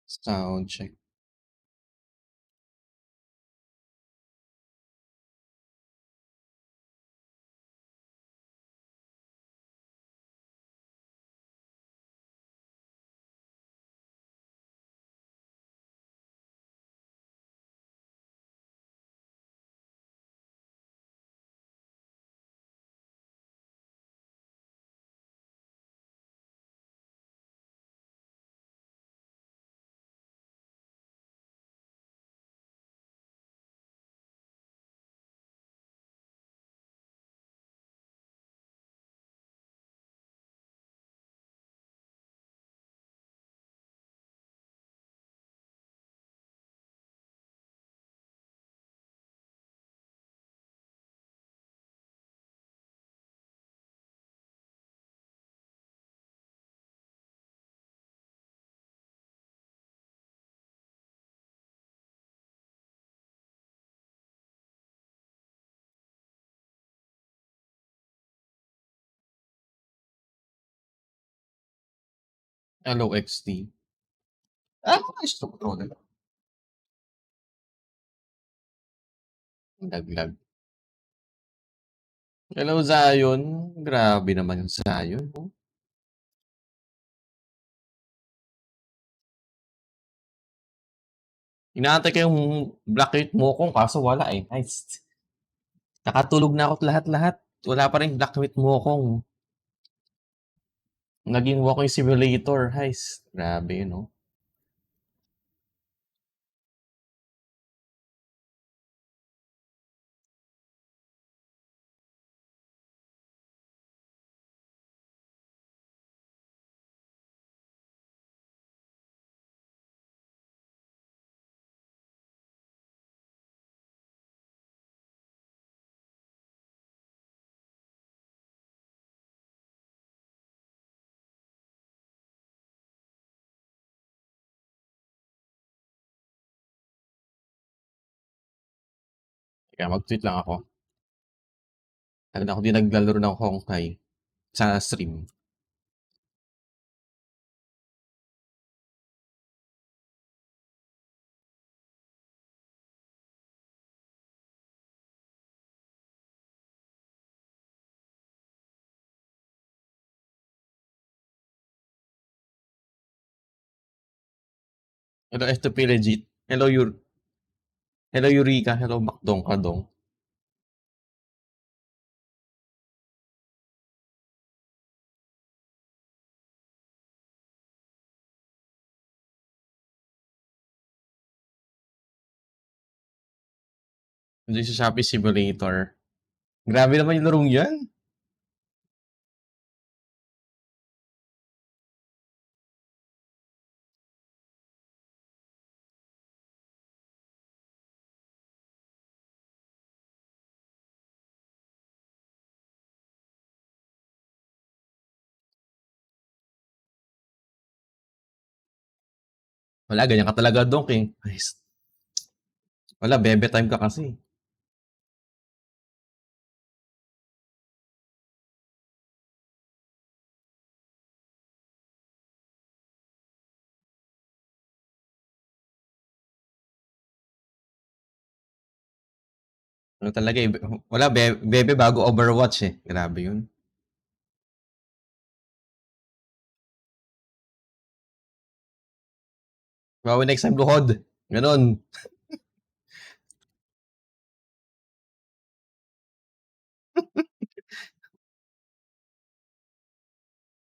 Sound check. Hello, XT. Nice to know. Laglag. Hello, Zion. Grabe naman yung Zion. Oh. Inaantay ko yung black mo kung kaso wala eh. Nice. Nakatulog na ako lahat-lahat. Wala pa rin black mo kung naging walking simulator. Nice. Grabe, no? Kaya mag-tweet lang ako. Tagal ako din naglalaro ng Honkai sa stream. Hello, F2P legit. Hello, Eureka. Hello, Makdong Kadong. Hindi sa Shopee Simulator. Grabe naman yung larong yan. Wala, ganyan ka talaga, Donk eh. Nice. Wala, bebe time ka kasi. Ano talaga eh. Wala, bebe bago Overwatch eh. Grabe yun. Bawi next time luhod. Ganon.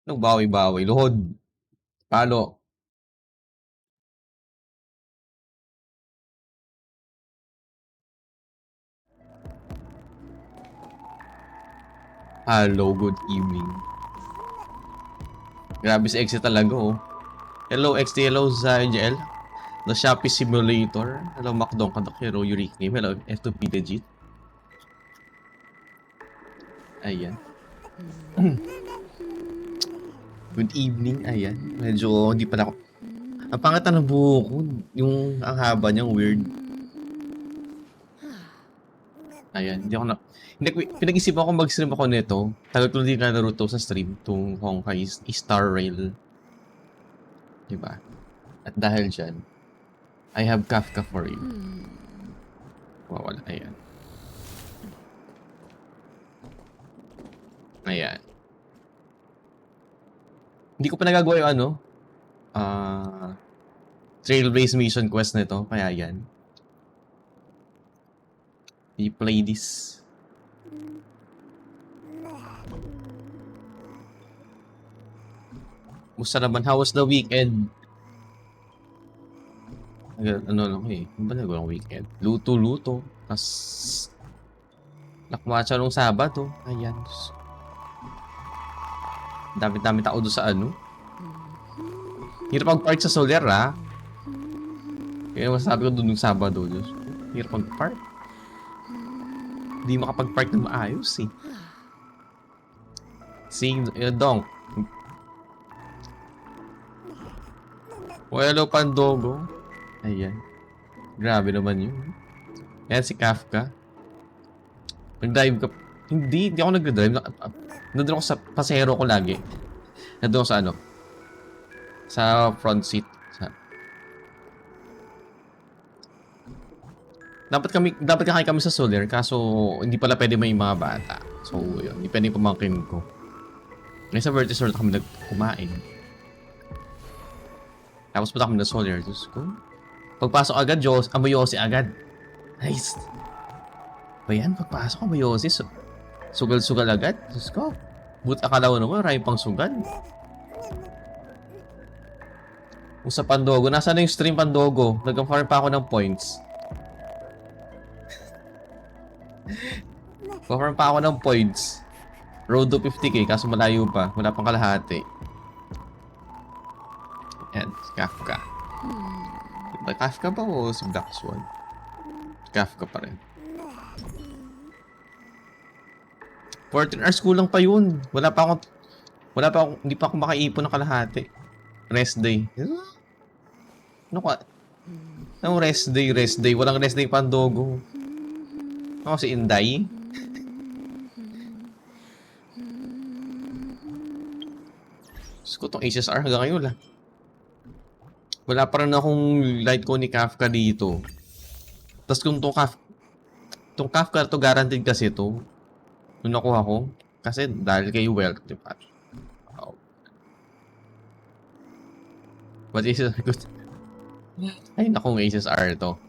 Anong bawi-bawi? Luhod. Palo. Hello, good evening. Grabe si XT talaga oh. Hello XT, hello Zygel. The Shopee Simulator. Hello Macdong Kadok, hello Unique Name. Hello F2P Legit. Ayan. Good evening, ayan. Medyo hindi pala ako. Ang pangit na ng buhok ko. Yung ang haba niyang weird. Ayan, hindi ako na... Hindi, pinag-isipan ko mag-stream ako nito. Tagal ko hindi na naruto sa stream. Itong Honkai Star Rail. Diba? At dahil dyan, I have Kafka for you. Wala. Ayan. Ayan. Hindi ko pa nagagawa yung ano. Trailblaze mission quest nito. Kaya yan. You play this. Musta naman? How was the weekend? Ano lang eh. Ano ba nagawa ng weekend? Luto-luto. Tapos nakmatcha nung Sabado. Ayan. Dami-dami tao doon sa ano. Hirap mag-park sa Soler ha. Kaya masasabi ko doon ng Sabado. Diyos. Hirap mag-park. Hindi makapag-park na maayos eh. See, Dong. Hello, Pandogo. Ayan. Grabe naman yun. Ayan si Kafka. Nag-drive ka. Hindi ako nag-drive. Nandun ako sa pasahero ko lagi. Nandun ako sa ano. Sa front seat. Dapat kakain kami sa Soler. Kaso hindi pala pwede may mga bata. So yun. Hindi pwede pamangkin ko. Ngayon sa Vertis World kami nagkumain. Tapos punta kami na Soler. Diyos ko. Pagpasok agad, amoy Yossi agad. Nice. Ba yan? Pagpasok amoy Yossi. Sugal-sugal agad. Diyos ko. Buti akala ko naman, marami pang sugal. Kung sa Pandogo, nasa na yung stream Pandogo? Nag-farm pa ako ng points. Farm pa ako ng points. Road to 50k, kaso malayo pa. Wala pang kalahati. Yan, Kafka. Kafka ba o si Black Swan? Kafka pa rin. 14 hours kulang pa yun. Hindi pa ako makaipon ng kalahati. Rest day. Ano ka? Anong rest day? Walang rest day Pandogo. Ako si Inday. Ko tong HSR hanggang ngayon lang. Wala pa rin akong light ko ni Kafka dito. Tapos kung tong Kafka to guaranteed kasi to. Nung nakuha ko. Kasi dahil kay Wealth, diba? Oh. But HSR ko. Ay nakong HSR to.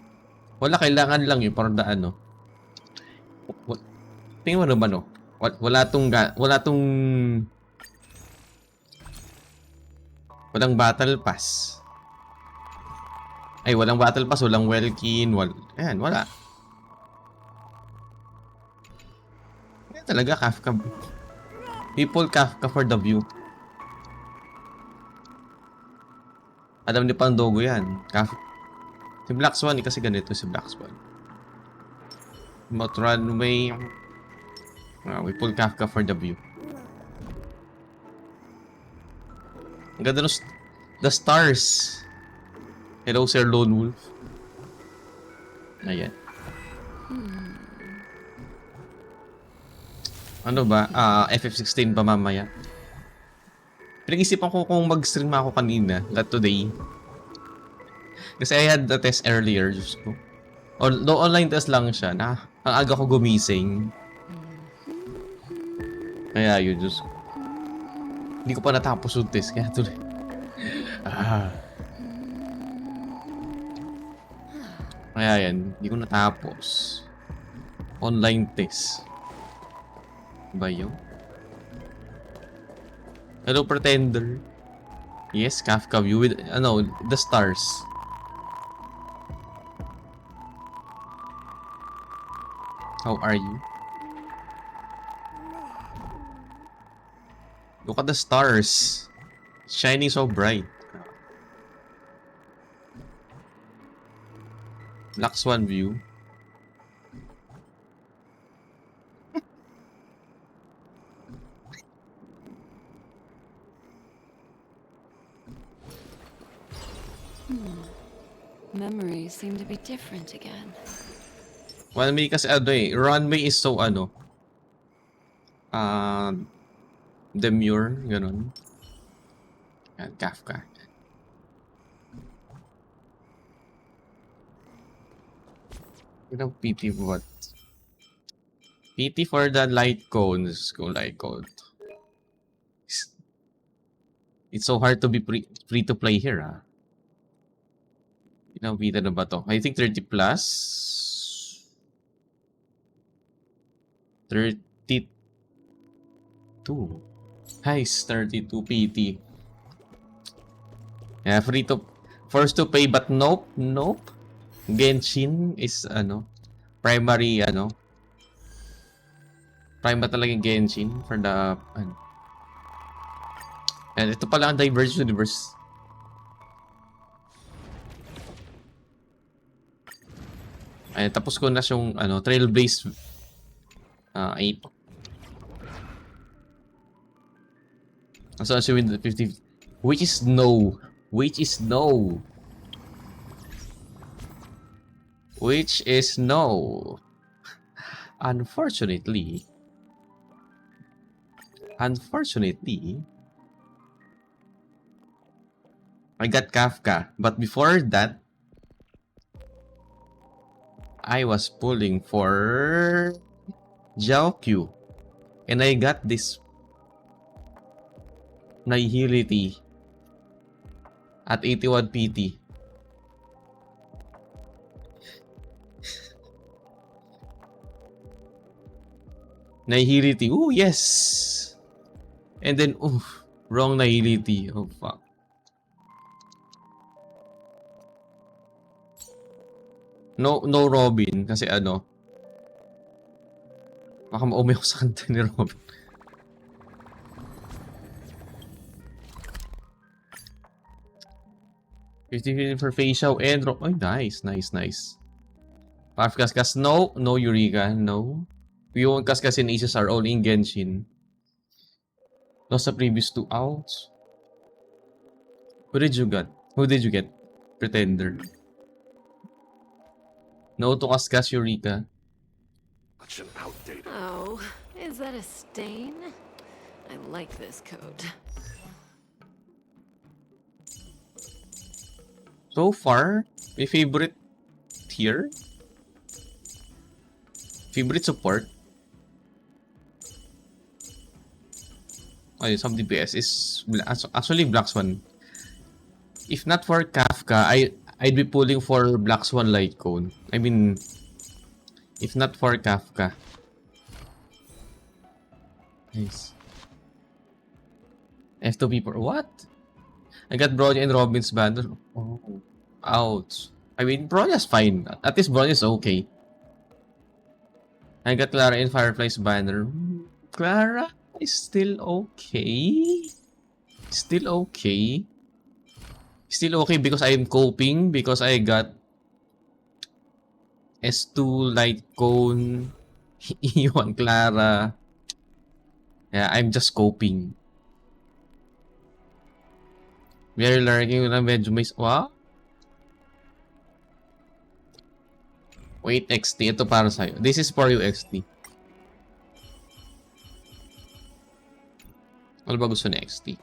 Wala, kailangan lang yun para daan no. Tingin mo naman no. Walang battle pass. Ay, walang battle pass, walang Welkin, ayan, wala. Ayan talaga, Kafka. People Kafka for the view. Alam ni Pandogo yan. Kafka. Si Black Swan, kasi ganito si Black Swan. Mount Runway. We pull Kafka for the view. Ang ganda ng the stars. Hello, Sir Lone Wolf. Ayan. Ano ba? FF16 pa mamaya. Pinag-isipan ko kung mag-stream ako kanina. Not today. Kasi I had the test earlier. Diyos ko. Although online test lang siya. Ang aga ko gumising. Kaya yun, Diyos ko. Hindi ko pa natapos yung test. Kaya tuloy. Kaya yan. Hindi ko natapos. Online test. Ba yun? Hello, Pretender. Yes, Kafka view with, the stars. How are you? Look at the stars. Shining so bright. Black Swan view. Memories seem to be different again. Well, may kasi runway is so demure, ganun. Yan, Kafka. You know, PT what? PT for the light cones. Go light cone. It's so hard to be free to play here, ah. Ilang vita na ba to? I think 30 plus. 32. Nice, 32 PT. Yeah, free to... First to pay, but nope, nope. Genshin is, primary, prime ba talaga yung Genshin for the, And ito pala ang Diverse Universe. Ay, tapos ko na yung, Trailblaze 8. So, assuming the 50... Which is no. Which is no. Which is no. Unfortunately, I got Kafka. But before that, I was pulling for Q. And I got this Nihility at 81 PT. Nihility. Oh, yes. And then, wrong Nihility. Oh, fuck. No Robin. Kasi baka maumay ako sa kanta ni Robin. $50 for facial and oh, nice. Parf Kaskas, no Eureka, no. We won't Kaskasin Aces are all in Genshin. Lost the previous 2 outs. Who did you get? Pretender. No to Kaskas Eureka. Oh, is that a stain? I like this coat. So far, my favorite tier? Favorite support? Oh, some DPS is actually Black Swan. If not for Kafka, I'd be pulling for Black Swan Light Cone. I mean, if not for Kafka. Nice. F2P for what? I got Bronya and Robin's banner. Oh. Ouch. I mean, Bronya's fine. At least Bronya's okay. I got Clara and Firefly's banner. Clara is still okay. Still okay. Still okay because I'm coping. Because I got S2, Light Cone, Iwan, Clara. Yeah, I'm just coping. Very lurking na medyo may... Wow? Wait, XT. Ito para sa'yo. This is for you, XT. Ano ba gusto ni XT?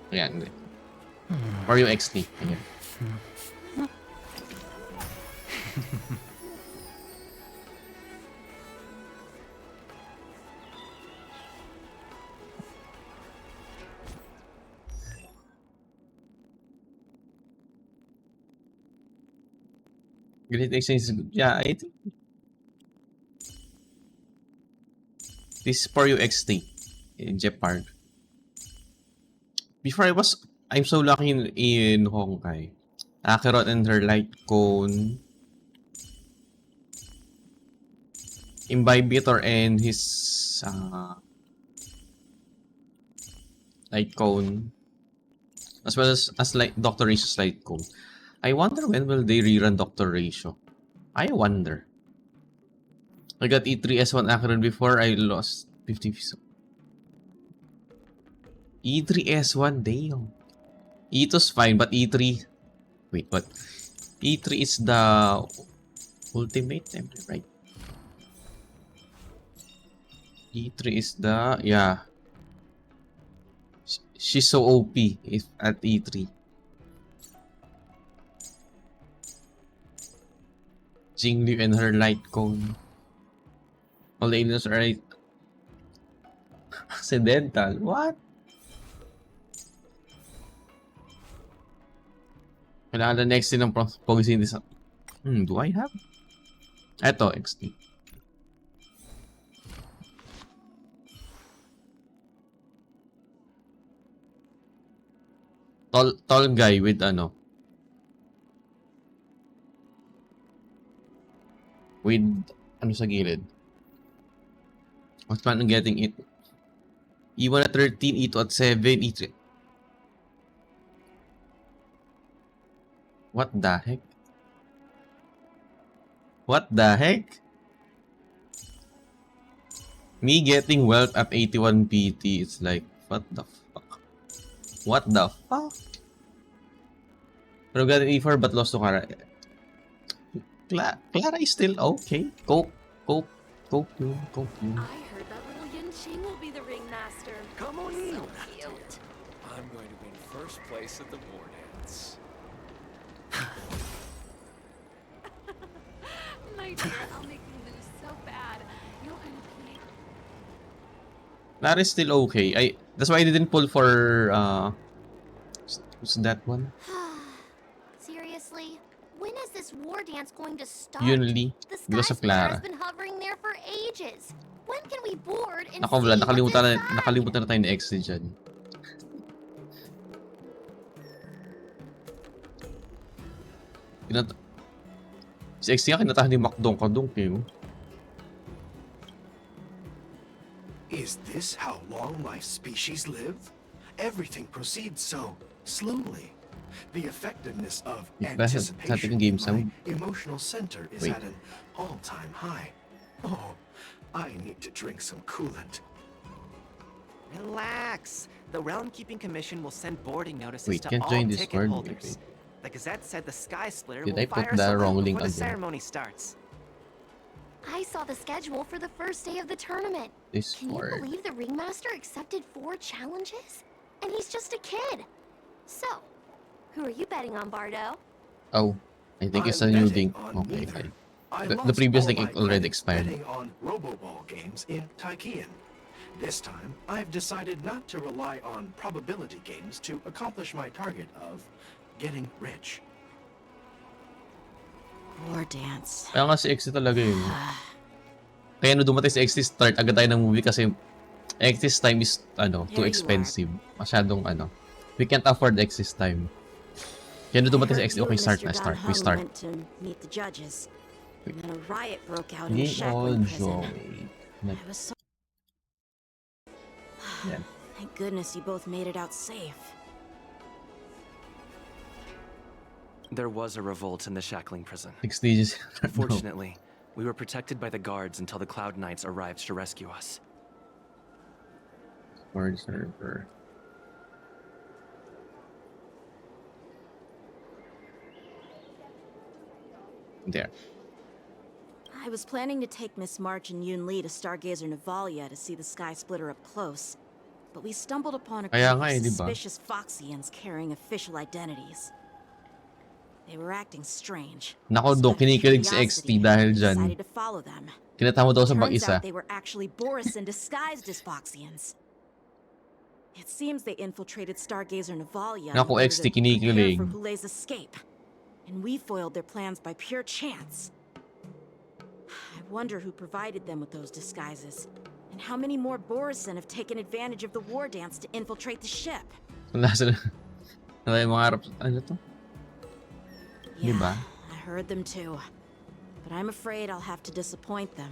Ayan. For you, XT. Ayan. Great exchange is good. Yeah, I think this is for you, XT. In Jeopard. Before I'm so lucky in Honkai. Akerot and her light cone. Imbibitor and his light cone. As well as like Dr. Ratio's light cone. I wonder when will they rerun Dr. Ratio. I wonder. I got E3 S1 Acheron before I lost 50 pesos. E3 S1, damn. E2's fine, but E3... Wait, what? E3 is the ultimate template, right? E3 is the... Yeah. She's so OP if at E3. Jingli and her light cone. All the aliens are accidental. What? Kailangan na next din ng policy this. Do I have? Eto, XT. Tall guy with ano. With ano sa gilid. What's plan on getting it? E1 at 13, E2 at 7, E3. What the heck? What the heck? Me getting wealth at 81 PT. It's like, what the fuck? What the fuck? Pero got an E4 but lost to Clara. Clara is still okay. Cope you. I heard that little Yin Ching will be the ringmaster. Come on in. So cute. I'm going to win first place at the war dance. My dear, I'll make you lose so bad. You'll end up being... Clara is still okay. That's why I didn't pull for what's that one? Seriously? When is this war dance going to start? Yunli. The Because of Sky Splitter Clara. has been hovering there for ages. When can we board and Nako, see nakalimutan na tayo ni XT dyan. Si XT nga kinatahan ni Makdong eh. Is this how long my species live? Everything proceeds so slowly. The effectiveness of anticipation, my emotional center is at an all-time high. Oh, I need to drink some coolant. Relax. The Realm Keeping Commission will send boarding notices Wait, to can't all join ticket Discord? holders. The Gazette said the Sky Splitter Did will I put fire the salute wrong link before the again? ceremony starts. I saw the schedule for the first day of the tournament. Can you Discord. believe the ringmaster accepted 4 challenges? And he's just a kid. So, who are you betting on, Bardo? Oh, I think it's a I'm new betting link. on Okay, neither. okay. I The lost previous all link my already credits expired. betting on Roboball games in Taikian. This time, I've decided not to rely on probability games to accomplish my target of getting rich. War dance. Kaya nga si XT talaga yun. Kaya no dumating si XT, start agad tayo ng movie kasi XT's time is too expensive. Masyadong we can't afford XT's time. Kaya no dumating si XT, okay, start na, start. We start. Went to meet the judges. And then a riot broke out in Game the shackling all prison. joy. I was so... Yan. Thank goodness you both made it out safe. There was a revolt in the shackling prison. 6 stages. No. Fortunately, we were protected by the guards until the Cloud Knights arrived to rescue us. Word server. There. I was planning to take Miss March and Yoon Lee to Stargazer Navalia to see the Sky Splitter up close. But we stumbled upon a Kaya group nga of di ba? suspicious Foxians carrying official identities. They were acting strange. Nako, do, kinikilig si XT dahil dyan. Decided to follow them. Kinatama daw sa Turns mag-isa. out they were actually Borisin disguised as Foxians. It seems they infiltrated Stargazer Navalia Naku, in order XT, to prepare kinikilig. for Goulet's escape. And we foiled their plans by pure chance. I wonder who provided them with those disguises. And how many more Borisin have taken advantage of the war dance to infiltrate the ship? Nasa yung mga harap. Ano to? Yeah, Diba? I heard them too. But I'm afraid I'll have to disappoint them.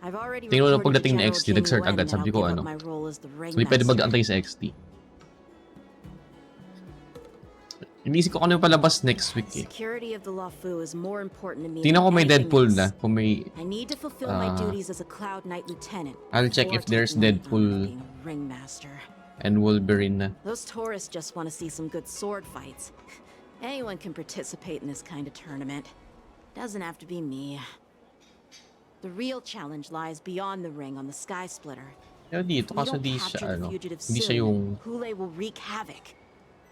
I've already Tingnan mo na reported to pagdating ni General XT, Jing nag-start Yuen agad. that Sabi I'll ko give ano. up my role as the So, hindi pwede ringmaster. mag-antay sa XT. Inisip ko ano yung palabas next week eh. Security of the Luofu is more important to me Tingnan ko than may anything Deadpool else. na. Kung may... I need to fulfill my duties as a Cloud Knight Lieutenant. I'll check before if there's taking on Deadpool being a ringmaster. and Wolverine na. Those tourists just want to see some good sword fights. Anyone can participate in this kind of tournament. Doesn't have to be me. The real challenge lies beyond the ring on the Sky Splitter, Pero dito, If we kaso don't di capture siya, the ano, fugitive hindi siya soon, yung Hule will wreak havoc.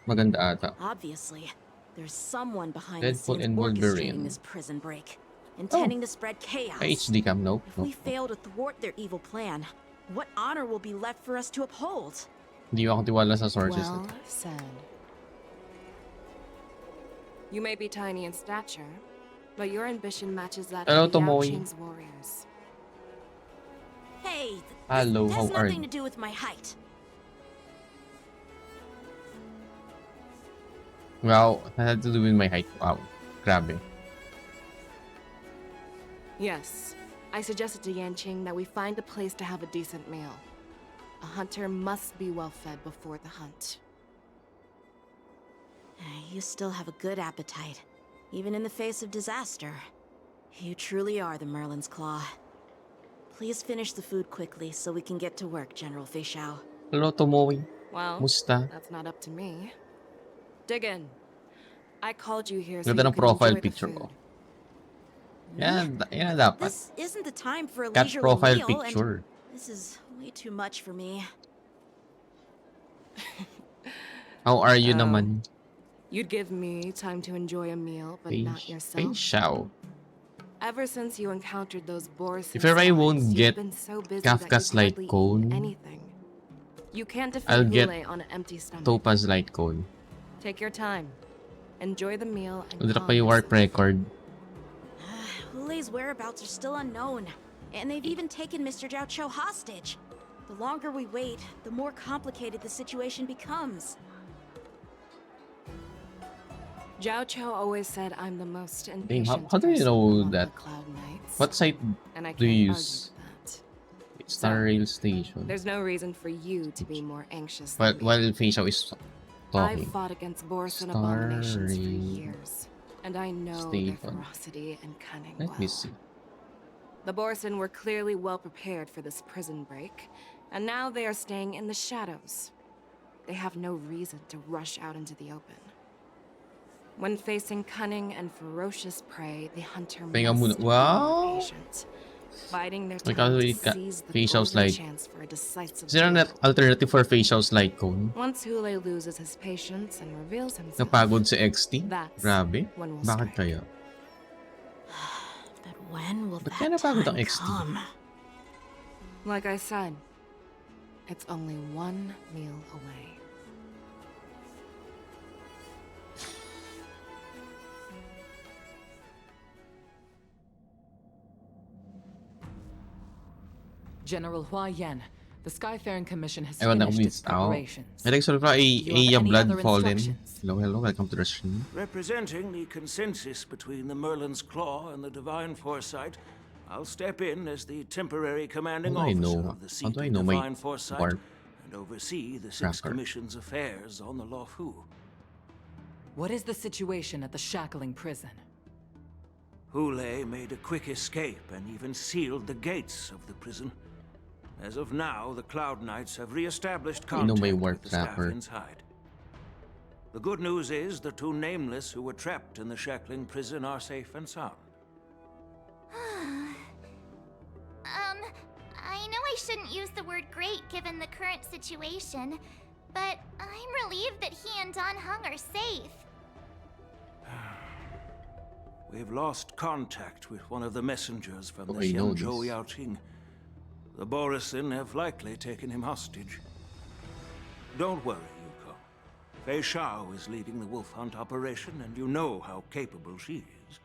maganda ata. Obviously, there's someone behind the Deadpool scenes and orchestrating Wolverine. this prison break, Oh, intending to spread chaos. may HD cam, no? If No, we no. fail to thwart their evil plan, what honor will be left for us to uphold? Hindi ako tiwala sa sources. Well said. You may be tiny in stature, but your ambition matches that Hello, of the Yao Tomoe. Qing's warriors. Hey, Hello, this how has are nothing you? to do with my height. Wow, that had to do with my height. Wow, grabe. Yes, I suggested to Yanqing that we find a place to have a decent meal. A hunter must be well fed before the hunt. You still have a good appetite, even in the face of disaster. You truly are the Merlin's Claw. Please finish the food quickly so we can get to work, General Fei Xiao. Hello, Tomoe. Well, Musta? that's not up to me. Dig in. I called you here so Ganda you ng can profile enjoy the picture food. ko. Yan dapat. This isn't the time for a Cat leisurely profile meal, picture. and this is way too much for me. How are you Oh. naman? You'd give me time to enjoy a meal, but not Fei yourself. Xiao. Ever since you encountered those boars, If ever I won't get been so busy Kafka's that light you've hardly cone, eaten anything. You can't defeat I'll get Hule on an empty stomach. Topaz light cone. Take your time. Enjoy the meal and Udra calm pa yung warp yourself. record. Hule's whereabouts are still unknown, and they've even taken Mr. Zhao Cho hostage. The longer we wait, the more complicated the situation becomes. Zhao Cho always said I'm the most Dang, impatient how do you person know among that? the Cloud Knights. What site And I do you can't use? argue with that. Star Rail Station. There's no reason for you to be more anxious While, than me. while Fei Xiao is I've talking. fought against Boris and Star abominations for Rail years, and I know their Station. ferocity and cunning Let well. me see. The Borson were clearly well prepared for this prison break, and now they are staying in the shadows. They have no reason to rush out into the open. When facing cunning and ferocious prey, the hunter Pahinga muna. must be Wow! more patient. Biding their May time to kaso seize the Fei Xiao's golden light. chance for a decisive Is there an duel. alternative for Fei Xiao's light cone? Once Hule loses his patience and reveals himself, Napagod si XT? that's Grabe. when we'll Bakit strike. kaya? But when will Ba't kaya that napagod time ang XT? come? Like I said, it's only one meal away. General Hua Yan, the Skyfaring Commission has Ewan na kung finished its minutes ako. preparations. Alex Solfa ay You have Aya any Blood other Fallen. instructions? Hello, hello. Welcome to the stream. Representing the consensus between the Merlin's Claw and the Divine Foresight, I'll step in as the temporary commanding How do I officer know? of the How seat do I of know my Divine Foresight warp and oversee the Six tracker? Commission's affairs on the Luofu. What is the situation at the shackling prison? Hule made a quick escape and even sealed the gates of the prison. As of now, the Cloud Knights have re-established I know contact my with warp the tracker. Staffin's hide. The good news is the two Nameless who were trapped in the shackling prison are safe and sound. I know I shouldn't use the word great given the current situation, but I'm relieved that he and Don Hung are safe. We've lost contact with one of the messengers from Oh, the I know Xianzhou this. Yaoqing. The Borisin have likely taken him hostage. Don't worry, Yuko. Fei Xiao is leading the wolf hunt operation, and you know how capable she is.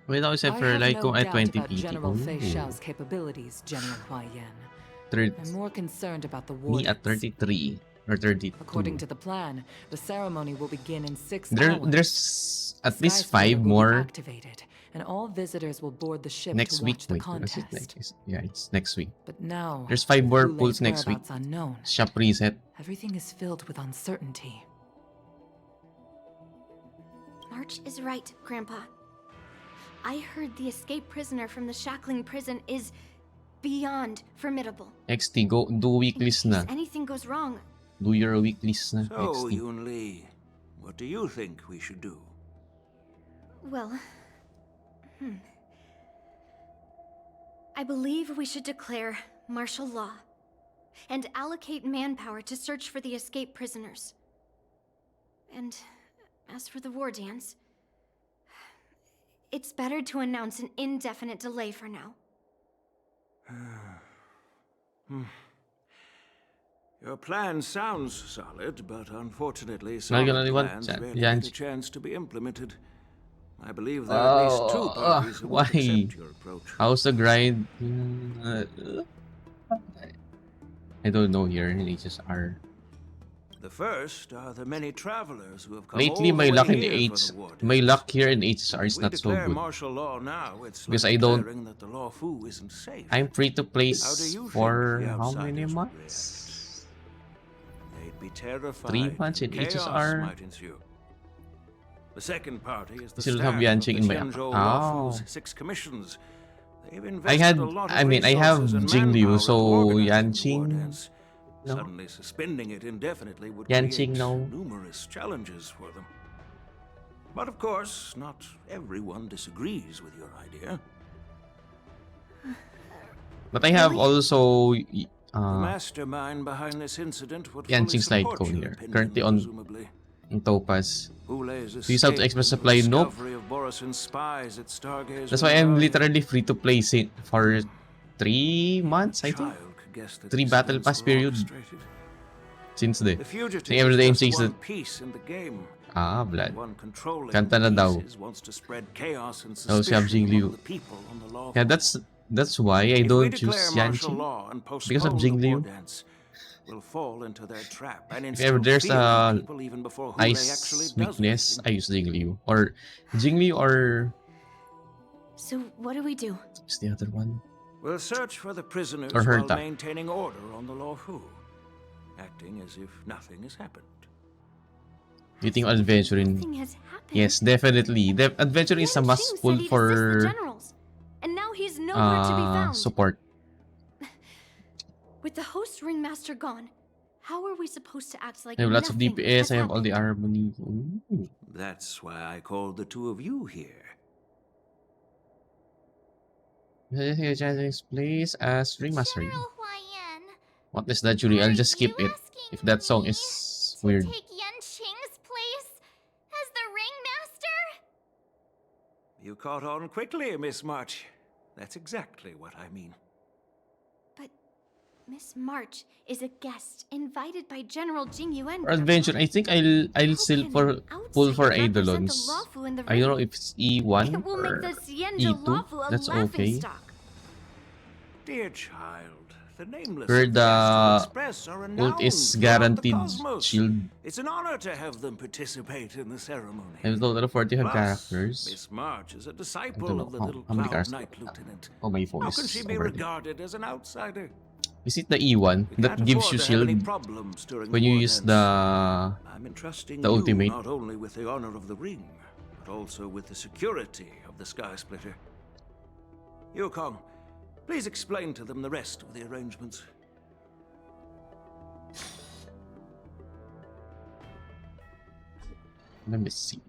Wait ako I sa for have like no kung at doubt 20 about PT. General Fei Oh, Xiao's capabilities, General Hua Yan. third, I'm more concerned about the me at wardens. 33 or 32. According to the plan, the ceremony will begin in 6 There, hours. there's at The least Skyscanner 5 will be more activated, and all visitors will board the ship next to week. watch the Wait, was it contest. next? Yeah, it's next week. But now, There's 5 more Hule's pulls next week. whereabouts unknown. Shop reset. Everything is filled with uncertainty. March is right, Grandpa. I heard the escaped prisoner from the shackling prison is beyond formidable. XT, go do In weeklies case na. anything goes wrong, Do your weeklies na. So, XT. Yun Li, what do you think we should do? well, I believe we should declare martial law. and allocate manpower to search for the escaped prisoners. And as for the war dance, it's better to announce an indefinite delay for now. Your plan sounds solid, but unfortunately, Not solid gonna want plans that, rarely Yan. get a chance to be implemented. I believe there are at least two parties who won't Why? accept your approach. How's the grind? I don't know here in HSR. The first are the many travelers who have come Lately, all my the luck way in here for H, the war my dance. luck here in HSR is If we not so declare good. martial law now, it's Because like I don't- declaring that the law fu isn't safe. I'm free to How do place you for think the how many outsiders would months? They'd be terrified. 3 months in Chaos HSR. might ensue. The second party is the Still staff have of Yanqing the in my Zhenzhou account. Lawfu's 6 commissions. They've I invested had, a lot of I mean, I have resources and Jingliu, manpower so into organizing the war Yanqing, dance. no. Suddenly suspending it indefinitely would Yanqing, create no. numerous challenges for them. But of course, not everyone disagrees with your idea. But I have also The mastermind behind this incident would fully Yanqing slide support code your here, opinion, currently on presumably. in Topaz. Boulez's Do you have to escape express and the supply? Nope. discovery of Borison's spies at Stargaze That's why I'm Reserve. literally free to place it for 3 months, I think. Child could guess that 3 these battle events pass were period. orchestrated. Since the The fugitive Say every is day just says one that- piece in the game. blood. One controlling Kanta na the daw. pieces wants to spread chaos and Oh, si suspicion Jingliu. among the people on the law. Yeah, that's why I If we don't declare choose martial Yanqing. law and Because of postpone the war Jingliu. dance, we'll fall into their trap and If ever instill there's fear in a people even before Hule actually ice does weakness, anything. I use Jingliu. Or Jingliu or So what do we do? what's the other one? We'll search for the prisoners Or while Herta. maintaining order on the Lawfu, acting as if nothing has happened. You think adventuring? Nothing has happened. Yes, definitely. Adventuring is a must Yanqing pull said he'd assist the for generals, and now he's nowhere to be found. support. With the host ringmaster gone, how are we supposed to act like I have lots of nothing DPS. has I have all the happened? harmony. Ooh. That's why I called the two of you here. Please as remaster. General Huayan, What is that, Julie? I'll are just skip you it. asking If that song me is to weird. take Yanqing's place as the ringmaster? You caught on quickly, Miss March. That's exactly what I mean. But Miss March is a guest invited by General Jing Yuan. For adventure, I think I'll still pull for Eidolons. I don't know if it's E1 It will make or the Xianzhou E2. Lawfu a That's okay. laughingstock. Dear child, the nameless Heard Astral Express are ult renowned is throughout guaranteed the cosmos. shield. It's an honor to have them participate in the ceremony. I have a total of 45 Plus, characters. Miss March is a I don't disciple know of the how little many Cloud characters. Knight Lieutenant. Oh, my phone How is can she be overheating. regarded as an outsider? Is it the E1 We that can't gives afford you to have any shield problems during when the you war use dance. the I'm entrusting the you ultimate? not only with the honor of the ring, but also with the security of the Sky Splitter. Yukong, please explain to them the rest of the arrangements. Let me see.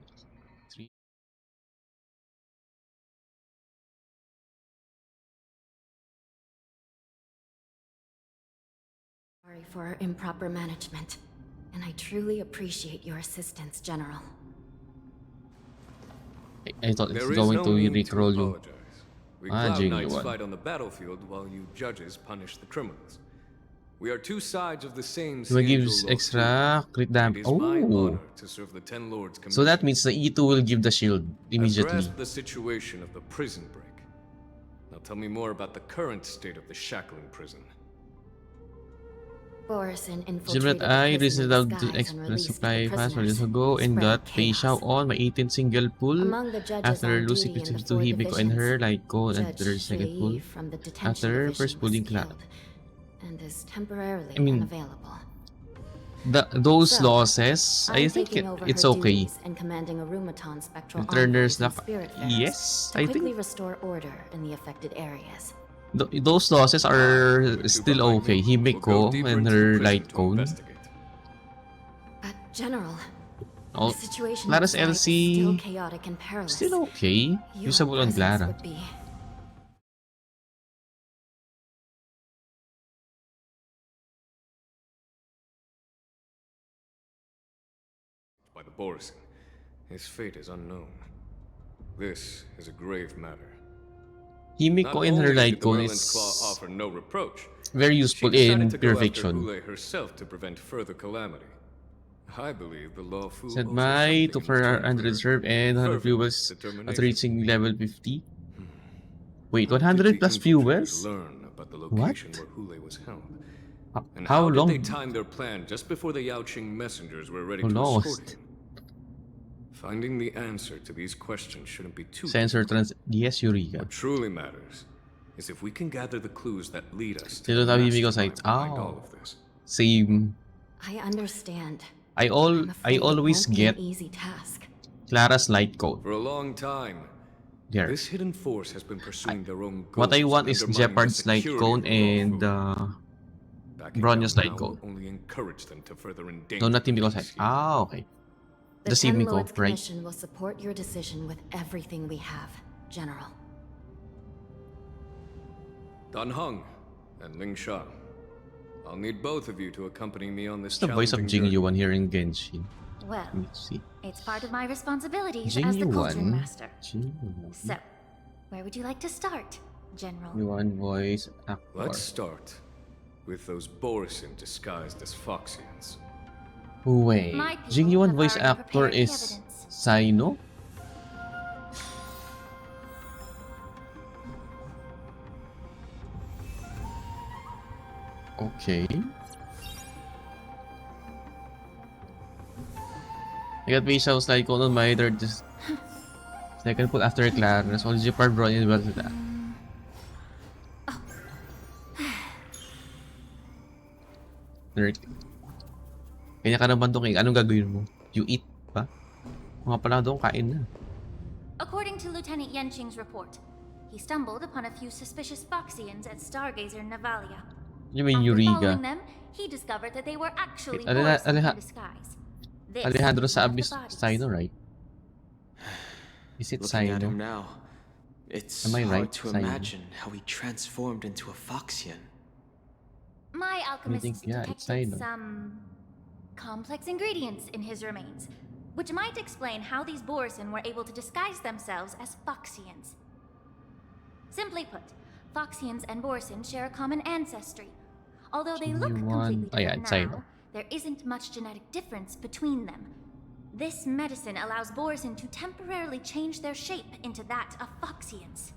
Sorry for our improper management, and I truly appreciate your assistance, General. I thought it's There is going no to need recroll you. apologize. We Ah, Cloud Jingli Knights one. fight on the battlefield while you judges punish the criminals. We are two sides of the same So it gives Xianzhou law extra crit It damage. is my Oh, honor to serve the Ten Lords so that Commission. means the E2 will give the shield I've immediately. grasped the situation of the prison break. Now tell me more about the current state of the shackling prison. Borison Gilbert, infiltrated I the prison recently in allowed to disguise and express released supply the fast prisoners. years ago and Spread got Fei Xiao chaos. on my 18 single pull. Among the judges After on losing duty in the to 4 Hibiko and her divisions, like code and Judge their second pull. Shui from the detention After division first was pulling class. killed and is temporarily I mean, unavailable. Those So, losses, I I'm think taking over it's her okay. duties and commanding a Rheumaton spectral Returners envoys and luck. spiritfarers Yes, to I quickly think restore order in the affected areas. those losses are You two still behind okay. me. We'll go Hibiko deeper and into the her prison light to cone. investigate. But General, Oh, the situation Clara's inside is LC still chaotic and perilous. still okay. Your Usable on presence Clara. would be by the Borisin. His fate is unknown. This is a grave matter. Himiko in her light cone Claw is offer no reproach. very She useful decided in to pure go after fiction. Hule herself to prevent further calamity. I believe the law fu Said owes her my to something in for return 100 her reserve and 100 fervent fuels determination. after reaching level 50. Wait, How did 100 the plus infiltrators fuels? learn about the What? location where Hule was held? And How did long? they time their plan just before the Yaoqing messengers were ready Who to knows? escort him? Finding the answer to these questions shouldn't be too Sensor difficult. Yes, Eureka. What truly matters is if we can gather the clues that lead us to Dito the tayo Himiko mastermind sites. behind all of this. Same. I understand. I I'm afraid always it won't be get an easy task. Clara's light code. For a long time, There. this hidden force has been pursuing their own goals. What I want and is undermining the Jeopard's light security cone of the and law fu. Backing Bronya's down light now cone. will only encourage them to further endanger No, not the Himiko peace sites. here. Okay. The Just 10 Himiko, Lords right? Commission will support your decision with everything we have, General. Dan Heng and Ling Sha. I'll need both of you to accompany me on this It's the voice of challenging Jing journey. Yuan here in Genshin. Well, Let me see. it's part of my responsibilities Jing as the Cauldron Yuan. Master. Jing Yuan. So, where would you like to start, General? Yuan voice actor. Let's start with those Borisin disguised as Foxians. Wait. My people Jing Yuan have voice already actor prepared the is evidence. Sino? Okay. I got base house like on my third just second pull after Clara's only Jeopard Bronya well to that. Third. Kanya ka naman to king. Anong gagawin mo? You eat ba? Mga pala doon, kain na. According to Lieutenant Yenqing's report, he stumbled upon a few suspicious Foxians at Stargazer Navalia. You mean After Eureka? following them, he discovered that they were actually Wait, Borisin in disguise. This Alejandro is sa one of the Abyss bodies. Sino, right? Is it Looking at Sino? him now, it's Am I hard right, to Sino? imagine how he transformed into a Foxian. My alchemists yeah, it's detected Sino. some complex ingredients in his remains, which might explain how these Borisin were able to disguise themselves as Foxians. Simply put, Foxians and Borisin share a common ancestry. Although they look completely different it's Sino. now, there isn't much genetic difference between them. This medicine allows Borisin to temporarily change their shape into that of Foxians.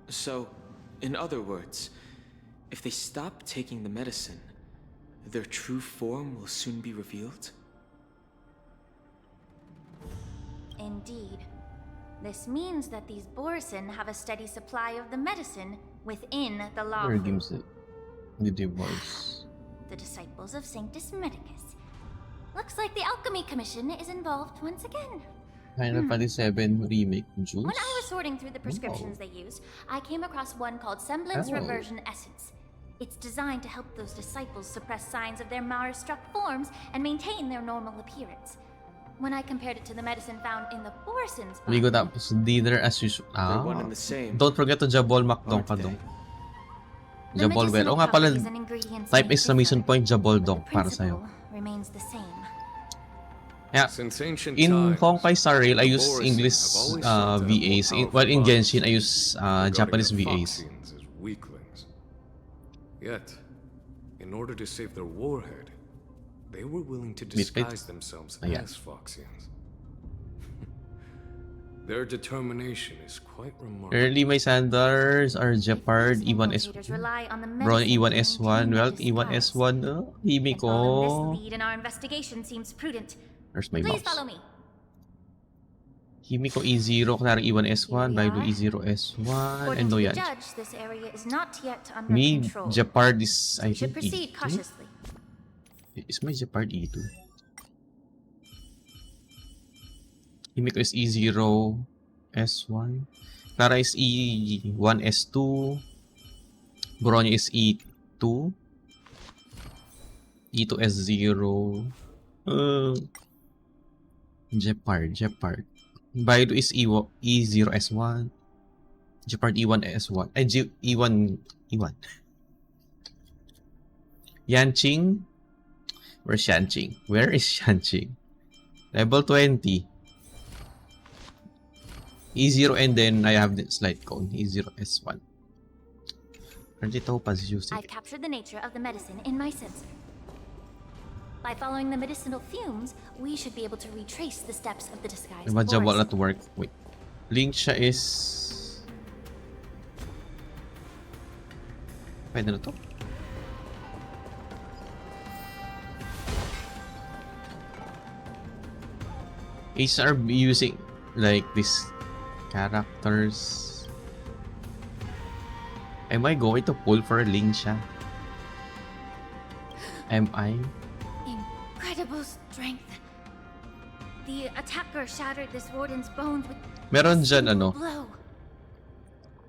So, in other words, if they stop taking the medicine, their true form will soon be revealed? Indeed. This means that these Borisin have a steady supply of the medicine within the law. Where games it? The divorce. The disciples of Sanctus Medicus. Looks like the Alchemy Commission is involved once again. Final Fantasy VII Remake Juice? When I was sorting through the prescriptions they used, I came across one called Semblance Oh. Reversion Essence. It's designed to help those disciples suppress signs of their Mara-struck forms and maintain their normal appearance. When I compared it to the medicine found in the Borisin's body, Ligo tapos dinner as usual. They're one and the same. Don't forget to jabol makdong aren't ka they? dong. the Jabol well. medicinal O nga pala, properties and ingredients type may exclamation differ, point jabol but dong the para sa'yo. principle remains the same. Yeah. Since ancient In times, Honkai Star Rail, I the use Borisin English have always sought to have VAs. more While in powerful Genshin, I bodies, use regarding Japanese the VAs. Foxians as weaklings. Yet, in order to save their warhead, they were willing to Wait. disguise themselves Ayan. as Foxians. Their determination is quite remarkable. Early my sandals are Jeopard, These E1 S1. infiltrators rely on the Bro, medicine E1 to S1. maintain Well, their E1 disguise. S1. And following Himiko. this lead in our investigation seems prudent. Where's my Please mouse? follow me. Himiko E0, Clara E1 S1, Here we Baidu are. E0 S1, According and to the Doyan. judge, this area is not yet under Me, control. Jeopard is, So I we should think, proceed E2? cautiously. Is my Jeopard E2? Himiko is E0 S1. Clara is E1 S2. Bronya is E2. E2 S0. Jeopard. Baidu is E0 S1. Jeopard E1 S1. E1. Yanqing. Where's Yanqing? Where is Yanqing? Level 20. E0 and then I have this light cone. E0 S1. I've captured the nature of the medicine in my sensor. By following the medicinal fumes, we should be able to retrace the steps of the disguised May jabol Boris. at work. Wait. Link siya is... Pwede na to? Ace are using like this characters. Am I going to pull for a Ling siya? Am I? Incredible strength. The attacker shattered this warden's bones with Meron a dyan single ano? blow.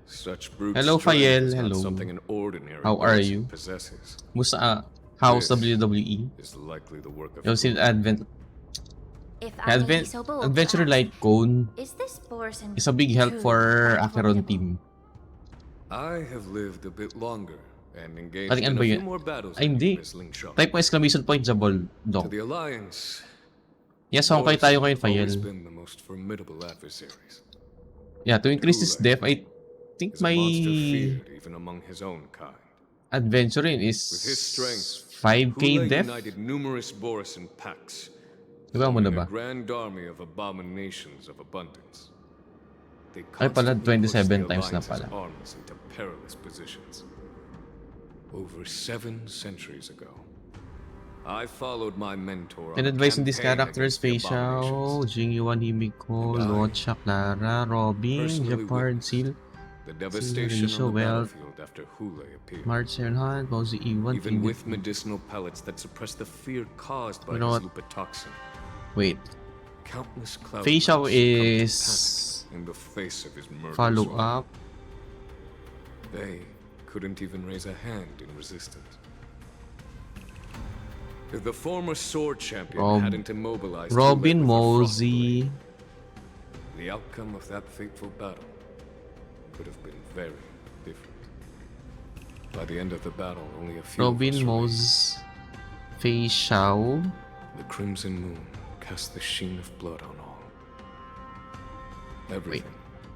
Such brute Hello strength Fayel, is not hello. something an ordinary How are person you? possesses. Musta House This WWE? is likely the work of Yung si Advent If I may be Advent so bold to Adventure ask, Light Cone is this Borison is a big help truly for quite Acheron formidable? team. I have lived a bit longer and engaged Pating in ano a ba few yun? more battles Ay than hindi. you, Miss Lingshaw. Type mo exclamation point jabol, To Dong. the Alliance, Yes, okay tayo ngayon, have always Fayel. been the most formidable adversaries. Yeah, to increase his def, I think Is a my monster feared even among his own kind. adventuring is With his strength, 5k Hule def. united numerous Borison packs, Diba mo na forming ba? a grand army of abominations of abundance. They Ay pala, constantly push 27 the times na Alliance's pala. armies into perilous positions. Over 7 centuries ago, I followed my mentor on And a advice on these campaign characters, against the Fei Xiao, abominations. Jingyuan Himiko, And I Locha, Clara, Robin, personally Japard, witnessed Seal, the devastation Risho, on the Welt, battlefield after Hule appeared. March Hunt, Mosey E1, Even with medicinal pellets that suppress the fear caused by You know his what? lupitoxin, Wait, countless cloud Fei Xiao succumbed to is panic in the face of his murderous follow order. up. They couldn't even raise a hand in resistance. If the former sword champion hadn't immobilized Robin Hule with her frost Mosey. blade, the outcome of that fateful battle could have been very different. By the end of the battle, only a few of us Robin remained. Mos, Fei Xiao, The crimson moon cast the sheen of blood on all. Everything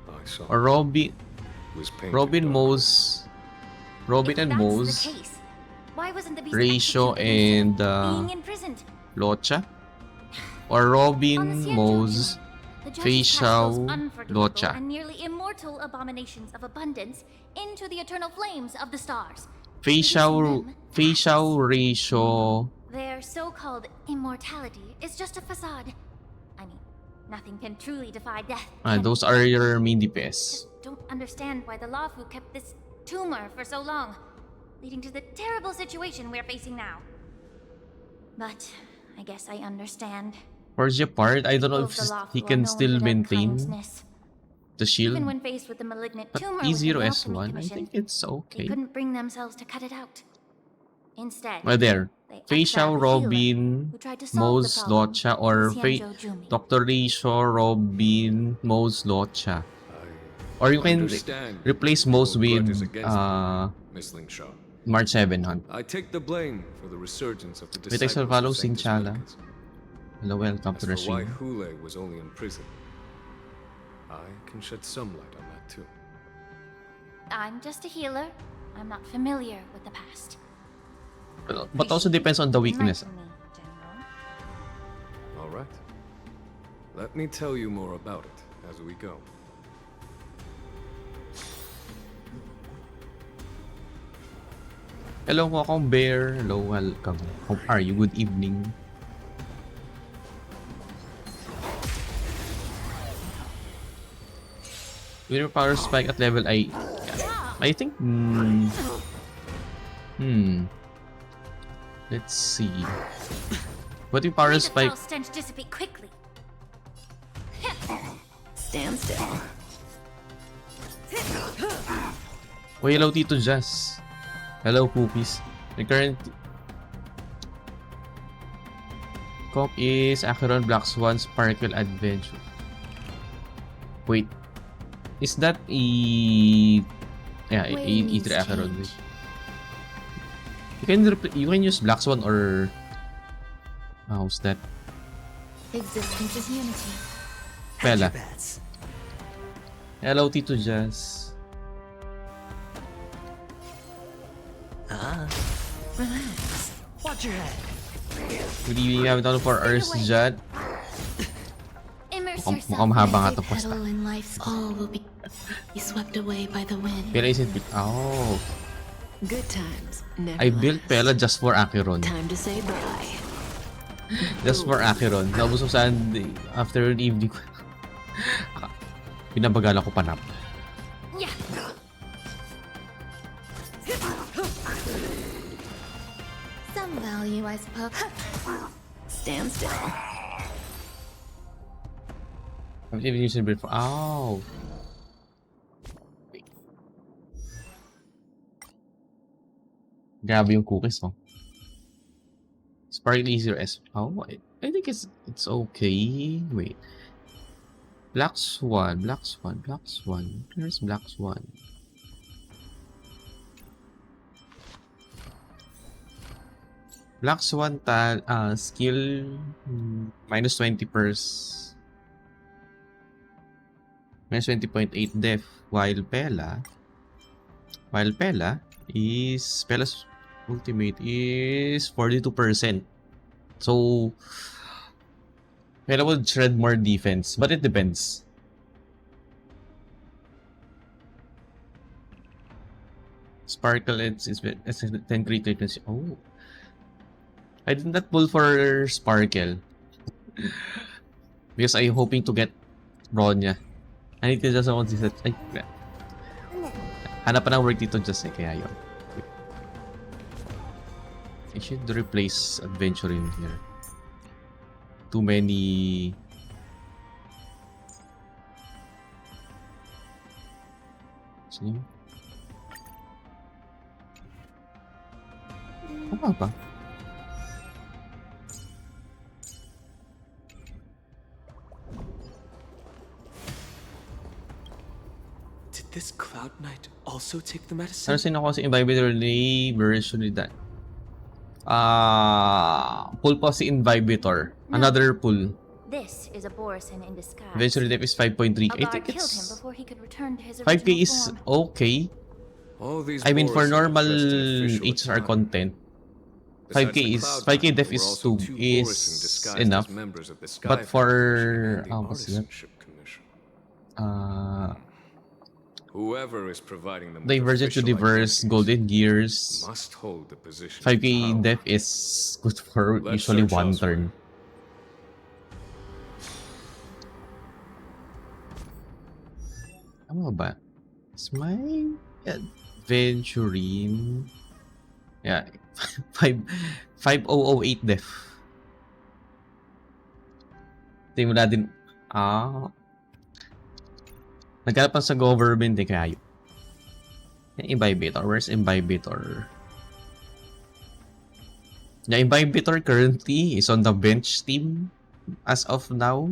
I saw or Robin, was painted Robin dark. Mos, Robin If and that's Mos, the case, why wasn't the beast Ratio executed instead and of being imprisoned? Locha, or On the Robin Xianzhou Mos, June, the judges Fei cast those Xiao, unforgivable Locha. and nearly immortal abominations of abundance into the eternal flames of the stars. Fei releasing Xiao, them Fei as Xiao Ratio. Their so-called immortality is just a facade. I mean, nothing can truly defy death. can Those it? are your main DPS. Just don't understand why the Lafu kept this tumor for so long, leading to the terrible situation we're facing now. But I guess I understand. For Japard, I don't know People if of the Lafu he are can known still for their maintain kindness. the shield. Even when faced with a malignant But tumor E0 within the Alchemy S1, I Commission, think it's they okay. couldn't bring themselves to cut it out. Instead, Well, there. they Fei exiled Xiao, the healer Robin, who tried to solve the Mos, problem Locha, to or the Fei, Xianzhou Jumi. Dr. Risho, Robin, Mos, Locha. Or you can understand replace your Mos with grudges against Miss Lingshaw. March 7 Hunt. I take the blame for the resurgence of the Wait, extra disciples follow of Sanctus Sinchala. Medicus. Hello, welcome As to the for why stream. Hule was only in prison, I can shed some light on that too. I'm just a healer. I'm not familiar with the past. But also depends on the weakness. Enlighten me, General. All right. Let me tell you more about it as we go. Hello, Kokong Bear. Hello, welcome. How are you? Good evening. With your power spike at level I think let's see. What yung power May the spike? foul stench dissipate quickly. Stand still. Oh, hello, Tito Jazz. Hello, Poopies. The current comp is Acheron Black Swan Sparkle Adventure. Wait. Is that yeah, E3 Acheron. You can use Black Swan or how's that? Existence is unity. Pela. Hello, Tito Jazz. Relax. Watch your head. Good evening, I'm down for Earth Jad. Immerse Mukhang yourself. mahaba nga Every ito posta. petal in life's all will be swept away by the wind. Pela isn't bit. Oh. Good times. Never I built last. Pela just for Acheron. Time to say bye. Just for Acheron. Tapos sa Sunday, after evening, pinabagala ko panap. Yeah. Some value, I suppose. Stand still. I'm even using build for. Oh. Grabe yung cookies, oh. Sparkle easier S. Oh, I think it's okay. Wait. Black Swan. Where's Black Swan? Black Swan skill minus 20 pers. Minus 20.8 def. While Pela is Pela's ultimate is 42%. So Pela would shred more defense, but it depends. Sparkle is 10 crit rate. Oh, I did not pull for Sparkle because I'm hoping to get Ronya. I need to just want to set. Ay, hanap pa ng work dito just kaya yun. I should replace adventure in here. Too many. Sino? Ano ba? Did this Cloud Knight also take the medicine? Ano sino ko si Invibitor ni version ni Dan? Pull po si Invibitor. Another pull. This is a Borisin in disguise. Eventually depth is 5.3. I Agar think killed him it's before he could return to his 5k original is form. okay. All these I mean for Boris normal manifest an official HSR attack. content, Besides 5k the is Cloud 5k Knight, def there is were also two is Borisin disguised enough. as members of the Sky But for Federation and the what's that? Artisanship Commission. Whoever is providing them with Divergent to official diverse identities golden gears. must hold the position. 5k of power. def is good for Let's usually search one elsewhere. turn. Ano ba? Is my adventuring? Yeah, 5008 def. Simula din. Nagkalap pa sa government eh kaya yun. Imbibitor. Where's Imbibitor? The Imbibitor currently is on the bench team as of now.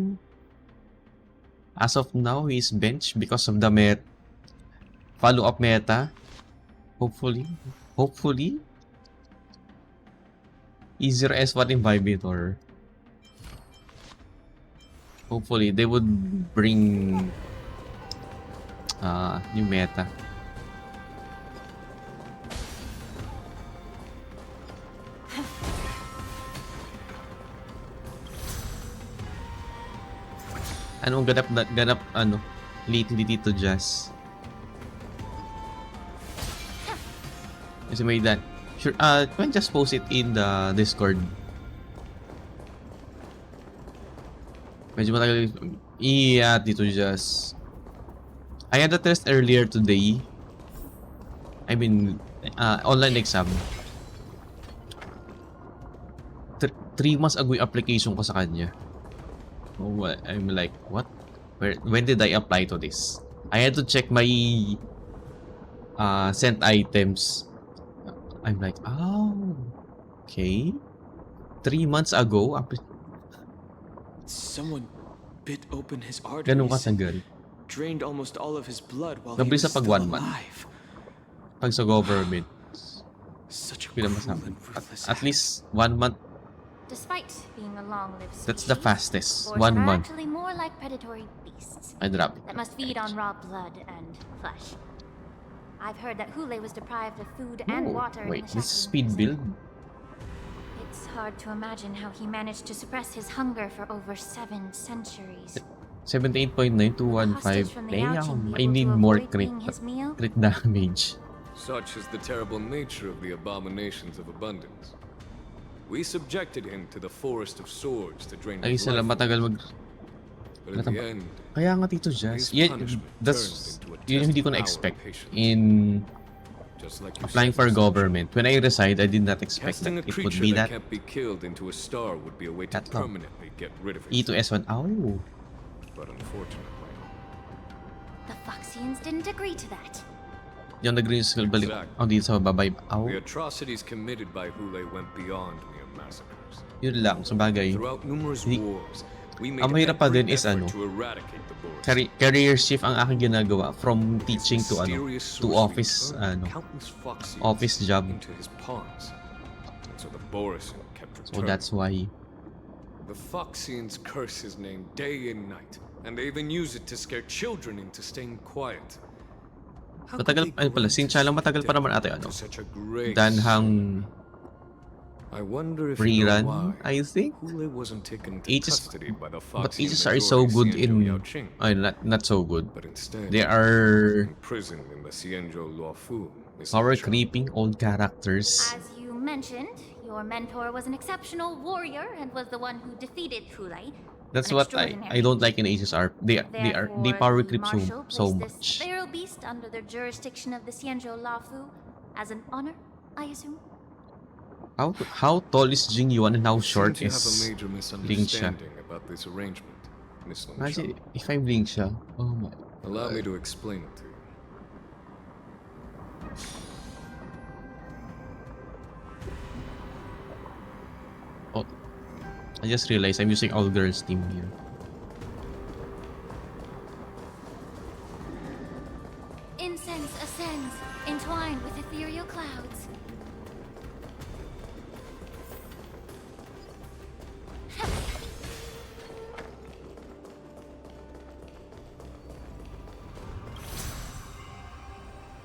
As of now, he's bench because of the follow-up meta. Hopefully. Easier S1 Imbibitor. Hopefully, they would bring new meta. Anong ganap lately dito, Jazz? Kasi may that. Sure, can just post it in the Discord. Medyo matagal. Yeah, dito, Jazz. I had a test earlier today. I mean, online exam. 3 months ago yung application ko sa kanya. Oh, I'm like, what? When did I apply to this? I had to check my sent items. I'm like, oh, okay. 3 months ago. Someone bit open his Ganun arteries, katagal. drained almost all of his blood while he Nabilis was sa pag still 1 month. alive. Pag sa government. Such a Pila cruel masama. and ruthless At act. least 1 month. Despite being a long-lived species, That's the fastest. boars 1 are month. actually more like predatory beasts I drop it. that must feed on raw blood and flesh. I've heard that Hule was deprived of food and water in Wait, the this is Shackling speed prison. build? It's hard to imagine how he managed to suppress his hunger for over 7 centuries. 78.9215. Will I need more crit his meal? damage. Such is the terrible nature of the abominations of abundance. We subjected him to the forest of swords to drain Ay, his sila life. matagal mag... But in the end, Kaya nga Tito Jazz, his punishment that's turned into a yun yung hindi ko test of na-expect our patience. in just like you applying said, for Mr. government. When I resigned, I did not expect Casting a that it would creature be that that can't be killed into a star would be a way to That long. permanently get rid of it. E to S1. Oh, But unfortunately, The Foxians didn't agree to that. yung nag-green skull balik Exactly. ako dito sa babay. Oh, the atrocities committed by Hule went beyond mere massacres. yun lang, sa bagay. Throughout numerous Hindi- wars, we made Ang mahirap pa every din is effort ano, to eradicate the boars. career shift ang aking ginagawa from teaching to Mysterious to sorcery office turned countless Foxians office job. into his pawns. And so the Borisin kept So returning. that's why The Foxians curse his name day and night, and they even use it to scare children into staying quiet. How could matagal they ano pala, grant sincha lang such matagal pa death naman ate to ano. such a grace? Danhang I wonder if you know rerun, why I think. Hule wasn't taken into Aegis, custody by the but Foxian Aegis are so good majority, Xianzhou in Yaoqing, not so good. but instead They are imprisoned in the Xianzhou Luofu. power creeping old characters. As you mentioned, your mentor was an exceptional warrior and was the one who defeated Hule. That's an what I extraordinary don't like in Aegis are they Therefore, power the creep Marshal so placed this much. feral beast under the jurisdiction of the Xianzhou Laofu as an honor, I assume. How tall is Jing Yuan and how short Seem to have a is major Ling Xia? misunderstanding about this arrangement, Miss Long Imagine Shao. if I'm Ling Xia. Oh my. Allow me to explain it to you. Oh, I just realized I'm using all girls team here. Incense ascends, entwined with ethereal clouds.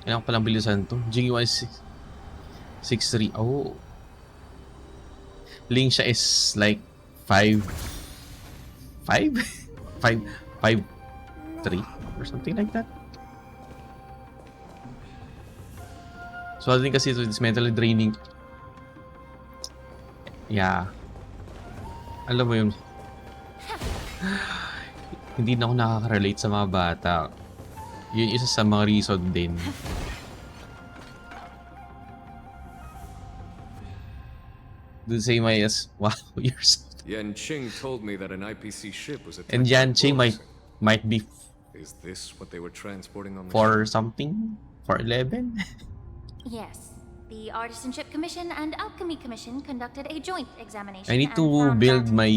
Kailangan ko palang bilisan to. Jing Yuan is 6'3". Oh. Ling Xia is like 5'5". 5'3" or something like that. So I think kasi it's mentally draining. Yeah. Alam mo yun. Hindi na ako nakaka-relate sa mga bata. Yun isa sa mga reason din. Dun say my as wow, you're so... Yan Qing told me that an IPC ship was attacked And by Yan Qing Borisin. might be Is this what they were transporting on the for ship? something? For 11? Yes. The Artisanship Commission and Alchemy Commission conducted a joint examination. I need and to found build that my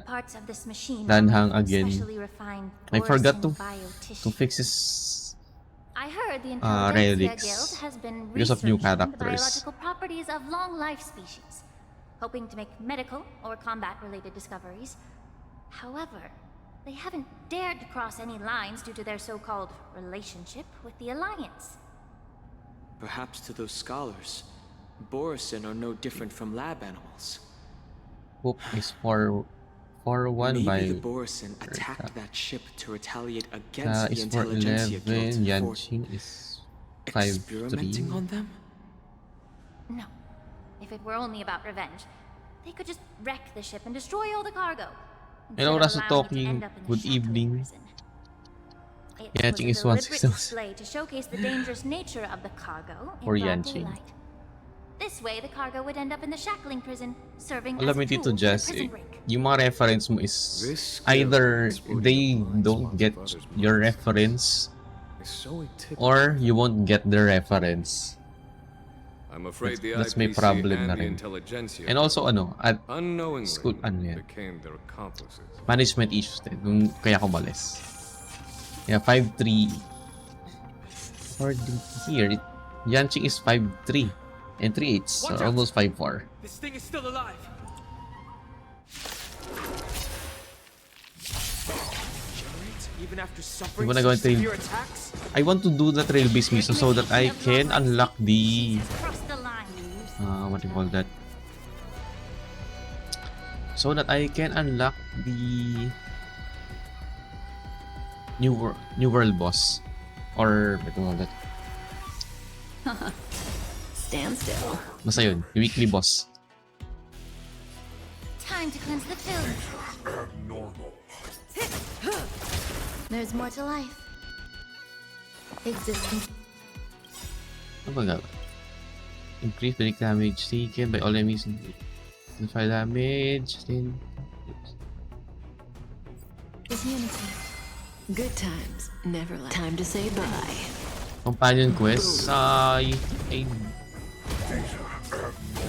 parts of this machine Danhang are made from again. specially refined I forgot Borisin to biotissue. fix this I heard the Intelligentsia relics Guild has been because of new researching the characters. biological properties of long-life species, hoping to make medical or combat-related discoveries. However, they haven't dared to cross any lines due to their so-called relationship with the Alliance. Perhaps to those scholars, Borisin are no different from lab animals. Hope is 4-1 Maybe by the Borisin attacked that ship to retaliate against the is Intelligentsia 4-11. Guild Yan for Qing is experimenting 5-3. on them? No. If it were only about revenge, they could just wreck the ship and destroy all the cargo. Hello, instead of Rasu allowing it to talking. end up in the Good Shackling evening. prison. It Yeah, was a Qing is deliberate 1-6. display to showcase the dangerous nature of the cargo in Or broad Yan Qing. daylight. This way, the cargo would end up in the Shackling prison, serving Alam as mo a Tito tool for the Jess, prison break. yung mga reference mo is This skill either exploiting they the blind don't spots get of others' your minds reference is so atypical. or you won't get the reference. I'm afraid the That's my IPC problem and na the rin. Intelligentsia And also ano, at unknowingly school, ano yan, became their accomplices. management issues din, nung kaya ko malis. Yeah, 5'3". For here, Yan Qing is 5'3". And 3/8, so almost 5'4". This thing is still alive. Even after You suffering wanna go such trail? severe attacks? I want to do the Trailblaze mission so that I can unlock the what do you call that? So that I can unlock the new world boss, or what do you call that? Stand still. Basta yun, yung weekly boss. Time to cleanse the film. There's more to life. Existence. Ano ba nga? Increase break damage taken by all enemies. Fire damage. Then Is unity. Good times never last. Time to say bye. companion quest. I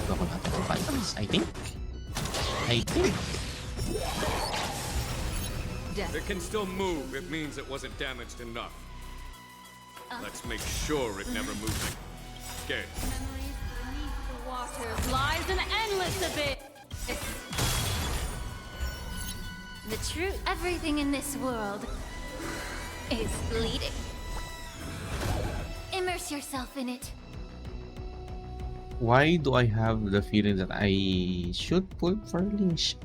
ako natin companion quest. I think. It can still move. It means it wasn't damaged enough. Let's make sure it never moves again. Okay. Memories beneath the waters lies an endless abyss. The truth, everything in this world is bleeding. Immerse yourself in it. Why do I have the feeling that I should pull for Lynch?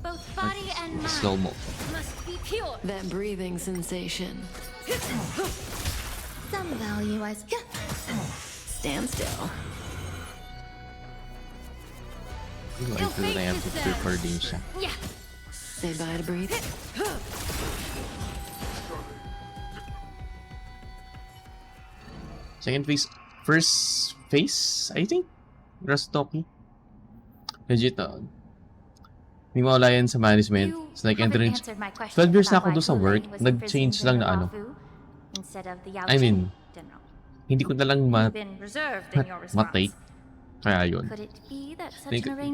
Both body and mind Slow-mo. must be pure. That breathing sensation. Some value I stand still. I feel that I have to pull for Lynch. Yeah. Say bye to breathe. Second phase, first phase, I think. Rastoki. Legit, may mawala yan sa management. It's like entering. 12 years na ako doon sa work, nag-change lang na ano. I mean, hindi ko na lang matake. Kaya yun.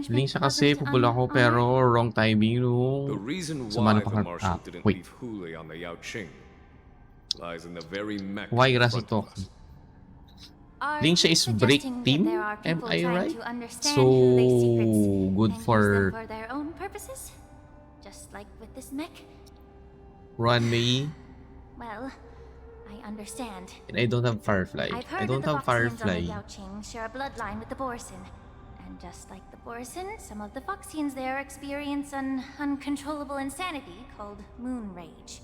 Link siya kasi, pupul ako, pero wrong timing nung The reason sa why mano the pa Marshal didn't wait. leave Hule on the Yao Qing lies in the very mech Why in front Rasito? of us. Link siya is break team, am I right? So, good for their own purposes? Just like with this mech? runway. Well, I understand. And I don't have Firefly. I've I heard don't that the have Foxians on Firefly. the Yao Qing share a bloodline with the Borson. And just like the Borson, some of the Foxians there experience an uncontrollable insanity called moon rage.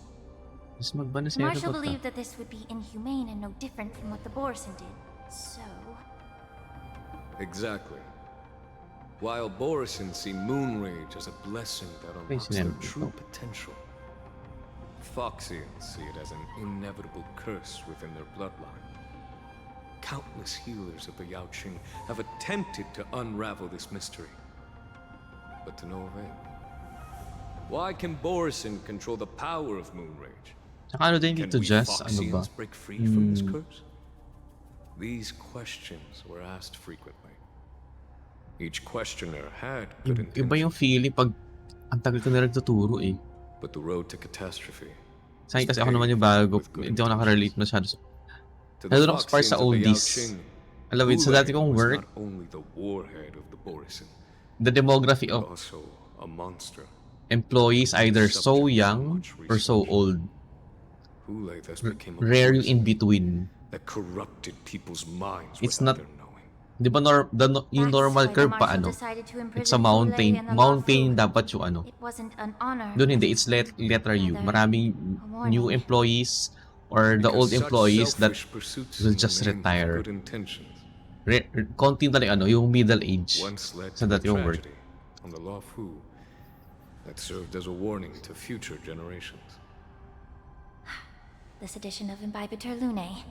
Mas magba na The siya Marshal dapat believed that this would be inhumane and no different from what the Borson did. So, Exactly. While Borison see moon rage as a blessing that unlocks their sinabi true ko? potential, Foxians see it as an inevitable curse within their bloodline. Countless healers of the Yao Qing have attempted to unravel this mystery, but to no avail. Why can Borison control the power of moon rage? Saka ano din Can dito, we Jess? Ano ba? Foxians break free from this curse? These questions were asked frequently. Each questioner had good Iba yung intentions, feeling pag ang tagal ko na nagtuturo eh. but the road to catastrophe. Sa akin was kasi ako naman yung paved bago. with good Hindi ako nakarelate masyado. To the Lalo ako par sa Foxians of the Yao oldies. Qing, Alam mo yun, sa Hule dati kong was work, not only the warhead of the Borison, the demography but of also a monster. employees either so young or so old. Hule thus became a Rare yung poison in between. that corrupted people's minds It's without not- their knowing. Di ba yung that's normal why the curve pa Marshal ano? decided to It's imprison a mountain. Hule and the Mountain Luofu. dapat yung ano. It wasn't an honor. Doon hindi, it's letter U. Maraming new employees or the old Because such employees that selfish pursuits will in the just name of retire. good intentions Konti na lang ano, yung middle age. once led Sa to a dati kong work. tragedy on the Luofu that served as a warning to future generations. This edition of Imbibitor Lunae.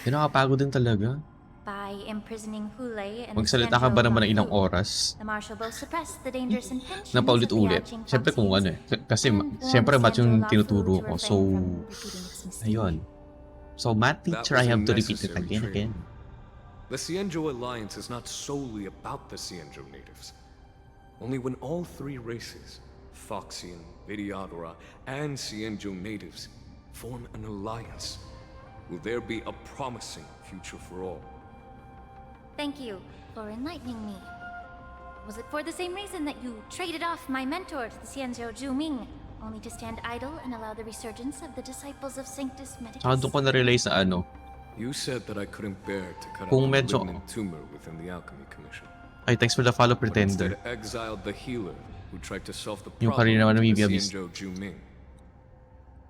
Nakakapagod din talaga. By imprisoning Hule and Magsalita ka ba naman ng ilang Luofu, oras? the Marshal both suppressed the dangerous intentions Na paulit-ulit. of the Yao Qing Siyempre kung ano Foxians eh. Kasi and warned siyempre match yung Sanjo Luofu tinuturo to ko. refrain So, from repeating its mistake. ayun. So, math That teacher, was I a have to repeat it necessary again. The Xianzhou Alliance is not solely about the Xianzhou natives. Only when all three races, Foxian, Vidyadora, and Xianzhou natives, form an alliance, will there be a promising future for all. Thank you for enlightening me. Was it for the same reason that you traded off my mentor to the Xianzhou Zhuming? only to stand idle and allow the resurgence of the disciples of Sanctus Medicus. Doon ko na-relay sa ano. You said that I couldn't bear to cut out Kung the medyo... malignant tumor within the Alchemy Commission. Ay, thanks for the follow, But Pretender. instead exiled the healer who tried to solve the Yung problem kanina naman to ng the Bibiabis. Xianzhou Juming.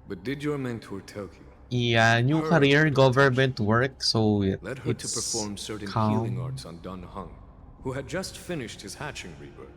But did your mentor tell you? Yeah, new career government work, so Led her to it's perform certain calm. healing arts on Dun Hung, who had just finished his hatching rebirth,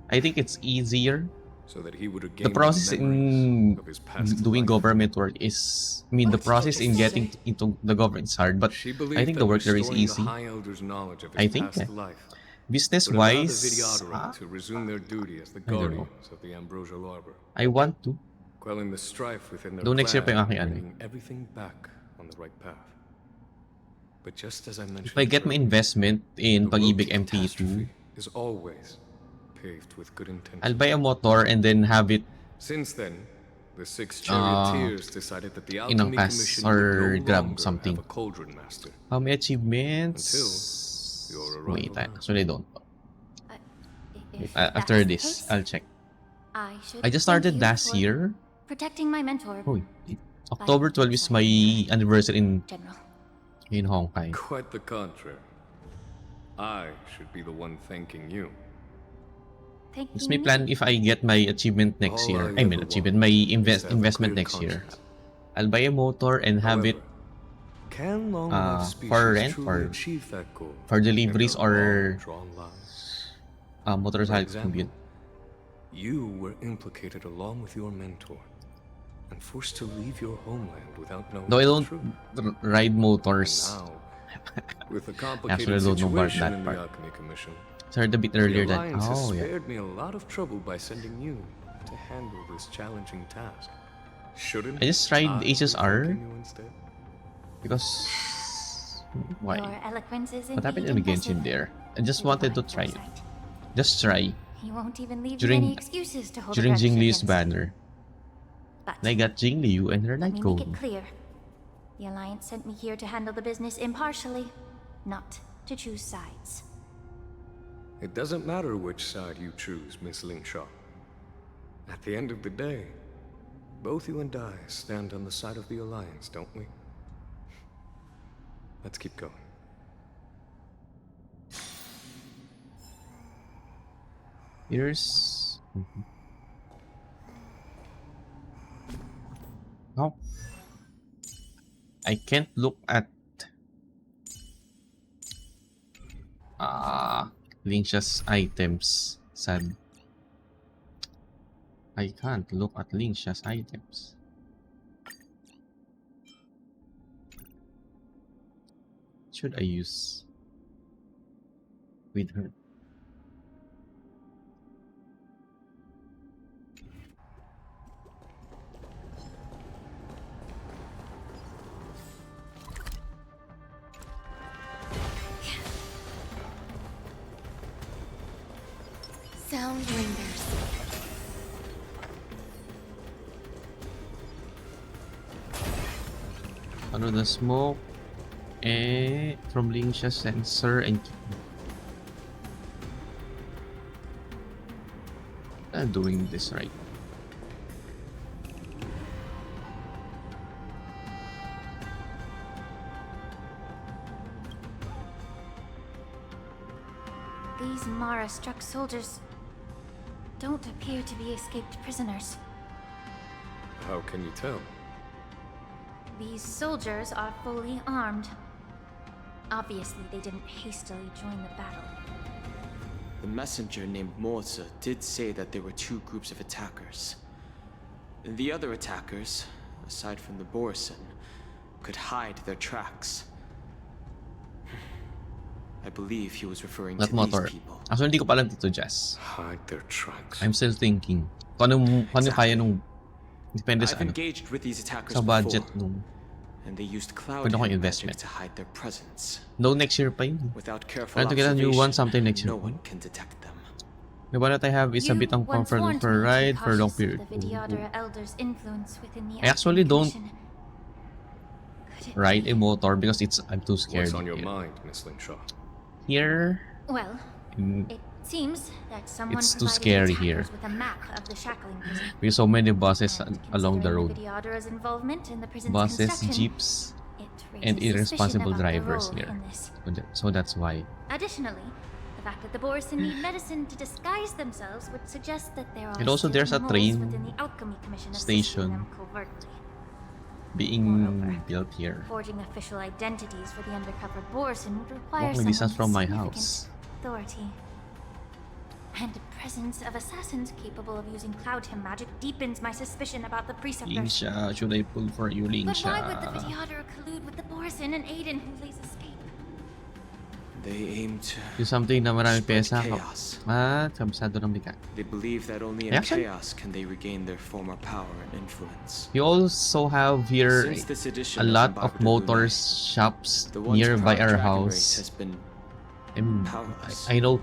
I think it's easier. so that he would regain The process memories in of his past doing life. government work is, I mean, the process in getting into the government is hard, but She I believed think that the work there is restoring easy. the High Elder's knowledge of his I think past life would allow the business-wise, Vidyadhara to resume their duty as the I don't know. guardians of the Ambrosial Arbor, I want to. quelling the strife within their Though next year pa yung clan, aking ano. bringing everything back on the right path. But just as I mentioned, If I get my earlier, investment in the road Pag-ibig to MP2, catastrophe is always paved with good intentions. I'll buy a motor and then have it Since then, the six charioteers decided that the Alchemy inangkas Commission or would no grab longer something. have a cauldron master. How many achievements? Until your arrival Wait, now. actually I don't. If After that's the this, case, I'll check. I should I just thank started you last for year. protecting my mentor, Oh, October 12 is my anniversary General. in Honkai. Quite the contrary. I should be the one thanking you. Thank It's you. my plan if I get my achievement next All year. I I mean, ever achievement, want my is to have a investment clear next year. conscience. I'll buy a motor and have it However, can long-life species for rent truly or achieve that goal for in deliveries their or long-drawn lives? motorcycle For commute. example, you were implicated along with your mentor and forced to leave your homeland without knowing Though I the don't truth. ride And motors. now, with the Actually, complicated I don't know about situation that in part. the Alchemy Commission, Started a bit the earlier than. Alliance has Oh, yeah. spared me a lot of trouble by sending you to handle this challenging task. Shouldn't I just tried I be HSR thanking you instead? because. Why? Your eloquence is What happened indeed in Genshin impressive. there? I just With wanted to fine try it. foresight. Just try. He won't even leave During- you any excuses to hold a During grudge Jingliu's against. banner. But And I got Jingliu and her let light me make it cone. clear. The Alliance sent me here to handle the business impartially, not to choose sides. It doesn't matter which side you choose, Miss Lingshaw. At the end of the day, both you and I stand on the side of the Alliance, don't we? Let's keep going. Here's. No. I can't look at. Lincia's items. Sad. I can't look at Lincia's items. Should I use with her? Sound lingers. Follow the smoke from Lincia's sensor and I'm doing this right. These Mara-struck soldiers don't appear to be escaped prisoners. How can you tell? These soldiers are fully armed. Obviously, they didn't hastily join the battle. The messenger named Morza did say that there were two groups of attackers. The other attackers, aside from the Borison, could hide their tracks. I believe he was referring Not to motor. these people. Actually, hindi ko pa alam dito, Jazz. Hide their tracks. I'm still thinking. Kung ano kaya nung... Depende sa I've ano. engaged with these attackers Sa budget before, nung... and they used cloud Pwede akong magic investment. to hide their presence. No, next year pa yun. Without careful Trying to get a new one sometime next year. no one can detect them. The one that I have is a bit You uncomfortable once warned for a me to be ride for a long cautious period. of the Vidyadhara Elder's influence within the I actually Alchemy don't Commission. Could it ride be- a motor because I'm too scared. What's on your mind, Miss Lingshaw? Here, Well, in it seems that someone It's too provided scary the here. attackers with a map of the shackling prison. With so many buses And along the road. considering Vidyadhara's involvement in the prison's Buses, construction, jeeps, it and raises suspicion irresponsible about their drivers role here. in this. So that's why. Additionally, the fact that the Borison need medicine to disguise themselves would suggest that there are And also still there's a moles train within the Alchemy Commission assisting station them covertly. being Moreover, built here. Forging official identities for the undercover Borison would require Walking distance from someone with my significant house. authority. And the presence of assassins capable of using Cloudhim magic deepens my suspicion about the Preceptors. Lingsha, should I pull for you, But why would the Lingsha? Vidyadhara collude with the Borison and Aiden who lays escape? They aim to Yung something na maraming spread pesa. chaos. Kabisado ng bika. They believe that only in Actually- chaos can they regain their former power and influence. You also have here Since this edition a lot of Embodied motor Lunar, shops the once nearby proud our dragon race has house. been powerless, I know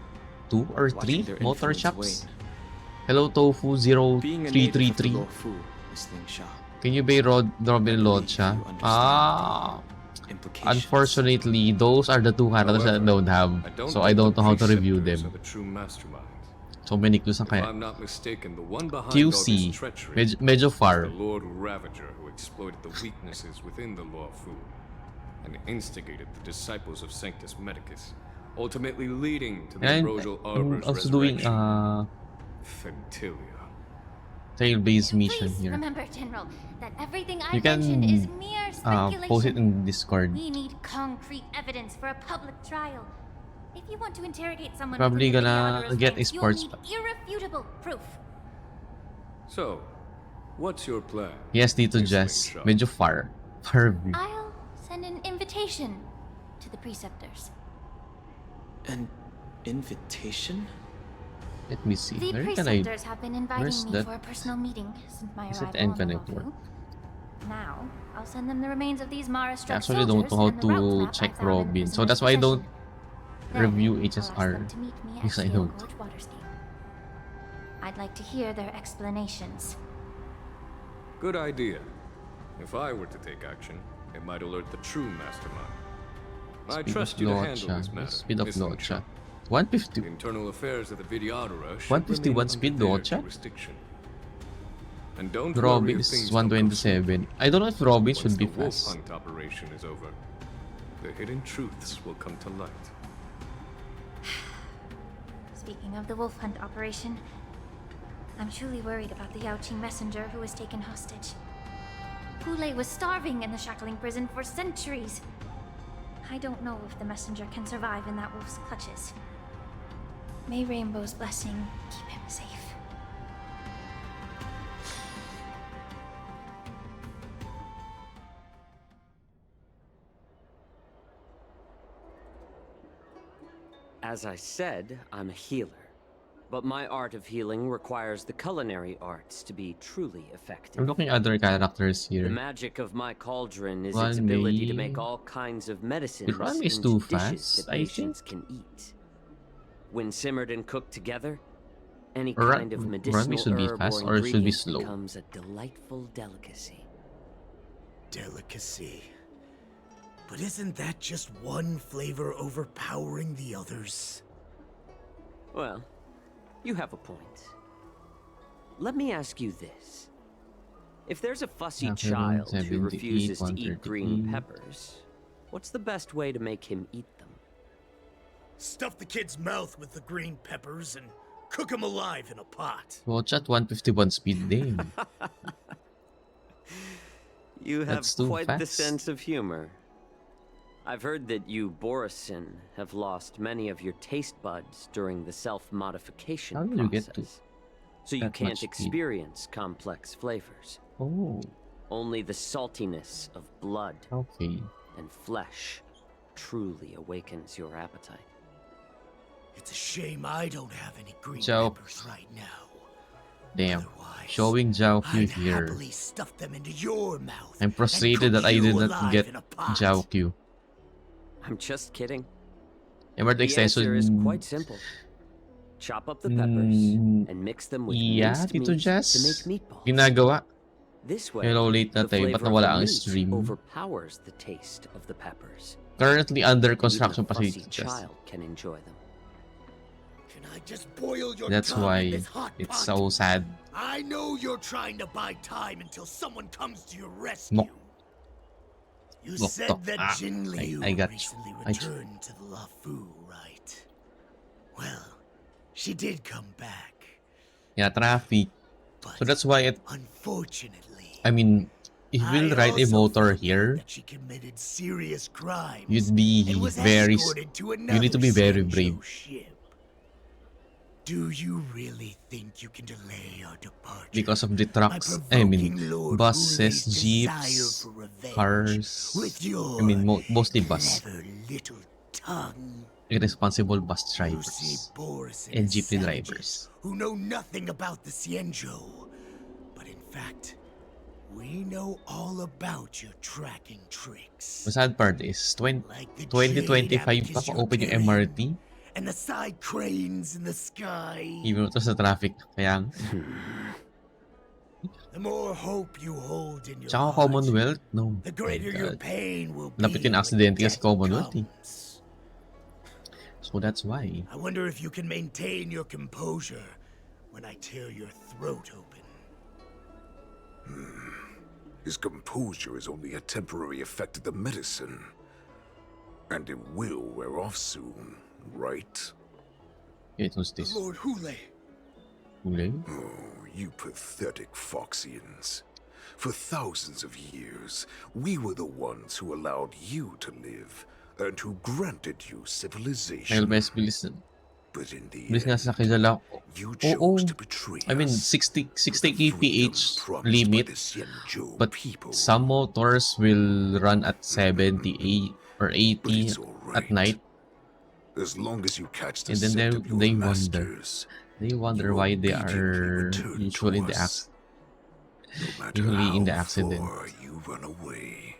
2 or 3 watching their motor influence shops. wane. Hello Tofu Being a native of the 0333. Luofu, Miss Lingsha, Can you buy Robin Lodcha? you understand Ah, implications. unfortunately, those are the 2 characters that I don't have. So I don't know how to review Preceptors them. are the true masterminds. So many clues na If kaya. I'm not mistaken, the one behind all QC. this treachery Medyo is far. the Lord Ravager who exploited the weaknesses within the Luofu and instigated the disciples of Sanctus Medicus, ultimately leading to the And Rogel I'm Arbor's also doing resurrection. Fentilia. Trailblaze mission Please here. remember, General, that everything I You can mentioned is mere speculation. post it in Discord. We need concrete evidence for a public trial. If you want to interrogate someone Probably who gonna Vidyadhara's get a ranks, sports you'll need irrefutable proof. So, what's your plan? Yes, Tito Miss Jess. Lingsha? Medyo far. Far view. I'll send an invitation to the Preceptors. An invitation? Let me see. The Where can I... Preceptors have been where's inviting me that? for a personal meeting since my Is it arrival N on Connect Oahu. work? Now, I'll send them the remains of these Mara-struck I actually don't know how soldiers and the route to map I check found in the Robin. So prisoner's that's why I don't possession. Then, review I'll ask HSR. them to meet me at Because I Steel don't. Gorge Waterscape. I'd like to hear their explanations. Good idea. If I were to take action, it might alert the true mastermind. I trust you to handle this matter. Speed of Miss Lodcha. Lingsha. 150. The internal affairs of the Vidyadhara should 151 remain speed, under their Lodcha? jurisdiction. And don't worry Robin if is things don't go 127. I don't know if Robin Once should be the wolf fast. hunt operation is over, the hidden truths will come to light. Speaking of the wolf hunt operation, I'm truly worried about the Yaoqing messenger who was taken hostage. Gule was starving in the shackling prison for centuries. I don't know if the messenger can survive in that wolf's clutches. May Rainbow's blessing keep him safe. As I said, I'm a healer. But my art of healing requires the culinary arts to be truly effective. I'm looking at other characters The here. magic of my cauldron is One its ability to may- make all kinds of medicines Ron is into too dishes fast, that I patients can eat. When simmered and cooked together, any Ron- kind of Ron medicinal should be herb fast or or should be ingredient slow? becomes a delightful delicacy. Delicacy. But isn't that just one flavor overpowering the others? Well, you have a point. Let me ask you this. If there's a fussy child who 78, refuses to eat green 138. peppers, what's the best way to make him eat them? Stuff the kid's mouth with the green peppers and cook him alive in a pot. Watch at 151 speed din. You have That's too quite the fast. sense of humor. I've heard that you, Borisin, have lost many of your taste buds during the self-modification How did process. you get to So you that can't much speed? experience complex flavors. Oh, Only the saltiness of blood okay. and flesh truly awakens your appetite. It's a shame I don't have any green Joe. peppers right now. Damn. Otherwise, Showing Jiaoqiu I'd here. happily stuff them into your mouth. I'm and frustrated cook that I you did not alive get in a pot. Jiaoqiu. I'm just kidding. Emerald The answer is extension. quite simple. Chop up the peppers Mm, and mix them with yeah, minced Tito meat Jess. to make meatballs. Ginagawa. This way, Hello, late na the tayo. Ba't flavor of nawala the ang meat stream? overpowers the taste of the peppers. Currently under Even construction a pa si fussy Tito Jess. child can enjoy them. Can I just boil your That's tongue in why this hot it's pot? so sad. I know you're trying to buy time until someone comes to your rescue. Mok. You Mok said to. that Jin Liu I got recently you. returned to the Lafu, right? Well, she did come back. Yeah, traffic. So that's why it. Unfortunately, I mean, if I you'll ride a also motor found out here, that she committed serious crimes you'd be and was very. escorted to You need to be another very Xianzhou brave. ship. Do you really think you can delay our departure Because of the by trucks. I mean, provoking Lord buses, Hule's desire jeeps, for revenge cars. with your I mean, mostly bus. clever little tongue? Irresponsible bus You see, drivers Boris and his jeepney savages drivers. who know nothing about the Xianzhou, but in fact, we know all about your tracking tricks. The sad part is, Like the 2025 jade pa abacus you're pa-open yung carrying, MRT. and the side cranes in the sky. Even ito sa traffic. Kaya, The more hope you hold in your tsaka heart, Commonwealth, no. the greater My your God. pain will be. Lapit yung when aksidente kasi death Commonwealth eh. comes. So that's why. I wonder if you can maintain your composure when I tear your throat open. His composure is only a temporary effect of the medicine. And it will wear off soon, right? It was this. Lord Hule. Hule? Oh, you pathetic Foxians. For thousands of years, we were the ones who allowed you to live and who granted you civilization. Trailblaze, bilis. But in the Bilis nga end, sa kilala ko. you Oo. chose to betray I mean, us 60 for the kph freedom promised by limit. the Xianzhou But people. some motors will run at 78 or 80 But it's all at right. night. As long as you catch the And then scent of your they wonder. masters, They wonder you why they obediently are return usually in to the us. No matter usually in the how accident. far you run away.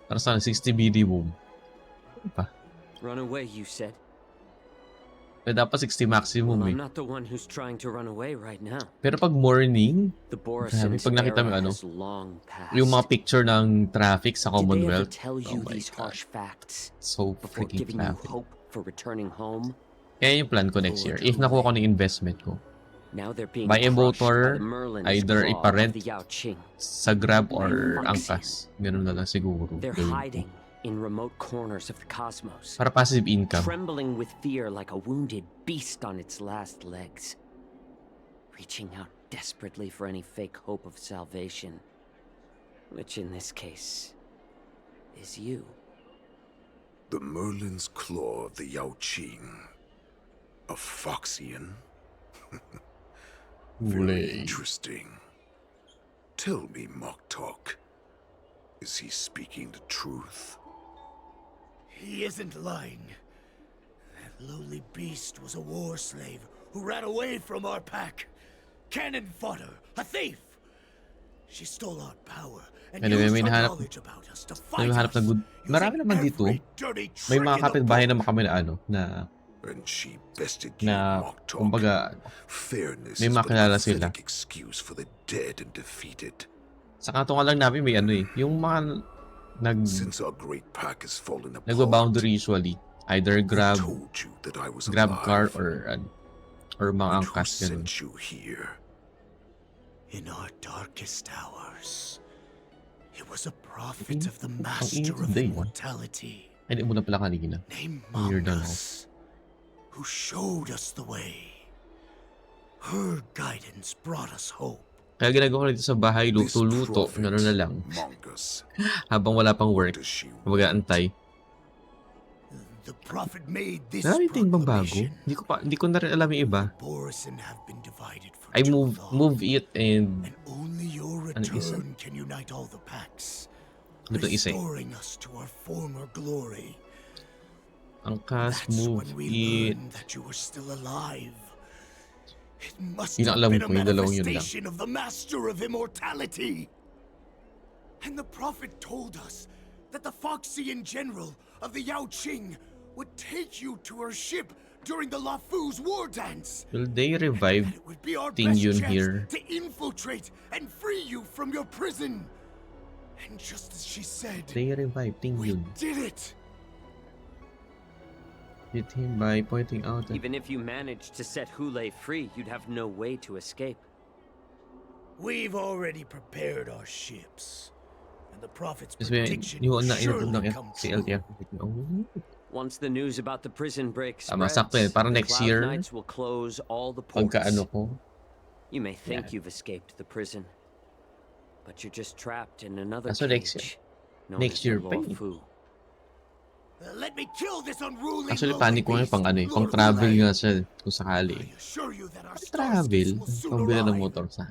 Para sana 60 minimum. Pa. Run away, you said? Pero dapat 60 maximum Well, eh. I'm not the one who's trying to run away right now. Pero pag morning, The grabe, Borison's pag nakita mo era ano, has long passed. yung mga picture ng traffic sa Did they ever Commonwealth, tell you oh my these God, harsh facts so before freaking giving you traffic. hope for returning home? Kaya yung plan ko next year, if nakuha ko ng investment ko, Now they're being buy a crushed by motor, the Merlin's either claw of iparent the Yaoqing. sa Grab or Foxian. angkas. Ganun na lang siguro. They're gawin ko. hiding in remote corners of the cosmos, Para passive income. trembling with fear like a wounded beast on its last legs, reaching out desperately for any fake hope of salvation, which in this case is you. The Merlin's claw of the Yaoqing. A Foxian? Very interesting. Tell me, Moktok. Is he speaking the truth? He isn't lying. That lowly beast was a war slave who ran away from our pack. Cannon fodder, a thief. She stole our power and Anyway, used may her nahanap, knowledge about us to may fight mahanap na us. good. Marami naman dito. May mga kapitbahay naman kami na ano, na And she bested you, na Moktok. kumbaga Fairness may is but a makilala sila. pathetic excuse for the dead and defeated. Sa kanto nga lang namin may ano eh, yung mga Since our great pack has fallen apart, nagba-boundary usually. Either Grab, told you that I was Grab alive. car or mga And who angkas ganun. sent you here? In our darkest hours, it was a prophet Okay. of the Ang master init of today, immortality, Ay, di mo na pala kanina. named Weird ano. Mongus, who showed us the way. Her guidance brought us hope. Kaya ginagawa ko dito sa bahay, luto-luto, gano'n na lang. Mongus. Habang wala pang work, mag-aantay. The prophet made this Nariting bang bago? proclamation. Hindi ko na rin alam yung iba. Borisin have been divided for I too move long. it and Only your ano isa? return can unite all the packs, Ano itong isa eh? restoring us to our former glory. Angkas, That's move when we it. learned that you were still alive. It must Yun ang have alam been a ko, yung dalawang yun lang. manifestation of the master of immortality. And the prophet told us that the Foxian general of the Yaoqing would take you to her ship during the Lafu's war dance. Will they revive It would be our Ting best Yun chance here? to infiltrate and free you from your prison. And just as she said, They revive Ting Yun. did it. Hit him by pointing out that... Even if you managed to set Hule free, you'd have no way to escape. We've already prepared our ships, and the Prophet's Kasi prediction will yung surely come si true. LTF. Once the news about the prison break Tama, spreads, sakto yun. Para the next Cloud year, Knights will close all the ports. pagka ko, You may think you've escaped the prison, but you're just trapped in another so next year. cage known Next as the year Law pa eh. Fu. Let me kill this unruly Actually, lowly panic ko ngayon beast, pang pang Lord travel Hule. nga siya kung sakali. I assure you that our Travel, starscapes will soon pambili ng arrive. motor sa...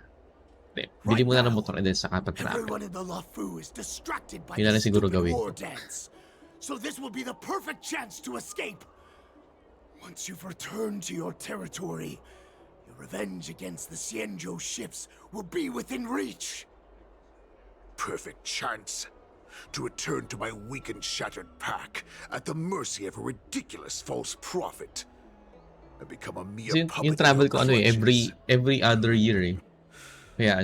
Hindi, bili muna ng motor and then saka pa travel. Everyone in the Lafu is distracted by Yun na the rin siguro stupid gawin war ko. dance. So this will be the perfect chance to escape. Once you've returned to your territory, your revenge against the Xianzhou ships will be within reach. Perfect chance to return to my weak and shattered pack at the mercy of a ridiculous false prophet and become a mere Kasi puppet yung travel ko in her clutches. every other year eh. Kaya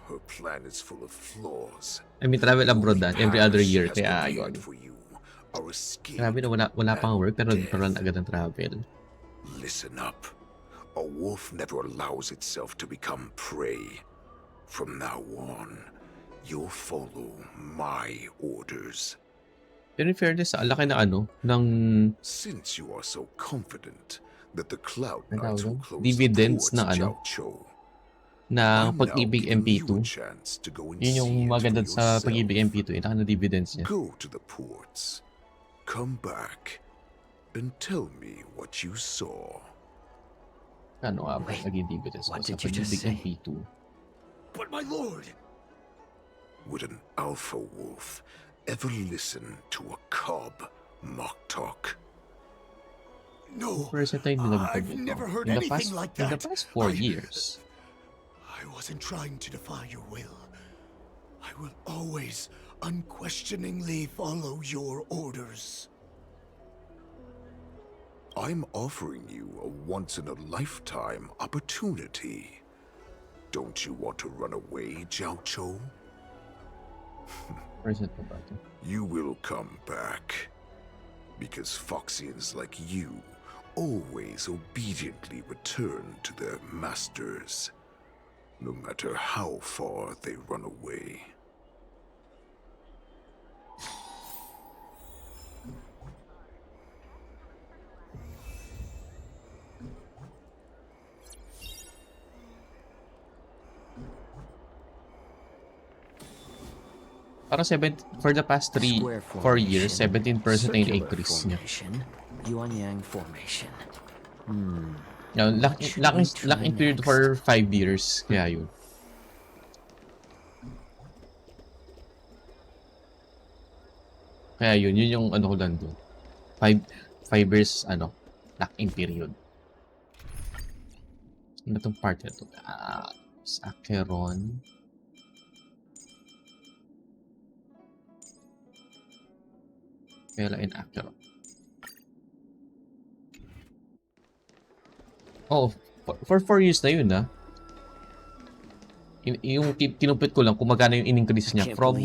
Her plan is full of flaws. I mean travel abroad every other year. Has Kaya prepared for you our escape. Grabe na wala pang work pero nagkaroon agad ng travel. Listen up. A wolf never allows itself to become prey. From now on, you'll follow my orders. Pero in fairness, laki na ng... Since you are so confident that the Cloud Ano Knights will tawag? close Dividends the na ports, Jiaoqiu, na I'm now pag-ibig giving MP2. you a chance to go and Yun yung see it maganda for sa yourself. pag-ibig MP2. Yung na dividends niya. Go to the ports, come back, and tell me what you saw. Ano nga ba naging dividends ko sa pag-ibig MP2? But my lord! Would an alpha wolf ever listen to a cub mock talk? No, First time I've never heard anything like that. In the past 4 years. I wasn't trying to defy your will. I will always unquestioningly follow your orders. I'm offering you a once-in-a-lifetime opportunity. Don't you want to run away, Jiaoqiu? You will come back. Because Foxians like you always obediently return to their masters, no matter how far they run away. Parang for the past 4 years, 17% na yung increase niya. Yuan-yang formation. Locking period for 5 years. Kaya yun. Kaya yun yung ko lang doon. 5 years, locking period. Ano itong part na ito? Acheron. Kaya in Acheron. Oh, for 4 years na yun, Yung kinumpit ko lang kung magkano yung in-increase niya from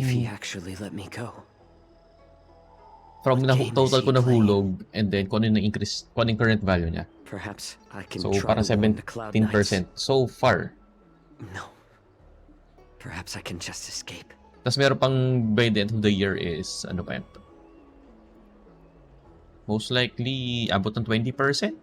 total ko na hulog and then kung ano yung increase, kung ano yung current value niya. So, parang 17% so far. No. Perhaps I can just escape. Tapos meron pang by the end of the year is, ano pa yan? Most likely, abot ng 20%?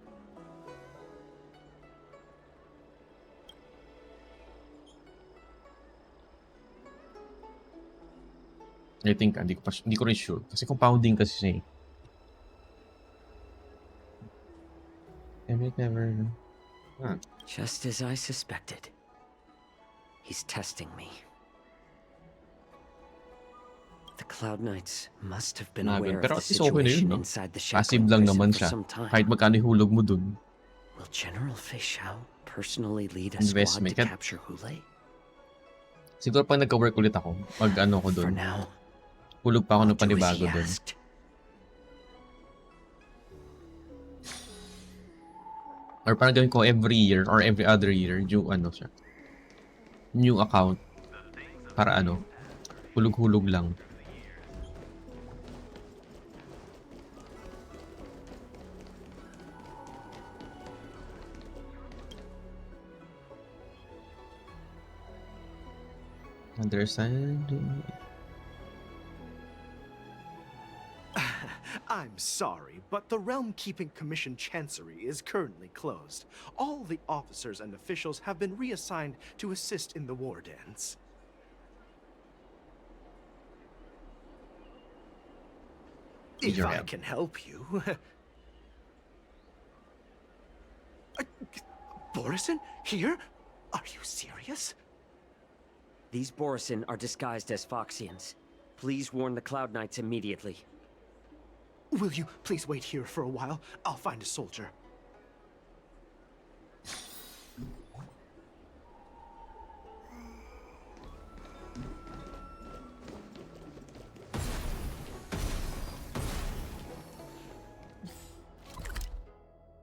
I think, hindi ko rin sure. Kasi compounding kasi siya eh. Never... Just as I suspected. He's testing me. The Cloud Knights must have been aware of the situation inside the shackling prison for some time. Kahit magkano hulog mo dun. Will General Fei Xiao personally lead a squad to capture Hule? Siguro pag nagka-work ulit ako, mag-ano ko dun. Hulog pa ako ng panibago dun. Or parang gawin ko every year or every other year, yung siya. New account. Para hulog-hulog lang. Understand? I'm sorry, but the Realm Keeping Commission Chancery is currently closed. All the officers and officials have been reassigned to assist in the war dance. If I can help you. Borisin? Here? Are you serious? These Borisin are disguised as Foxians. Please warn the Cloud Knights immediately. Will you please wait here for a while? I'll find a soldier.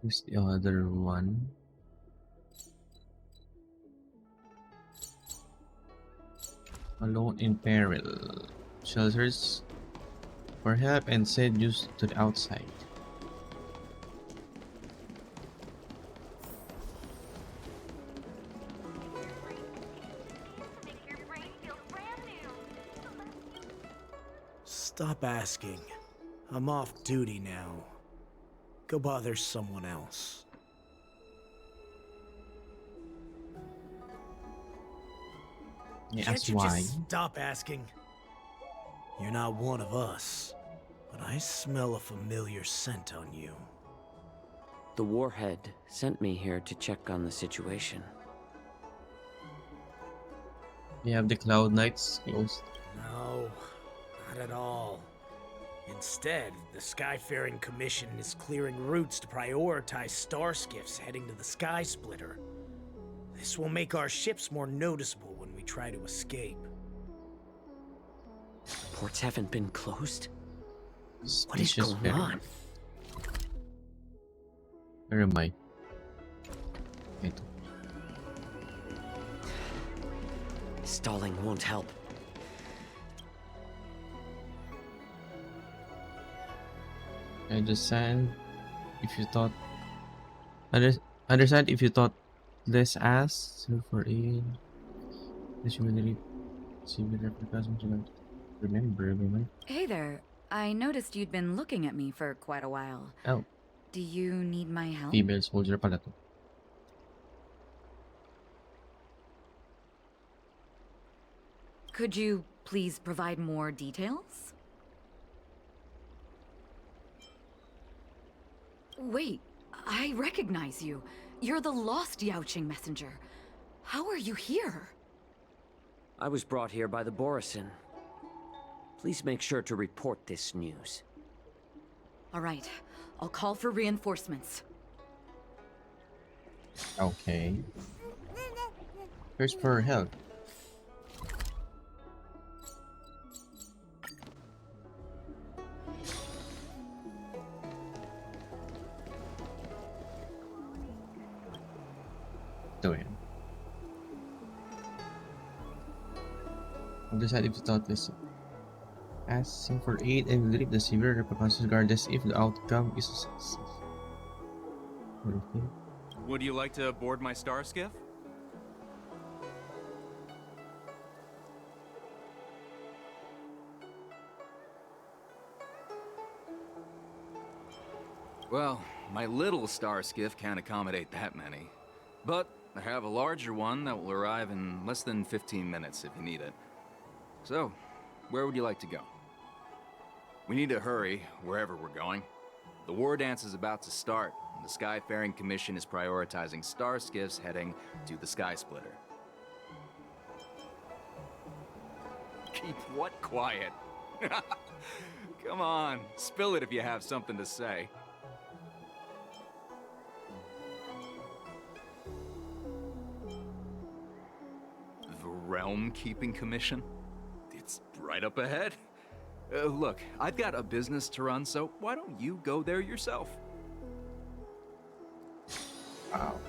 Who's the other one? Alone in peril. Shelters for help and send news to the outside. Stop asking. I'm off duty now. Go bother someone else. Yeah, Can't that's you why. just stop asking? You're not one of us, but I smell a familiar scent on you. The Warhead sent me here to check on the situation. You have the Cloud Knights closed. No, not at all. Instead, the Skyfaring Commission is clearing routes to prioritize star skiffs heading to the Sky Splitter. This will make our ships more noticeable when we try to escape. Ports haven't been closed? What is Suspicious going on? Where am I? Ito. Stalling won't help. Understand if you thought understand if you thought less as for a this you really see the replicas remember. Hey there. I noticed you'd been looking at me for quite a while. Oh. Do you need my help? Female soldier pala to. Could you please provide more details? Wait, I recognize you. You're the lost Yaoqing messenger. How are you here? I was brought here by the Borisin. Please make sure to report this news. All right, I'll call for reinforcements. Okay. First for help. Doing. Decide if you thought this. Asking for aid and relieve the severe repercussions regardless if the outcome is a success. Okay. Would you like to board my star skiff? Well, my little star skiff can't accommodate that many. But I have a larger one that will arrive in less than 15 minutes if you need it. So, where would you like to go? We need to hurry wherever we're going. The war dance is about to start, and the Skyfaring Commission is prioritizing star skiffs heading to the Sky Splitter. Keep what quiet? Come on, spill it if you have something to say. The Realm Keeping Commission? It's right up ahead. Look, I've got a business to run, so why don't you go there yourself? Wow.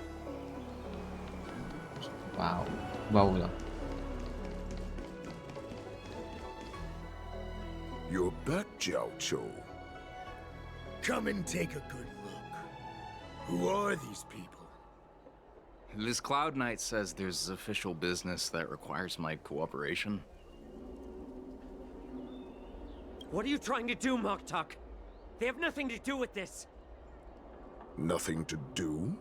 Wow. Wow lang. You're back, Jiao Cho. Come and take a good look. Who are these people? This Cloud Knight says there's official business that requires my cooperation. What are you trying to do, Moktok? They have nothing to do with this. Nothing to do?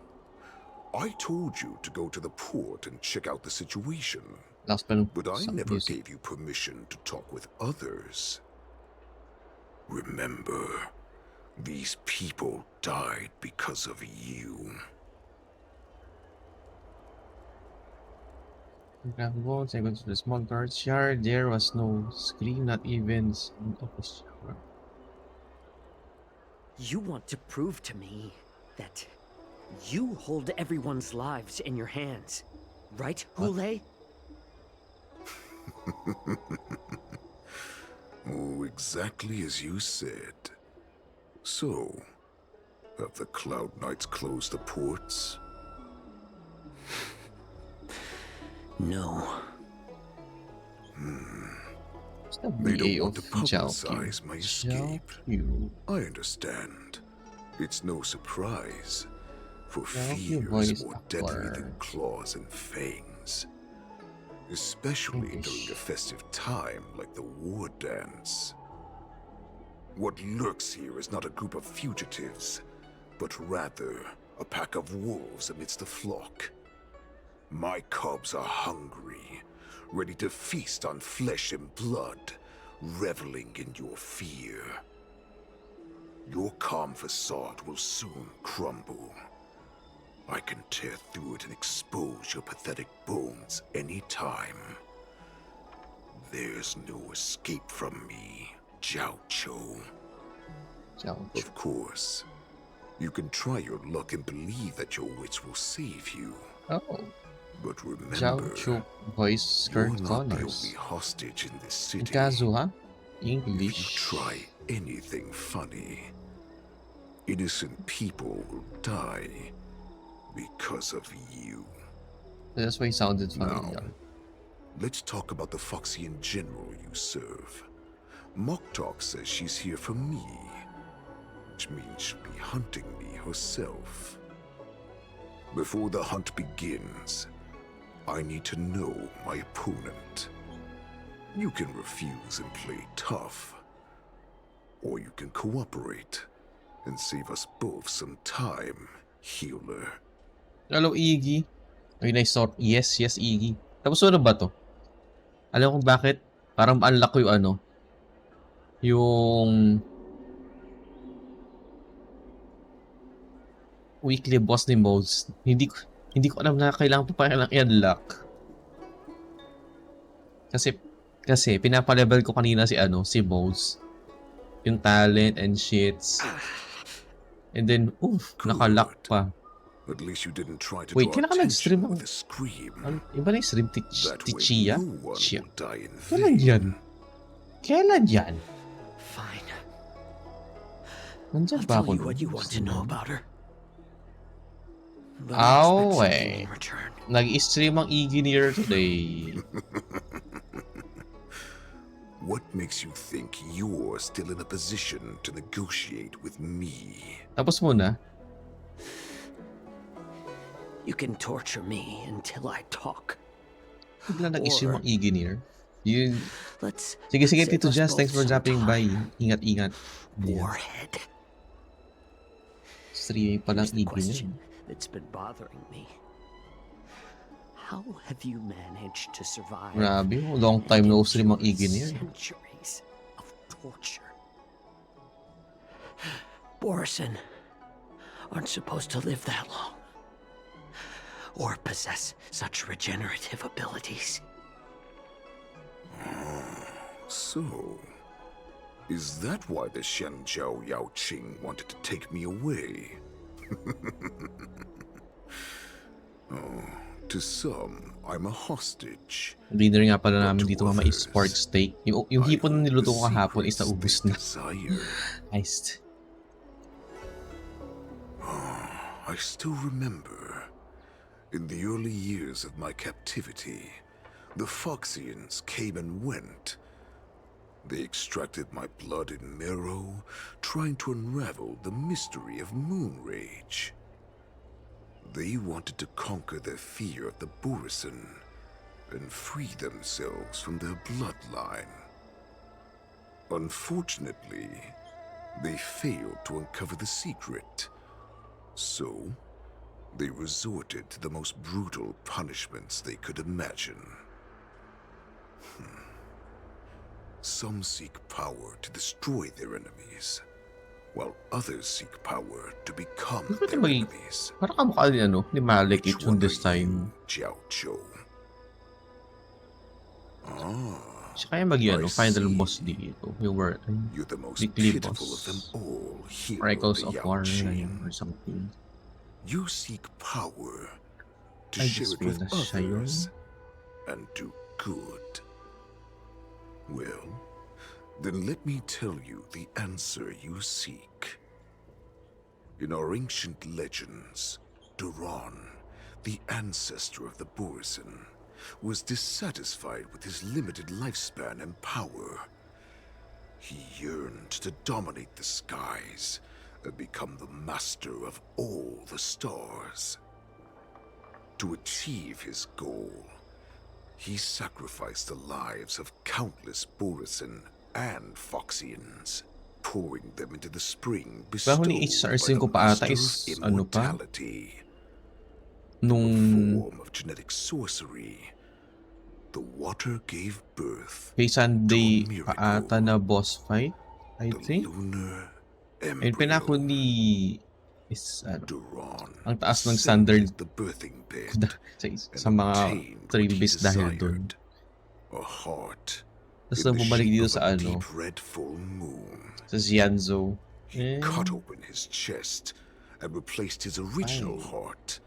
I told you to go to the port and check out the situation. But I never gave you permission to talk with others. Remember, these people died because of you. Grab second to the small courtyard. There was no screen, not even sound of a shower. You want to prove to me that you hold everyone's lives in your hands, right, Hule? Oh, exactly as you said. So, have the Cloud Knights closed the ports? No. They don't want to publicize my escape. I understand. It's no surprise, for fear is more deadly than claws and fangs. Especially during a festive time like the war dance. What lurks here is not a group of fugitives, but rather a pack of wolves amidst the flock. My cubs are hungry, ready to feast on flesh and blood, reveling in your fear. Your calm facade will soon crumble. I can tear through it and expose your pathetic bones anytime. There's no escape from me, Jiaoqiu. Of course, you can try your luck and believe that your wits will save you. Oh. But remember, voice you're skirt not the colors. only hostage in this city. Kazuha? If you English. try anything funny, innocent people will die because of you. That's why it sounded familiar. Now, let's talk about the Foxian general you serve. Moktok says she's here for me, which means she'll be hunting me herself. Before the hunt begins, I need to know my opponent. You can refuse and play tough, or you can cooperate and save us both some time, healer. Hello, Iggy. Ay, nice talk. Yes, Iggy. Tapos ano ba to? Alam ko bakit? Parang unlock ko yung ano. Yung weekly boss ni Modes. Hindi ko alam na kailangan pa kailangan i-unlock. Kasi pinapa-level ko kanina si Modes. Yung talent and shits. And then, naka-lock pa. At least you didn't try to Wait, draw kailan ka nag-stream attention ng... with a scream. Iba na yung stream? That way Tichia? no one will die in Kailan vain. yan? Kailan yan? Fine. Nandyan I'll ba tell ako you what you want to know about her. But I Oh, expect something wait. in return. Nag-stream ang engineer today. What makes you think you're still in a position to negotiate with me? Tapos muna. You can torture me until I talk. Bigla nag-stream ang engineer. Yun. Let's Sige, save Tito us Jazz. both Thanks for some dropping by. time. Ingat. Warhead. Streaming pa lang Here's the engineer. question that's been bothering me. How have you managed to survive? Grabe, long time no stream ang engineer. Centuries of torture. Borison aren't supposed to live that long. Or possess such regenerative abilities. So, is that why the Shenjiao Yaoqing wanted to take me away? Oh, to some, I'm a hostage. Leader nga pala namin dito mama is pork steak. Yung hipon na niluto ko kahapon is naubos na. Iced. I still remember. In the early years of my captivity, the Foxians came and went. They extracted my blood and marrow, trying to unravel the mystery of moon rage. They wanted to conquer their fear of the Borisin and free themselves from their bloodline. Unfortunately, they failed to uncover the secret. So, they resorted to the most brutal punishments they could imagine. Some seek power to destroy their enemies, while others seek power to become their enemies. Parang kamukha ni ni Malik Which Ichun one this are you, time. Jiao Cho? Siya kaya final boss dito. You're the most weekly pitiful of them boss. all here Echoes of the of War Yaoqing. or something. You seek power to I share just it with feel na siya yun. others and do good. Well, then let me tell you the answer you seek. In our ancient legends, Duran, the ancestor of the Borisin, was dissatisfied with his limited lifespan and power. He yearned to dominate the skies and become the master of all the stars. To achieve his goal, he sacrificed the lives of countless Borisin and Foxians, pouring them into the spring bestowed Bago ni by HSR5 the pa ata Master is of ano pa? Immortality. Nung A form of genetic sorcery. The water gave birth kay Sunday to a pa miracle. ata na boss fight, I think. Lunar Ayun, pinako ni is Duran ang taas ng ascended standard the birthing bed sa mga obtained what he Trailblaze dahil dun. desired, a heart Tapos in nang the bumalik shape dito of sa a deep red full moon. sa Xianzhou. He cut open his chest and replaced his original heart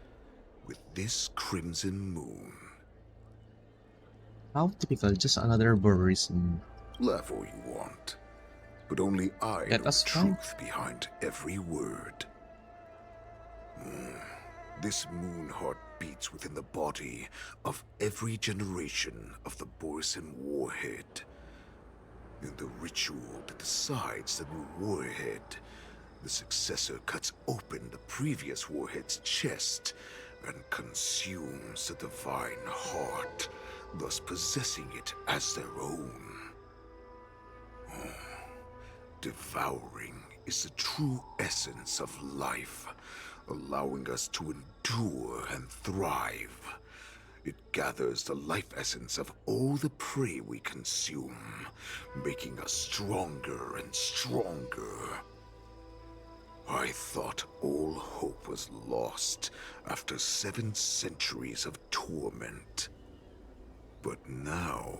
with this crimson moon. How typical, just another Borisin. Laugh all you want, but only I know the truth behind every word. This moon heart beats within the body of every generation of the Borisin warhead. In the ritual that decides the new warhead, the successor cuts open the previous warhead's chest and consumes the divine heart, thus possessing it as their own. Devouring is the true essence of life, allowing us to endure and thrive. It gathers the life essence of all the prey we consume, making us stronger and stronger. I thought all hope was lost after 7 centuries of torment. But now,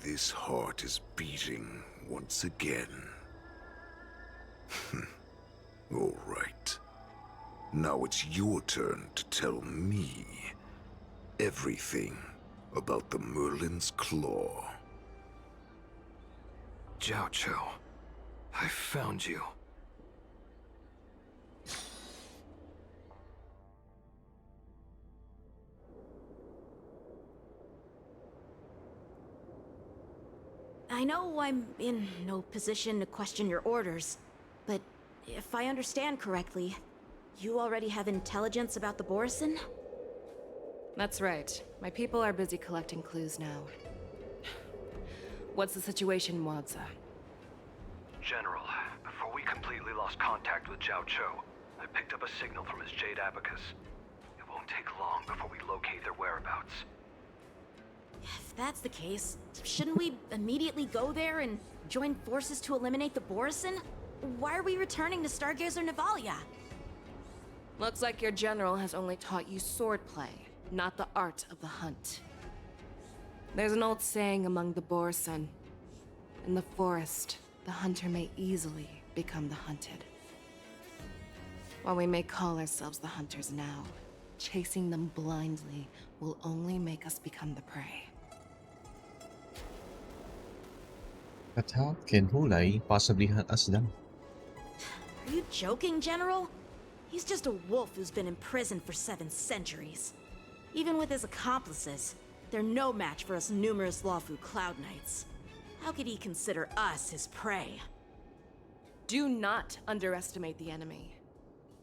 this heart is beating once again. All right. Now it's your turn to tell me everything about the Merlin's Claw. Jiao Cho, I found you. I know I'm in no position to question your orders, but if I understand correctly, you already have intelligence about the Borisin? That's right. My people are busy collecting clues now. What's the situation, Moza? General, before we completely lost contact with Jiao Cho, I picked up a signal from his Jade Abacus. It won't take long before we locate their whereabouts. If that's the case, shouldn't we immediately go there and join forces to eliminate the Borisin? Why are we returning to Stargazer Navalia? Looks like your general has only taught you swordplay, not the art of the hunt. There's an old saying among the Borisin. In the forest, the hunter may easily become the hunted. While we may call ourselves the hunters now, chasing them blindly will only make us become the prey. But how can Hulai possibly hunt us down? Are you joking, General? He's just a wolf who's been imprisoned for 7 centuries. Even with his accomplices, they're no match for us numerous Lawfu Cloud Knights. How could he consider us his prey? Do not underestimate the enemy.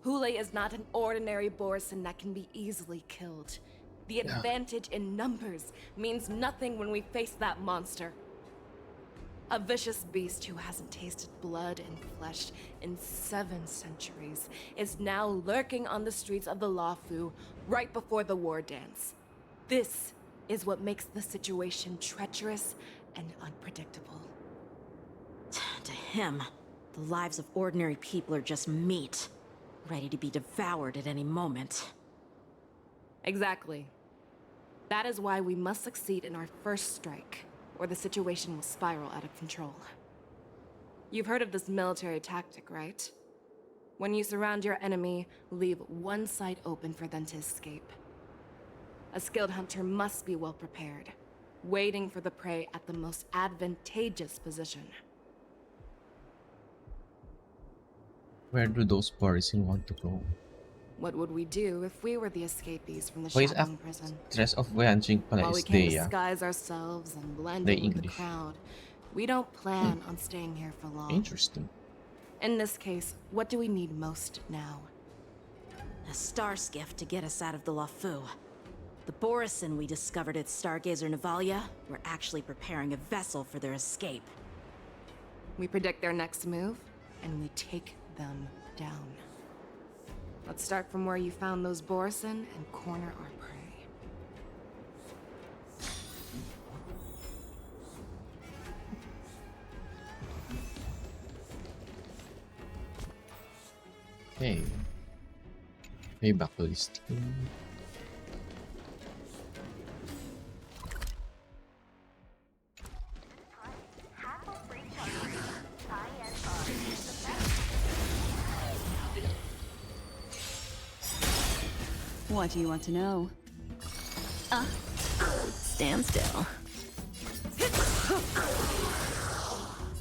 Hule is not an ordinary Borison that can be easily killed. The advantage in numbers means nothing when we face that monster. A vicious beast who hasn't tasted blood and flesh in 7 centuries is now lurking on the streets of the Luofu right before the war dance. This is what makes the situation treacherous and unpredictable. To him, the lives of ordinary people are just meat, ready to be devoured at any moment. Exactly. That is why we must succeed in our first strike, or the situation will spiral out of control. You've heard of this military tactic, right? When you surround your enemy, leave one side open for them to escape. A skilled hunter must be well prepared, waiting for the prey at the most advantageous position. Where do those Borison want to go? What would we do if we were the escapees from the Why is Shackling prison? Stress of Wanjing pala While is we can Dea. disguise ourselves and blend The in with the English. crowd, we don't plan on staying here for long. Interesting. In this case, what do we need most now? A star skiff to get us out of the Luofu. The Borison we discovered at Stargazer Navalia were actually preparing a vessel for their escape. We predict their next move, and we take them down. Let's start from where you found those Borison and corner our prey. Okay. Way back to this team. What do you want to know? Stand still.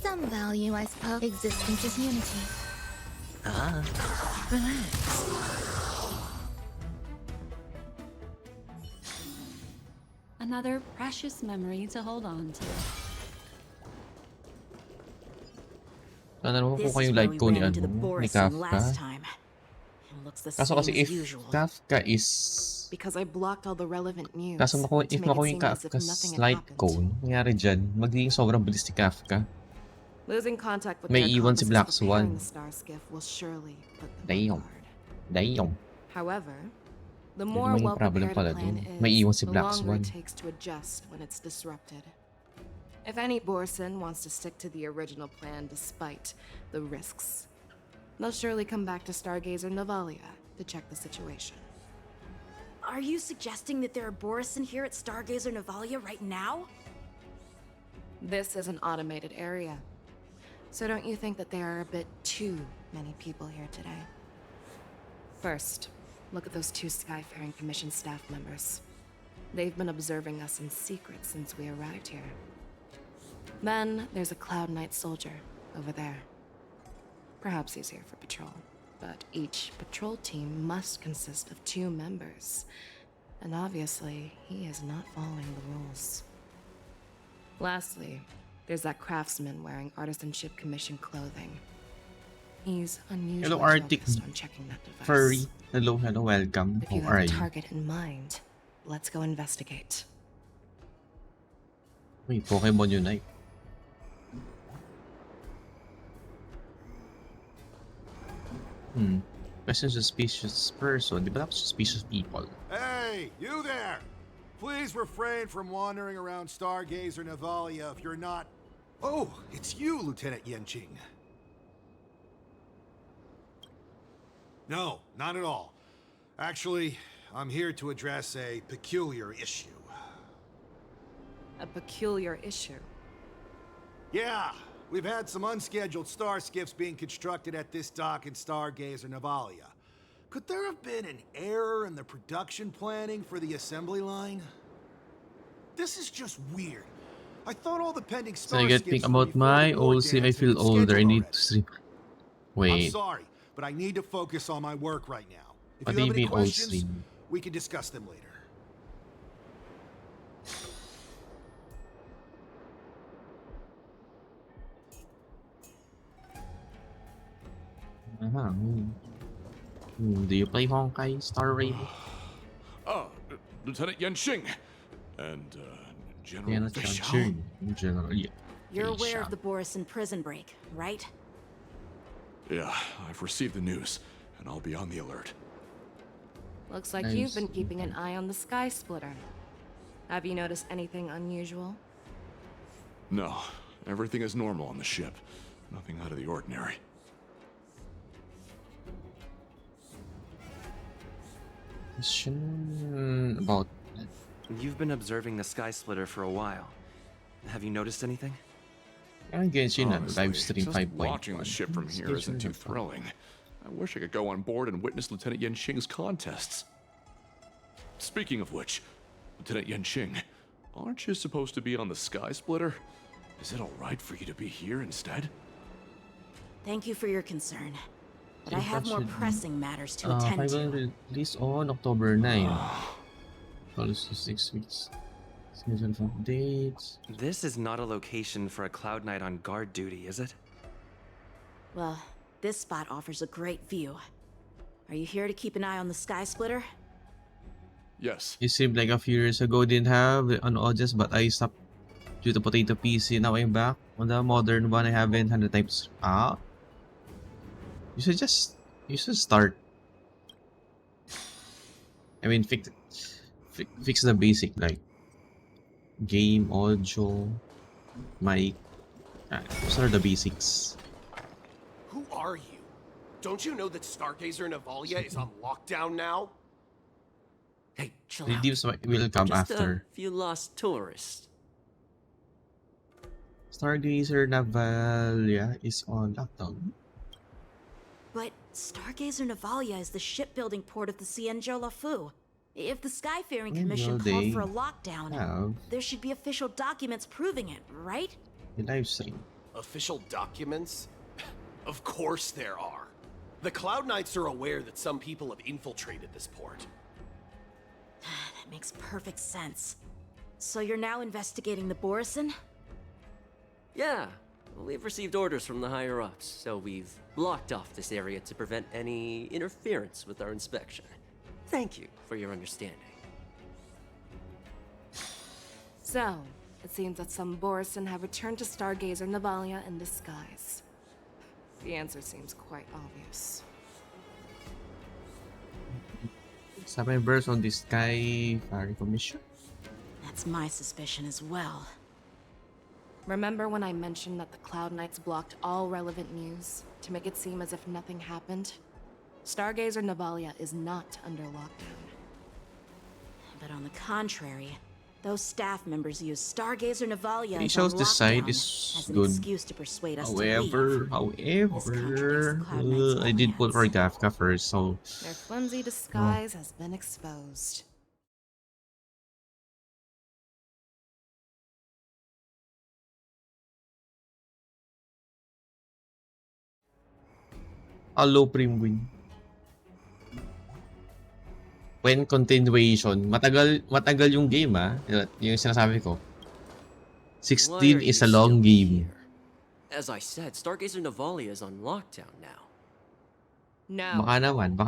Some value, I suppose. Existence is unity. Relax. Another precious memory to hold on to. Ano This ko is yung where like we ko ni ran into the ni Borison Kafka. last time. It looks the Kaso same kasi if as usual. Kafka is Because I blocked all the relevant news. kaso to if make it makuha seem yung as if Kafka's nothing had light happened. cone, nangyari dyan, magiging sobrang bilis ni Kafka. Losing contact with May their iwan si accomplices Black preparing Swan. the star skiff will surely put them on Damn. guard. Damn. However, the Yun more naman yung well problem prepared pala a plan dun. May iwan is, si the Black longer Swan. it takes to adjust when it's disrupted. If any Borison wants to stick to the original plan despite the risks, they'll surely come back to Stargazer Navalia to check the situation. Are you suggesting that there are Borison here at Stargazer Navalia right now? This is an automated area. So don't you think that there are a bit too many people here today? First, look at those 2 Skyfaring Commission staff members. They've been observing us in secret since we arrived here. Then there's a Cloud Knight soldier over there. Perhaps he's here for patrol, but each patrol team must consist of 2 members. And obviously, he is not following the rules. Lastly, there's that craftsman wearing Artisanship Commission clothing. He's unusually Hello, Arctic focused on checking that device. Furry. Hello, welcome. If you How are have a you? target in mind, let's go investigate. Wait, Pokemon Unite. Questions suspicious person. Di ba dapat suspicious people? Hey, you there! Please refrain from wandering around Stargazer Navalia if you're not... Oh, it's you, Lieutenant Yenching. No, not at all. Actually, I'm here to address a peculiar issue. A peculiar issue? Yeah, we've had some unscheduled star skiffs being constructed at this dock in Stargazer Navalia. Could there have been an error in the production planning for the assembly line? This is just weird. I thought all the pending So star I get skiffs think for about before my the war old sim. I dance had feel been older. I scheduled need already. to sleep. I'm Wait. sorry, but I need to focus on my work right now. If What you do have you any mean old questions, sim? we can discuss them later. Do you play Honkai Star Rail? Lieutenant Yenxing and General Yana Fei Shao. Chun, General. Yeah. You're aware of the Borison prison break, right? Yeah, I've received the news, and I'll be on the alert. Looks like you've been keeping an eye on the Sky Splitter. Have you noticed anything unusual? No, everything is normal on the ship. Nothing out of the ordinary. Question about... You've been observing the Sky Splitter for a while. Have you noticed anything? I guess you know, Honestly, live stream just 5.1. watching the ship from here isn't too thrilling. I wish I could go on board and witness Lieutenant Yenxing's contests. Speaking of which, Lieutenant Yenxing, aren't you supposed to be on the Sky Splitter? Is it alright for you to be here instead? Thank you for your concern. But I have more pressing matters to attend I to. will release on October 9. Follows to 6 weeks. Schedule of updates. This is not a location for a Cloud Knight on guard duty, is it? Well, this spot offers a great view. Are you here to keep an eye on the Sky Splitter? Yes. It seemed like a few years ago didn't have an audience, but I stopped due to Potato PC. Now I'm back on the modern one. I haven't 100 times. You should start. I mean, fix the basic, like game, audio, mic. Those are the basics. Who are you? Don't you know that Stargazer Navalia is on lockdown now? Hey, chill out. Redeems will come Just after. a few lost tourists. Stargazer Navalia is on lockdown. But Stargazer Navalia is the shipbuilding port of the Cienjo Lafu. If the Skyfaring Commission called for a lockdown, there should be official documents proving it, right? The live stream. Official documents? Of course there are. The Cloud Knights are aware that some people have infiltrated this port. That makes perfect sense. So you're now investigating the Borison? Yeah, we've received orders from the higher-ups, so we've blocked off this area to prevent any interference with our inspection. Thank you for your understanding. So, it seems that some Borison have returned to Stargazer Navalia in disguise. The answer seems quite obvious. 7 members on the Skyfaring Commission? That's my suspicion as well. Remember when I mentioned that the Cloud Knights blocked all relevant news to make it seem as if nothing happened? Stargazer Navalia is not under lockdown. But on the contrary, those staff members use Stargazer Navalia It as shows on this side lockdown is as an good. excuse to persuade us to However, I did put for Kafka first, so their flimsy disguise has been exposed. Hello, Primwin. When continuation, matagal yung game yung sinasabi ko. 16 is a long game. As I said, Stargazer Navalia is on lockdown now. No, Baka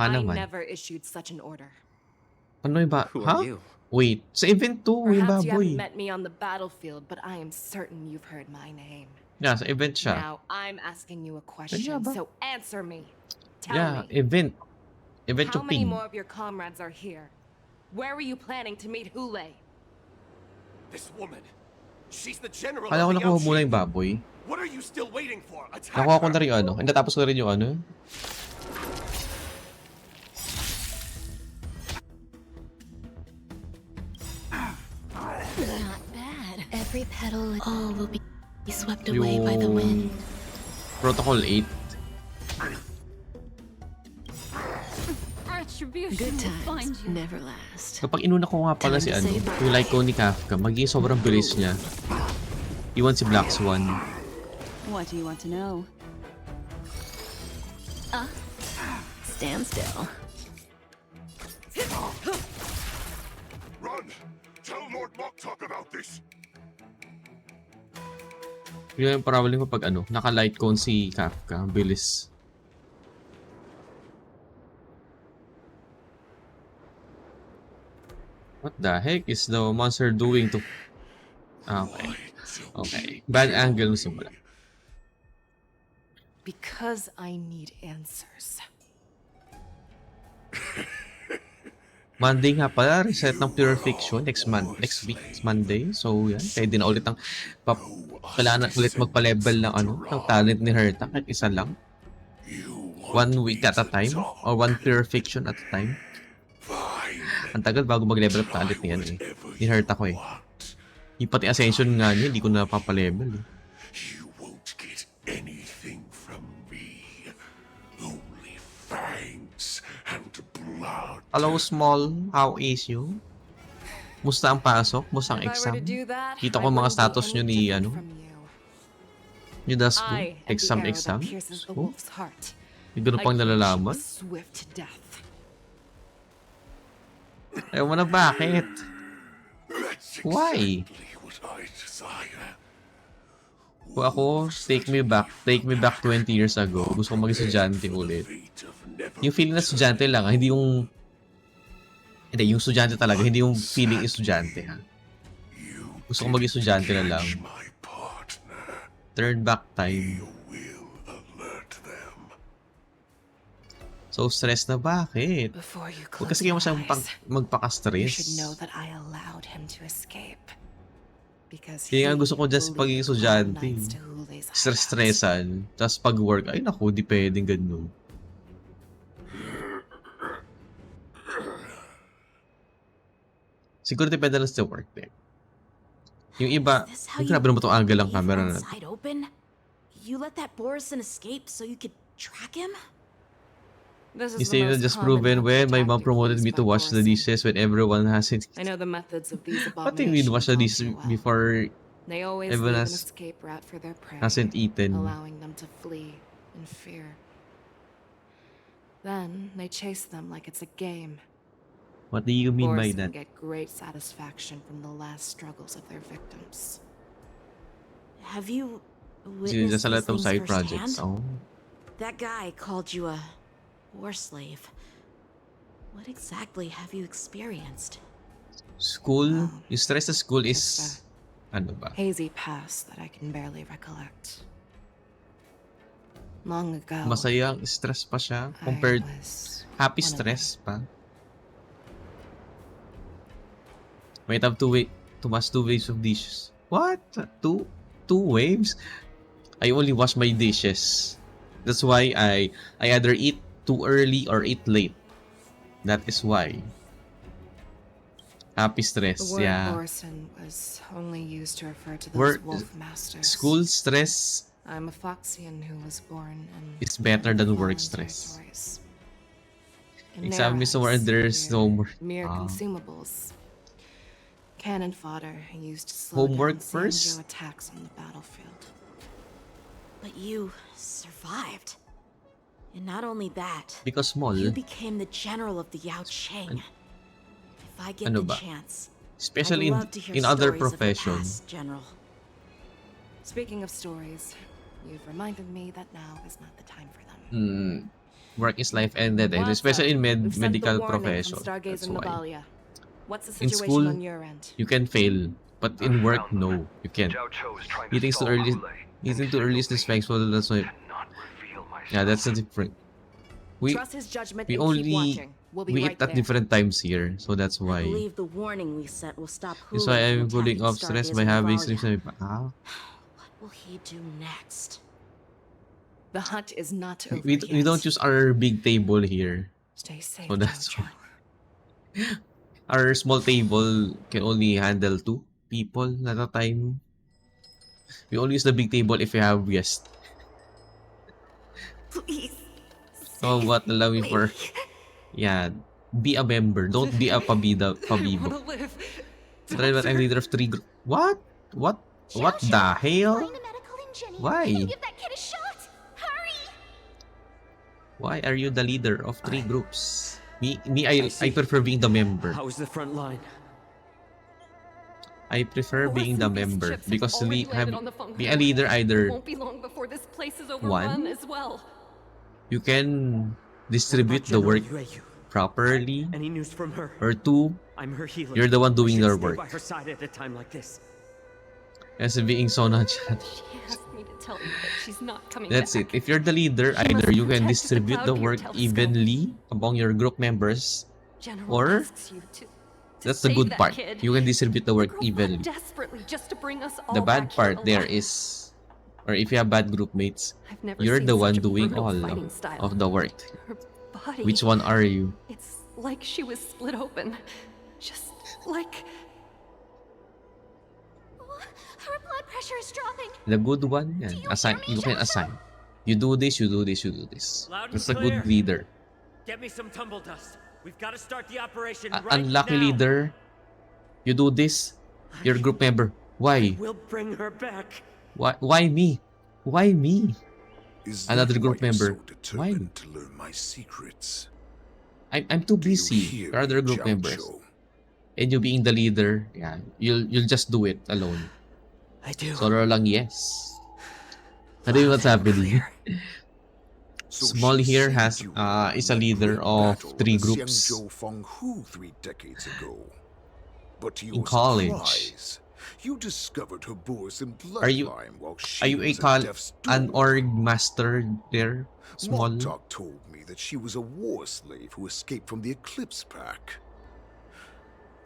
I naman. never issued such an order. Ano ba? Who Ha? are you? Wait, sa event 2, yung Perhaps you baboy. haven't met me on the battlefield, but I am certain you've heard my name. Yeah, sa event siya. Now I'm asking you a question, Kanya ba? so answer me. Tell Yeah, me. event. Event How yung many ping. more of your comrades are here? Where were you planning to meet Hule? This woman, she's the general Kala ko of the nakuha muna Yaoqing. yung baboy. What are you still waiting for? Attack Nakuha ko her! na rin yung ano. And natapos ko rin yung ano. Not bad. Every petal, all will be swept away by the wind. Protocol 8. Retribution will find you. Never last. Kapag inuna ko nga pala si ano, yung like ko ni Kafka, magiging sobrang bilis niya. Iwan si Black Swan. What do you want to know? Stand still. Run! Tell Lord Moktok about this! Yun yung problem ko pag ano, naka-light cone si Kafka. Bilis. What the heck is the monster doing to... Okay. Okay. Bad angle simula. Because I need answers. Monday nga pala, reset ng Pure Fiction next week, Monday. So, yan. Kaya din na ulit ang kailangan na ulit magpa-level ng ng talent ni Herta kahit isa lang. 1 week at a time or 1 Pure Fiction at a time. Ang tagal bago mag-level up talent niyan eh. Ni Herta ko eh. Yung pati Ascension nga niya, hindi ko na papalevel eh. You won't get anything from me. Only fangs and blood. Hello, small. How is you? Musta ang pasok? Musta ang exam? Kita ko mga status nyo ni, Nyo das ko? Exam. Oh? Yung gano'n pang nalalaman? Ayaw mo na bakit? Why? Kung ako, take me back 20 years ago. Gusto ko maging estudyante ulit. Yung feeling na estudyante lang, hindi yung... Hindi, yung estudyante talaga, hindi yung feeling estudyante, ha? Gusto ko maging estudyante na lang. Turn back time. So stress na bakit? Huwag kasi kayo masyadong magpaka-stress. Kaya nga gusto ko just pagiging estudyante. Stress-stressan. Tapos pag-work, ay naku, di pwedeng ganun. Siguro depende lang sa work din. Yung iba, grabe naman itong angle ng camera na. You let that Borison escape so you could track him? You say that just proven when my mom promoted me to wash the dishes when everyone hasn't. I know the methods of these What do you mean wash the dishes before they always everyone leave an escape route for their prey, hasn't eaten? allowing them to flee in fear. Then they chase them like it's a game. What do you mean by that? Get great satisfaction from the last struggles of their victims. Have you witnessed Just a lot of these side things projects. firsthand? Oh. That guy called you a war slave. What exactly have you experienced? School? Yung stress sa school is... Ano ba? Hazy past that I can barely recollect. Long ago. Masayang stress pa siya compared... Happy stress pa. Might have two waves of dishes. What? Two waves? I only wash my dishes. That's why I either eat too early or eat late. That is why. Happy stress, the word yeah. Borison was only used to refer to those wolf masters. School stress. I'm a Foxian who was born in... It's better than work stress. Exam is somewhere and there's no more. Mere consumables. Cannon fodder used to slow Homework down first? Sanjo attacks on the battlefield. But you survived. And not only that, Because small. you became the general of the Yao Cheng. If I get Ano the ba? chance, Especially I'd love to hear in other stories of the professions. past, General. Speaking of stories, you've reminded me that now is not the time for them. Work is life ended, eh. Especially in We've sent the medical warning profession. from Stargaze That's and why. Navalia. What's the In situation school, on your end? you can fail, but in work, no, you can't. Eating too early is disrespectful. That's why. Yeah, that's the different. Trust his judgment We and keep only watching. We'll be right eat at there. different times here, so that's I why. believe the warning we sent will stop That's Hula why from I'm pulling attacking off stress Stargaze by and having Navalia. sleep. What will he do next? The hunt is not over We don't use our big table here, Stay safe, so that's why. Our small table can only handle 2 people at a time. We only use the big table if we have guests. Please. So what allow me for... Yeah, be a member. Don't be a pabibo. Try that I'm leader of 3 groups. What? What the hell? Why? Why are you the leader of 3 groups? I prefer being the member. How was the front line? I prefer being the member because being a leader It either won't be long before this place is One? overrun as well. you can distribute the work properly, Any news from her? or 2 I'm her healer. You're the one doing I should their stay work. by her side at a time like this. Kasi being so nonchalant. She asked me to tell you that she's not coming That's back. it. If you're the leader, She must either you can protect the distribute the Cloud work Peer telescope. evenly among your group members, General or asks you to that's the save good that part. kid. You can distribute the work Girl fought evenly. desperately just to bring us all The bad back part here there alive. is, or if you have bad group mates, I've never you're seen the such one a doing brutal all fighting style. of the work. Her body. Which one are you? It's like she was split open. Just like... Her blood pressure is dropping. The good one, yan. Assign. You can assign. You do this, you do this, you do this. Loud and That's a clear. good leader. Get me some tumble dust. We've got to start the operation right Unlucky now. leader. You do this. Your group member. Why? We'll bring her back. Why me? Why me? Is Another that group why you're member. so determined to learn my secrets? I'm too busy. hear Your other me, group Jiao members. Zhou? And you being the leader, yeah, you'll just do it alone. I do. Solo lang, yes. Ano yung what's happening? Small here has is a leader of 3 groups Xiangzhou Fenghu 3 decades ago. But to in your college. surprise, you discovered her Borisson Are you bloodline while are she you a was at death's door. an org master there? Small. Montauk told me that she was a war slave who escaped from the Eclipse Pack.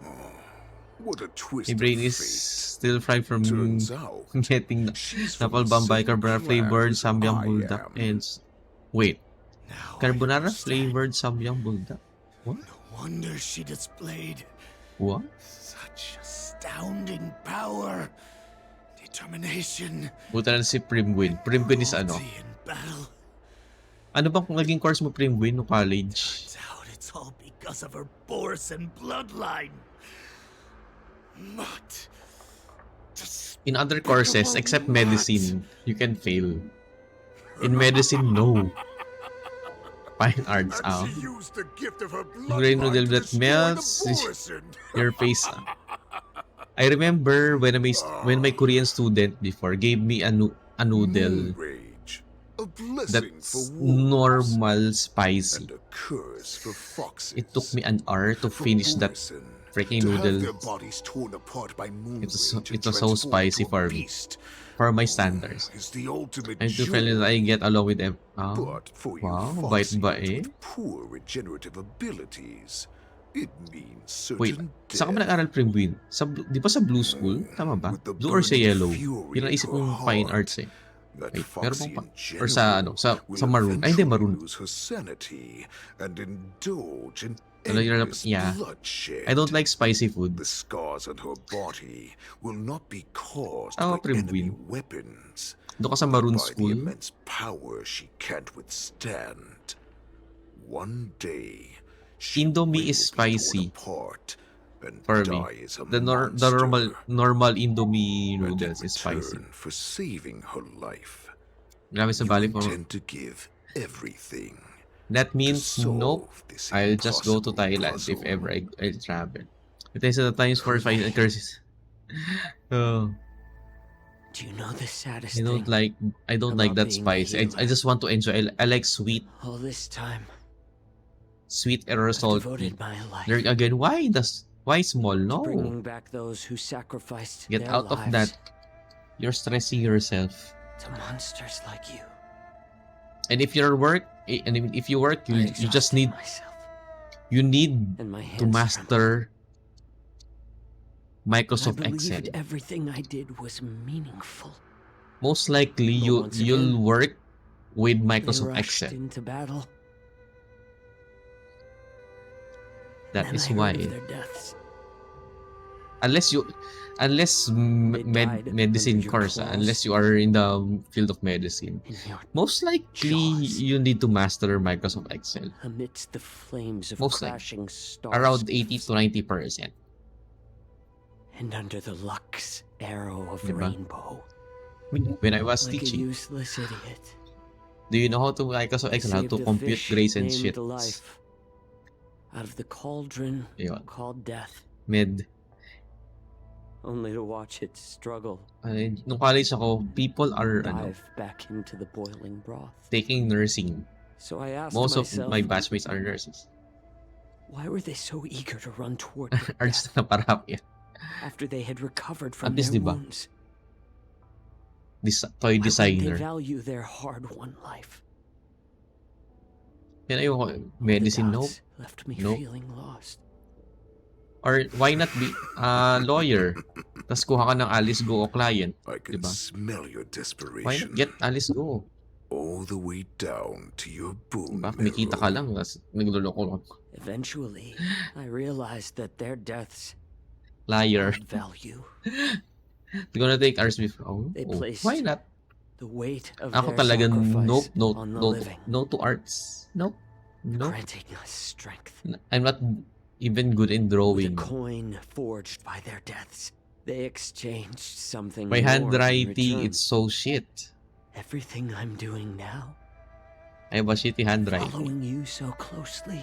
Oh, what a twist My of brain is fate. still fried from Turns out, getting she's from the Napalm by same carbonara clan flavored as samyang I bulldog am. and wait, carbonara flavored samyang bulldog. What? Wonder she displayed What? such astounding power, determination, Buta na si Primwin. Primwin is ano? battle. Ano bang naging course mo Primwin no college? It's all because of her Borisson bloodline. But In other courses, except medicine, you can fail. In medicine, no. Fine arts, And she used the gift of her Yung rain noodle bloodline to that destroy melts the Borisson. your face. I remember when my Korean student before gave me a noodle Rage, a blessing that's for wolves, normal spicy. and a curse for foxes. It took me an hour to finish that freaking To have noodle. their bodies torn apart by moon It was rage and so transformed spicy to a for me. beast For my standards. is the ultimate I'm too joy. friendly that I get along with them. But for you Wow, bait ba eh? Foxians with poor regenerative abilities, it means Wait, certain saan ka ba death. nag-aral Primwin? Di ba sa Blue School? Tama ba? Blue or sa burning Yellow? fury Yun ang in isip her kong fine heart, arts eh. That Wait, meron bang Foxian or sa ano? Sa will Maroon? Ay, hindi, eventually Maroon. lose her sanity and indulge in Ano yun? endless Yeah. bloodshed. I don't like spicy food. The scars on her body will not be caused Oh, by enemy Primwin. weapons, Doon ka sa but Maroon by the School? immense power she can't withstand. One day, Indomie is spicy apart and for me. die as a The normal Indomie noodles is spicy. for saving her life. Grabe sa Bali for... Intend to give everything. That means nope. this I'll just go to impossible Thailand if puzzle. ever I travel. It is the times for fight and curses. Oh, Do you know the saddest I don't thing? like that being spice. a I just want to enjoy. I like sweet All this time, or I've salty. devoted my life There again, why small? No. bringing back those who sacrificed Get their out of lives that. You're stressing yourself. to monsters like you. And if you work, you just need you need And my to hands master I Microsoft Excel. believed everything I did was meaningful. Most likely But once you'll again, work with They Microsoft rushed Excel. into battle. That and is I why. heard of their deaths. Unless medicine your course, claws. unless you are in the field of medicine, most likely you need to master Microsoft Excel. Amidst the flames of Most crashing stars, Around 80 to 90%. and under the Lux arrow of Diba? rainbow. When I was Like a teaching, useless idiot. do you know how to Microsoft Excel, how to Saved a compute fish grades and named shit? Life out of the cauldron Yun. called death, Med. only to watch it struggle. Nung college ako, people are dive back into the boiling broth. taking nursing. So I asked Most of myself, my batchmates are nurses. Why were they so eager to run toward their Arts death na parapya. after they had recovered At from least, their diba? wounds? Toy Why wouldn't they designer. value their hard-won life? Yan ayoko. All Medicine, the nope. doubts left me Nope. feeling lost. Or why not be lawyer? Tapos kuha ka ng Alice Go o client. I can Diba? smell your Why not desperation. get Alice Go? All the way down to your bone Diba? Kumikita ka lang. Tapos nagluloko. Eventually, I realized that their deaths Liar. held value. They're gonna take ours before. Oh, They oh. placed Why not? the weight of Ako their talaga, sacrifice nope, on the no, living, no to arts. Nope. Nope. granting us strength. I'm not even good in With a drawing. coin forged by their deaths, they exchanged something My more in handwriting, return. it's so shit. Everything I'm doing now, I have a shitty handwriting. following you so closely,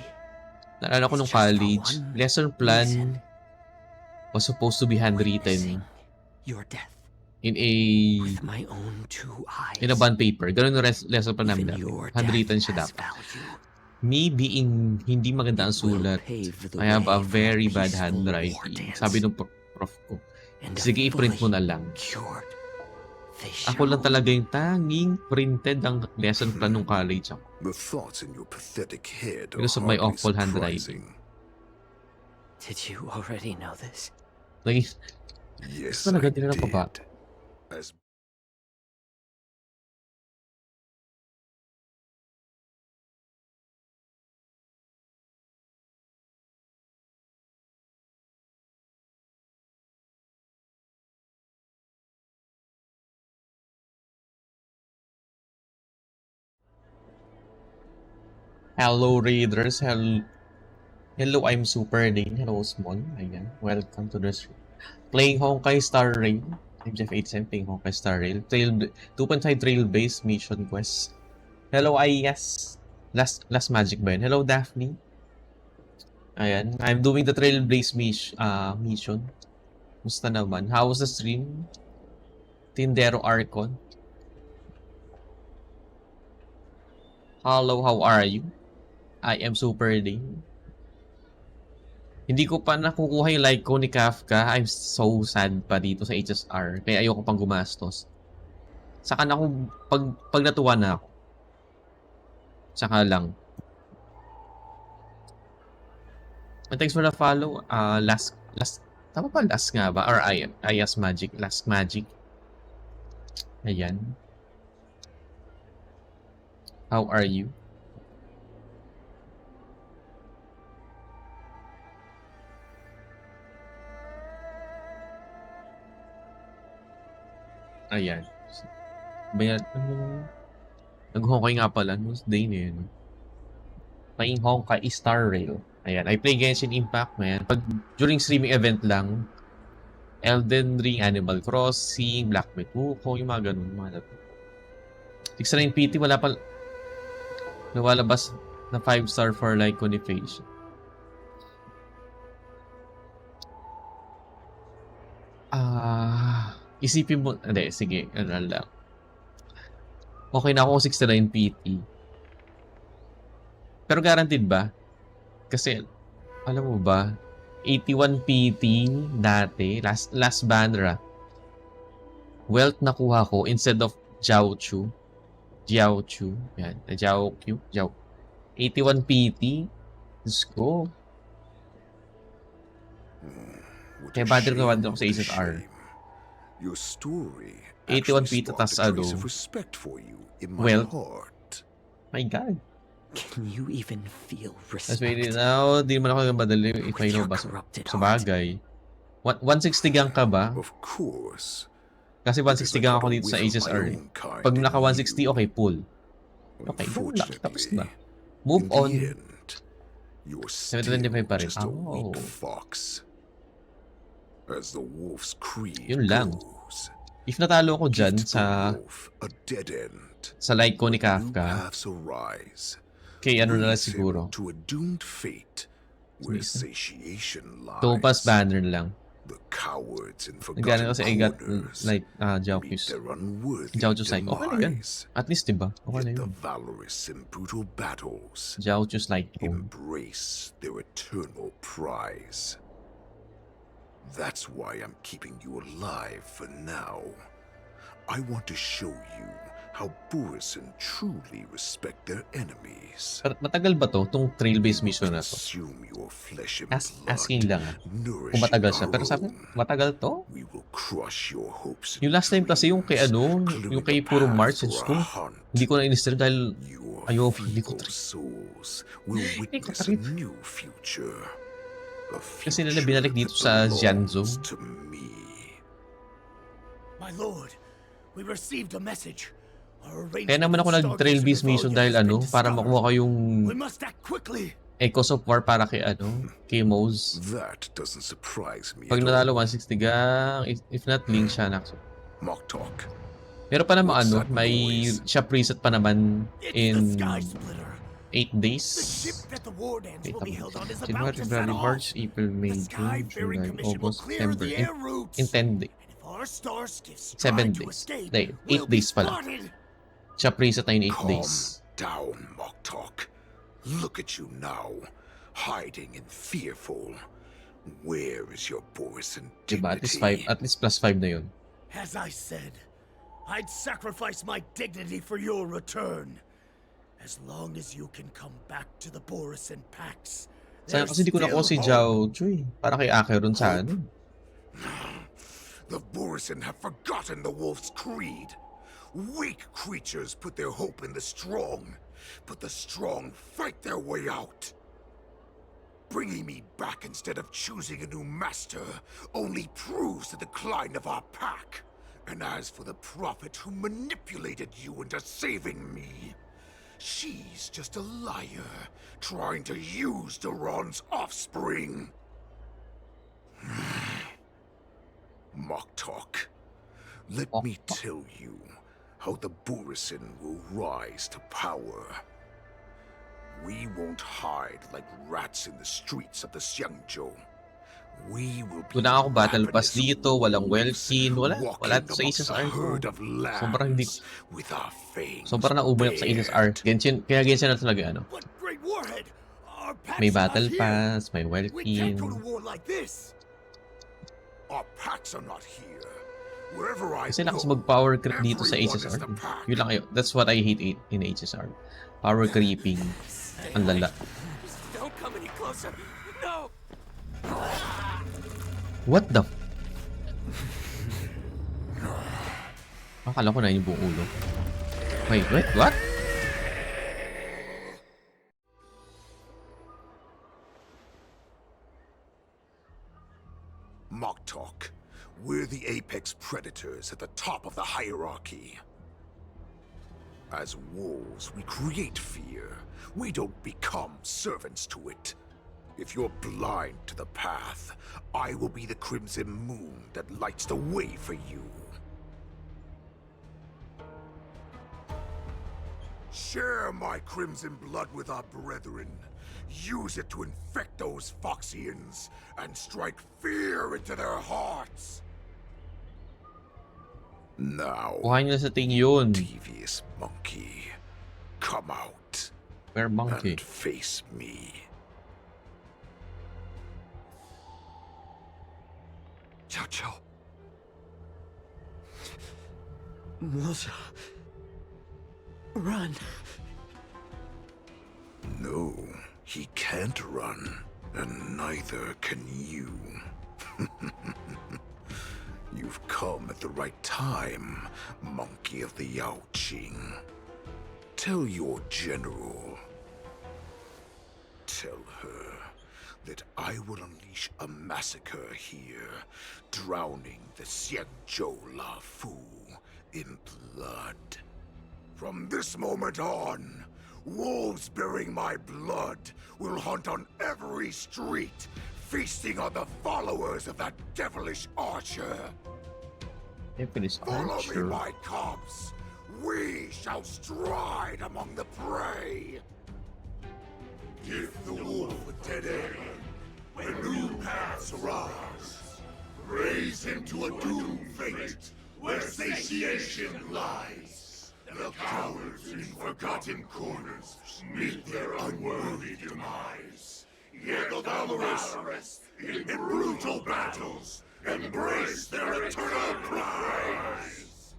Naalala ko nung It's just for college, one lesson plan reason. was supposed to be handwritten your death in a with my own two eyes. in a bond paper. Ganun yung lesson plan namin. Even your Handwritten death siya has dapat. value. Me being hindi maganda ang sulat, pave the I have a way for very bad peaceful war handwriting. dance. Sabi ng prof ko, And a sige i-print mo na lang. cured Ako lang talaga yung tanging printed ang lesson plan nung college ako. The thoughts in your pathetic head are Because of my hardly awful surprising. handwriting. Did you already know this? Naging, Yes, talaga I tinanong ko ba? did. As Hello Raiders, hello I'm Super Dane, hello Small, ayan, welcome to the stream. Playing Honkai Star Rail, I'm Jeff 87 playing Honkai Star Rail, 2.5 Trailblaze mission quest. Hello IS, last magic ba yun? Hello Daphne. Ayan, I'm doing the Trailblaze mission. Musta naman? How was the stream? Tindero Archon. Hello, how are you? I am Super Dane. Hindi ko pa nakukuha yung like ko ni Kafka. I'm so sad pa dito sa HSR. Kaya ayoko pang gumastos. Saka na ako, pag natuwa na ako. Saka lang. And thanks for the follow. Last, tama pa last nga ba? Or Ayas Magic, Last Magic. Ayan. How are you? Ayan. Nag-Honkai nga pala. Nose day na yun. Playing Honkai Star Rail. Ayan. I play Genshin Impact, man. Pag during streaming event lang, Elden Ring, Animal Crossing, Black Myth Wukong, yung mga ganun. Mga 69 PT, wala pa nawalabas na 5-star for like Conifation. Isipin mo, hindi, sige, ano lang. Okay na ako 69 PT. Pero guaranteed ba? Kasi, alam mo ba, 81 PT dati, last banner wealth nakuha ko instead of Jiaochu. Yan, Jiaoqiu, 81 PT. Let's go. Kaya battery na ako sa HSR. Your story 81 actually feet sparked tas a trace ano. of respect for you in my Well, heart. my God. Can you even feel That's respect? wait now, di man ako madali if I know ba sa bagay. 160 gang ka ba? Of course. Kasi 160 gang ako dito sa HSR. Pag naka 160, okay, pull. Okay, tapos na. Move on. You're 725 pa rin. just a weak fox. As the wolf's creed Yun lang. goes, If natalo ko dyan sa a dead end. sa like ko ni New Kafka, paths arise. okay, ano na lang Leads him siguro. to a doomed fate where satiation lies. Topas banner lang. The cowards and Nagana forgotten kasi I got corners like meet Jaukus. their unworthy Jaukus like, okay na yun. demise. At least, diba? Okay na Yet the yun. valorous in brutal battles Jaukus like embrace their eternal prize. That's why I'm keeping you alive for now. I want to show you how Burrison truly respect their enemies. Matagal ba to? Tong Trailblaze mission na to? Consume your flesh and Asking lang blood, kung matagal siya. nourishing Pero our sabi, own. matagal to? We will crush your hopes and Yung last time kasi yung kay ano, yung kay puro March, Diyos ko, hindi ko na in-stream dahil hindi ko trip. souls will witness a new future. A Kasi nila binalik dito sa Jianzhou. to me. My lord, we received a message. Kaya naman ako nag-Trailblaze mission dahil ano, para makuha ko yung We must act quickly. Echoes of War para kay ano, kay Moz. That doesn't surprise me. Pag natalo 160 gang, if not Link siya nakso. Mock talk. Pero pa naman ano, may siya preset pa naman in 8 days. January, February, March, April, May, June, July, August, September. In 10 days. 7 days. 8 days pala. Siya preset na yun 8 days. Down, Mock talk. Look at you now, hiding and fearful. Where is your Borison Diba? dignity? At least plus 5 na yun. As I said, I'd sacrifice my dignity for your return. As long as you can come back to the Borison packs. Sayang kasi di ko nakuha si Zhao Chui. Para kay Acheron sa ano. The Borison have forgotten the wolf's creed. Weak creatures put their hope in the strong, but the strong fight their way out. Bringing me back instead of choosing a new master only proves the decline of our pack. And as for the prophet who manipulated you into saving me, she's just a liar trying to use Duran's offspring. Mock talk. Let me tell you how the Borison will rise to power. We won't hide like rats in the streets of the Xiangzhou. We will be Wala ako battle pass dito, walang Welkin, wala sa Aces R ko. Sobrang hindi. Sobrang nauubay ako sa Aces R. Genshin, kaya Genshin na talaga ano. May battle pass, may Welkin. Our packs are not here. Wherever I Kasi lakas mag-power creep dito sa HSR. Yun lang kayo. That's what I hate in HSR. Power creeping. Ang lala. Don't come any closer. No. What the? Akala ko na yung buong ulo. Wait, what? Mock talk. We're the apex predators at the top of the hierarchy. As wolves, we create fear. We don't become servants to it. If you're blind to the path, I will be the crimson moon that lights the way for you. Share my crimson blood with our brethren. Use it to infect those Foxians and strike fear into their hearts. Now, Kuhain nyo sa ting yun. devious monkey, come out Where monkey? and face me. Chow Chow. Melissa. Run. No, he can't run, and neither can you. You've come at the right time, monkey of the Yaoqing. Tell your general. Tell her that I will unleash a massacre here, drowning the Xiangzhou La Fu in blood. From this moment on, wolves bearing my blood will hunt on every street, feasting on the followers of that devilish archer. Follow me, my cubs. We shall stride among the prey. Give the wolf a dead end when new paths arise. Raise him to a doomed fate, where satiation lies. The cowards in forgotten corners meet their unworthy demise. Yet the valorous, in brutal battles, embrace their eternal prize.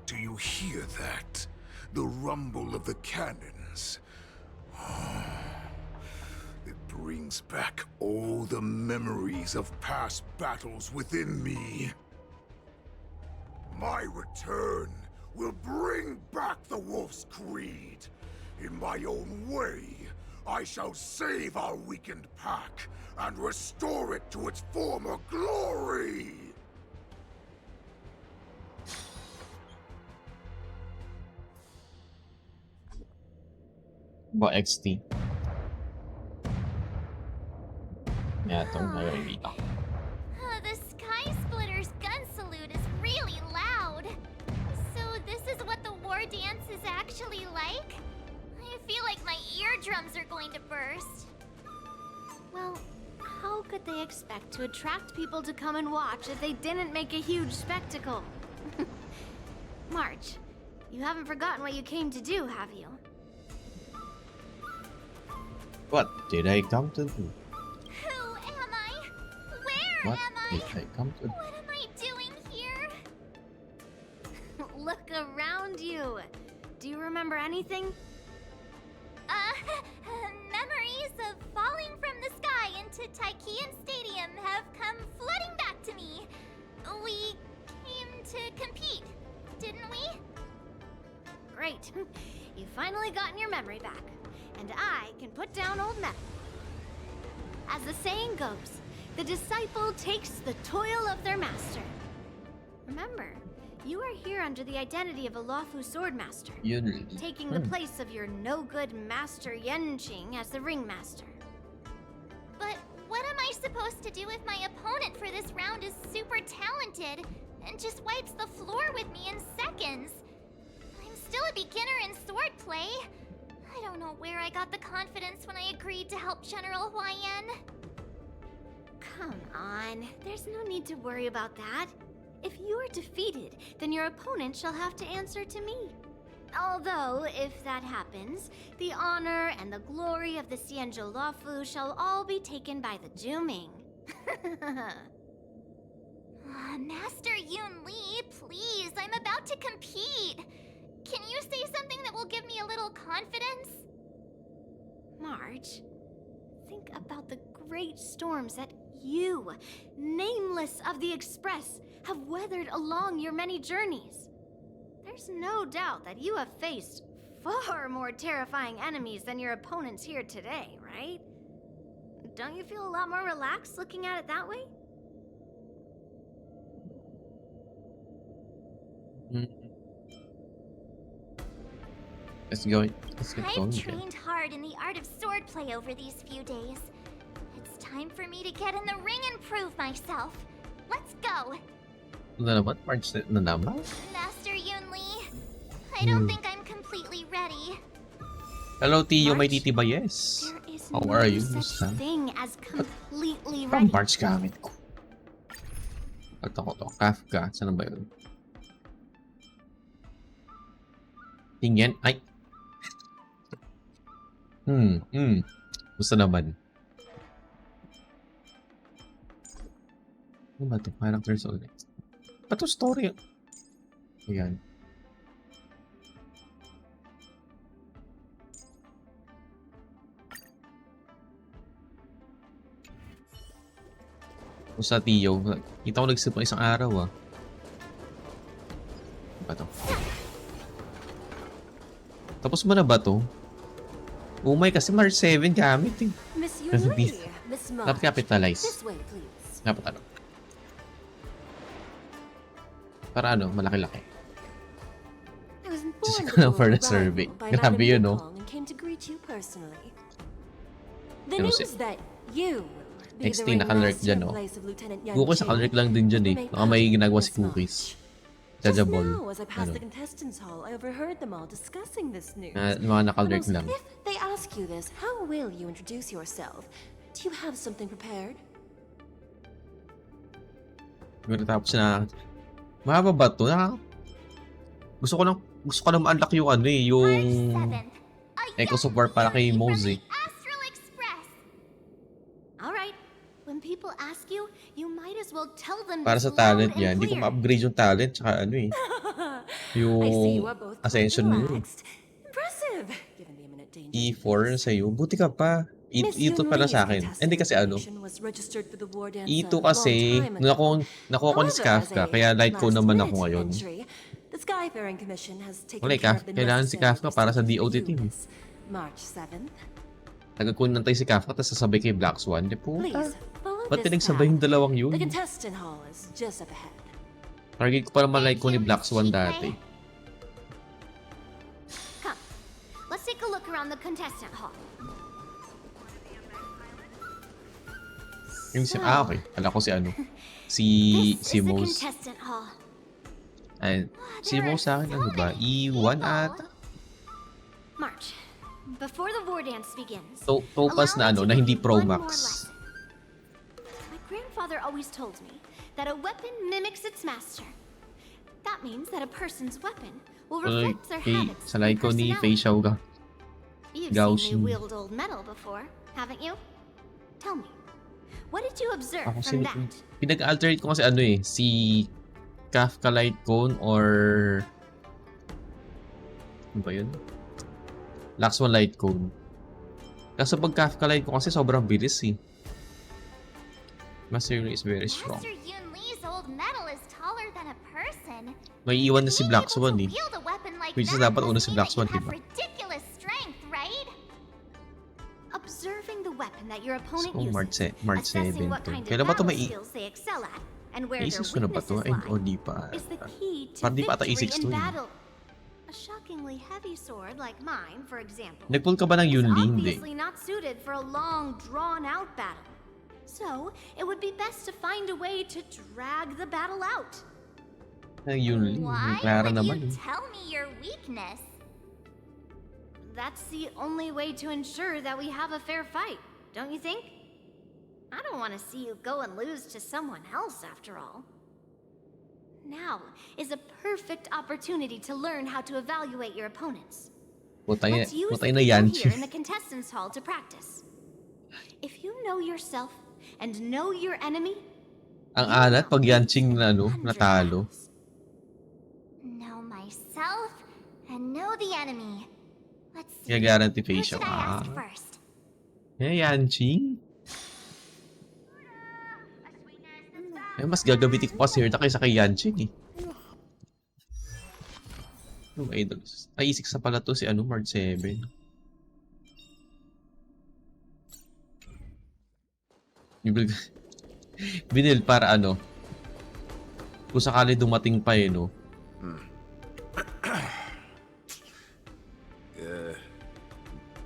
Do you hear that? The rumble of the cannons. It brings back all the memories of past battles within me. My return will bring back the Wolf's Creed. In my own way, I shall save our weakened pack and restore it to its former glory. Ba XT. Yeah, itong nakikita ko. The Sky Splitter's gun salute is really loud. So this is what the war dance is actually like? I feel like my eardrums are going to burst. Well, how could they expect to attract people to come and watch if they didn't make a huge spectacle? March, you haven't forgotten what you came to do, have you? What did I come to do? Who am I? Where What am I? did I come to do? What am I doing here? Look around you. Do you remember anything? Memories of falling from the sky into Tykean Stadium have come flooding back to me. We came to compete, didn't we? Great. You've finally gotten your memory back. And I can put down old metal. As the saying goes, the disciple takes the toil of their master. Remember, you are here under the identity of a lawful swordmaster, taking the place of your no-good master Yenqing as the ringmaster. But what am I supposed to do if my opponent for this round is super talented and just wipes the floor with me in seconds? I'm still a beginner in swordplay. I don't know where I got the confidence when I agreed to help General Huayan. Come on, there's no need to worry about that. If you are defeated, then your opponent shall have to answer to me. Although, if that happens, the honor and the glory of the Xianzhou Luofu shall all be taken by the Juming. Master Yun Li, please, I'm about to compete. Can you say something that will give me a little confidence? March, think about the great storms that you, nameless of the Express, have weathered along your many journeys. There's no doubt that you have faced far more terrifying enemies than your opponents here today, right? Don't you feel a lot more relaxed looking at it that way? Let's go. Let's get I've going. trained hard in the art of swordplay over these few days. It's time for me to get in the ring and prove myself. Let's go. Na naman? March na naman? Master Yun Li, I don't think I'm completely ready. Hello, Tio. May titiba, yes. How are you? Musta? Thing as completely From ready. March gamit ko. Ito ko to. Kafka. Saan ba yun? Tingyan. Ay. Gusto naman. Ano ba ito? Characters ulit. Ba't ito story? Ayan. Sa Tio. Kita ko nag-sip isang araw ah. Ano ba ito? Tapos mo na ba ito? Umay kasi March 7 gamit eh. Miss Yun Li, Miss March. Dapat capitalize. This way, please. Dapat ano? Para ano? Malaki-laki. I was Just informed ka lang of for your the survey. arrival by Grabe Madame yun, no? Yukong and came to greet you personally. The Pero news that you will be XT the naka-lurk ringmaster dyan, in no? place of Lieutenant Yan Cookies Qing naka-lurk lang din dyan eh. will make Baka may us ginagawa si this much. Cookies. jabol. Now, as I passed the contestants' hall, I overheard them all discussing this news. Mga nakalurk lang. If they ask you this, how will you introduce yourself? Do you have something prepared? Tapos na, mahaba ba ito? Gusto ko lang ma-unlock yung ano eh, yung Echoes of War para kay Mose. Alright, when people ask you, you might as well tell them Para sa talent niya, hindi ko ma-upgrade yung talent, tsaka ano eh. Yung Ascension mo. Impressive, given the imminent danger. E4 sa'yo, buti ka pa. Ito pala sa akin. Hindi kasi ano. Ito kasi, nakuha ko ni Kafka, kaya light ko naman ako ngayon. Wala Kafka, kailangan si Kafka para sa DOT team. March 7th. Nagkukunan tayo si Kafka, tapos sasabay kay Black Swan. Di po. Ba't pinagsabay yung dalawang yun? The contestant hall is just up ahead. Target ko pa naman light ko ni Black Swan dati. Come, let's take a look around the contestant hall. Yung si, okay. Alam ko si ano. Si Mose. Ay, si Mose sa akin, ano ba? E1 ata? March. Before the war dance begins. Topaz na ano, na hindi Pro Max. My grandfather always told me that a weapon mimics its master. That means that a person's weapon will reflect their habits sa like ko ni Fei Xiaoga. You've seen me wield old metal before, haven't you? Tell me. What did you observe from that? Pinag-alternate ko kasi ano eh, si Kafka Light Cone or ano ba yun? Black Swan Light Cone. Kaso pag Kafka Light Cone kasi sobrang bilis eh. Master Yun is very strong. Master Yun Li's old metal is taller than a person. May iwan na si Black Swan eh. Which is dapat una si Black Swan, diba? Ridiculous strength, right? Observing the weapon that your opponent So, uses, March 7 assessing what to. kind of Kailan ba ito battle may skills they excel at, and where their Aces ko na ba ito? weaknesses Ay, lie, o di pa. is the key to Parang di pa ata victory A6 to in eh. battle. A shockingly heavy sword like mine, for example, Nag-pull ka ba ng Yun Li? Hindi. obviously not suited for a long, drawn-out battle. So, it would be best to find a way to drag the battle out. Ang Yun Li. Why Clara would naman you eh. tell me your weakness? That's the only way to ensure that we have a fair fight, don't you think? I don't want to see you go and lose to someone else, after all. Now is a perfect opportunity to learn how to evaluate your opponents. Let's use the na people yan. here in the contestants' hall to practice. If you know yourself and know your enemy, Ang alat pag Yanching na ano, natalo. Know myself and know the enemy. Let's see. Kaya guarantee Who face should siya. I ask first? Yanching? Mas gagabitin ko pa si Herta kaysa kay Yanching eh. Ano ba idol? Ay, 6 na pala to si ano, March 7. Binil para ano, kung sakali dumating pa eh, no?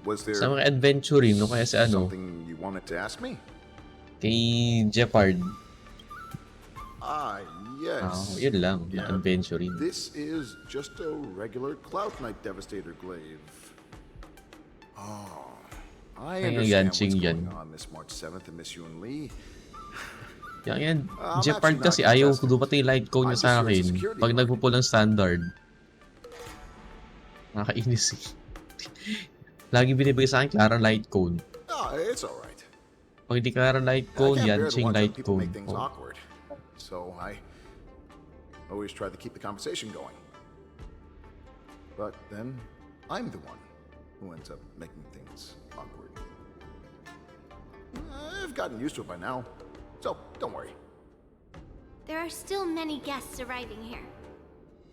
Was there Sa mga adventure no? Kaya si ano, something you wanted to ask me? kay Jeopard. Ah, yes. Yun lang, na adventure. This is just a regular Cloud Knight Devastator glaive. Oh, I Ay, understand what's Yanching going yan. on, Miss March 7th and Miss Yun Li. Yan, I'm Jeopard actually kasi not ayaw contestant. ko pati light cone niya I'm sa just here as a akin. security Pag guard. nagpupull ng standard. Nakakainis eh. Lagi binibigay sa akin Clara light cone. Oh, it's alright. Pag hindi Clara light I cone, can't bear to Yanching watch when light people cone. make things Oh. awkward. So I always try to keep the conversation going. But then I'm the one who ends up making things awkward. I've gotten used to it by now, so don't worry. there are still many guests arriving here.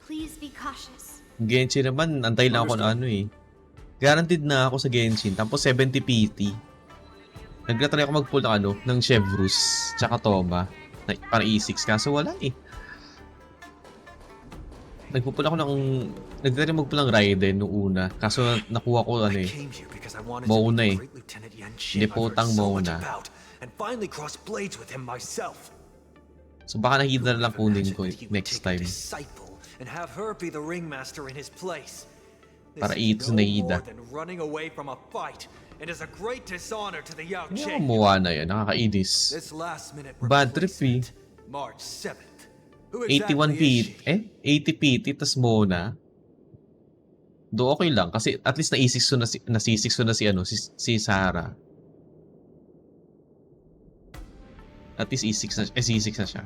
Please be cautious. Genshin naman, antay lang ako na ano eh. Guaranteed na ako sa Genshin. Tapos 70 PT. Nagtatry ako mag-pull ng ano, ng Chevrus, tsaka Toma. Para E6, kaso wala eh. Nagpupull ako ng... Nagtatry mag-pull ng Raiden noong una. Kaso nakuha ko ano eh. Mauna eh. Nipotang mauna. And finally cross blades with him myself. So baka nakita na lang kunin ko next time. Disciple and have her be the ringmaster in his place. Para This is it's no Naida. more than running away from a fight, and is a great dishonor to the Yao Ano Ching. gumawa na yan? Nakakainis. This last-minute Bad trip eh. March 7th. Who 81 exactly is PT. 80 PT, tas Mona. Do okay lang kasi at least na-6 na si ano si Sarah. At least E6 na, C6 na siya.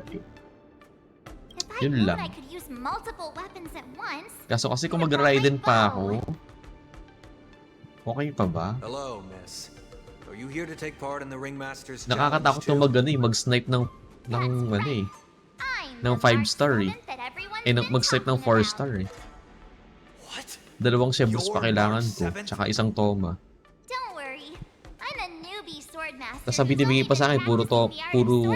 Yun lang. I could use multiple weapons at once. Kaso kasi kung mag-Raiden pa ako, okay pa ba? Hello, miss. Are you here to take part in the ringmaster's Nakakatakot na mag-snipe ng ano eh. Ng 5-star eh. Mag-snipe ng 4-star eh. Dalawang Chevros pa kailangan ko, tsaka isang Toma. Don't worry. I'm a newbie swordmaster. Tapos sabi binigay pa sa akin, puro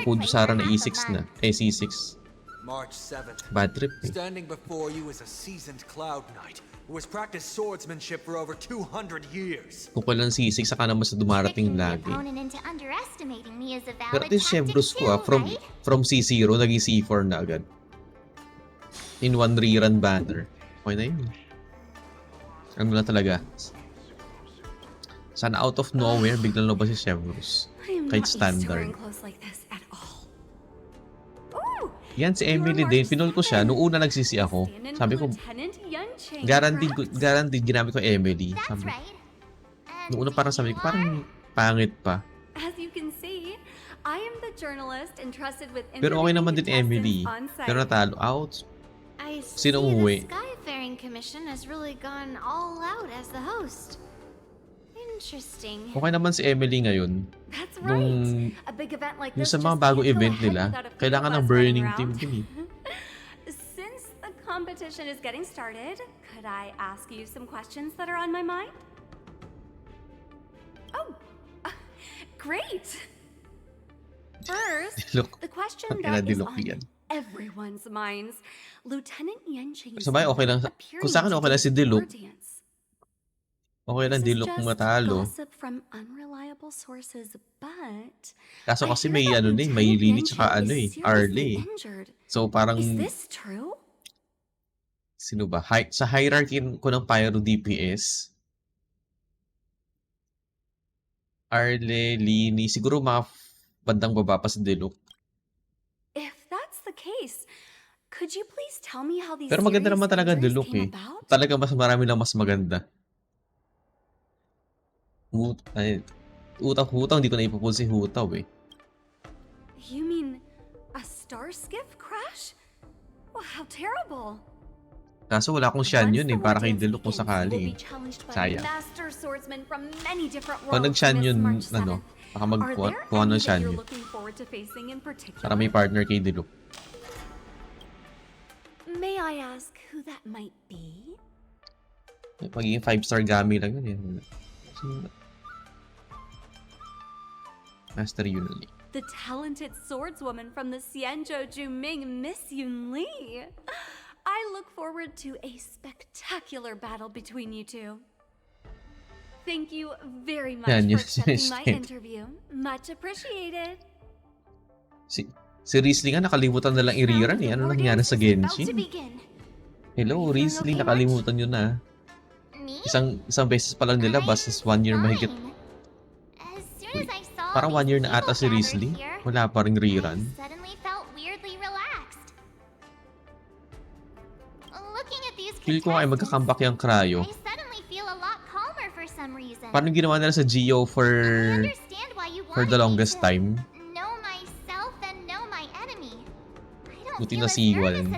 Kudusara na E6 na. C6. March 7th. Bad trip eh. Standing before you is a seasoned Cloud Knight who has practiced swordsmanship for over 200 years. Kung kailan C6, saka naman sa dumarating lagi. Opponent into underestimating me is a Pero at valid least Chevros ko from C0, naging C4 na agad. In one rerun banner. Okay na yun. Ano na talaga. Sana out of nowhere, biglang lumabas si Chevros. Kahit standard. Yan si Emily din. Pinol ko siya. Noong una nagsisi ako. Sabi ko, guaranteed ginamit ko Emily. Sabi, noong una parang sabi ko, parang pangit pa. Pero okay naman din Emily. Pero natalo. Ouch. Sino umuwi? The Skyfaring Commission has really gone all out as the host. Interesting. Okay naman si Emily ngayon. Yung sa mga bago event nila, kailangan ng burning team din eh. Since the competition is getting started, could I ask you some questions that are on my mind? Oh, great! First, the question that is on everyone's minds. Lieutenant Yanqing Sabay, okay lang. Kung sa akin, okay lang si Diluc. Okay lang, Diluc matalo. Kaso kasi may ano eh, may Lily tsaka ano eh, Arley. So parang... Sino ba? Sa hierarchy ko ng Pyro DPS, Arley, Lini, siguro mga bandang baba pa sa Diluc. Could you please tell me how these Pero maganda naman talaga Diluc eh. Talaga marami lang mas maganda. Hutaw, hindi ko na ipupul si Hutaw eh. You mean a star skiff crash? Wow, how terrible. Kaso wala akong Shan yun eh, para kay Diluc kung sakali eh. Sayang. Pag nag-Shan yun, ano, baka magkuha ng Shan yun. Para may partner kay Diluc. May I ask who that might be? Magiging 5-star Gami lang yun eh. Master Yunli. The talented swordswoman from the Xianzhou Juming, Miss Yun Li. I look forward to a spectacular battle between you two. Thank you very much for accepting my interview. Much appreciated. Si Risley nga nakalimutan na lang i-rerun eh. Ano nangyari sa Genshin? Hello, Risley, nakalimutan nyo na. Isang beses pa lang nilabas, 1 year mahigit. Wait, parang 1 year na ata si Risley. Wala pa rin rerun. Feel ko nga ay magka-comeback yung Cryo. Paano ginawa nila sa Geo for the longest time? Buti na sequel.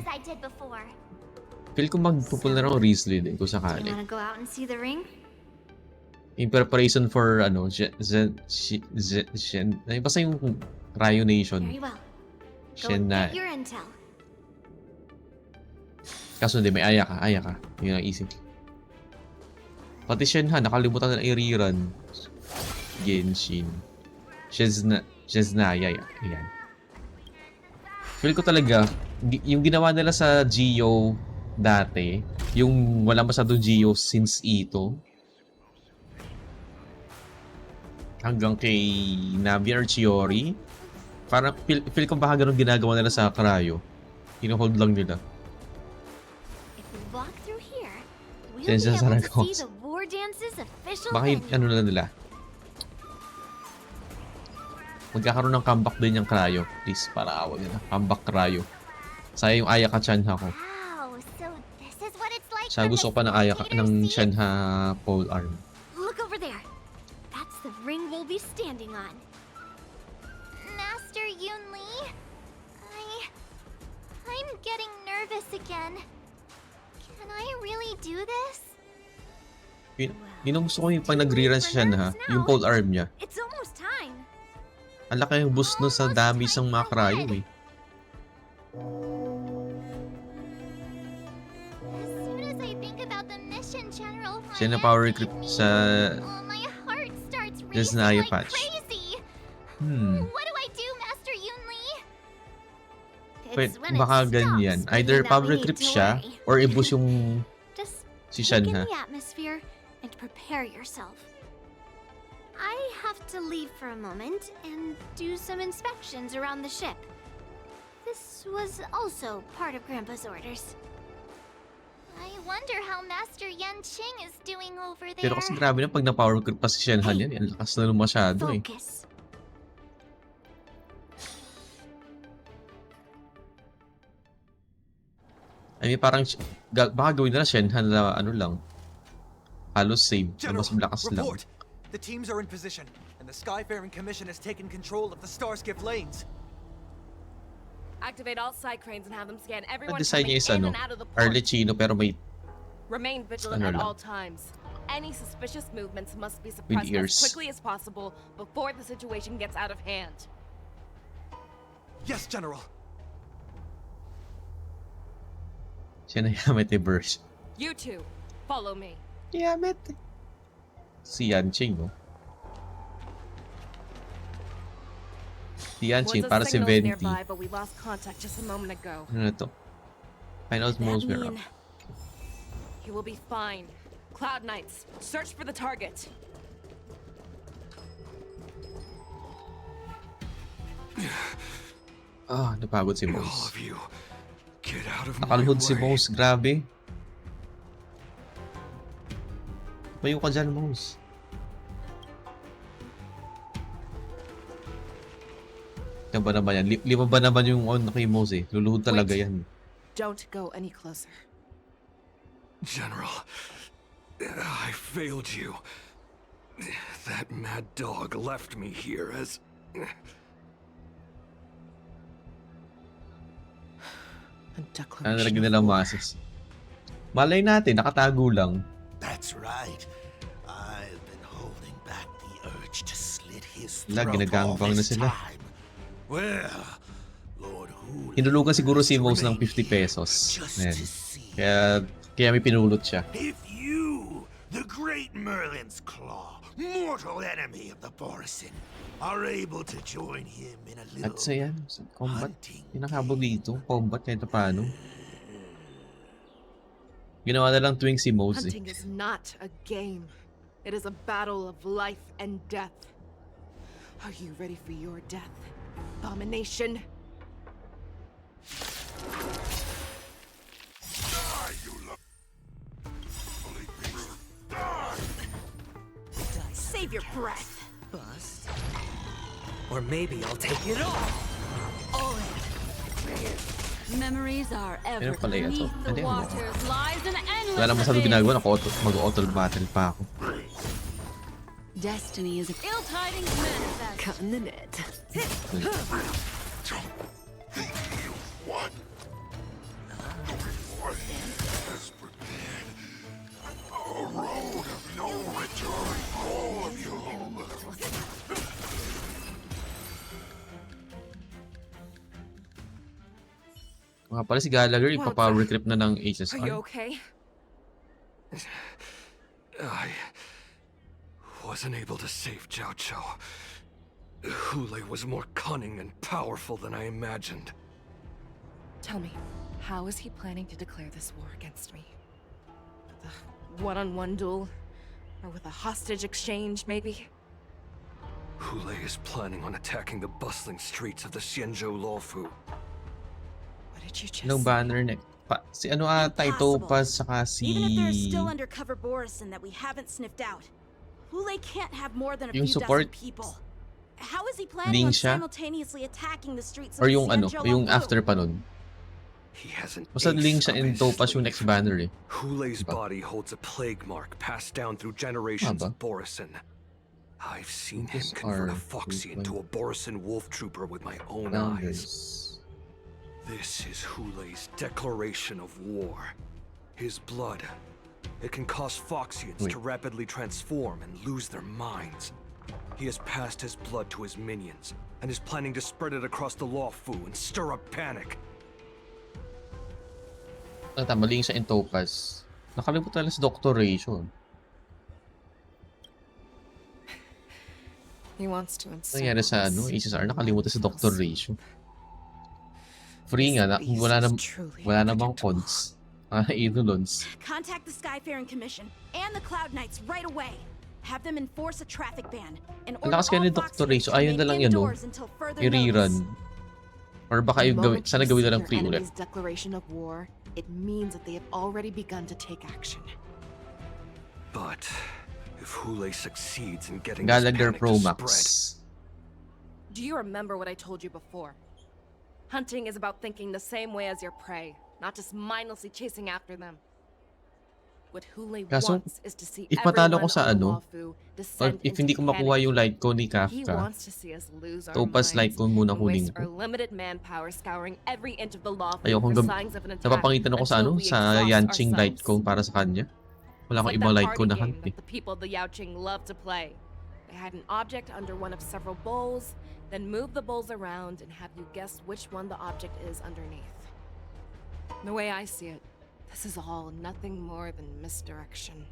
Feel ko magpupul na rin Risley din kung sakali. In preparation for ano, basta yung Cryo Nation. Shen na. Kaso hindi, may aya ka. Yun ang isip. Pati Shen ha, nakalimutan na i-rerun. Genshin. Sheznaya, yan. Feel ko talaga, yung ginawa nila sa Geo dati, yung wala masyadong Geo since Ito, hanggang kay Navi or Chiori, parang feel ko baka ganun ginagawa nila sa Cryo. Hino-hold lang nila. walk through here, we'll be Sensya able to see Zaragoza. the war dance's official Baka venue. ano na nila. Magkakaroon ng comeback din yung Cryo. Please, para awa nila. Comeback Cryo. Saya yung Ayaka Chanha ko. Wow, so this is what it's like Siya from gusto the ko pa ng Ayaka spectator's ng seat? Shenha pole arm. Look over there. That's the ring we'll be standing on. Master Yunli, I'm getting nervous again. Can I really do this? Yun ang gusto ko yung pag nag-rerun si Shenha, yung pole arm niya. It's almost time. Ang laki yung boost nun sa damage ng mga Cryo eh. As soon as I think about the mission, General, Siya na power creep sa my heart starts Just racing na like patch. crazy. What do I do, Master Yunli? Pwede, baka ganyan. Either power creep siya or i-boost yung si Take in Shenha. the atmosphere and prepare yourself. I have to leave for a moment and do some inspections around the ship. This was also part of Grandpa's orders. I wonder how Master Yanqing is doing over there. Pero kasi grabe na pag na-power creep pa si Shenha yan. Ang lakas na masyado eh. Focus. I mean parang baka gawin nila Shenha na ano lang. Halos same. Na mas malakas lang. Report! The teams are in position, and the Skyfaring Commission has taken control of the Starskiff lanes. Activate all side cranes and have them scan everyone Ang design coming niya is in ano, and out of the port. Arlecchino pero may Remain vigilant ano at lang. all times. Any suspicious movements must be With suppressed ears. as quickly as possible before the situation gets out of hand. Yes, General. siya na Yamete verse. You two, follow me. Yamete. Si Yanqing, no? Si Yanqing Was a para si signal Venti. nearby, but we lost contact just a moment ago. Ano na to? Find out most where mean he will be fine. Cloud Knights, search for the target. Napagod si All Mose. of you, get out of my Nakaluhod si way. Mose, grabe. Payo ka dyan, Mose. Yan ba naman yan? Lima ba naman yung on kay Mose eh? Luluhod talaga yan. Don't go any closer. General, I failed you. That mad dog left me here as... Ano lagi nilang masses? Malay natin, nakatago lang. That's right. I've been holding back the urge to slit his Wala, throat all ginagangbang na this sila. time. Well, Lord Hula Hinulugan siguro si Mose ng 50 pesos. Ayan. Kaya may pinulot siya. If you, the great Merlin's Claw, mortal enemy of the Borisin, are able to join him in a little At sa yan, sa combat. Pinakabog dito, combat kahit na paano. Ginawa na lang tuwing si Mose. Hunting is not a game. It is a battle of life and death. Are you ready for your death, abomination? Save your breath. Bust. Or maybe I'll take it all. All in. Memories are ever Ayun pala yun to. beneath the Hindi, waters lies an wala naman endless masyado abyss. ginagawa. Mag-auto battle pa ako. Destiny is a ill tidings manifest. Cutting the net. A road of no return for all of you. Mga pala si Gallagher, Well, ipapower trip na ng Are you HSR. okay? I wasn't able to save Jiao Chou. Hule was more cunning and powerful than I imagined. Tell me, how is he planning to declare this war against me? With a one-on-one duel? Or with a hostage exchange, maybe? Hule is planning on attacking the bustling streets of the Xianzhou Luofu. What did you just No banner neck. Si ano ata ito pa saka si... Even if there's still undercover Borisin that we haven't sniffed out, Hule can't have more than a Yung few support, dozen people. How is he planning Ling on siya? simultaneously attacking the streets Or of yung ano, Xianzhou yung Luofu? after pa nun. He has an Basta Ling ace siya up in his Topaz yung sleeve. next banner eh. Hule's Diba? body holds a plague mark passed down through generations of Borisin. I've seen him convert a Foxian to a Borisin wolf trooper with my own eyes. This is Hule's declaration of war. His blood. It can cause Foxians to rapidly transform and lose their minds. He has passed his blood to his minions and is planning to spread it across the Luofu and stir up panic. Tama, Ling siya in Topaz. Nakalimutan lang si Dr. Ration. He wants to insult Nangyari sa ano, HSR, nakalimutan si Dr. Ration. Free nga, wala namang cons. Idolons. Contact the Skyfaring Commission and the Cloud Knights right away. Have them enforce a traffic ban and Ang order lakas kaya ni all Dr. Foxians Ration, to ayun remain na lang yan, no? indoors until further I-rerun. notice. Or baka The yung moment sana you gawin see na lang your free ulit. enemy's declaration of war, it means that they have already begun to take action. But if Hule succeeds in getting this Gallagher panic Pro to Max. spread, Do you remember what I told you before? Hunting is about thinking the same way as your prey, not just mindlessly chasing after them. What Hule Kaso, wants is to see if matalo ko everyone sa on the ano, Luofu or descend if into hindi ko makuha panic. yung light cone ni He Kafka, wants to see us lose our Topaz light minds cone muna and kunin waste ko. our limited manpower scouring every inch of the Luofu Ayokong for signs of an attack napapangitan ako sa until ano, we sa exhaust Yanqing light ourselves. cone para sa kanya. Wala It's akong like ibang that light cone party na hunt game eh. that the people of the Yaoqing love to play. They had an object under one of several bowls, then move the bowls around and have you guess which one the object is underneath. The way I see it, this is all nothing more than misdirection.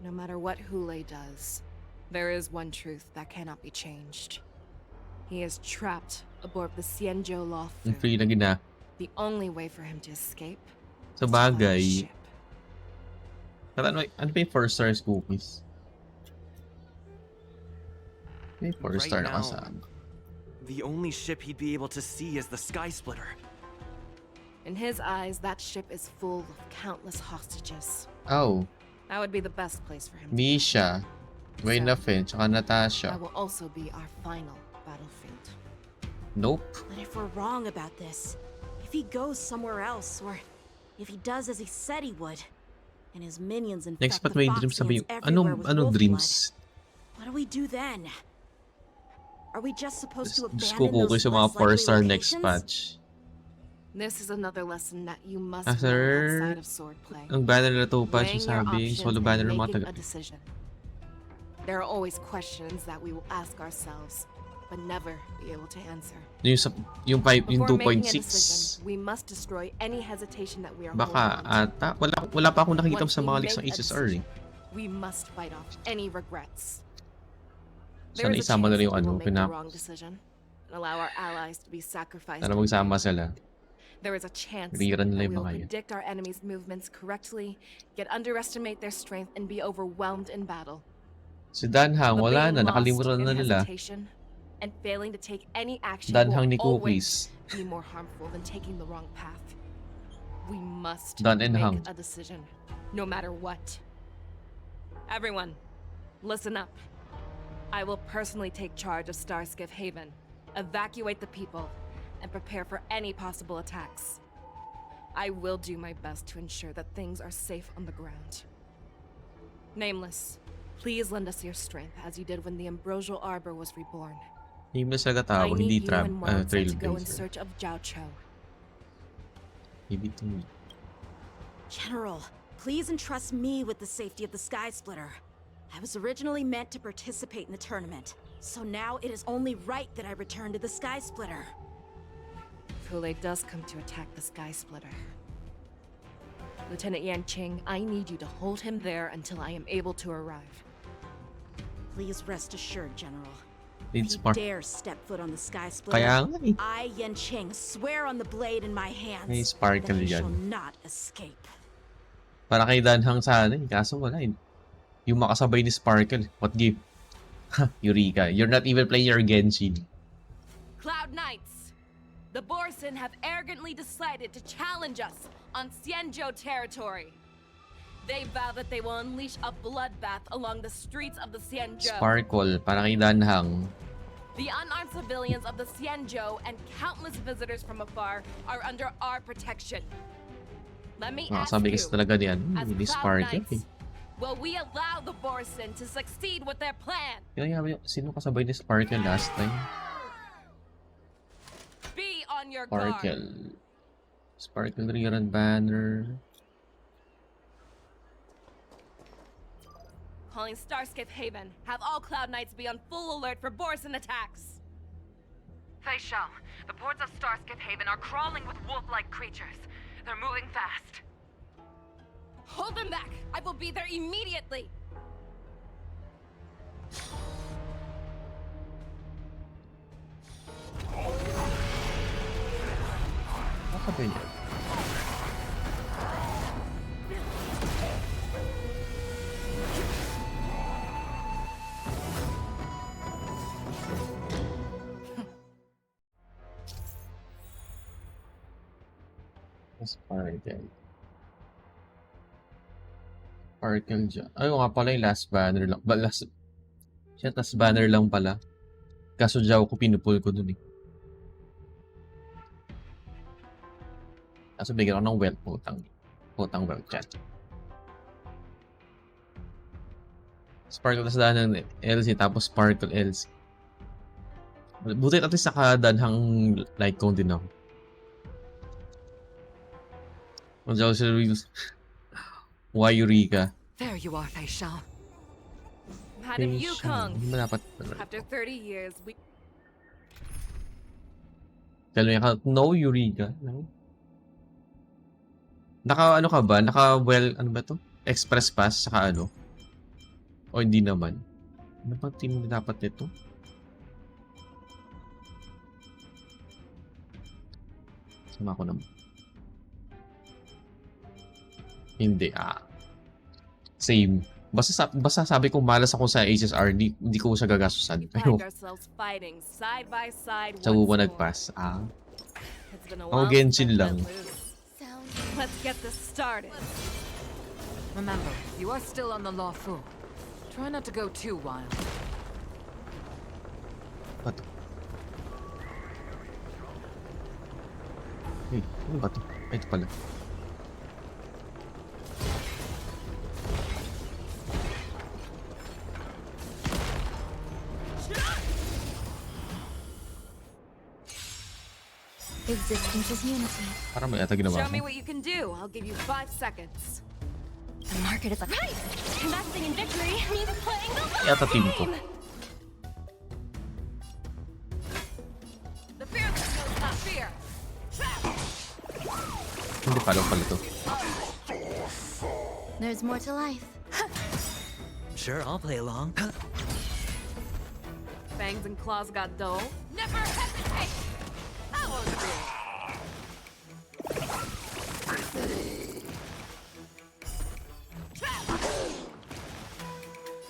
No matter what Hule does, there is one truth that cannot be changed. He is trapped aboard the Xianzhou Luofu. Yung free na gina. The only way for him to escape. Sa bagay. Ano ba yung 4 stars cookies? May 4 star na kasama. The only ship he'd be able to see is the Sky Splitter. In his eyes, that ship is full of countless hostages. Oh. That would be the best place for him. Misha, Wayne Finn, tsaka That Natasha. will also be our final battlefield. Nope. But if we're wrong about this, if he goes somewhere else, or if he does as he said he would, and his minions infect Next the part may dreams sabi Foxians yung, everywhere with ano wolf dreams? blood, what do we do then? Are we just supposed to Diyos abandon ko those sa mga less 4 likely star next locations? patch. This is another lesson that you must After learn outside of swordplay. ang banner na Topaz yung Weighing your sabi, options solo and banner ng mga making taga. a decision. There are always questions that we will ask ourselves, but never be able to answer. Yung 2.6. Decision, we must destroy any hesitation that we are Baka holding ata, wala pa akong nakita Once sa we mga leaks ng make a HSR eh. decision, we must fight off any regrets. Sana There is a isama na rin chance yung that we ano, will make the wrong decision and allow our allies to be sacrificed. Sana magsama sila. There is a chance Rerun that nila we yung will mga yun. predict our enemy's movements correctly, yet underestimate their strength and be overwhelmed in battle. Si Danhang, But wala being na, lost nakalimutan in na nila. hesitation and failing to take any action Danhang ni will Cookies. always be more harmful than taking the wrong path. We must Dan and make Hang. a decision, no matter what. Everyone, listen up. I will personally take charge of Starskiff Haven, evacuate the people, and prepare for any possible attacks. I will do my best to ensure that things are safe on the ground. Nameless, please lend us your strength as you did when the Ambrosial Arbor was reborn. Nameless talaga I tao, need hindi you and Wang to go in Trailblazer. search of Jiao Cho. Maybe to me. General, please entrust me with the safety of the Sky Splitter. I was originally meant to participate in the tournament, so now it is only right that I return to the Sky Splitter. If Hule does come to attack the Sky Splitter, Lieutenant Yanqing, I need you to hold him there until I am able to arrive. Please rest assured, General. It's If you smart. dare step foot on the Sky Splitter, Kaya nga eh. I, Yanqing, swear on the blade in my hands May sparkle that he shall yan. not escape. Para kay Danhang sana eh, kaso wala eh. Yung makasabay ni Sparkle, what give? Ha, Eureka, you're not even playing your Genshin. Cloud Knights! The Borson have arrogantly decided to challenge us on Xianzhou territory. They vow that they will unleash a bloodbath along the streets of the Xianzhou. Sparkle, para kay Danhang. The unarmed civilians of the Xianzhou and countless visitors from afar are under our protection. Let me ask Sabi you, kasi talaga niyan, as hindi Cloud Sparkle Knights, will we allow the Borson to succeed with their plan? Sino kasabay ni Sparkle last time? Be on your guard. Sparkle. Sparkle Rerun banner. Calling Starskiff Haven. Have all Cloud Knights be on full alert for Borson attacks. Fei Shao, the boards of Starskiff Haven are crawling with wolf-like creatures. They're moving fast. Hold them back! I will be there immediately! Apa ba niya? Sparkle. Sparkle dyan. Ayun nga pala yung last banner lang. Last banner lang pala. Kaso Jaw ko pinupul ko dun eh. Kaso bigyan ako ng wealth putang wealth chat. Sparkle tas daan ng LC tapos Sparkle LC. Buti at least nakadanhang like count din ako. Why Eureka? There you are, Fei Shao. Madam Yukong. After 30 years, we... Tell me, no Eureka? No? Ano ka ba? Ano ba to? Express pass, saka ano? O hindi naman? Ano ba team na dapat nito? Sama ko naman. Hindi, same. Basta sabi ko malas ako sa HSR, hindi ko siya gagastusan. Pero, sa uwa nag-pass. Ako Genshin lang. Let's get this started. Remember, you are still on the lawful. Try not to go too wild. Bato. Ano ba to? Ay, ito pala. Existence is unity. Parang may ata ginawa Show me ko. what you can do. I'll give you 5 seconds. The market is a Right! Investing in victory means playing the long Yata team ko. game! The fearless knows not fear. Hindi pala to. There's more to life. Sure, I'll play along. Fangs and claws got dull. Never hesitate! That was big.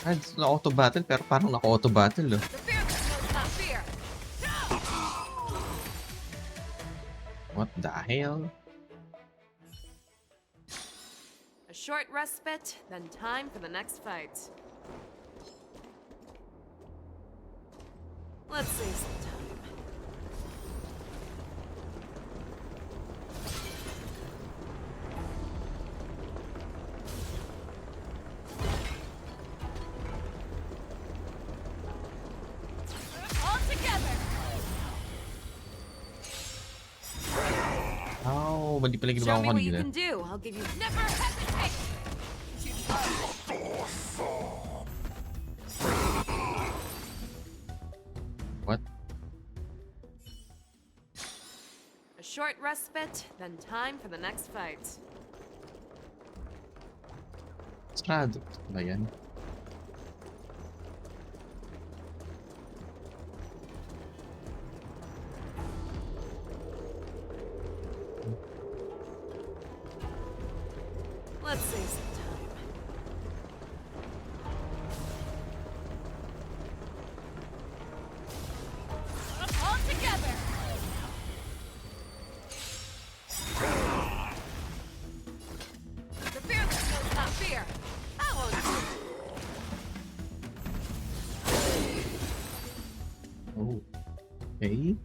Ay, na-auto battle pero parang naka-auto battle. The fearless knows not fear. What the hell? A short respite, then time for the next fight. Let's save some time. All together! Oh, mali pala ginawa Show ko me what you kanina. can do. I'll give you never hesitate. What? A short respite, then time for the next fight. Sarado ba yan? Let's save some time. All together! fear. I won't. Oh. Okay.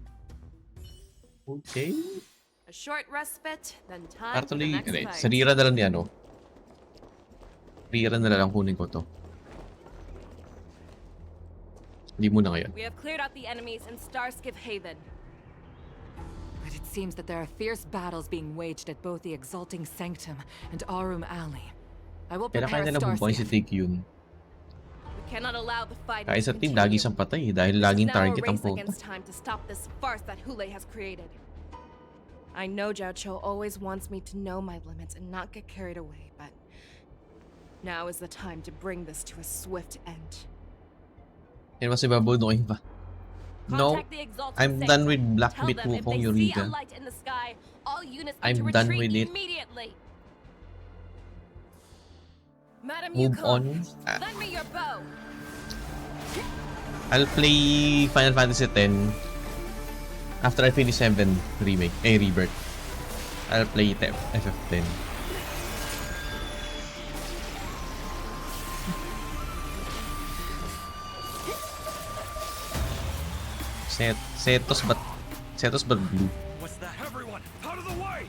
Okay. A short respite, then time for the Actually, next fight. sa Rira na lang ni ano. Rira na lang kunin ko to. Hindi muna ngayon. We have cleared out the enemies in Starskiff Haven. But it seems that there are fierce battles being waged at both the Exalting Sanctum and Arum Alley. I will Kaya prepare kaya nila bumbuhay si Starskiff. Take yun. We cannot allow the fight Kaya to sa team, continue. lagi siyang patay dahil It's laging now a target ang race prota. against time to stop this farce that Hule has created. I know Jiao Cho always wants me to know my limits and not get carried away, but now is the time to bring this to a swift end. Yan mas ibabunukin pa. No, Contact the Exalted I'm Sanctum. done with Black Tell Myth them if Wukong they see a Eureka. light in the sky, all units I'm need to done retreat with it. immediately. Madam Move Yukon, on. lend me your bow. I'll play Final Fantasy X after I finish 7 remake, Rebirth. I'll play FF10. Setos but blue. What's that? Everyone, out of the way!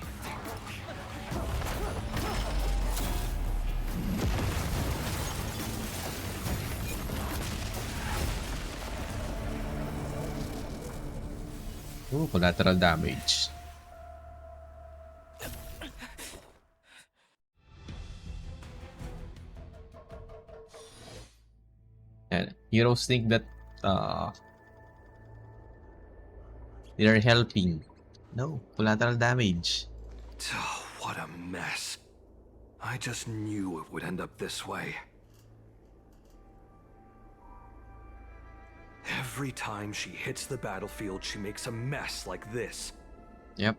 Ooh, collateral damage. And heroes think that they're helping. No, collateral damage. Oh, what a mess. I just knew it would end up this way. Every time she hits the battlefield, she makes a mess like this. Yep.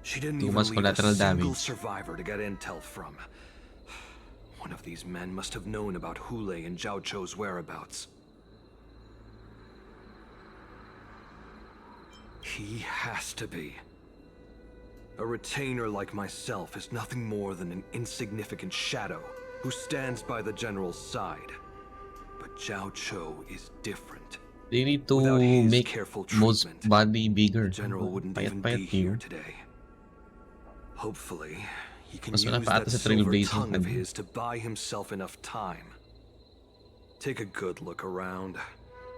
She didn't Too even much leave collateral a single damage. survivor to get intel from. One of these men must have known about Hule and Jiao Cho's whereabouts. He has to be. A retainer like myself is nothing more than an insignificant shadow who stands by the general's side. But Jiao Cho is different. They need to Without his make careful most treatment, body bigger. the general wouldn't even be here today. Hopefully, he can Mas use malapit that ata sa silver Trailblaze tongue of natin. his to buy himself enough time. Take a good look around.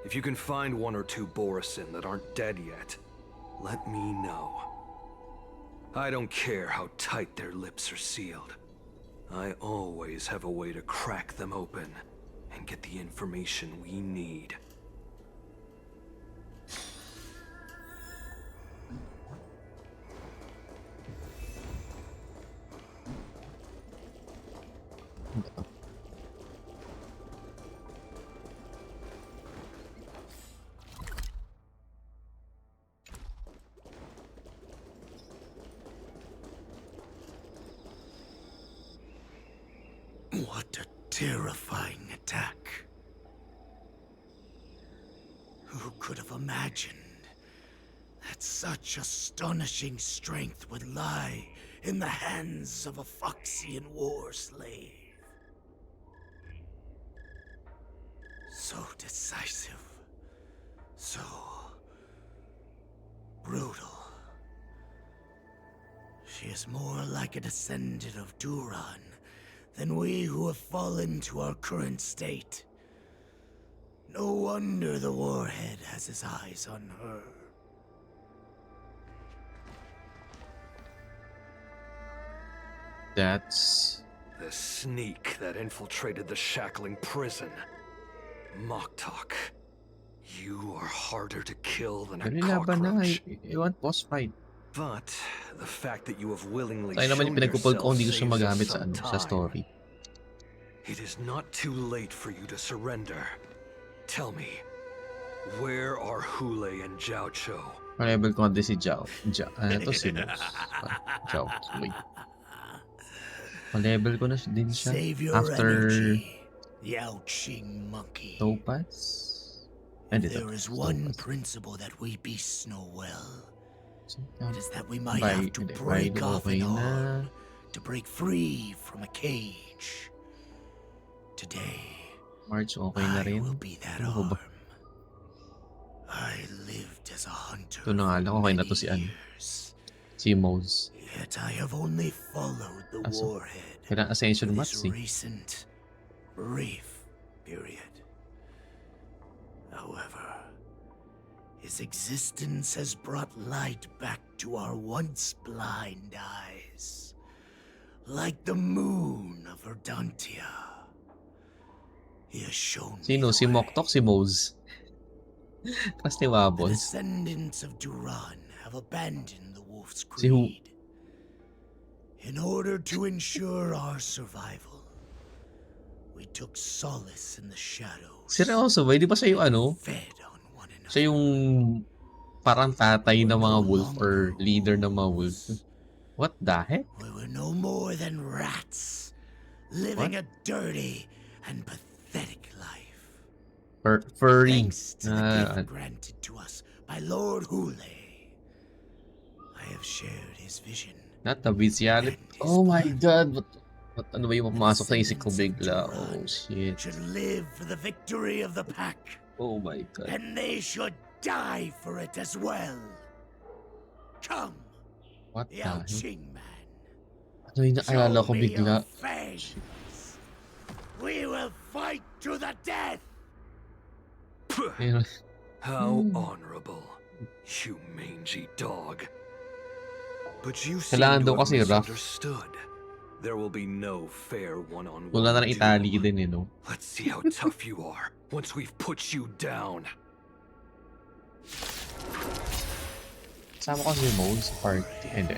If you can find one or two Borisin that aren't dead yet, let me know. I don't care how tight their lips are sealed. I always have a way to crack them open and get the information we need. What a terrifying attack. Who could have imagined that such astonishing strength would lie in the hands of a Foxian war slave? So decisive. So brutal. She is more like a descendant of Duran than we who have fallen to our current state. No wonder the Warhead has his eyes on her. That's... The sneak that infiltrated the shackling prison. Moktok. You are harder to kill than a Laban na. cockroach. I want boss fight. But the fact that you have willingly Tayo naman shown yung pinagpupul ko, yourself hindi ko siya saves us magamit sa, some sa time. story. It is not too late for you to surrender. Tell me, where are Hule and Jiao Cho? Pa-level ko din si Jiao. Ano to si boss? Jiao. Wait. Pa-level ko na din siya. Save your After energy, Yaoqing monkey. Topaz? And There is one principle that we beasts know well. It is that we might have to break off an arm to break free from a cage. Today, March, okay na rin. I will be that Ano ba? arm. I lived as a hunter Ito na nga lang, okay na to si ano. Si Mose. Yet I have only followed the warhead Kailangan ascension for mats this eh. recent, brief period. However, his existence has brought light back to our once blind eyes, like the moon of Verdantia. He has shown Sino? Si Moktok? Si Mose? Tapos ni the Wabbles. descendants of Duran have abandoned the Wolf's Si Hu. Creed. In order to ensure our survival, we took solace in the shadows. Seryoso ba? Di ba siya yung ano? Siya yung parang tatay ng mga wolf or leader ng mga wolf. What the heck? We were no more than rats, living a dirty and pathetic life. Furry. Thanks to the gift granted to us by Lord Hule, I have shared his vision. Not the bestiality. Oh my god. What ano ba yung pumasok sa isip ko bigla? Oh shit. Should live for the victory of the pack. Oh my god. And they should die for it as well. Come, What the Yao heck? Qing man. Ano yung naalala ko Show me bigla? your fangs. We will fight to the death. How honorable, you mangy dog. But you seem Kailangan to daw have kasi rough. misunderstood. There will be no fair one-on-one Wala na ng duel. Italy din eh, no? Let's see how tough you are once we've put you down. Kasama ko si Mose sa party. Hindi.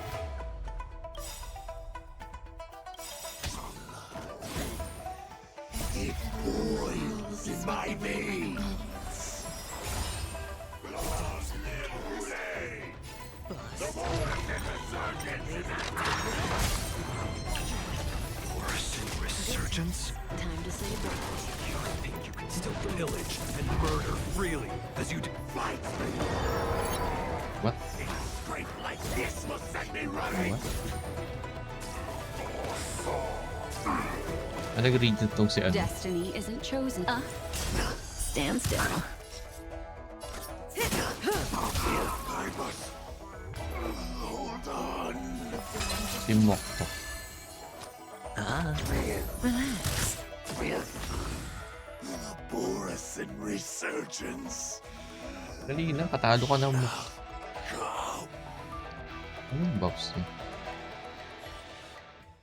It boils in my veins. Forced resurgence? Time to say goodbye. You think you can still pillage and murder freely as you fight? What? Strength like this will send me running. Nag-read itong si ano. Destiny isn't chosen. Stand still. I must hold on. Si Moktok. Relax. The Borisin resurgence. Dali na, katalo ka na mo. Anong buffs niya?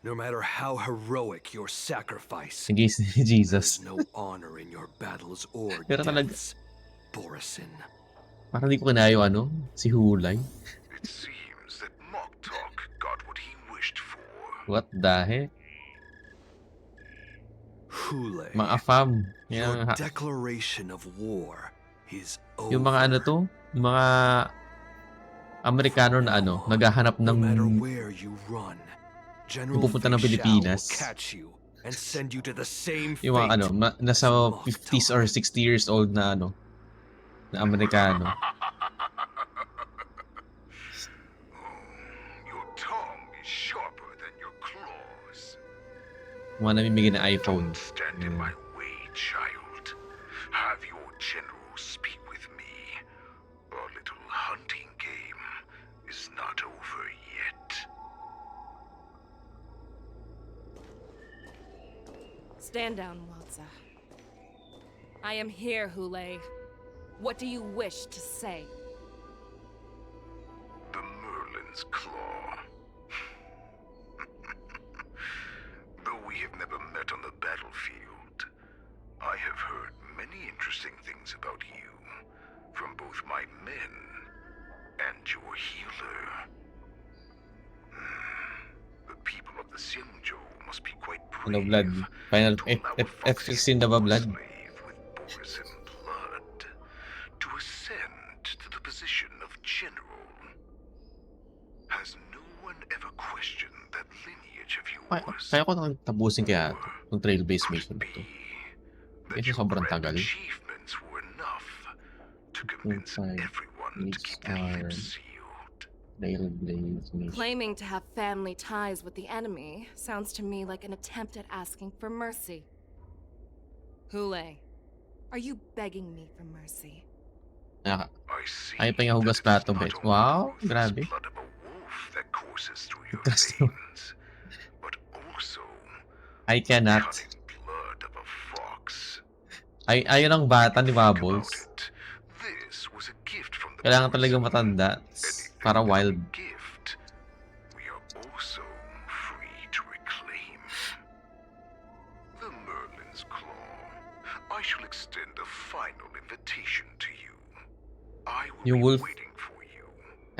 No matter how heroic your sacrifice, Against Jesus. there's no honor in your battles or Pero talaga, deaths, Borisin. parang di ko kinaya yung ano, si Hulay. It seems that Moktok got what he wished for. What the heck? Hule, Mga fam. your Yung, declaration of war is over. yung mga ano to, yung mga Amerikano na ano, naghahanap ng No matter where you run, General yung pupunta ng Fei Xiao Pilipinas. will catch you and send you to the same Yung mga fate. ano, nasa 50s or 60 years old na ano, na Amerikano. Your tongue is sharper than your claws. Mga namimigay na iPhone. Stand in my way, child. Have your general speak with me. Our little hunting game is not over yet. Stand down, Walza. I am here, Hule. What do you wish to say? The Merlin's Claw. Though we have never met on the battlefield, I have heard many interesting things about you from both my men and your healer. The people of the Xianzhou must be quite Ano, brave. blood? Final F16 na ba, blood? Borisin blood to ascend to the position of general. Has no one ever questioned that lineage of yours? Kaya ko nang tapusin kaya ito, yung Trailblaze mission na ito. Kasi sobrang tagal. Achievements were enough to convince everyone to keep their lips sealed. Trailblaze mission. Claiming to have family ties with the enemy sounds to me like an attempt at asking for mercy. Hule, are you begging me for mercy? Ayaw pa nga hugas plato, bet. Wow, grabe. I cannot. Ayaw ng bata ni Bubbles. Kailangan talaga matanda para wild. Yung wolf.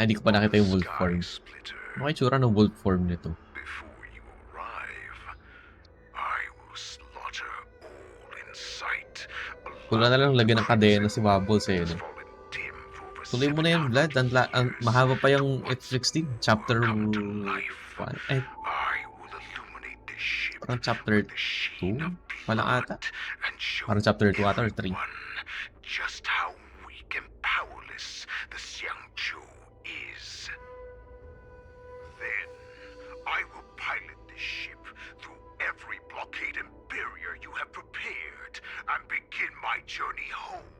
Ay, hindi ko pa nakita yung wolf form. Ano kayo tsura ng wolf form nito? Wala na lang lagyan ng kadena si Bubbles eh. No? Tuloy mo na yun, Vlad. Mahaba pa yung F16. Chapter 1. Eh. Parang chapter 2? Walang ata. Parang chapter 2 ata or 3. Just how weak and powerless the Xiangzhou is. Then, I will pilot this ship through every blockade and barrier you have prepared and begin my journey home.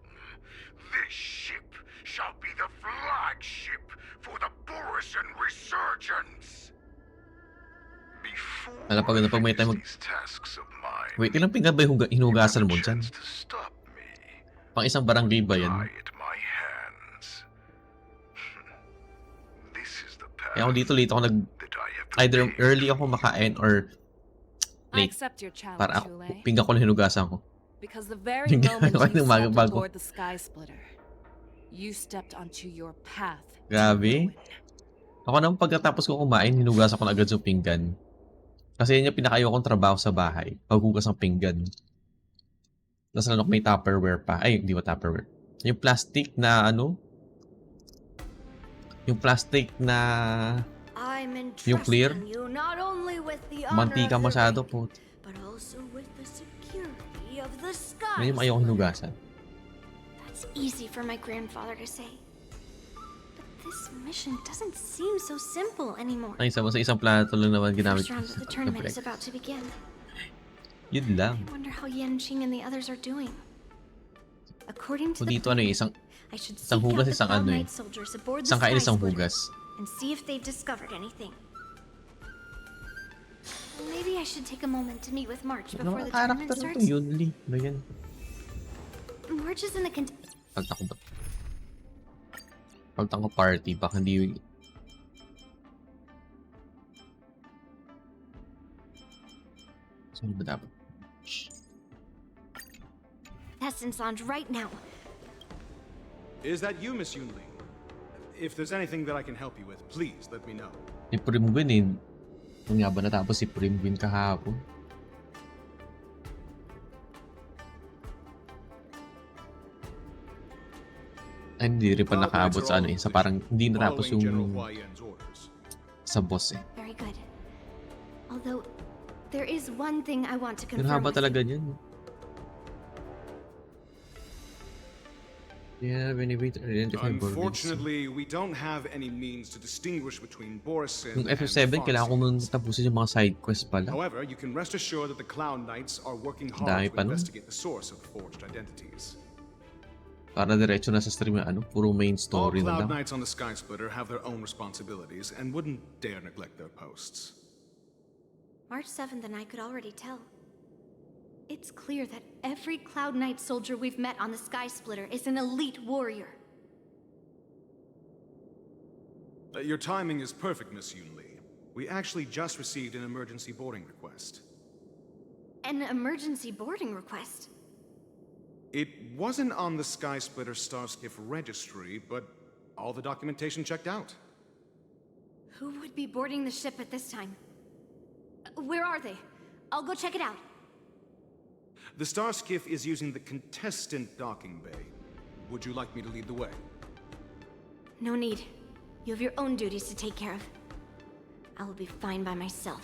This ship shall be the flagship for the Borisan Resurgence. Alam pag may tayo Wait, ilang pinggan ba yung hinugasan mo dyan? Pang isang barangay ba yan? Kaya ako dito late ako either early ako makain or late. Para ako, pinggan ko na hinugasan ko. Because the very moment you stepped aboard the Sky Splitter, you stepped onto your path. Grabe. Ako nang pagkatapos ko kumain, hinugasan ko na agad yung pinggan. Kasi yun yung pinakayo kong trabaho sa bahay. Paghugas ng pinggan. Tapos ano, may Tupperware pa. Ay, hindi ba Tupperware? Yung plastic na ano? Yung plastic na... Yung clear? Mantika masyado po. Yan yung ayaw hinugasan. That's easy for my grandfather to say. This mission doesn't seem so simple anymore. Ay, sa isang plato lang naman ginamit. First round of the tournament is about to begin. Yun lang. I wonder how Yanqing and the others are doing. According to the dito ano isang hugas, isang ano eh. Isang kain, isang hugas. And see if they've discovered anything. Maybe I should take a moment to meet with March before the tournament starts. Yun, ano yan? March is in the Pagtang ko party, baka hindi... Saan ba dapat? Testin's lounge right now. Is that you, Miss Yunli? If there's anything that I can help you with, please let me know. Si Primguin eh. Kung nga ba natapos si Primguin kahapon? Ay, hindi rin pa nakaabot sa ano eh. Sa parang hindi natapos yung sa boss eh. Very good. Although, there is one thing I want to confirm. Yung haba talaga niyan. Yeah, any way to identify Unfortunately, we don't have any means to distinguish between Borisin yung FF7, kailangan ko muna tapusin yung mga side quest pala. However, you can rest assured that the Clown Knights are working hard to investigate the source of the forged identities. Para diretso na sa stream ano, puro main story na lang. All Cloud Knights on the Sky Splitter have their own responsibilities and wouldn't dare neglect their posts. March 7th and I could already tell. It's clear that every Cloud Knight soldier we've met on the Sky Splitter is an elite warrior. Your timing is perfect, Miss Yunli. We actually just received an emergency boarding request. An emergency boarding request? It wasn't on the Sky Splitter Starskiff registry, but all the documentation checked out. Who would be boarding the ship at this time? Where are they? I'll go check it out. The Starskiff is using the contestant docking bay. Would you like me to lead the way? No need. You have your own duties to take care of. I will be fine by myself.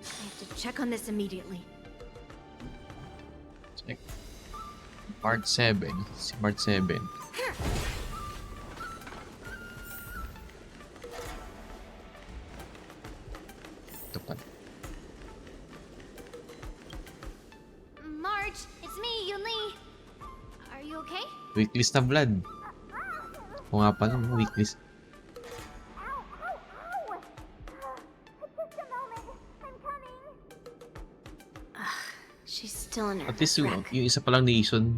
I have to check on this immediately. Check. Part 7. Part 7. Ito pa. You okay? Weaklist na Vlad. O nga pala, weaklist. She's still in her At least yung isa palang nation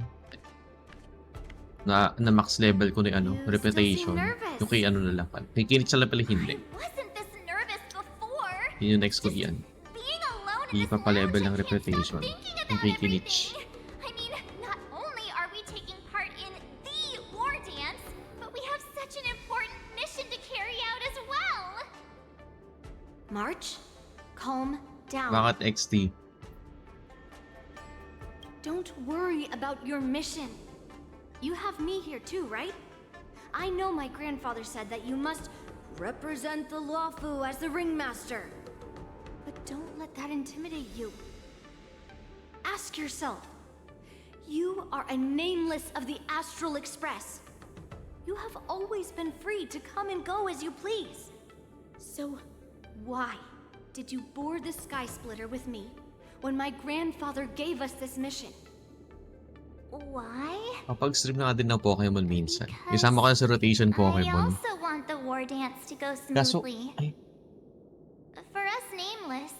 na max level ko na ano, reputation. Yung kay ano na lang pala. Kay Kinich na lang pala hindi. Yun yung next ko yan. Hindi pa pa-level ng reputation. Yung kay Kinich. I mean, not only are we taking part in the war dance, but we have such an important mission to carry out as well. March, calm down. Bakit XT? Don't worry about your mission. You have me here too, right? I know my grandfather said that you must represent the Luofu as the ringmaster. But don't let that intimidate you. Ask yourself. You are a nameless of the Astral Express. You have always been free to come and go as you please. So, why did you board the Sky Splitter with me when my grandfather gave us this mission? Why? Kapag-stream na din ng Pokemon minsan. Isama ka sa rotation Pokemon. I also want the war dance to go Kaso, smoothly. For us nameless,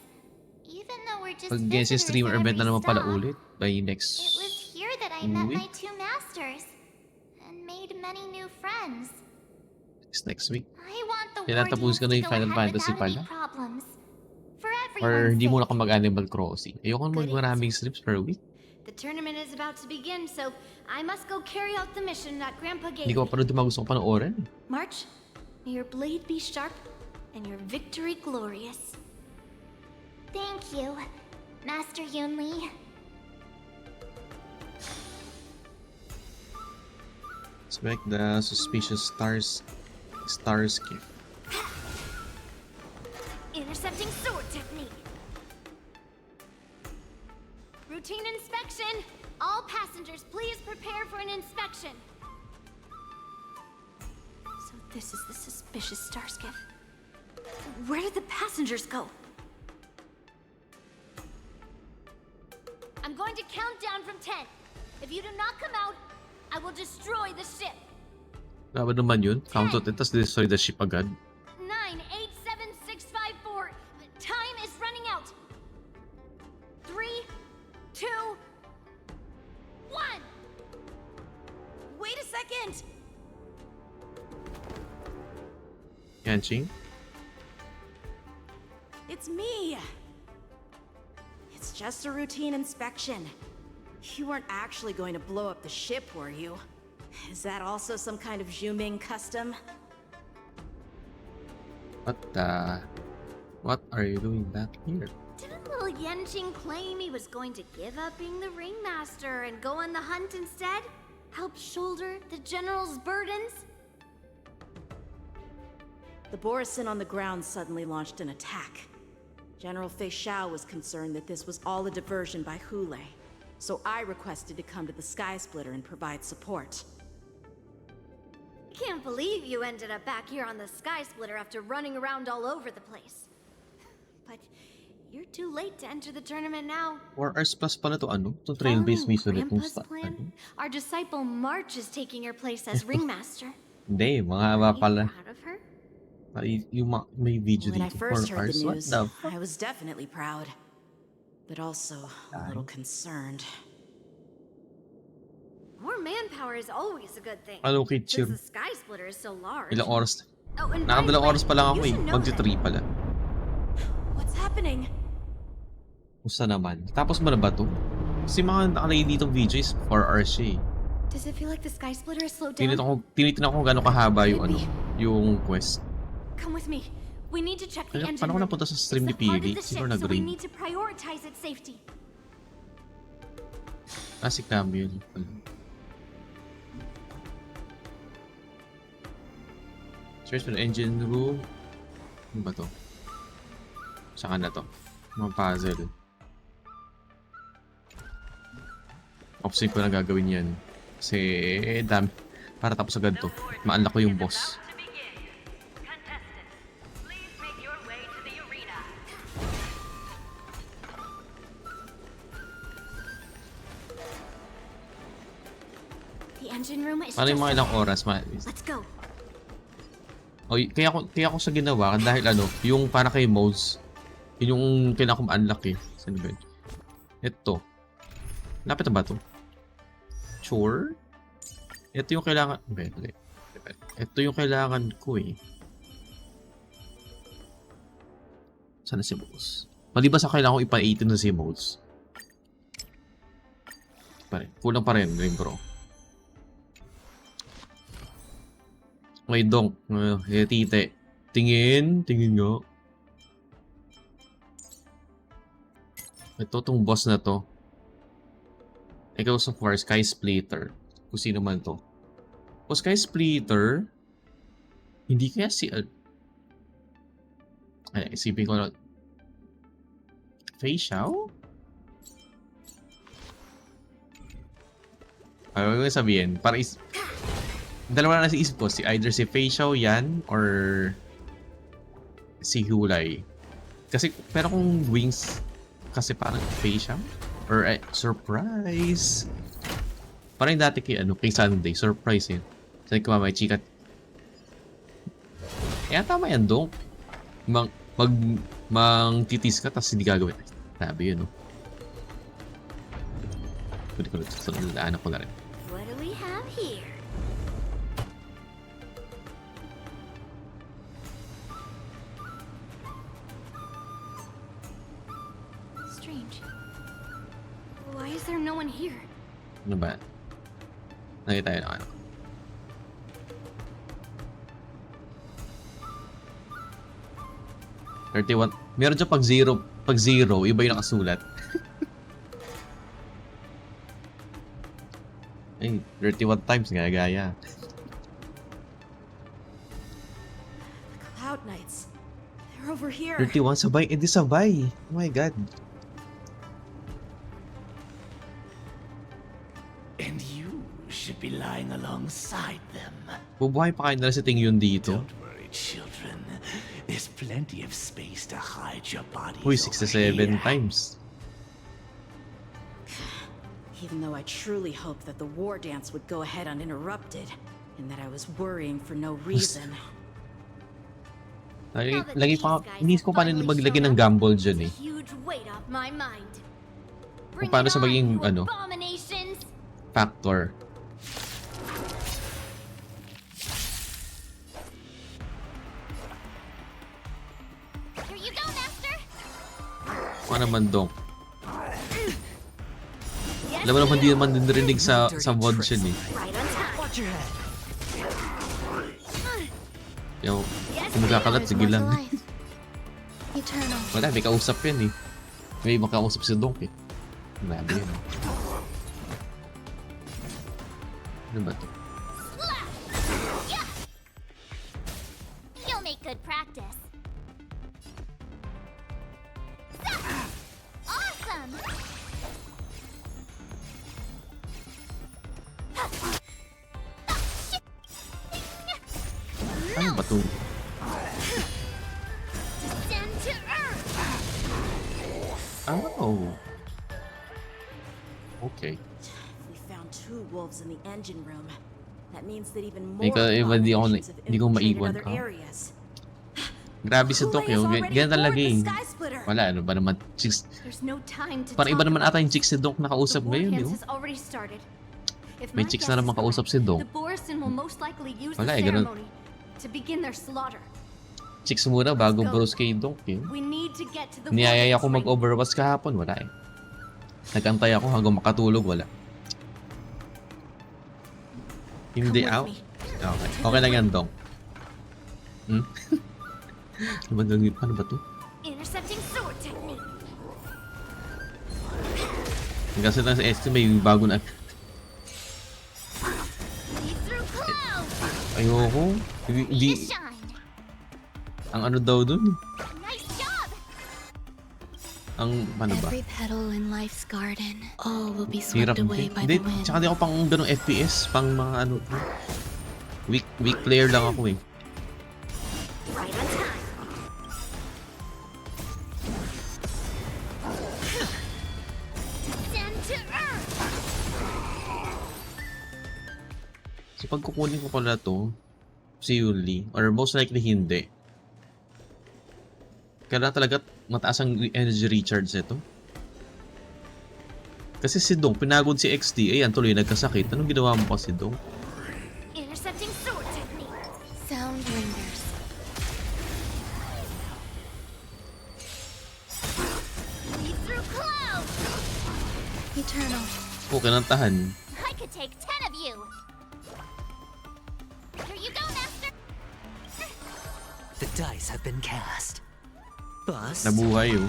even though we're just pag visitors streamer at event na every naman pala stop, ulit by it next was here that I met my week. two masters and made many new friends. Next week. I want the war Tinatapos dance ko na to yung go Final ahead Fantasy without any pala. problems. For Or everyone's hindi sake. muna ka mag-Animal Crossing. Ayoko naman maraming streams per week. The tournament is about to begin, so I must go carry out the mission that Grandpa gave Hindi ko me. pa panood yung mga gusto ko panoorin. March, may your blade be sharp and your victory glorious. Thank you, Master Yunli. Expect the suspicious stars gift. Intercepting sword technique. Routine inspection. All passengers, please prepare for an inspection. So this is the suspicious star skiff. Where did the passengers go? I'm going to count down from 10. If you do not come out, I will destroy the ship. Dapat naman yun. Count out it, tapos destroy the ship agad. 9, 8, 7, 6, 5, 4. Time is running out. 3, 2, 1. Wait a second. Yanqing? It's me! It's just a routine inspection. You weren't actually going to blow up the ship, were you? Is that also some kind of Zhuming custom? What are you doing back here? Didn't little Yanqing claim he was going to give up being the ringmaster and go on the hunt instead? Help shoulder the general's burdens? The Borisin on the ground suddenly launched an attack. General Fei Xiao was concerned that this was all a diversion by Hule, so I requested to come to the Sky Splitter and provide support. Can't believe you ended up back here on the Sky Splitter after running around all over the place. But you're too late to enter the tournament now. 4 hours plus pala to ano? To Trailblaze mission itong Grandpa's plan? Our disciple March is taking your place as ringmaster. Hindi, mga haba pala. Proud of her? Yung may video When I dito. first 4 heard hours? the What news, the I was definitely proud, but also a little concerned. More manpower is always a good thing. Ano kay Chir? Since the Sky Splitter is so large. Ilang oras? Oh, and by the Nakadalang way, oras pa lang ako you eh. should know Magti-3 pala. What's happening? Kusa naman. Tapos mo na ba to? Kasi mga nakalagay ditong video is 4 hours siya eh. Does it feel like the Sky Splitter has slowed down? Tinitin ako kung gano'ng kahaba yung ano, yung quest. Come with me. We need to check the engine Paano ko room. napunta sa stream ni It's the heart of Piggy? the Sino ship, so we nag-ring? need to prioritize its safety. Si Cam yun. Search for the engine room. Ano ba to? Saan na to? Mga puzzle. Opsin ko na gagawin yan. Kasi dami. Para tapos agad to. Ma-unlock ko yung boss. engine room is Parang just mga ilang ahead. oras. Let's go. O, kaya ko siya ginawa dahil ano, yung para kay modes, yun yung kailangan ko ma-unlock eh. Saan ba yun? Ito. Lapit na ba ito? Sure? Ito yung kailangan... Okay. Ito yung kailangan ko eh. Sana si modes? Maliban sa kailangan ko ipa-18 na si modes. Kulang pa rin bro. May donk. Tite. Tingin nga. Ito, tong boss na to. Ikaw sa far, Sky Splitter. Kung sino man to. O Sky Splitter, hindi kaya si... Ay, isipin ko na. Fei Xiao? Ano ko sabihin? Para dalawa na nasa isip ko. Either si Fei Xiao yan or si Hulai. Kasi, pero kung wings, kasi parang Fei Xiao? Or surprise! Parang dati kay Sunday. Surprise yun. Sabi ko may chika. Kaya tama yan, Dong. Mang-titis ka tapos hindi gagawin. Sabi yun, no? Pwede ko lang sunod ko na rin. What do we have here? Strange. Why is there no one here? Ano ba? Nakita tayo ng ano. $31. Meron dyan pag zero, iba yung nakasulat. Ay, 31 times gaya. Cloud Knights. They're over here. 31 sabay, edi sabay. Oh my god. And you should be lying alongside them. Bubuhay pa kayo na sa ting yun dito. Don't worry, children. There's plenty of space to hide your bodies. Uy, 67 times. Even though I truly hoped that the war dance would go ahead uninterrupted, and that I was worrying for no reason. Lagi pa, inis ko paano maglagay ng gamble dyan eh. Huge weight off my mind. Kung paano sa maging, Abominations. factor. Here you go, master. Ano naman, Dong? Alam mo naman, hindi naman din narinig sa VOD siya eh. Yo, kung magkakalat, sige lang. Wala, may kausap yan eh. May makausap si Donk eh. Grabe yun. Ano ba ito? You'll make good practice. Awesome. Ano ba ito? Oh. Okay. We found 2 wolves in the engine room. That means that even more Hindi ko maiwan. other areas. Grabe si Tok yun. Ganyan talaga eh. Wala, ano ba naman? Chicks. Parang iba naman ata yung chicks si Donk nakausap ngayon, di ba? May chicks na naman kausap si Donk. Wala eh, ganun. Chicks muna bago bros kay Donk yun. Niyayaya ko mag-overwatch kahapon, wala eh. Nagantay ako hanggang makatulog, wala. Hindi out? Okay. Okay lang yan, Donk. Ano ba to? Intercepting sword technique. Kasi na sa ST may bago na. Ayoko. Hindi. Ang ano daw dun? Ang ano ba? Every petal in life's garden, all will be Hirap swept away by the hindi. wind. Tsaka di ako pang ganong FPS. Pang mga ano. Weak player lang ako eh. Right on time. Descend to earth. Kapag kukunin ko pala to, si Yuli, or most likely hindi. Kailangan talaga mataas ang energy recharge nito. Kasi si Dong, pinagod si XD, ayan, tuloy nagkasakit. Anong ginawa mo kasi, Dong? Intercepting sword technique. Sound lingers. Lead through clouds. Eternal. Oo, kinantahan. I could take 10 of you. Here you go, master. The dice have been cast. Bust. Nabuhay, oh.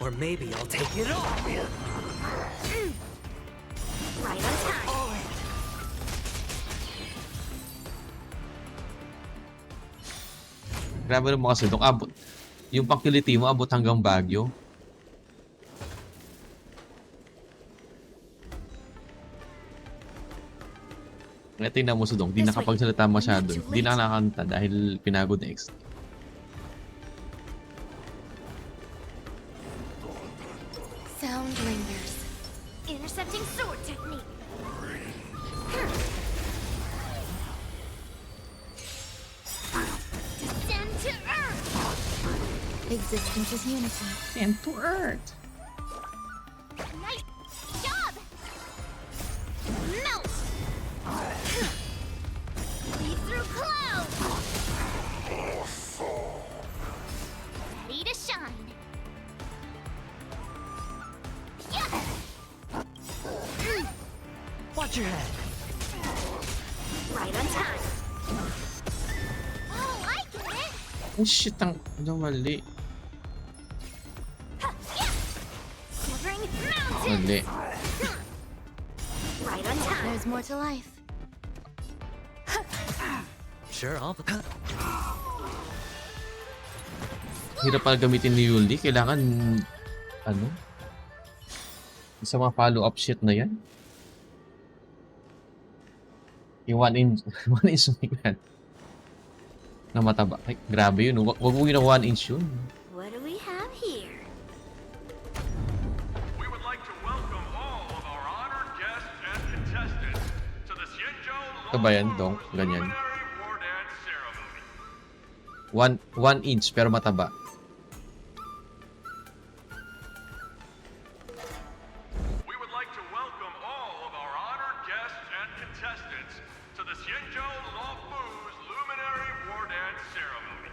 Or maybe I'll take it all. Right on time. Grabe naman kasi, Dong. Abot. Yung pangkiliti mo, abot hanggang Baguio. Tingnan mo si Dong, di nakapagsalita masyado. Di na nakakanta dahil pinagod na XD. Sound lingers. Intercepting sword technique. Descend to earth. Existence is unity. Descend to earth. Nice job. Melt. Lead through clouds. Ready to shine. Watch your head. Right on time. Oh, I get it. Oh shit, ang mali. Severing mountains. Mali. Right on time. There's more to life. Sure, I'll... Hirap pala gamitin ni Yuli. Kailangan, ano? Sa mga follow-up shit na yan. Yung 1 inch, 1 inch na mataba. Ay, grabe yun. Wag mo yun 1 inch yun. What do we have here? We would like to welcome all of our honored guests and contestants to the Xianzhou Ito ba yan, Dong? Ganyan. Luminary War Dance Ceremony. 1 inch pero mataba. We would like to welcome all of our honored guests and contestants to the Xianzhou Luofu's Luminary War Dance Ceremony.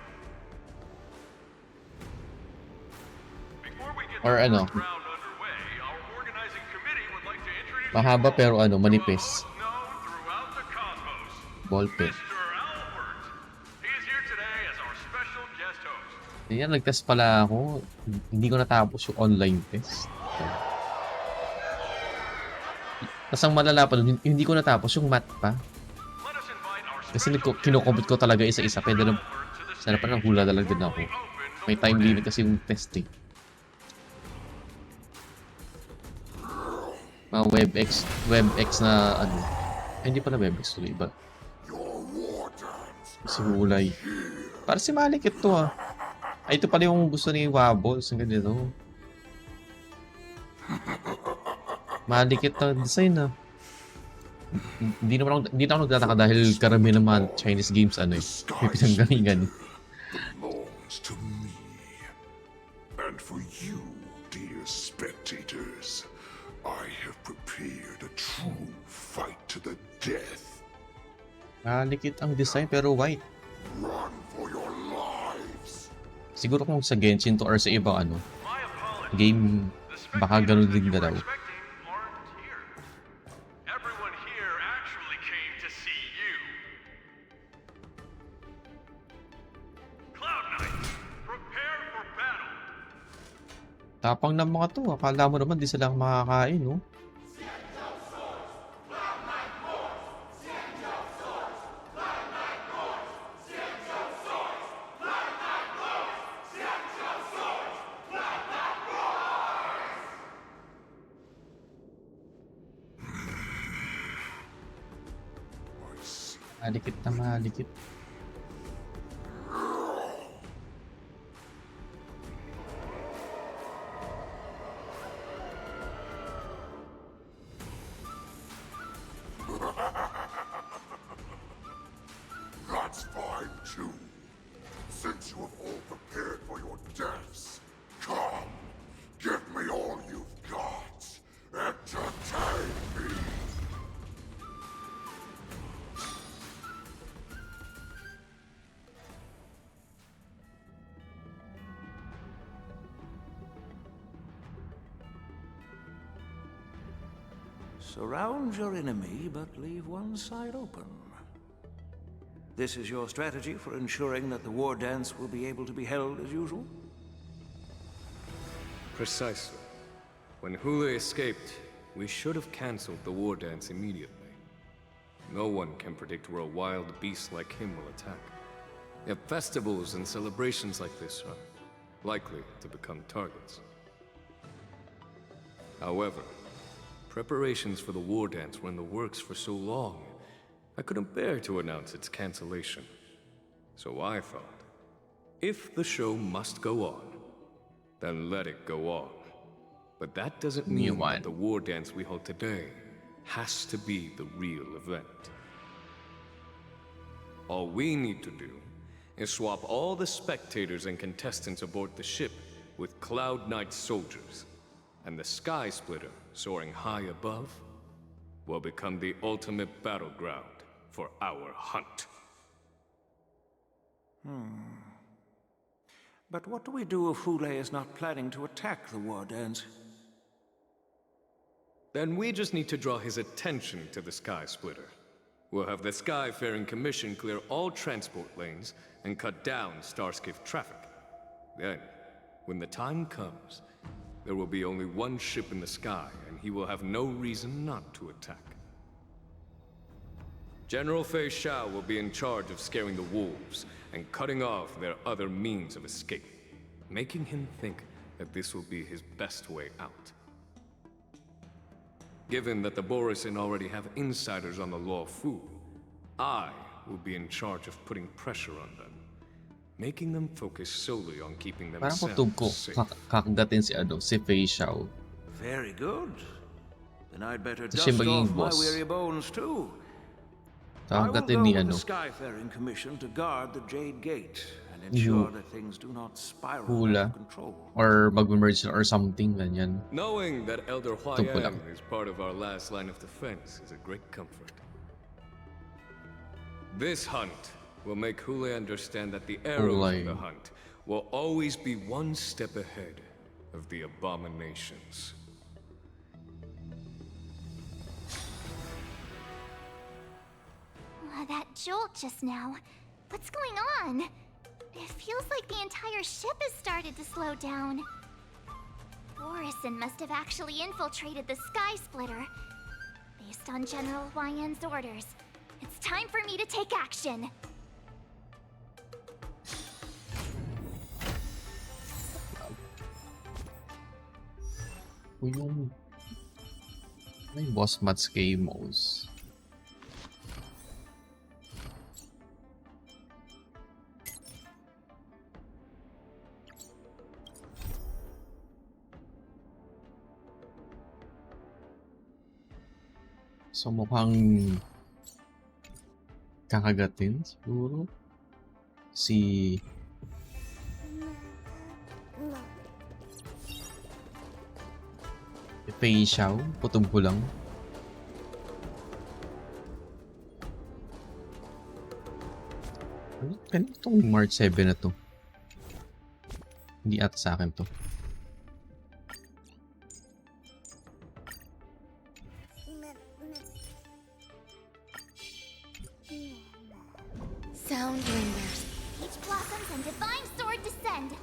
Before we get Or the ano, first round underway, our organizing committee would like to introduce mahaba pero ano, manipis. known throughout the cosmos. Ball pit. He is here today as our special guest host. Yan, nag-test pala ako. Hindi ko natapos yung online test. Tapos ang malala pa dun, hindi ko natapos yung math pa. Kasi kinukompute ko talaga isa-isa. Pwede na, sana pa nang hula talaga din ako. May time limit kasi yung testing. Mga WebEx na ano. Ay, hindi pala WebEx tuloy, iba. Si Hulay. Para si Malikit to ah. Ay, ito pala yung gusto ni Wobbles. Ang ganito. Malikit na design ah. Hindi na ako nagtataka dahil karamihan ng mga Chinese games ano eh. May pinanggalingan. Belongs to me. And for you, dear spectators, I have prepared a true fight to the death. Malikit ang design pero white. Run for your lives. Siguro kung sa Genshin to or sa ibang ano game, baka ganun din na daw. Everyone here actually came to see you. Cloud Knight, prepare for battle. Tapang ng mga to. Akala mo naman di sila makakain, no? Malikit na malikit. Surround your enemy, but leave one side open. This is your strategy for ensuring that the war dance will be able to be held as usual? Precisely. When Hule escaped, we should have cancelled the war dance immediately. No one can predict where a wild beast like him will attack. Yet festivals and celebrations like this are likely to become targets. However, preparations for the war dance were in the works for so long, I couldn't bear to announce its cancellation. So I thought, if the show must go on, then let it go on. But that doesn't mean that the war dance we hold today has to be the real event. All we need to do is swap all the spectators and contestants aboard the ship with Cloud Knight soldiers, and the Sky Splitter, soaring high above, will become the ultimate battleground for our hunt. But what do we do if Hule is not planning to attack the war dance? Then we just need to draw his attention to the Sky Splitter. We'll have the Skyfaring Commission clear all transport lanes and cut down Starskiff traffic. Then, when the time comes, there will be only one ship in the sky, and he will have no reason not to attack. General Fei Shao will be in charge of scaring the wolves and cutting off their other means of escape, making him think that this will be his best way out. Given that the Borisin already have insiders on the Law Fu, I will be in charge of putting pressure on them, making them focus solely on keeping Parang themselves kutub ko, safe. kakagatin si Fei Shao. Very good. Then I'd better Tapos siya dust magiging off my boss. weary bones too. I will Kakagatin go ni with ano, the Skyfaring Commission to guard the Jade Gate and Ni ensure that things do not spiral out Hula, of control. or mag-merge or something, ganyan. Knowing that Elder Tungkol lang. Huayang is part of our last line of defense is a great comfort. This hunt will make Hule understand that the arrows of the hunt will always be one step ahead of the abominations. That jolt just now. What's going on? It feels like the entire ship has started to slow down. Borisin must have actually infiltrated the Sky Splitter. Based on General Huayan's orders, it's time for me to take action. Yung may boss mats kay Mouse. So mukhang kakagatin siguro si Fei Shao, putom ko lang. Ano itong March 7 na to? Hindi ata sa akin to. Sound lingers. Peach blossoms and divine sword descend.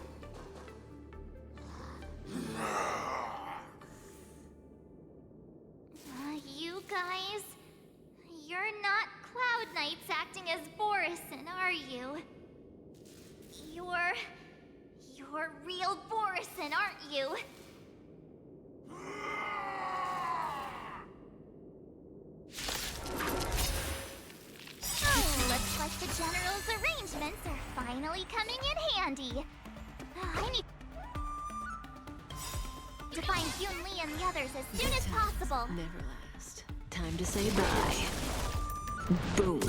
You guys, you're not Cloud Knights acting as Borisin, are you? You're real Borisin, aren't you? Oh, looks like the General's arrangements are finally coming in handy. I need to find Yoon Lee and the others as soon as possible. Never last. Time to say bye. Boom.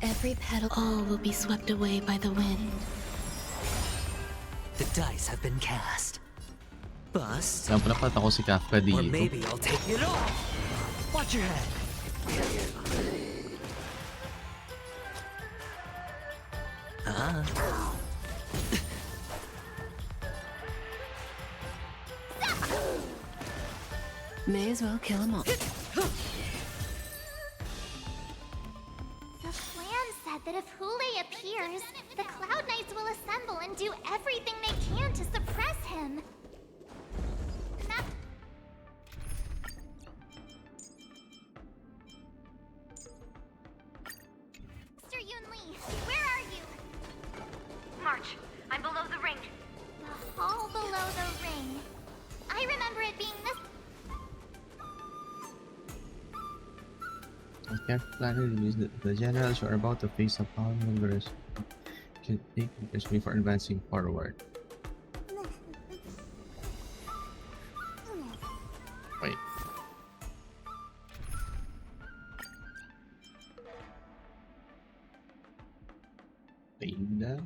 Every petal, all will be swept away by the wind. The dice have been cast. bust. Kaya pala ako si Kafka Or dito. maybe I'll take it off. Watch your head. Ah. May as well kill them all. The plan said that if Hule appears, the Cloud Knights will assemble and do everything they can to suppress him. Master Yunli, where are you? March, I'm below the ring. The hall below the ring. I remember it being this. Okay, planning release the generals are about to face a power numbers. Should take me for advancing forward. Wait. Ainda.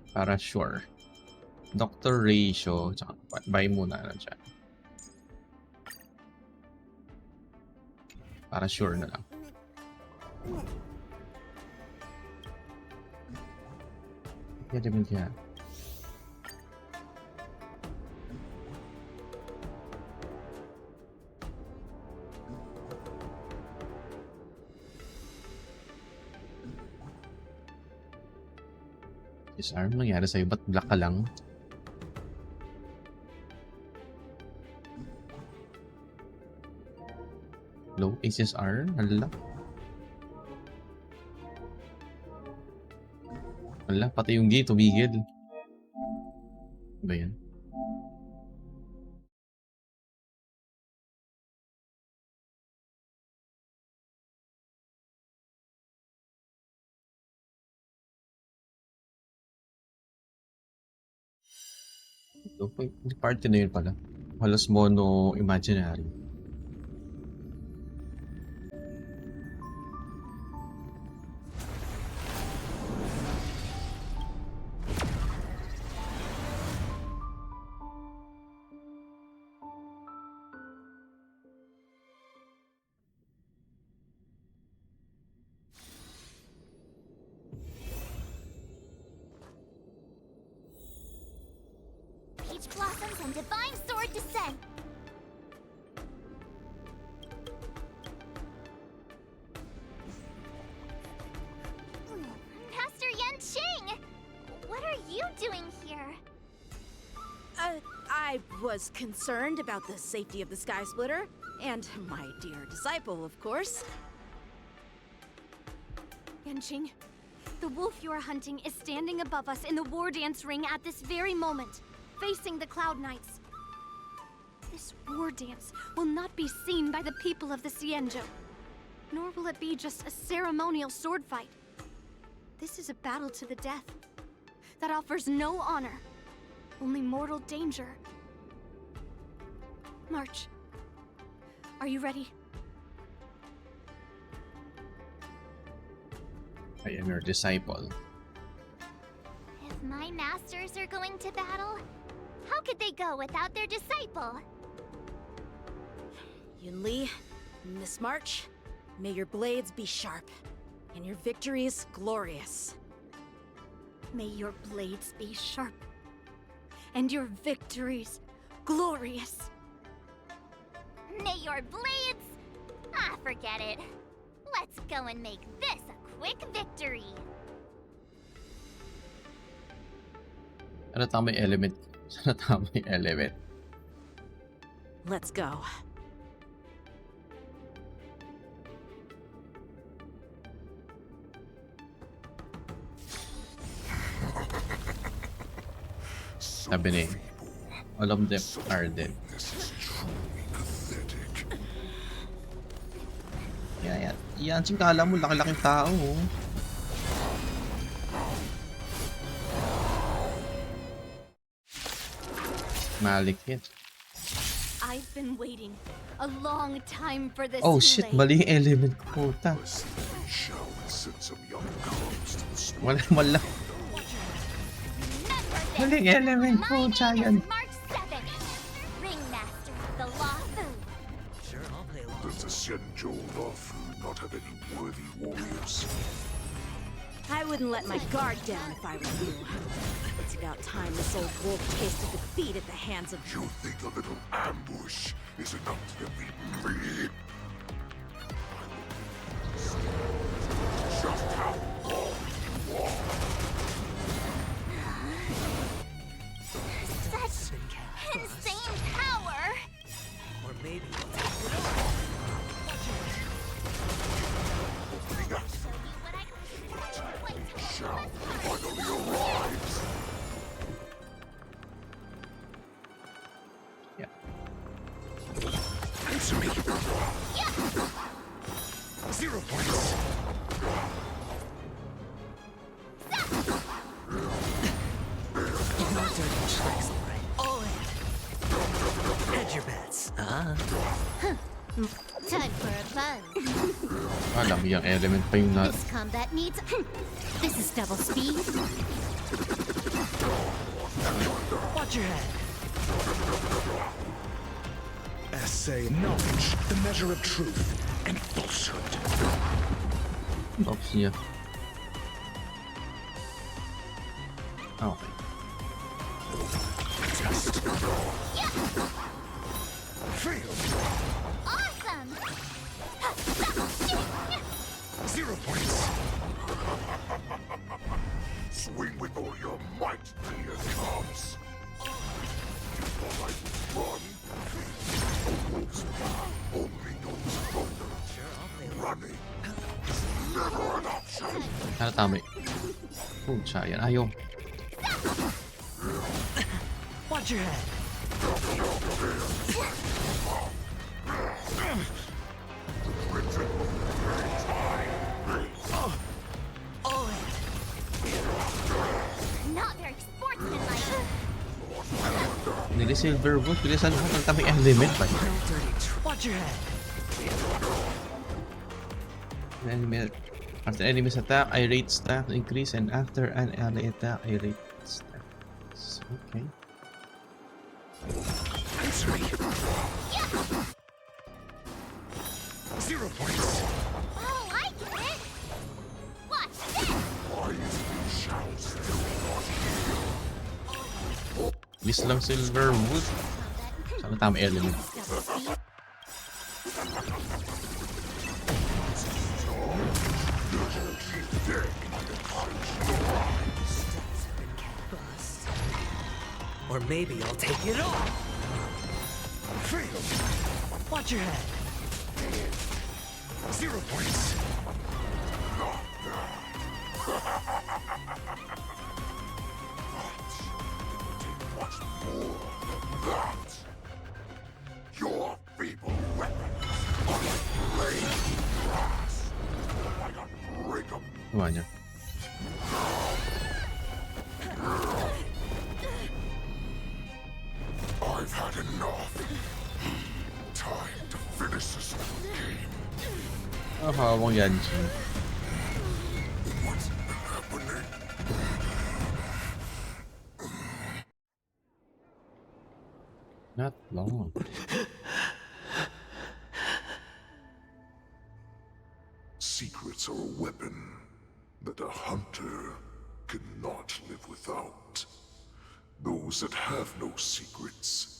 Para sure. Doctor Ratio. Tsaka, buy muna na dyan. Para sure na lang. Pwede ba kaya? Disarm, nangyari sa'yo? Ba't black ka lang? Low HSR? Hala? Hala, pati yung gate, tumigil. Ba yan? Party na yun pala. Halos mono imaginary. Peach blossoms and divine sword descent. Master Yanqing, what are you doing here? I was concerned about the safety of the Sky Splitter, and my dear disciple, of course. Yanqing, the wolf you are hunting is standing above us in the war dance ring at this very moment, facing the Cloud Knights. This war dance will not be seen by the people of the Xianzhou, nor will it be just a ceremonial sword fight. This is a battle to the death that offers no honor, only mortal danger. March, are you ready? I am your disciple. If my masters are going to battle, how could they go without their disciple? Yunli, Miss March, may your blades be sharp, and your victories glorious. May your blades be sharp, and your victories glorious. May your blades... Ah, forget it. Let's go and make this a quick victory. Ano tama yung element? Ano tama yung element? Let's go. Sabi ni, all of them are dead. Yan. Yan, kala mo laki-laking tao. Oh. Malikit. I've been waiting a long time for this. Oh shit, mali yung element ko. Puta. Wala. Mali yung element ko, Giant. March 7. Ringmaster, the Law-Fu. Sure, I'll play along. Does the Xianzhou Law-Fu not have any worthy warriors? I wouldn't let my guard down if I were you. It's about time this old wolf tasted defeat at the hands of... You think a little ambush is enough to defeat me? Just how long you are. Such insane power! Or maybe I'll take it off. Shall finally arrive. Yeah. Answer me. 0 points. No dirty tricks, alright? All in. Hedge your bets. Time for a buzz. Alam, yung element pa yung na... This combat needs... This is double speed. Watch your head. Essay knowledge, the measure of truth and falsehood. Ops niya. Okay. Test. Fail. Awesome! 0 points. Swing with all your might, dear comes. Before I run, the wolf's path only knows thunder. Running is never an option. Ano tama? Oh, Giant. Ayaw. Watch your head. All in. Not very sportsmanlike. Nili Silver Wolf. Bilisan mo. Ang tamang element pa. No dirty watch your head. Element. After enemy's attack, I rate stat increase, and after an ally attack, I rate stats. Okay. Answer me. 0 points. Oh, I get it! Watch this! Why is the shall still not here? Miss lang Silver Wolf. Sana tama element. Or maybe I'll take it off. Watch your head. 0 points. Much more than that. Your feeble weapons are like blade grass. I unbreakable. Gawa niya. I've had enough. Time to finish this game. Hawak yan, Jin. What's happening? Not long. Secrets are a weapon that a hunter cannot live without. Those that have no secrets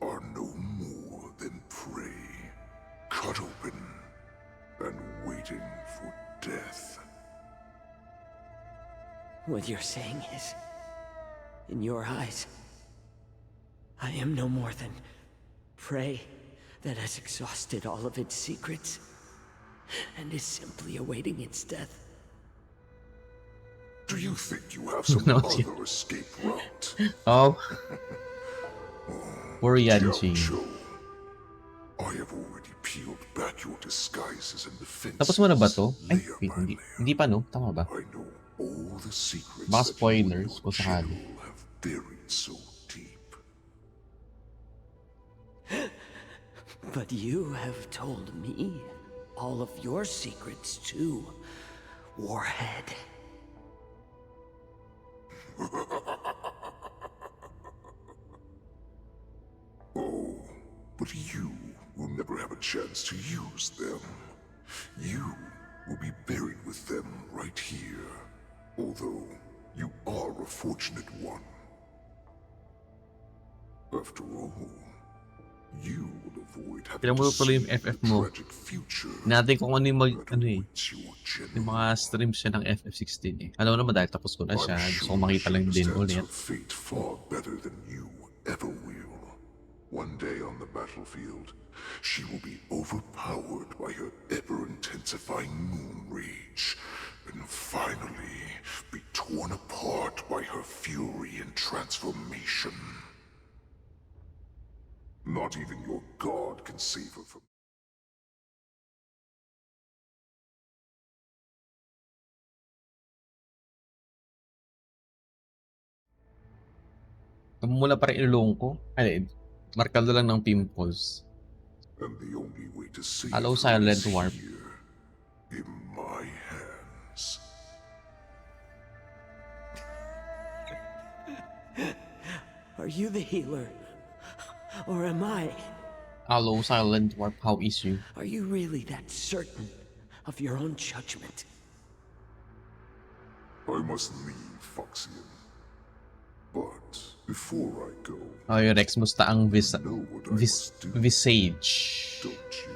are no more than prey, cut open and waiting for death. What you're saying is, in your eyes, I am no more than prey that has exhausted all of its secrets and is simply awaiting its death. Do you think you have some other escape route? Oh. Poor Yanji. I have already peeled back your disguises and defenses. Tapos mo na ba to? Ay, wait, hindi pa no? Tama ba? I know all the secrets baka spoilers kung sakali. have buried so deep. But you have told me all of your secrets too, Warhead. Oh, but you will never have a chance to use them. You will be buried with them right here. Although, you are a fortunate one. After all, you will avoid having Kailan mo to tuloy see yung FF the mo? tragic future. Natin kung ano yung yung mga streams siya ng FF16 eh. Alam mo naman dahil tapos ko na siya. Gusto ko makita lang din ulit. Her fate far better than you ever will. One day on the battlefield, she will be overpowered by her ever-intensifying moon rage, and finally be torn apart by her fury and transformation. Not even your god can save her from... Mula pa rin ilong ko. Ay, markal na lang ng pimples. And the only way to save Hello, her Silent is Warp. here, in my hands. Are you the healer? Or am I? Hello, Silent Warp. How is you? Are you really that certain of your own judgment? I must leave, Foxian. But before I go, Oh, yung Rex, musta ang visage? don't you?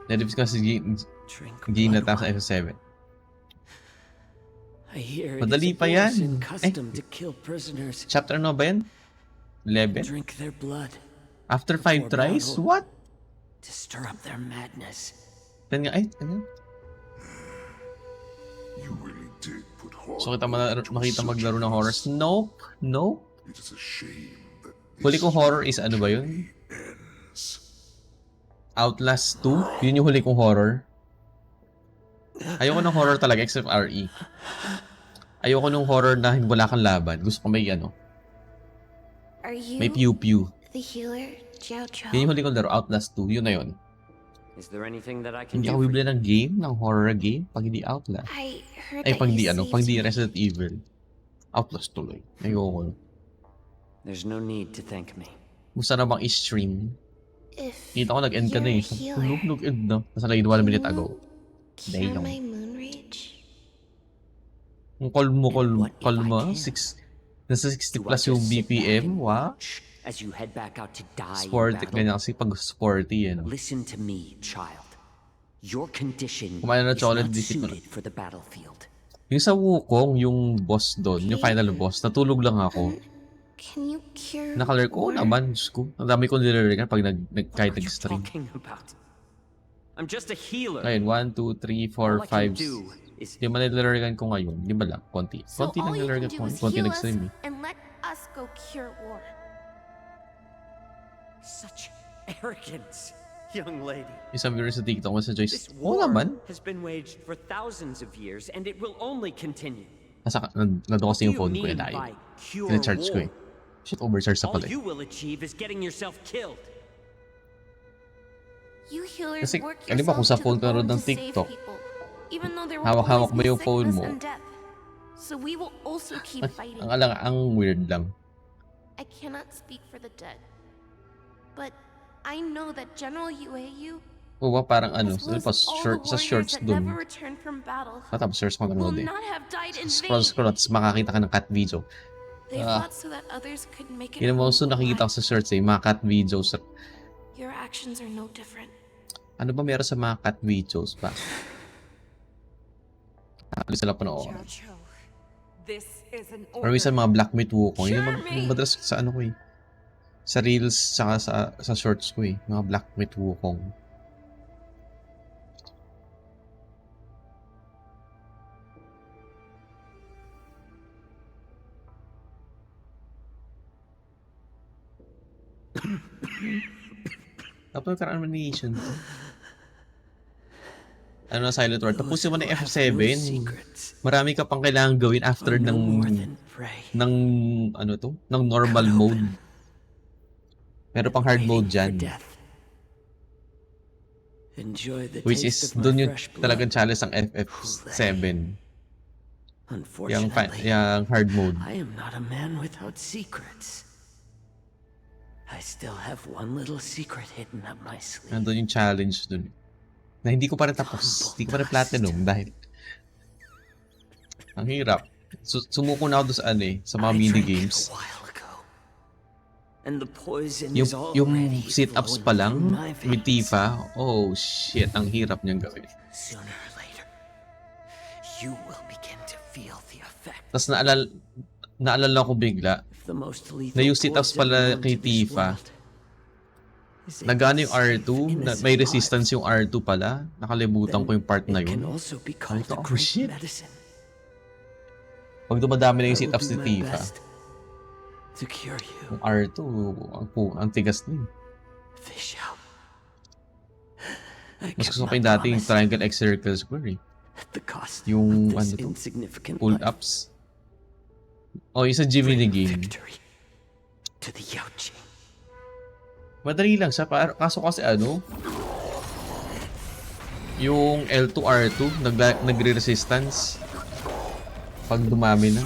Na-divis kasi hindi na sa F7. I hear Madali it is pa a yan. Borson custom to kill prisoners. Chapter ano ba yan? 11? Drink their blood. After 5 tries? battle. What? To stir up their madness. Yan nga, ay, ano? You really did put hard So kita work into makita maglaro ng researching horror. this. Nope. Nope. It is a shame that Huli kong horror is ano ba yun? Outlast 2? Yun yung huli kong horror. Ayoko ng horror talaga except RE. Ayoko ng horror na wala kang laban. Gusto ko may ano. Are you May pew-pew. the healer, Jiao Chou? Yun yung huli kong laro. Outlast 2. Yun na yun. Is there anything that I can Hindi do ako for bibili you? ng game, ng horror game, pag hindi Outlast. I heard Ay, that pag you di ano, saved pag di me. Resident Evil. Outlast tuloy. Ayoko. There's no need to thank me. Gusto na bang i-stream? If Kita ko nag-end ka na eh. you're a healer, Nag-end na. Nasa like 1 minute ago. cure Damn. my moon rage? Ang call mo. 6. Nasa 60 plus yung BPM. Wow. As you head back out to die in Sporty. battle, Ganyan kasi pag sporty eh. No? listen to me, child. Your condition Kumain na is chocolate not dikit mo na. suited for the battlefield. Yung sa Wukong, yung boss doon, yung final boss, natulog lang ako. Can you cure Nakalar ko naman, Diyos ko. Ang dami kong nilarigan pag kahit nag-stream. Talking about. I'm just a healer. Ngayon, 1, 2, 3, 4, 5. Yung mga nilarigan ko ngayon, lima lang, konti. So Konti all lang you can nilarigan do ko, is konti heal us nag-stream eh. and let us go cure war. Such arrogance, young lady. Isang viewer sa TikTok mo sa Joyce. This Oo war naman. has been waged for thousands of years, and it will only continue. Nandun kasi yung What phone do ko you eh mean dahil. by cure Pina-charge ko eh. Shit, overcharge na All pala eh. you will achieve is getting yourself killed. You healers Kasi, work alam ba kung sa yourselves to phone the ka rin bone ng to save TikTok, people, even though there will hawak-hawak always mo be yung phone sickness mo. and death. So we will also keep fighting. Ang weird lang. I cannot speak for the dead, but I know that General Yueyu, O ba parang ano, as well as all the sa warriors shorts that dun. never returned from battle, Tapos search ko will nanonood eh. not have died in Scroll, vain. tapos makakita ka ng cat video. They fought so that others could make it Yun mo home gusto nakikita ko sa shorts eh, mga cat videos. Your actions are no different. Ano ba meron sa mga cat videos ba? Alis sila panoorin. This is an Or minsan mga Black Myth Wukong. Yun yung madalas sa ano ko eh. Sa reels saka sa shorts ko eh. Mga Black Myth Wukong. Tapos nagkaroon naman ni Asian. Ano na Silent War? Tapusin mo na yung F7. Marami ka pang kailangan gawin after ng ano to? Ng normal mode. Meron pang hard mode dyan. Enjoy the Which taste is, of my dun yung fresh blood. talagang challenge ng FF7. Unfortunately, yung hard mode. I am not a man without secrets. I still have one little secret hidden up my sleeve. Nandun yung challenge dun. Na hindi ko pa rin tapos. Hindi ko pa rin platinum dahil ang hirap. Sumuko na ako doon sa sa mga minigames. And the poison Yung, is already sit-ups pa lang, with Tifa, oh shit, ang hirap niyang gawin. Sooner or later, you will begin to feel the effect. Tapos naalala ko bigla, na yung sit-ups pala kay Tifa, nagana yung R2, may resistance yung R2 pala, nakalimutan ko yung part na yun. Sabi ko, oh shit. Pag dumadami na yung sit-ups ni Tifa, yung R2, ang tigas na yun. Mas gusto ko yung dati yung triangle X circle square eh. Yung pull-ups. O, yung sa Jiminy game. Madali lang siya. Kaso kasi yung L2, R2, nagre-resistance. Pag dumami na.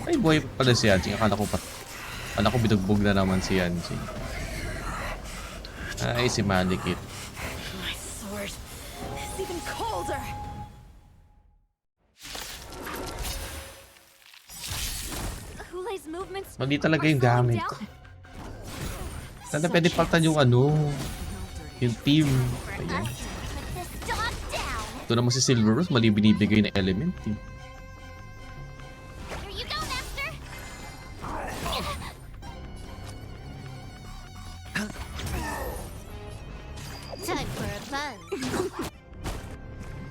Ay, boy pala si Yanjing. Akala ko binugbog na naman si Yanjing. Ay, si Malikit. My sword is even colder. Hulay's movements Mali talaga yung gamit ko. Sana pwede paltan yung yung team. Ayan. Ito naman si Silver Rose, mali binibigay na element eh. Time for a fun.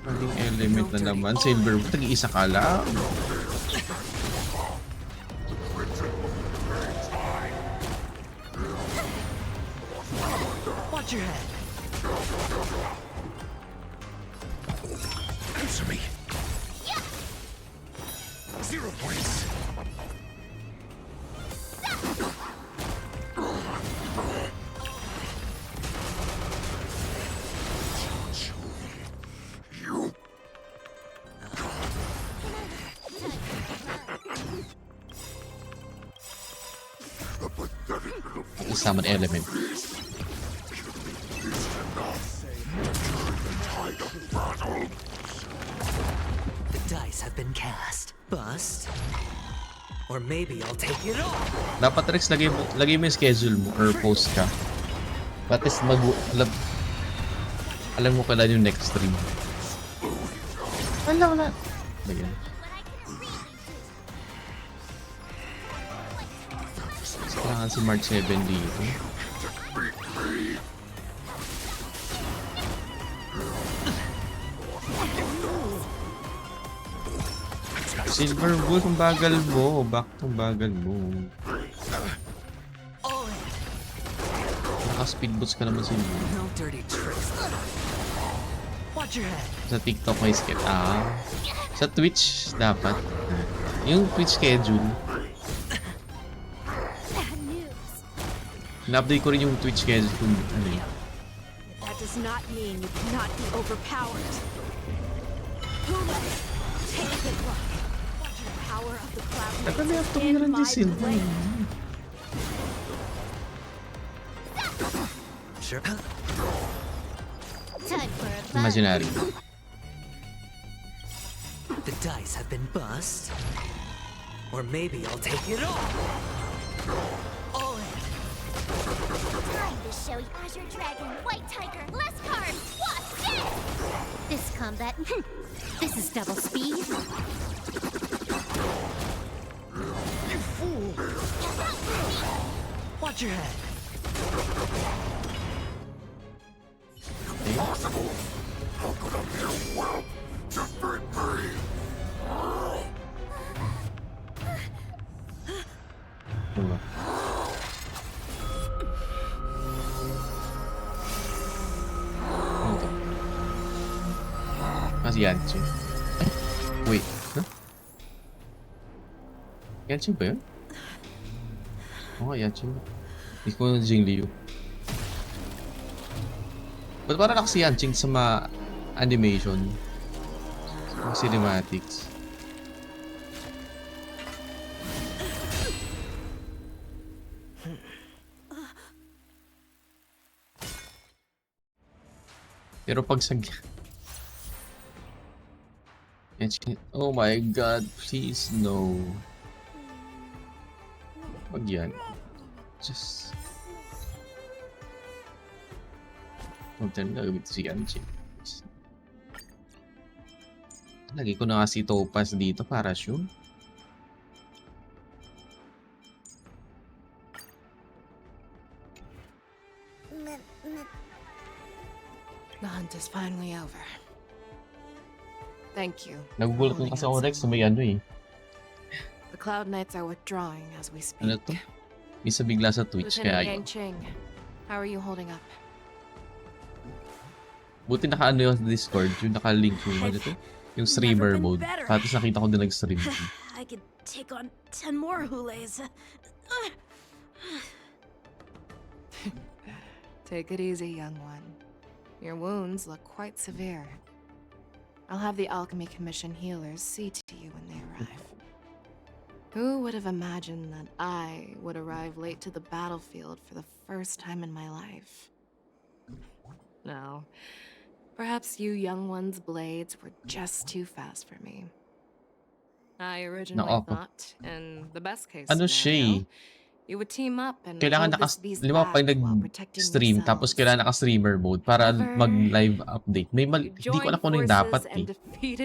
Maling element na naman. Silver Rose, tag-iisa ka lang. Watch your head. Answer me. 0 points. Summon element. The dice have been cast. Bust. Or maybe I'll take it all. Dapat Rex, lagay mo yung schedule mo or post ka. At least alam mo kailan yung next stream. Wala. Lagyan. Kailangan si March 7 dito. Silver Wolf, ang bagal mo. Back to bagal mo. Naka-speed boots ka naman, Silver. No dirty tricks. Watch your head. Sa TikTok may skip. Sa Twitch dapat. Yung Twitch schedule. Na-update ko rin yung Twitch schedule kung ano yun. That does not mean you cannot be overpowered. Take it, look. The power of the cloud is in my blade. Sure. Time for a fun. Imaginary. The dice have been bust. Or maybe I'll take it all. All in. Time to show you Azure Dragon, White Tiger, less cards. What's this? This combat. This is double speed. You fool! Watch your head. Impossible! How could a mere whelp defeat me? Si Yanchi. Wait. Huh? Yanchi ba yun? Oo, Yanchi. Hindi ko na Jingliu. Ba't parang kasi yan, Ching, sa mga animation? Mga cinematics. Pero pag sa... Oh my god, please no. Wag yan. Just... Huwag tayo nagagawin si Anjing. Lagi ko na kasi Topaz dito para sure. The hunt is finally over. Thank you. Nagugulat ko kasi ako Rex na may ano eh. The Cloud Knights are withdrawing as we speak. Ano to? Isa bigla sa Twitch kaya Lieutenant yun. Yang Ching, how are you holding up? Buti naka-ano yung Discord, yung naka-link yung ano to? Yung streamer mode. Tapos nakita ko din nag-stream. I could take on 10 more Hulays. Take it easy, young one. Your wounds look quite severe. I'll have the Alchemy Commission healers see to you when they arrive. Who would have imagined that I would arrive late to the battlefield for the first time in my life? No. Perhaps you young ones' blades were just too fast for me. I originally thought, in the best case scenario, you would team up and kailangan lima pag nag-stream tapos kailangan naka-streamer mode para mag-live update. Hindi ko alam kung ano yung dapat eh.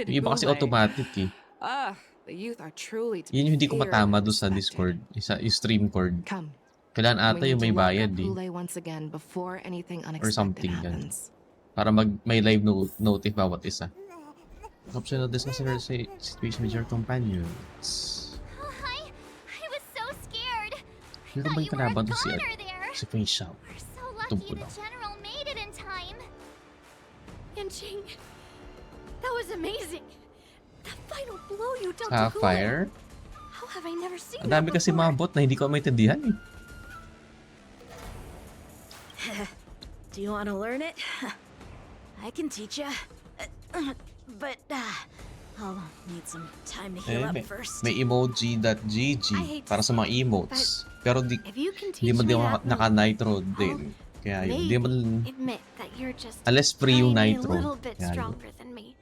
Yung iba kasi automatic eh. The youth are truly to Yun yung hindi ko be feared matama and doon sa Discord. Yung stream cord. Kailangan ata We yung need may to lock bayad up eh. Hule once again before anything Or unexpected something yan. happens. Para may live notif bawat isa. Optional discuss your situation with your companions. Oh, hi. I was so scared. Meron ba yung kalaban to si Feng Shao? We're so lucky the general made it in time. Yanqing, that was amazing. The final blow you dealt to Hule. Sapphire? How have I never seen Ang dami that kasi before? mga bot na hindi ko maintindihan eh. Do you want to learn it? I can teach ya. But I'll need some time to heal up first. May emoji.gg para sa mga emotes. Pero di mo din ako naka-nitro din. Kaya yun, di mo admit that you're just unless free yung a nitro. little bit Kaya yun. stronger than me.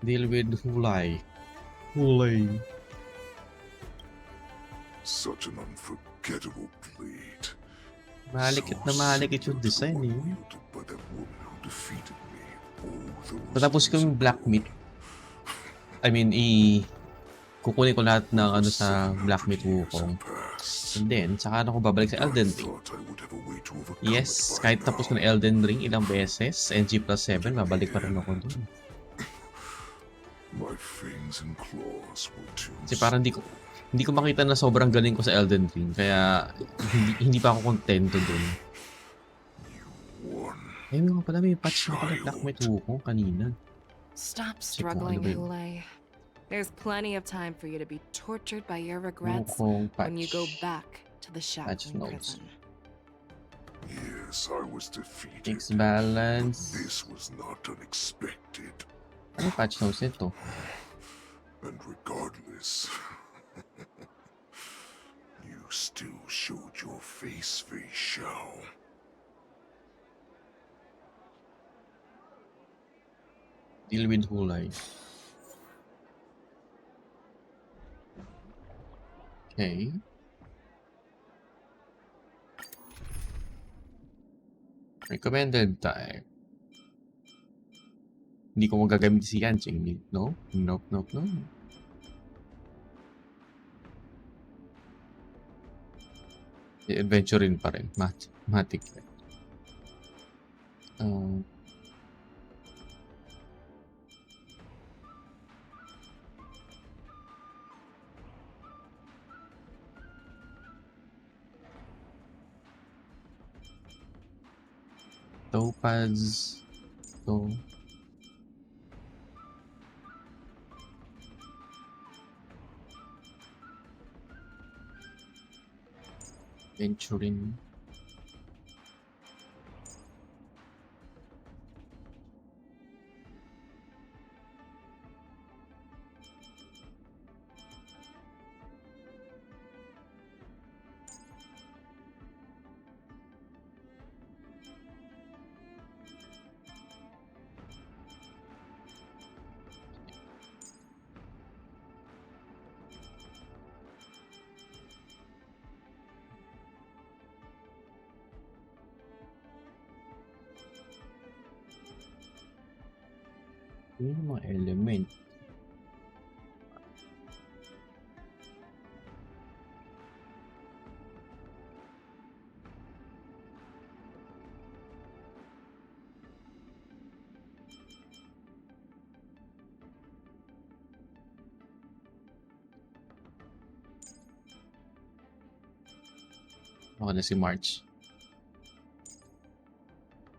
Deal with Hulay. Hulay. Such an unforgettable blade. Mahalikit yung design eh. By that woman who defeated me all those Patapos ko yung black meat. I mean, kukunin ko lahat ng ano sa black meat Wukong. And then, saka ako babalik sa Elden Ring. Yes, kahit tapos ko na Elden Ring ilang beses, NG plus 7, babalik pa rin ako dun. My fangs and claws were too Kasi parang hindi ko makita na sobrang galing ko sa Elden Ring, kaya hindi pa ako kontento dun. Ayun nga pala, may patch na pala black meat Wukong kanina. Stop struggling, Hule. There's plenty of time for you to be tortured by your regrets when you go back to the shackling prison. Yes, I was defeated. Fix balance. This was not unexpected. Ano patch notes ito? And regardless, you still showed your face, Fei Shao. Deal with Hulay. Okay. Recommended type. Hindi ko magagamit si Yanqing. No? Nope, nope, no. Adventure rin pa rin. Matic. Topaz. So. Venturing. Yun yung mga element. Ako na si March.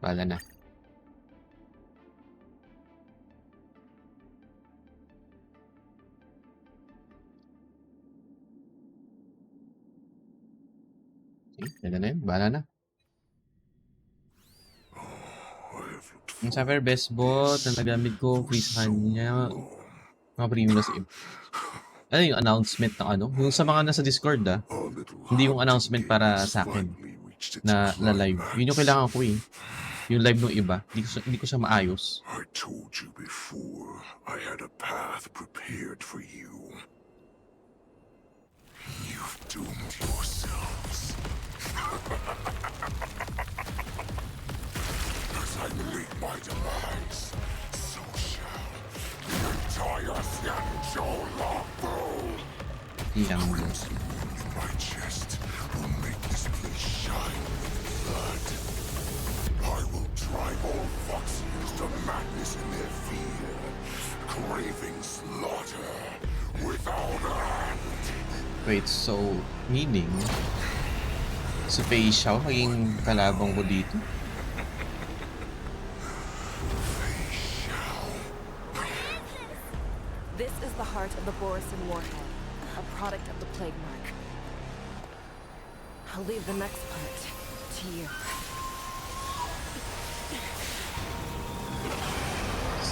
Wala na. Yan na yun. Bahala na. Yung sa best bot na nagamit ko, free sa kanya. Mga premium na sa iba. Ano yung announcement ng ano? Yung sa mga nasa Discord hindi yung announcement para sa akin na live. Yun yung kailangan ko eh. Yung live ng iba. Hindi ko siya maayos. I told you before, I had a path prepared for you. You've doomed yourselves. As I meet my demise, so shall the entire Xianzhou longbow. Points in my chest will make this place shine with blood. I will drive all Foxians to madness in their fear, craving slaughter without end. Wait, so meaning si Fei Xiao maging kalabang ko dito? This is the heart of the Borisin warhead, a product of the plague mark. I'll leave the next part to you.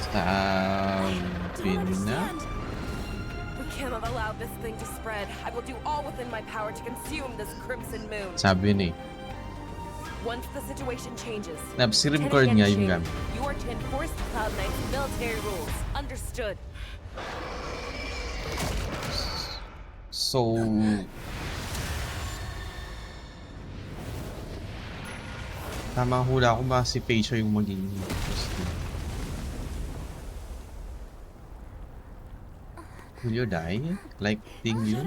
Sabi na? We cannot allow this thing to spread. I will do all within my power to consume this crimson moon. Sabi na eh. Once the situation changes, Nabsi-record nga yung gamit. you are to enforce the Cloud Knight's military rules. Understood. So tama hula ko ba si Fei Xiao yung maging Will you die? Like Ting Yu?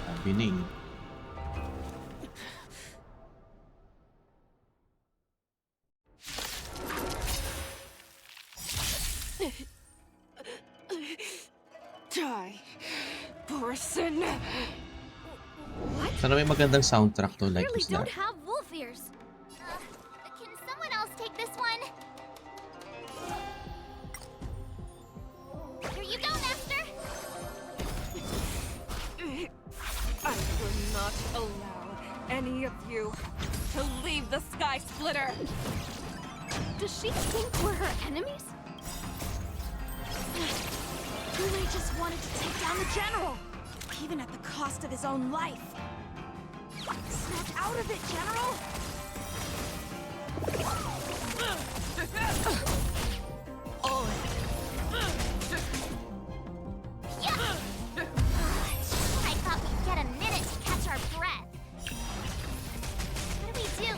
Sabi na eh. Die, Borisin. Sana may magandang soundtrack to like Really this na. don't have wolf ears. Can someone else take this one? Here you go, Master. I will not allow any of you to leave the Sky Splitter. Does she think we're her enemies? Goulet just wanted to take down the general, even at the cost of his own life. Snap out of it, General! I thought we'd get a minute to catch our breath. What do we do?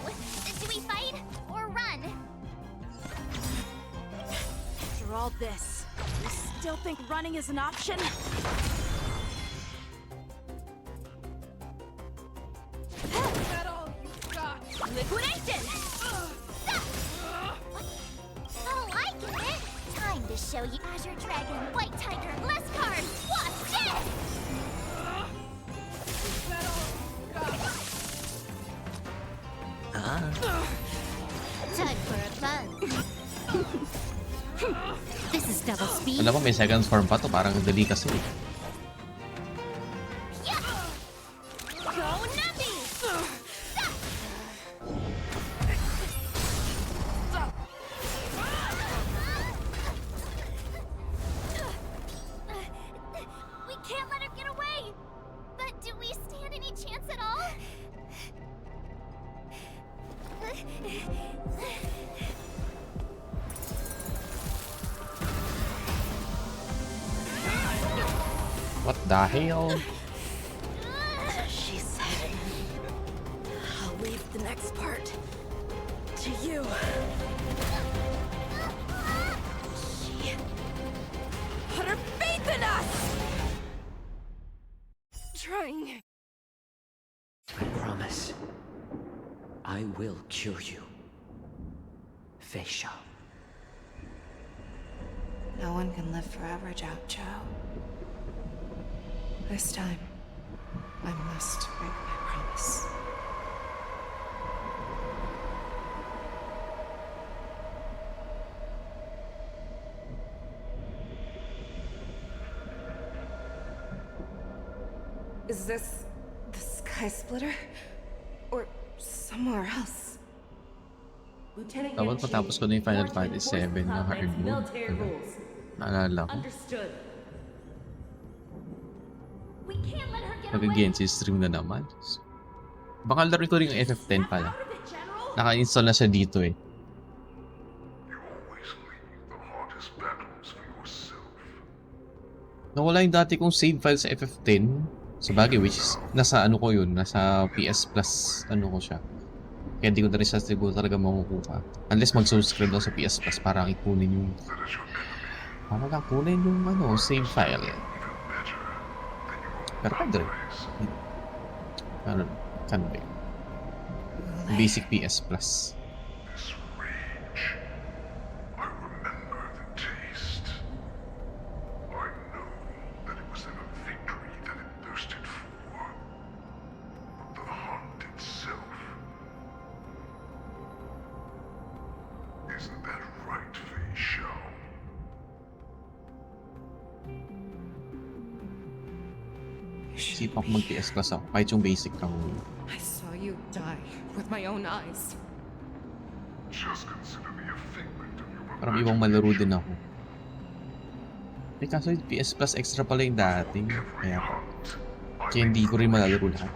Do we fight or run? After all this, you still think running is an option? Is that all you've got? Liquidation! Oh, I get it! Time to show you Azure Dragon, White Tiger, less cards, watch this! Is that all you've got? Time for a fun. This is double speed. Alam mo, may second form pa to. Parang dali kasi. Go Nabi! We can't let her get away! But do we stand any chance at all? What the hell? She said, I'll leave the next part to you. She put her faith in us! Trying. I promise. I will cure you. Fei Shao. No one can live forever, Zhao Zhao. This time, I must break my promise. Is this the Sky Splitter? Or somewhere else? Dapat matapos ko na yung Final Fantasy 7 na hard mode. Naalala ko. Mag-against stream na naman. Baka laro ko rin yung FF10 pala. Naka-install na siya dito eh. Nawala yung dati kong save file sa FF10. Sa bagay, which is, nasa ano ko yun, nasa PS Plus, ano ko siya. Kaya di ko na rin siya siguro talaga makukuha. Unless mag-subscribe daw sa PS Plus para ikunin yung... Para lang kunin yung ano, save file. Pero pwede rin. Ano, kan ba yun? Basic PS Plus. Sipang mag-PS Plus ako, kahit yung basic lang. I saw you die with my own eyes. Parang ibang malaro din ako. Eh kaso yung PS Plus extra pala yung dati. Kaya hindi ko rin malalaro lahat.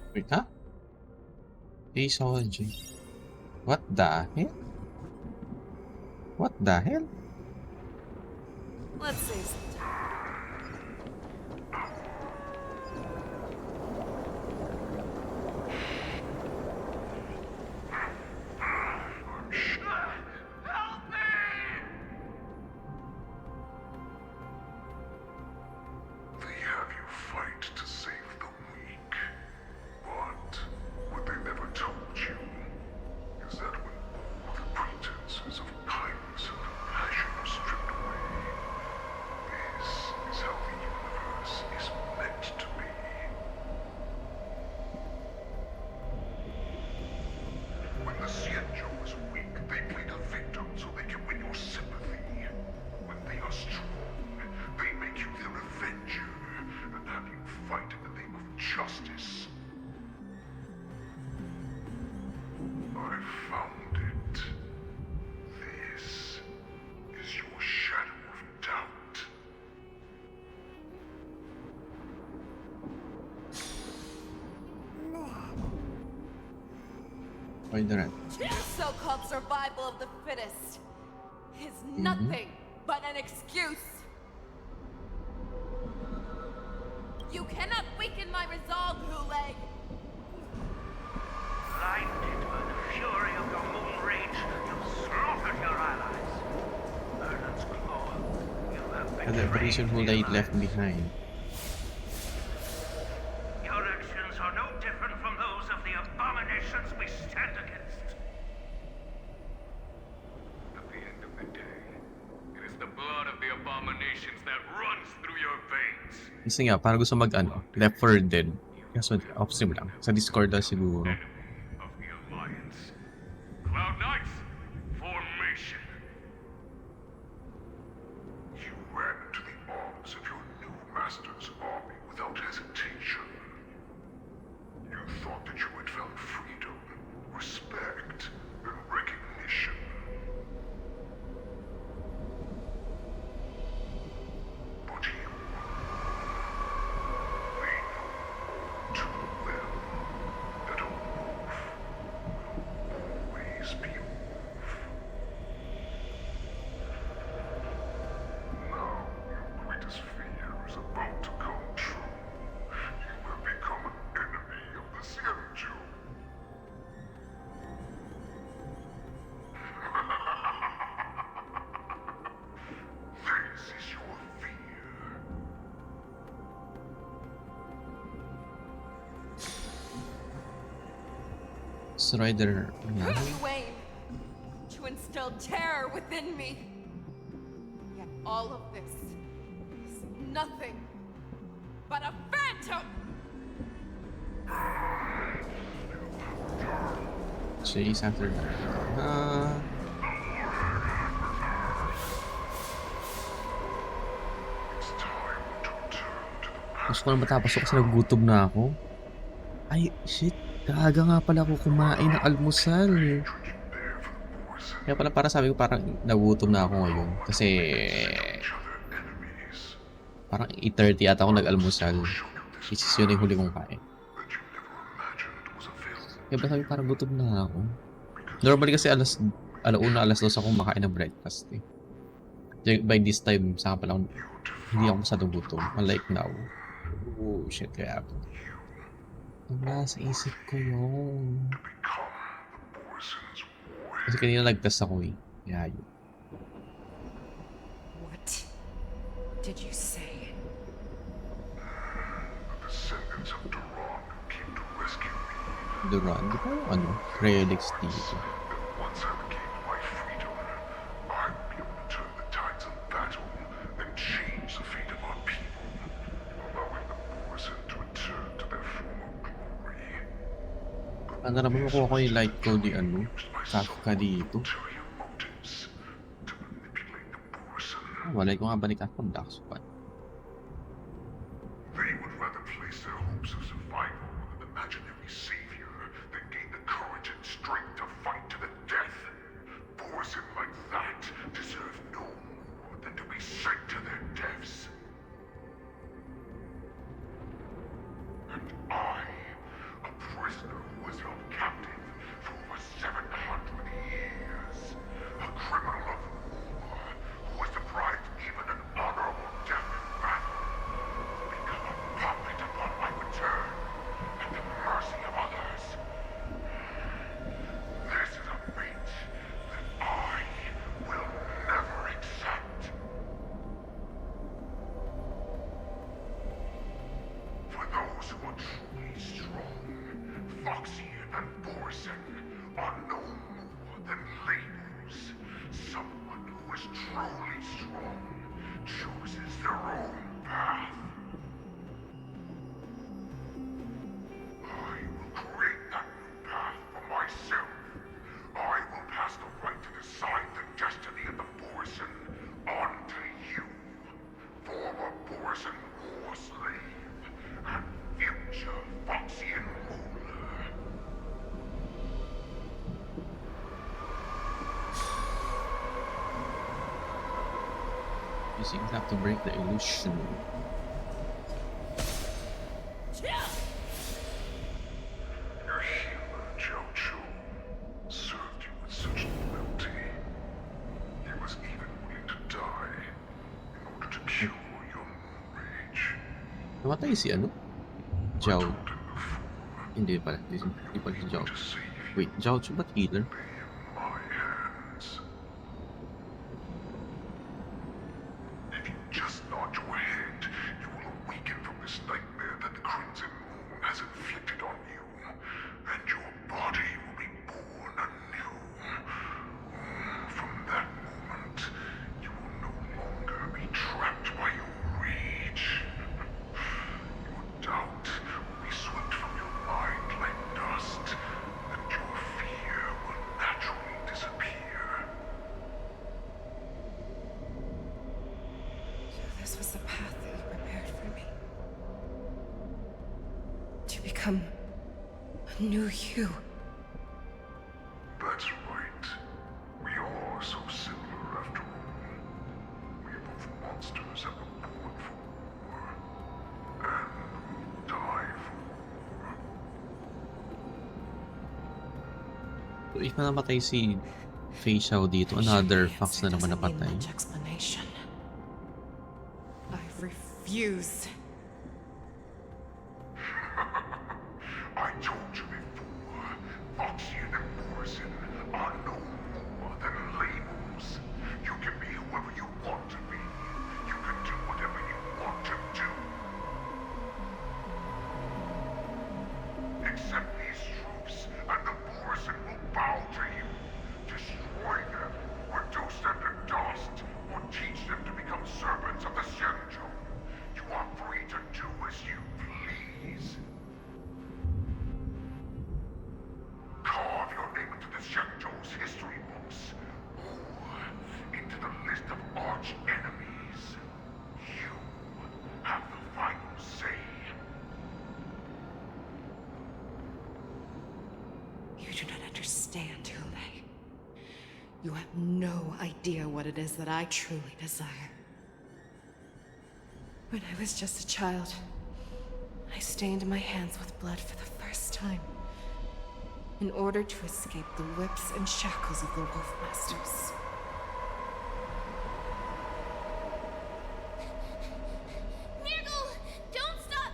Wait, huh? Aceology. What the hell? What the hell? Let's see. I found it. This is your shadow of doubt. Why the rat? Your so-called survival of the fittest is nothing but an excuse. You cannot weaken my resolve, Hule. Blinded by the fury of your moon rage, you've slaughtered your allies. Merlin's claw, you have And the reason Hule left behind. Your actions are no different from those of the abominations we stand against. At the end of the day, it is the blood of the abominations that runs through your veins. Kasi nga, parang gusto mag-ano, Left 4 Dead. Kaso off-stream lang. Sa Discord daw siguro. Of the Alliance. Cloud Knights, formation. You ran into the arms of your new master's army without hesitation. You thought that you had found freedom, respect, and recognition. But you... they know too well that a wolf will always be a wolf. Now your greatest fear is about to come true. You will become an enemy of the Xianzhou. This is your fear. Strider. Yeah. You aim to instill terror within me. Yet all of this is nothing but a phantom. Chase after that. Gusto ko na matapos kasi nagutom na ako. Ay, shit. Kaaga nga pala ako kumain ng almusal. Kaya pala para sabi ko parang nagutom na ako ngayon. Kasi parang 8:30 yata ako nag-almusal. Which is yun yung huli kong kain. Kaya pala sabi parang gutom na ako. Normally kasi alauna, alas 2 ako makain ng breakfast eh. By this time, saka pala hindi ako masyadong gutom. Unlike now. Oh shit, kaya ako. Nasa isip ko yun. Kasi kanina nag-test ako eh. Kaya yun. What did you say? The descendants of Duran came to rescue me. Duran? Di ba ano? Relics dito. Once I regained my freedom, I would be able to turn the tides of battle and change the fate of our people, allowing the Borisin to return to their former glory. Ano naman makuha ko yung light code ni ano? Kafka dito. Walay ko nga ba ni Kafka? Black Spot. They would rather place their hopes of survival with an imaginary savior than gain the courage and strength to fight to the death. Borisin like that deserve no more than to be sent to their deaths. And I, a prisoner who was held captive for over 700 years, a criminal of war who was deprived even an honorable death in battle, become a puppet upon my return at the mercy of others. This is a fate that I will never accept. For those who are truly strong, Foxy and Borisin are no more than labels. Someone who is truly strong chooses their own path. I will create that new path for myself. I will pass the right to decide the destiny of the Borisin on to you, former Borisin war slave and future Foxian ruler. So you have to break the illusion. Your healer, Jojo, served you with such loyalty. He was even willing to die in order to cure your moon rage. Namatay si ano? Zhao. Hindi pala. Hindi pala si Zhao. Wait, Zhao ba't healer? My hands. If you just nod your head, you will awaken from this nightmare that the Crimson Moon has inflicted on you, and your body will be born anew. From that moment, you will no longer be trapped by your rage. Your doubt will be swept from your mind like dust, and your fear will naturally disappear. So this was the path that you prepared for me. To become a new you. That's right. We are so similar after all. We are both monsters and were born for war. And will die for war. So if namatay si Fei Xiao dito, another fox na naman napatay. Much explanation. I refuse. I told you before, Foxian and Morrison are no more than labels. You can be whoever you want to be. You can do whatever you want to do. Accept these troops, and the Morrison will bow to you. Destroy them, reduce them to dust, or teach them to become servants of the Xianzhou. You are free to do as you please. Carve your name into the Xianzhou's history books, or into the list of arch enemies. You have the final say. You do not understand, Hule. You have no idea what it is that I truly desire. When I was just a child, I stained my hands with blood for the first time, in order to escape the whips and shackles of the Wolf Masters. Nirgal! Don't stop!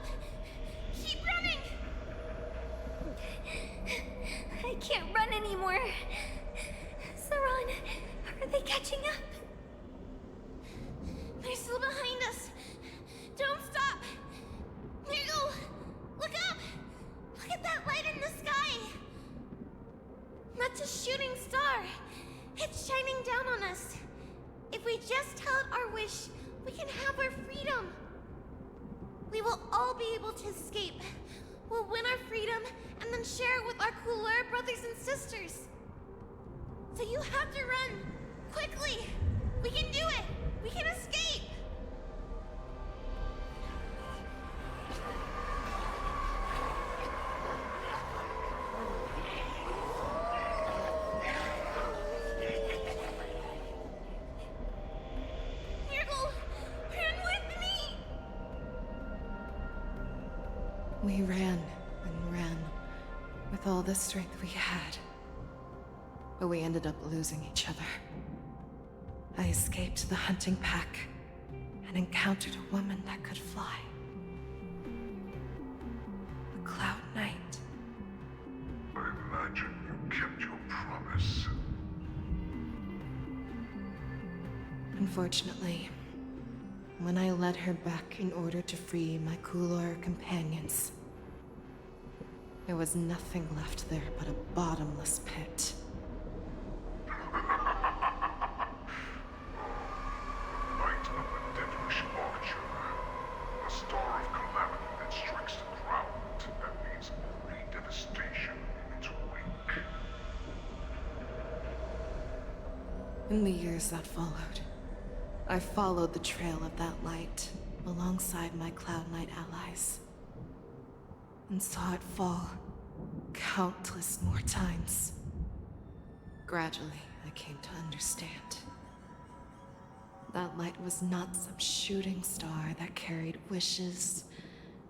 Keep running! I can't run anymore. Saran, are they catching up? They're still behind us. Don't stop! Nirgal! Look up! Look at that light in the sky! That's a shooting star. It's shining down on us. If we just tell it our wish, we can have our freedom. We will all be able to escape. We'll win our freedom and then share it with our Couleur brothers and sisters. So you have to run. Quickly. We can do it. We can escape. Nirgal, run with me. We ran and ran with all the strength we had. But we ended up losing each other. I escaped the hunting pack and encountered a woman that could fly. A Cloud Knight. I imagine you kept your promise. Unfortunately, when I led her back in order to free my Couleur companions, there was nothing left there but a bottomless pit. Light of a devilish archer. A star of calamity that strikes the ground and leaves only devastation in its wake. In the years that followed, I followed the trail of that light alongside my Cloud Knight allies, and saw it fall countless more times. Gradually, I came to understand. that light was not some shooting star that carried wishes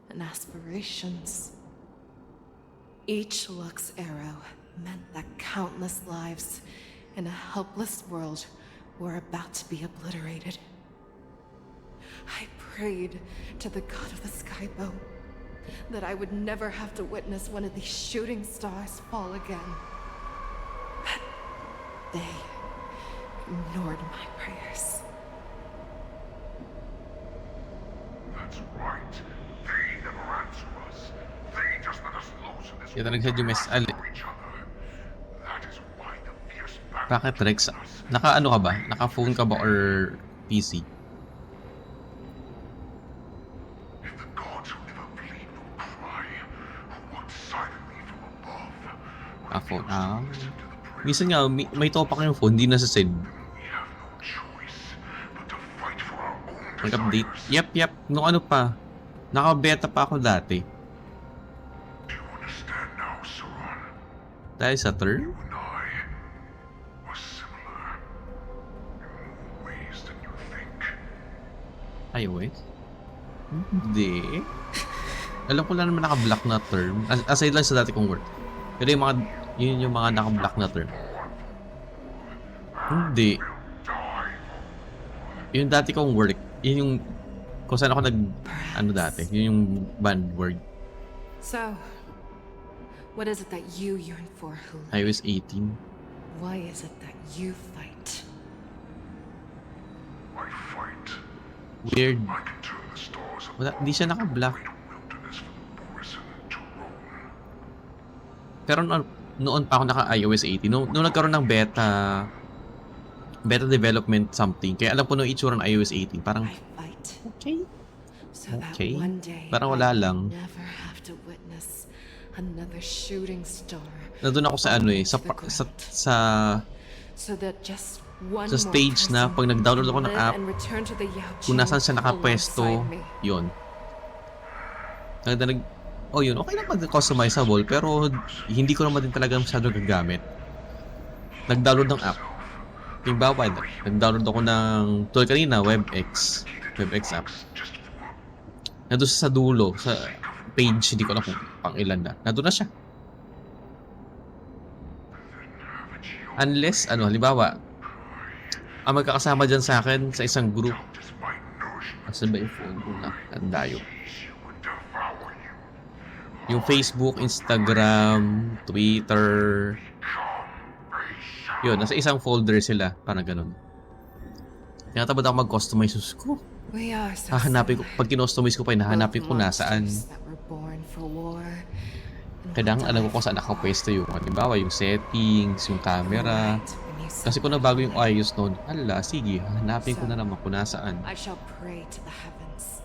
and aspirations. Each Lux arrow meant that countless lives in a helpless world were about to be obliterated. I prayed to the god of the skybow that I would never have to witness one of these shooting stars fall again. But they ignored my prayers. That's right. They never answer us. They just let us loose in this Kaya talaga yung Miss Ali. for each other. That is why the fierce battle Bakit Rex? Naka-ano ka ba? Naka-phone ka ba or PC? If the gods who never bleed nor cry, who walk silently from above, Phone. Minsan nga, may topak yung phone, hindi nasa-send. Nag-update. Yep. Nung ano pa. Naka-beta pa ako dati. Dahil sa term? iOS? Hindi. Alam ko lang naman naka-block na term. Aside lang sa dati kong work. Pero yun yung mga naka-block na term. Hindi. Yung dati kong work, yun yung kung saan ako dati. Yun yung band word. So, what is it that you yearn for, Hula? iOS 18. Why is it that you fight? I fight. Weird. I can turn the stars of Wala, hindi siya naka-block. wilderness for the Borisin to roam. Pero noon pa ako naka-iOS 18. Nung nagkaroon ng beta development something. Kaya alam ko nung itsura ng iOS 18. Parang, okay. So that Okay. one day Parang wala I lang. never have to witness another shooting star. Nandun ako sa ano eh. So that just one sa stage na pag nag-download ako ng app, kung nasan siya nakapwesto, yun. Yun, okay naman customizable, pero hindi ko naman din talaga masyado gagamit. Nag-download ng app. Halimbawa, nag-download ako ng tulad kanina, WebEx app. Nandun sa dulo, sa page, hindi ko alam kung pang ilan na. Nandun na siya. Unless, halimbawa, ang magkakasama dyan sa akin sa isang group. Asan ba yung phone ko na? Andayo. Yung Facebook, Instagram, Twitter. Yun, nasa isang folder sila. Parang ganun. Tinatabad ako mag-customize ko. Hahanapin ko, pag kinostomize ko pa, hinahanapin ko nasaan. Kailangan alam ko kung saan nakapwesto yung, halimbawa, yung settings, yung camera. Kasi kung nabago yung ayos noon, sige, hanapin ko na naman kung nasaan. I shall pray to the heavens.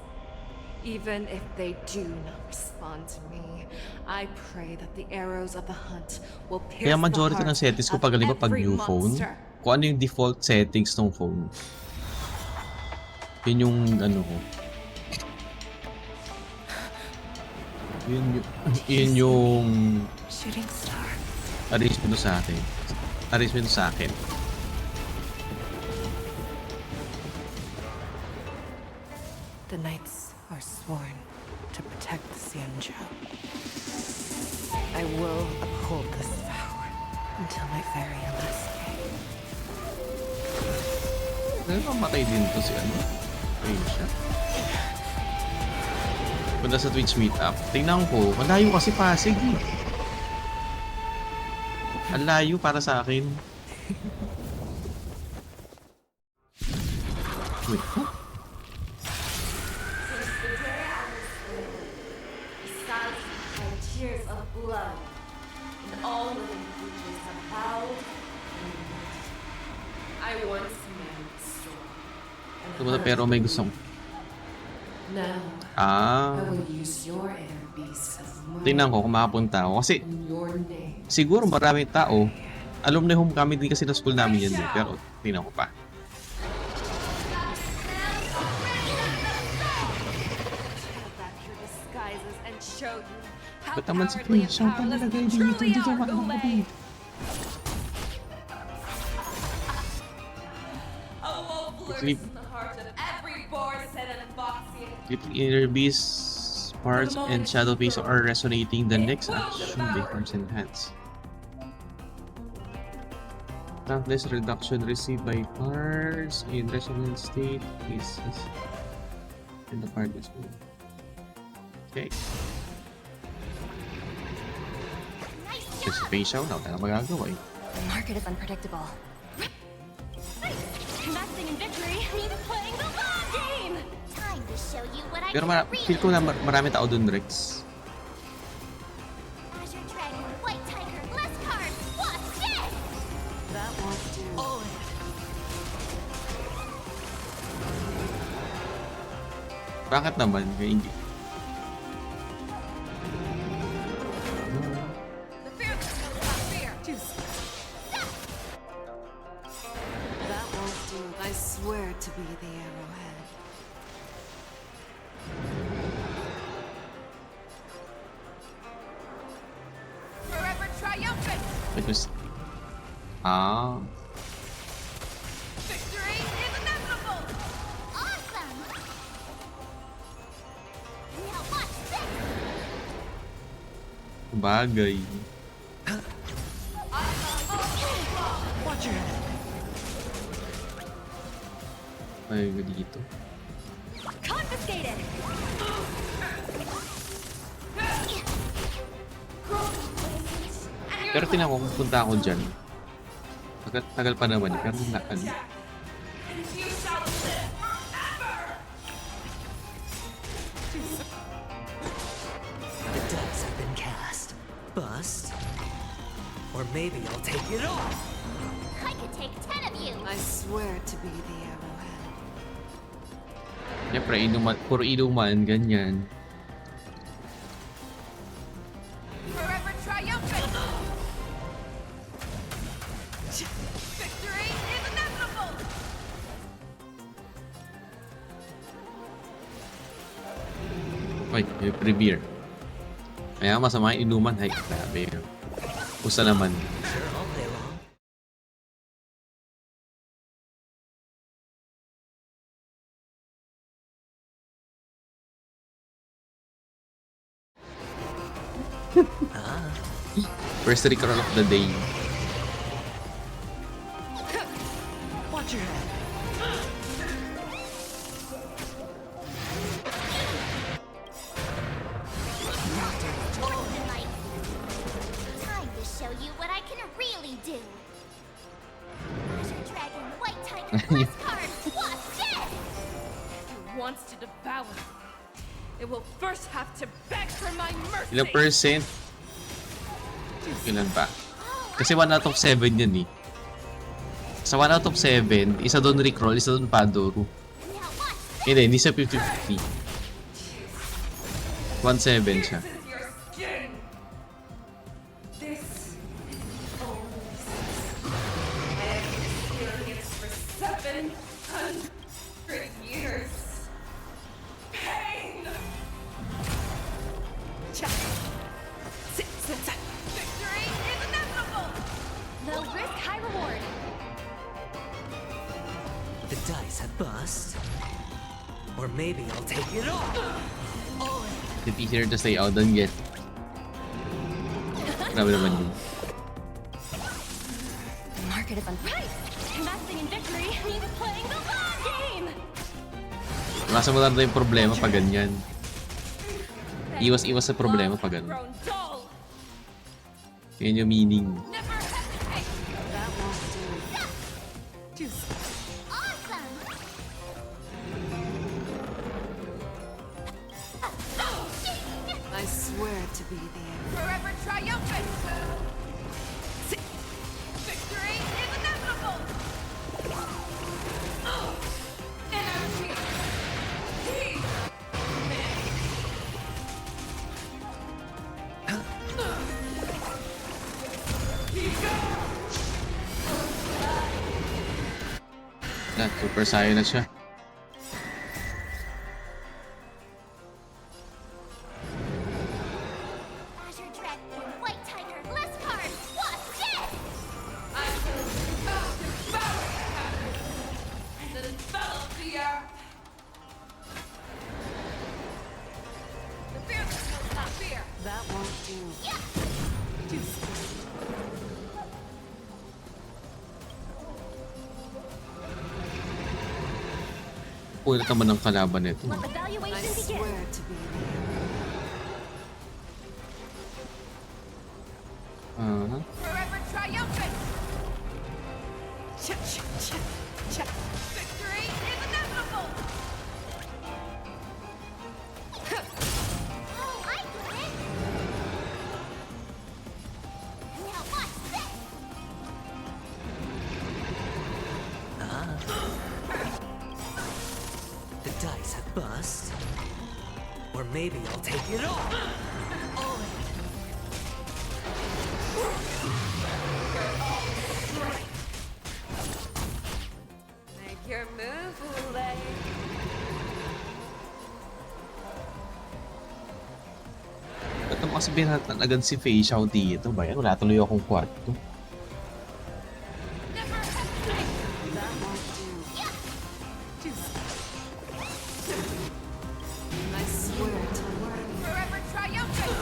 Even if they do not respond to me, I pray that the arrows of the hunt will pierce Kaya majority the ng heart settings ko of pag every new phone, monster. kung ano yung default settings ng phone. Yun yung ko. Yun yung shooting star. arrangement sa akin. The knights are sworn to protect the Xianzhou. I will uphold this vow until my very last day. Mamatay din to si ayun siya. Punta sa Twitch meetup. Tingnan ko, malayo kasi Pasig eh. Ang layo para sa akin. Wait, huh? Tears of blood, and all living creatures have howled. I once knew strong. Pero may gusto ko. Now, I will use your air beast as mine. Tingnan ko kung makapunta ako. Kasi siguro maraming tao. Alumni homecoming din kasi na school namin yan. Pero tingnan ko pa. Ba't naman si Prince siyang panalagay dito? Dito makakabay. If Inner Beast parts and Shadow Beast are resonating, the next action becomes enhanced. Countless reduction received by parts in resonant state pieces in the part is moved. Okay. Just face out, wala na magagawa eh. The market is unpredictable. Investing in victory means playing the long game. Time to show you what I Pero feel ko na marami tao dun, Rex. Azure Dragon, White Tiger, less cards. Watch this! That won't do. Bakit naman? Hindi. That won't do. I swear to be the arrowhead. Forever triumphant! It was... Ah. Victory is inevitable! Awesome! Now watch this! Bagay. Watch your head. Ay, dito. Confiscated! Pero tinan ko, kung punta ako dyan. Tagal pa naman, pero na ano. The dice have been cast. Bust. Or maybe I'll take it off. I could take 10 of you! I swear to be the arrowhead. Siyempre, puro inuman, ganyan. Forever triumphant! Victory is inevitable! Ay, may premiere. Kaya masama yung inuman. Ay, grabe. Pusa naman. Sure, all day long. First recall of the day. Watch your head. Time to show you what I can really do! Azure Dragon, White Tiger, less cards. Watch this! Who wants to devour? It will first have to beg for my mercy! Ilang percent? Ilan ba? Kasi 1 out of 7 yan eh. Sa 1 out of 7, isa doon Rickroll, isa doon Padoru. Hindi siya 50-50. 1-7 siya. This is only I have experienced for 700 years. Pain! Victory is inevitable! Low risk, high reward. The dice have bust. Or maybe I'll take it off. It's easier to stay out than get. Grabe naman yun. The market is unpredictable. Investing in victory means playing the long game. Nasa mo lang yung problema pag ganyan. Iwas-iwas sa problema pag ganyan. Grown dull! Yan yung meaning. Never hesitate! That won't do. Awesome! I swear to be the arrowhead. Forever triumphant! Victory is inevitable! Energy! Heat! Super sayo na siya. Azure Dragon, White Tiger, less cards. Watch this! I will devour the and envelop the earth. kulit naman ng kalaban nito. Let the evaluation begin. Forever triumphant! Victory is inevitable! Oh, I get it! Now watch this! The dice have bust. Or maybe I'll take it all. Make your move, Ule. Ba't naman kasi binatan agad si Faye Xiao dito ba yan? Wala tuloy akong kwarto. I swear to forever triumphant!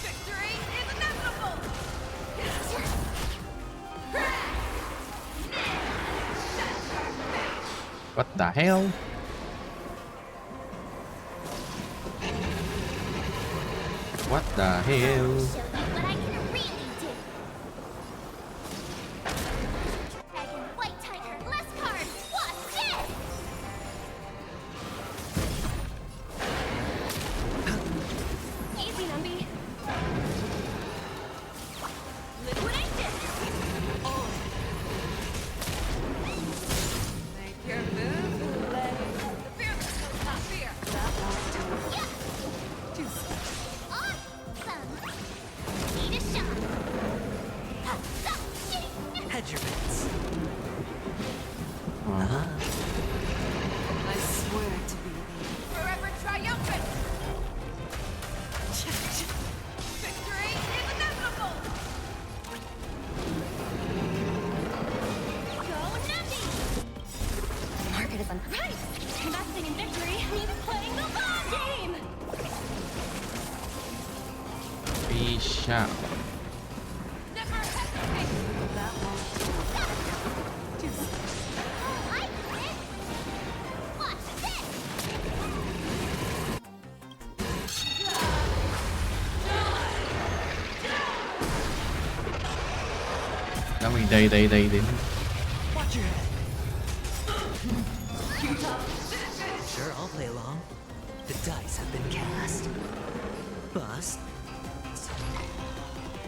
Victory is inevitable! What the hell? What the hell? Show you what I can really do. Dragon, white tiger, less cards. Watch this! Easy, Numby. Liquidate this! Make your move, Ule. The fearless will not fear. That won't do. Awesome! Need a shot. Hedge your bets. I swear to be forever triumphant! Victory is inevitable! Go, Numby! Market is right! Investing in victory means playing the long game! Faye Xiao. Never hesitate! That won't do. Oh, I get it! Watch this! Na may day din. Watch your head. Sure, I'll play along. The dice have been cast. Bust.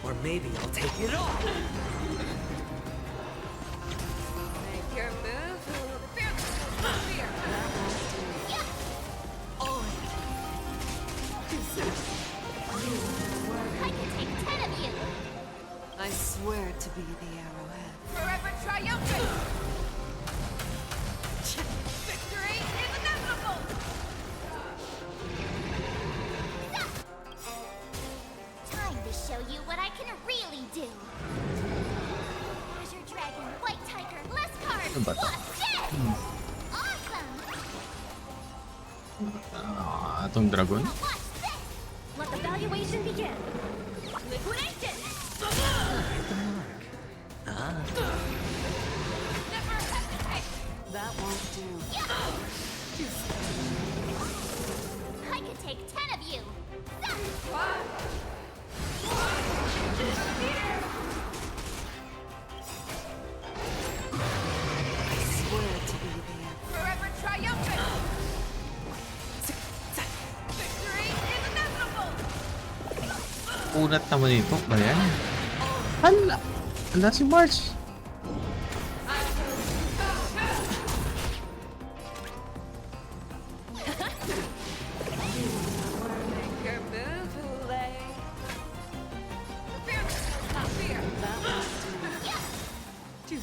Or maybe I'll take it all. Make your move, the fearless will not fear. That won't do. I can take 10 of you! I swear to be the arrowhead. Forever triumphant! Victory is inevitable! Time to show you what I can really do! Azure Dragon, White Tiger, less cards! Ano ba to? Watch this! Awesome! Itong dragon? Now watch this! Let the valuation begin! Liquidation! Never hesitate! That won't do. I can take 10 of you! I swear to be there. Forever triumphant! Victory is inevitable! Unat naman ito ba yan? Hala! Hala si March! Make your move, Ule. The fearless will not fear. That won't do.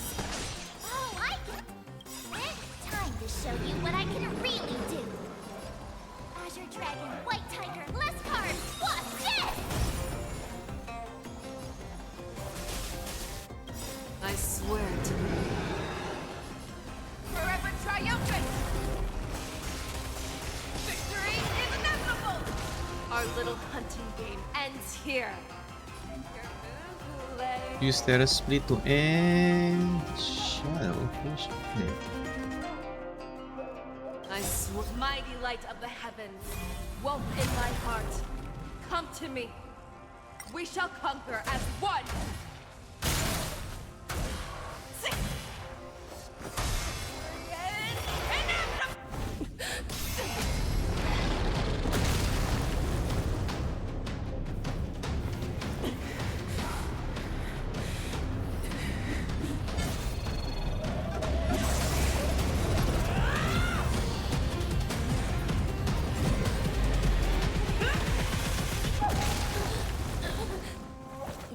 Oh, I can... Time to show you what I can really do! Azure Dragon, White Tiger, less cards! Watch this! I swear to be forever triumphant! Victory is inevitable! Our little hunting game ends here. Your move, Ule. Use Terra Split to end Shadow. Mighty light of the heavens, woke in my heart, come to me. We shall conquer as one.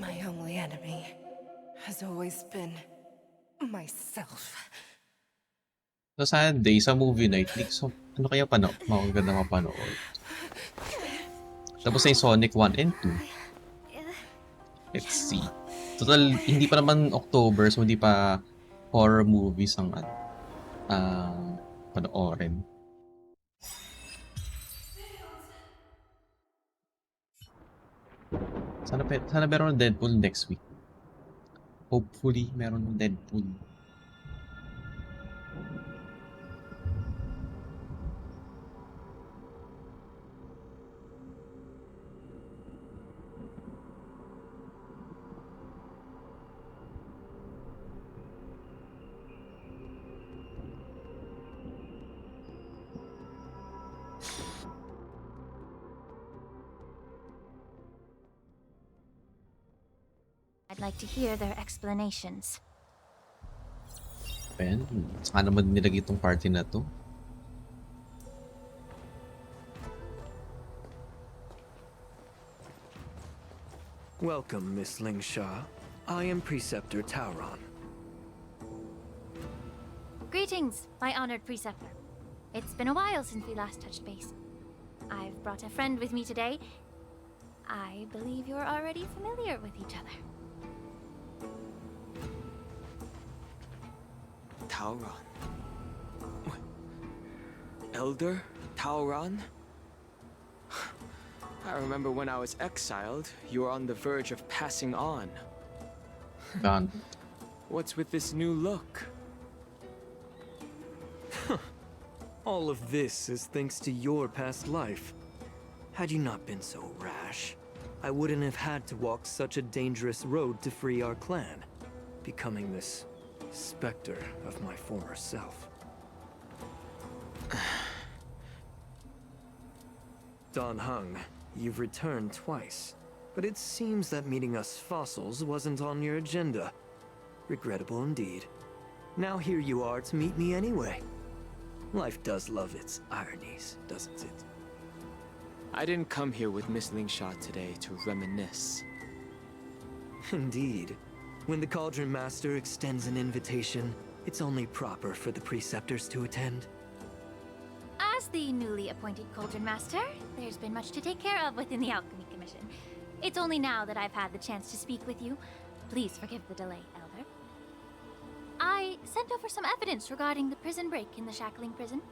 My only enemy has always been myself. So Sunday, sa movie night, so ano kaya maganda mapanood? Tapos na yung Sonic 1 and 2. Let's see. Total, hindi pa naman October, so hindi pa horror movies ang panoorin. Sana meron ng Deadpool next week. Hopefully, meron ng Deadpool. I'd like to hear their explanations. Ayan, saka naman nilagay itong party na to. Welcome, Miss Lingshaw. I am Preceptor Tauron. Greetings, my honored preceptor. It's been a while since we last touched base. I've brought a friend with me today. I believe you're already familiar with each other. Tauron. Elder Tauron? I remember when I was exiled, you were on the verge of passing on. Gone. What's with this new look? All of this is thanks to your past life. Had you not been so rash, I wouldn't have had to walk such a dangerous road to free our clan, becoming this specter of my former self. Don Hung, you've returned twice, but it seems that meeting us fossils wasn't on your agenda. Regrettable indeed. Now here you are to meet me anyway. Life does love its ironies, doesn't it? I didn't come here with Miss Lingshaw today to reminisce. Indeed. When the Cauldron Master extends an invitation, it's only proper for the Preceptors to attend. As the newly appointed Cauldron Master, there's been much to take care of within the Alchemy Commission. It's only now that I've had the chance to speak with you. Please forgive the delay, Elder. I sent over some evidence regarding the prison break in the Shackling Prison.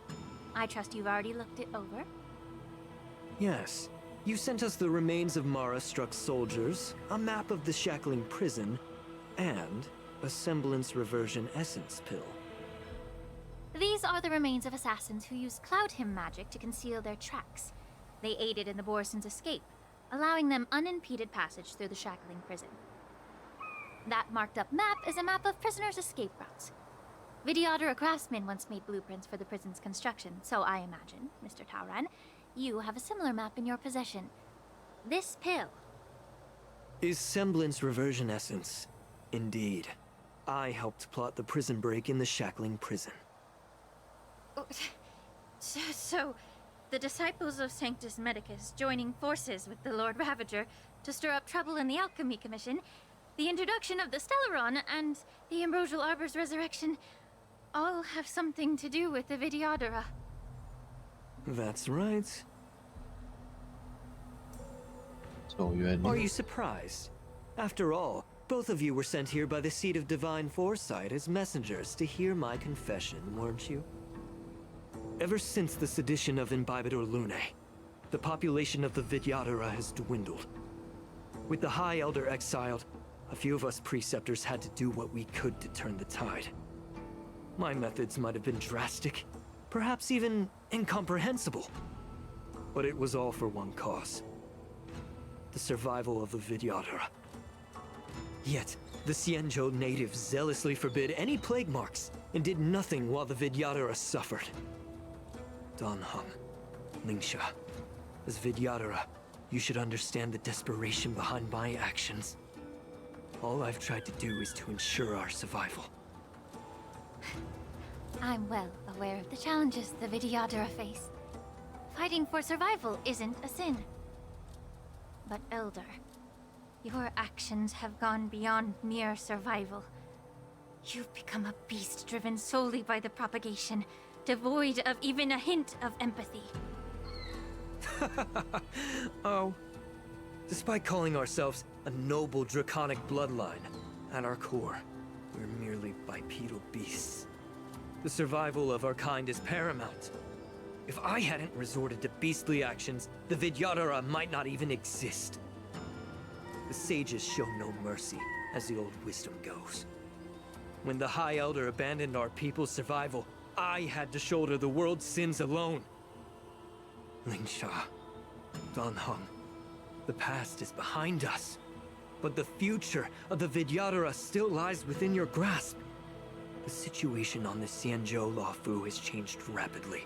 I trust you've already looked it over. Yes. You sent us the remains of Mara-struck soldiers, a map of the Shackling Prison, and a semblance reversion essence pill. These are the remains of assassins who used Cloud Hymn magic to conceal their tracks. They aided in the Borison's escape, allowing them unimpeded passage through the Shackling Prison. That marked-up map is a map of prisoners' escape routes. Vidyadhara craftsmen once made blueprints for the prison's construction, so I imagine, Mr. Tauron, you have a similar map in your possession. This pill is semblance reversion essence. Indeed. I helped plot the prison break in the Shackling Prison. So, the disciples of Sanctus Medicus joining forces with the Lord Ravager to stir up trouble in the Alchemy Commission, the introduction of the Stellaron, and the Ambrosial Arbor's resurrection all have something to do with the Vidyadhara. That's right. So Are you surprised? After all, both of you were sent here by the Seat of Divine Foresight as messengers to hear my confession, weren't you? Ever since the sedition of Imbibidor Lunae, the population of the Vidyadhara has dwindled. With the High Elder exiled, a few of us Preceptors had to do what we could to turn the tide. My methods might have been drastic, perhaps even incomprehensible. But it was all for one cause. The survival of the Vidyadhara. Yet, the Xianzhou natives zealously forbid any plague marks and did nothing while the Vidyadhara suffered. Dan Heng, Lingsha, as Vidyadhara, you should understand the desperation behind my actions. All I've tried to do is to ensure our survival. I'm well aware of the challenges the Vidyadhara face. Fighting for survival isn't a sin. But Elder, your actions have gone beyond mere survival. You've become a beast driven solely by the propagation, devoid of even a hint of empathy. Oh. Despite calling ourselves a noble draconic bloodline, at our core, we're merely bipedal beasts. The survival of our kind is paramount. If I hadn't resorted to beastly actions, the Vidyadhara might not even exist. The sages show no mercy, as the old wisdom goes. When the High Elder abandoned our people's survival, I had to shoulder the world's sins alone. Lingsha, Dan Heng, the past is behind us, but the future of the Vidyadhara still lies within your grasp. The situation on the Xianzhou Luofu has changed rapidly.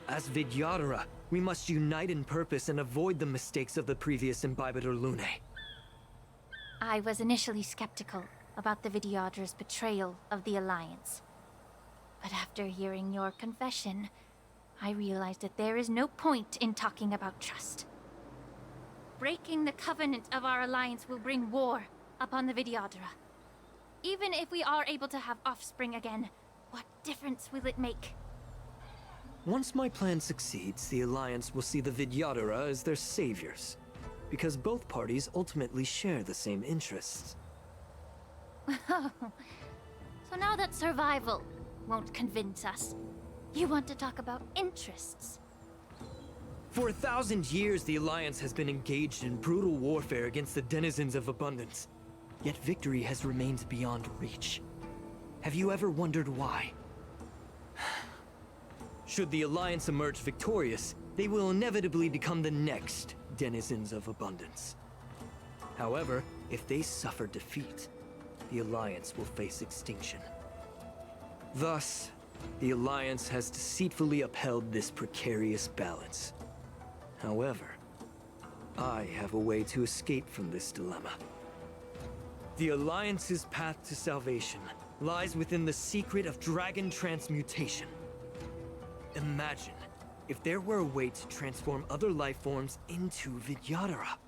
As Vidyadhara, we must unite in purpose and avoid the mistakes of the previous Imbibitor Lunae. I was initially skeptical about the Vidyadhara's betrayal of the Alliance. But after hearing your confession, I realized that there is no point in talking about trust. Breaking the covenant of our alliance will bring war upon the Vidyadhara. Even if we are able to have offspring again, what difference will it make? Once my plan succeeds, the Alliance will see the Vidyadhara as their saviors, because both parties ultimately share the same interests. So now that survival won't convince us, you want to talk about interests? For 1,000 years, the Alliance has been engaged in brutal warfare against the denizens of abundance. Yet victory has remained beyond reach. Have you ever wondered why? Should the Alliance emerge victorious, they will inevitably become the next denizens of abundance. However, if they suffer defeat, the Alliance will face extinction. Thus, the Alliance has deceitfully upheld this precarious balance. However, I have a way to escape from this dilemma. The Alliance's path to salvation lies within the secret of dragon transmutation. Imagine if there were a way to transform other life forms into Vidyadhara.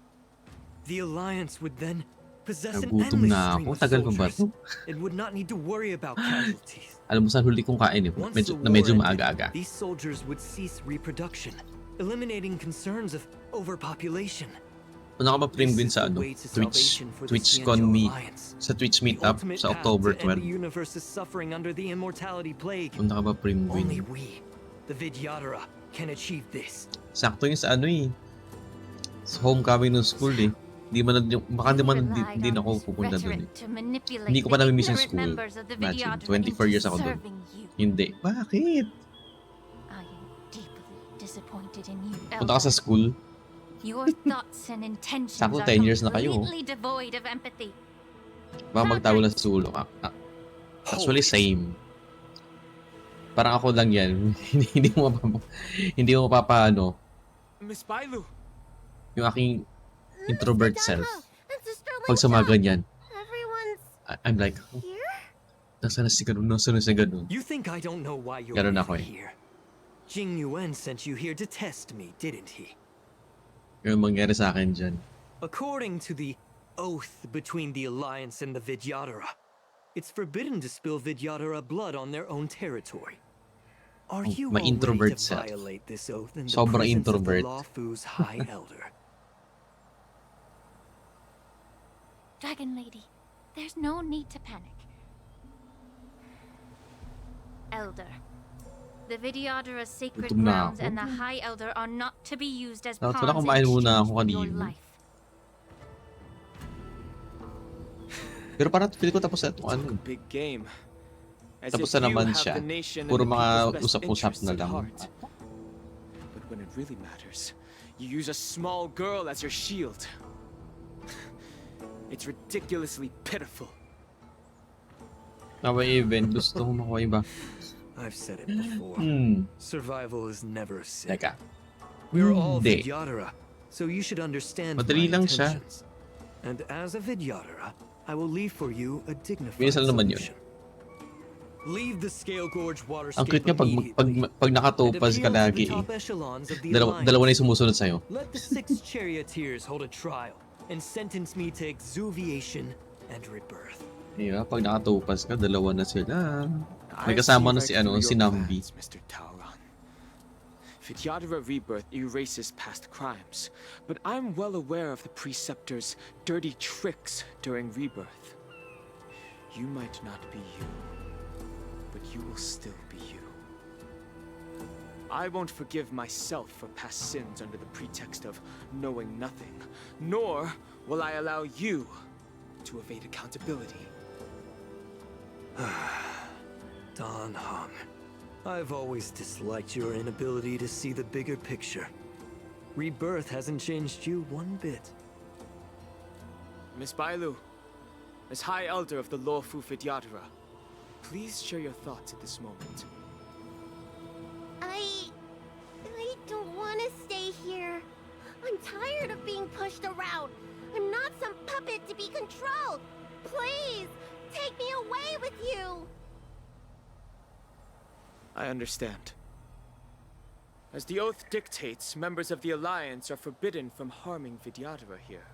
The Alliance would then possess an Nagutom endless na stream ako. of Tagal pa ba soldiers. to? It would not need to worry about casualties. Alam mo saan huli kong kain eh. Once the Medyo war maaga-aga. ended, these soldiers would cease reproduction, eliminating concerns of overpopulation. Una ka ba premium sa ano? TwitchCon meet sa Twitch meetup sa October 12. Una ka ba premium? Only we, the Vidyadhara, can achieve this. Sakto yun sa ano eh. Sa homecoming ng school eh. Baka naman hindi na ako pupunta doon eh. Hindi ko pa nami-miss yung school. Imagine, 24 years ako doon. Hindi. Bakit? Punta ka sa school? Your thoughts and intentions Sakto are 10 years na kayo. completely devoid of empathy. Baka magtago lang sa sulok. Actually, same. Parang ako lang yan. hindi mo papaano. Miss Bailu. Yung aking introvert self. Pag sa mga ganyan. I'm like, oh, nasaan na si ganun? Nasaan na si ganun? You think I don't know why you're Ganun ako eh. here? Jing Yuan sent you here to test me, didn't he? Yung mangyari sa akin dyan. According to the oath between the Alliance and the Vidyadhara, it's forbidden to spill Vidyadhara blood on their own territory. Are you my introvert ready to self. violate this oath in the Sobrang presence introvert. of the Luofu's High Elder? Dragon Lady, there's no need to panic. Elder, the Vidyadhara's sacred Gutom na grounds ako. and the High Elder are not to be used as Dapat pawns pala in kumain muna exchange ako for your kanina. life. Pero parang feel ko tapos na itong ano. Big game. As Tapos if na you naman have siya. the nation and Puro the mga people's best usap-usap interests na at lang. heart. But when it really matters, you use a small girl as your shield. It's ridiculously pitiful. Even gusto ko makuha iba. I've said it before. Survival is never a sin. Teka. We're all Hindi. Vidyadhara, so you should understand Madali my lang siya. intentions. And as a Vidyadhara, I will leave for you a dignified Minsan naman yun. solution. Leave the Scale Gorge Ang cute waterscape nga pag nakatupas ka lagi eh. Dalawa na yung sumusunod sa'yo. Let the 6 charioteers hold a trial and sentence me to exuviation and rebirth. Diba? Pag nakatupas ka, dalawa na sila. May kasama na si Nambi. Mr. Tauron. Vidyadhara rebirth erases past crimes, but I'm well aware of the Preceptor's dirty tricks during rebirth. You might not be you, but you will still be you. I won't forgive myself for past sins under the pretext of knowing nothing, nor will I allow you to evade accountability. Dan Heng, I've always disliked your inability to see the bigger picture. Rebirth hasn't changed you one bit. Miss Bailu, as High Elder of the Lawfu Vidyadhara, please share your thoughts at this moment. I don't want to stay here. I'm tired of being pushed around. I'm not some puppet to be controlled. Please, take me away with you. I understand. As the oath dictates, members of the Alliance are forbidden from harming Vidyadhara here.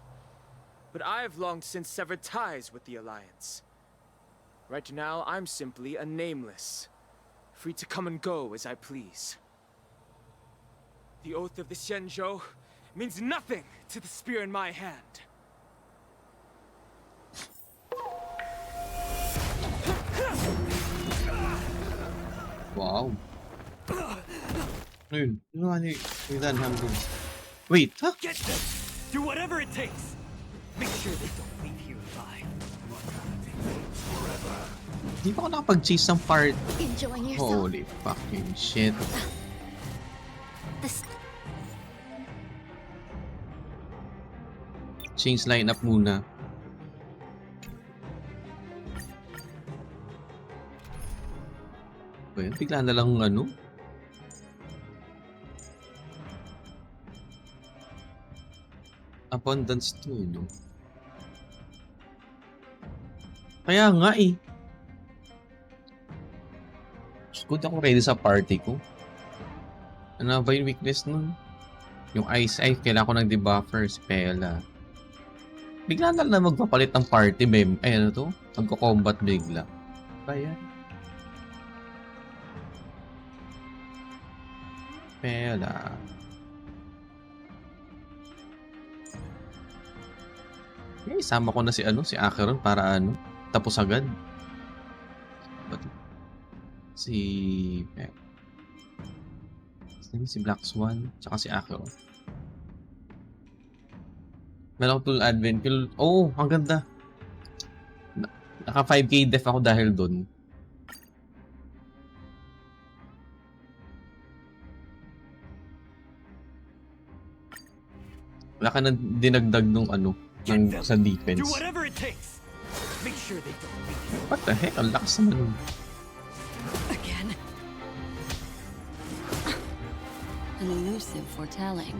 But I've long since severed ties with the Alliance. Right now, I'm simply a nameless, free to come and go as I please. The oath of the Xianzhou means nothing to the spear in my hand. Wow. Ayun. Dan Heng dun. Wait, ha? Get them! Do whatever it takes! Make sure they don't leave here alive. Di ba ako nakapag-chase ng part? Enjoying yourself? Holy fucking shit. Change lineup muna. Well, bigla na lang abundance to, no? Kaya nga eh. Good ako ready sa party ko. Ano ba yung weakness nun? Yung Ice Eye, kailangan ko ng debuffer, si Pela. Bigla na lang magpapalit ng party, mem. Ay, ano to? Magko-combat bigla. Kaya. Pela. Okay, isama ko na si si Acheron para tapos agad. Si Black Swan, tsaka si Acheron. Meron ko advent kill. Oh, ang ganda. Naka 5k def ako dahil doon. Wala ka na dinagdag nung sa defense. Do whatever it takes. Make sure they don't leave here. What the heck? Ang lakas naman nun. Again. An elusive foretelling.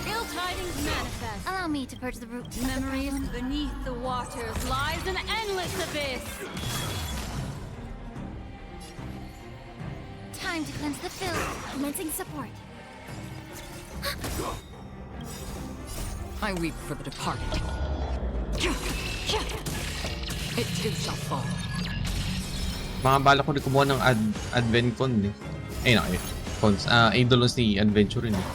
Ill tidings manifest. Allow me to purge the root. Memories beneath the waters lies an endless abyss. Time to cleanse the filth. Commencing support. I weep for the departed. It too shall fall. Mga bala ko rin kumuha ng Advent Con eh. Ay na, cons. Idolons ni Adventure rin eh.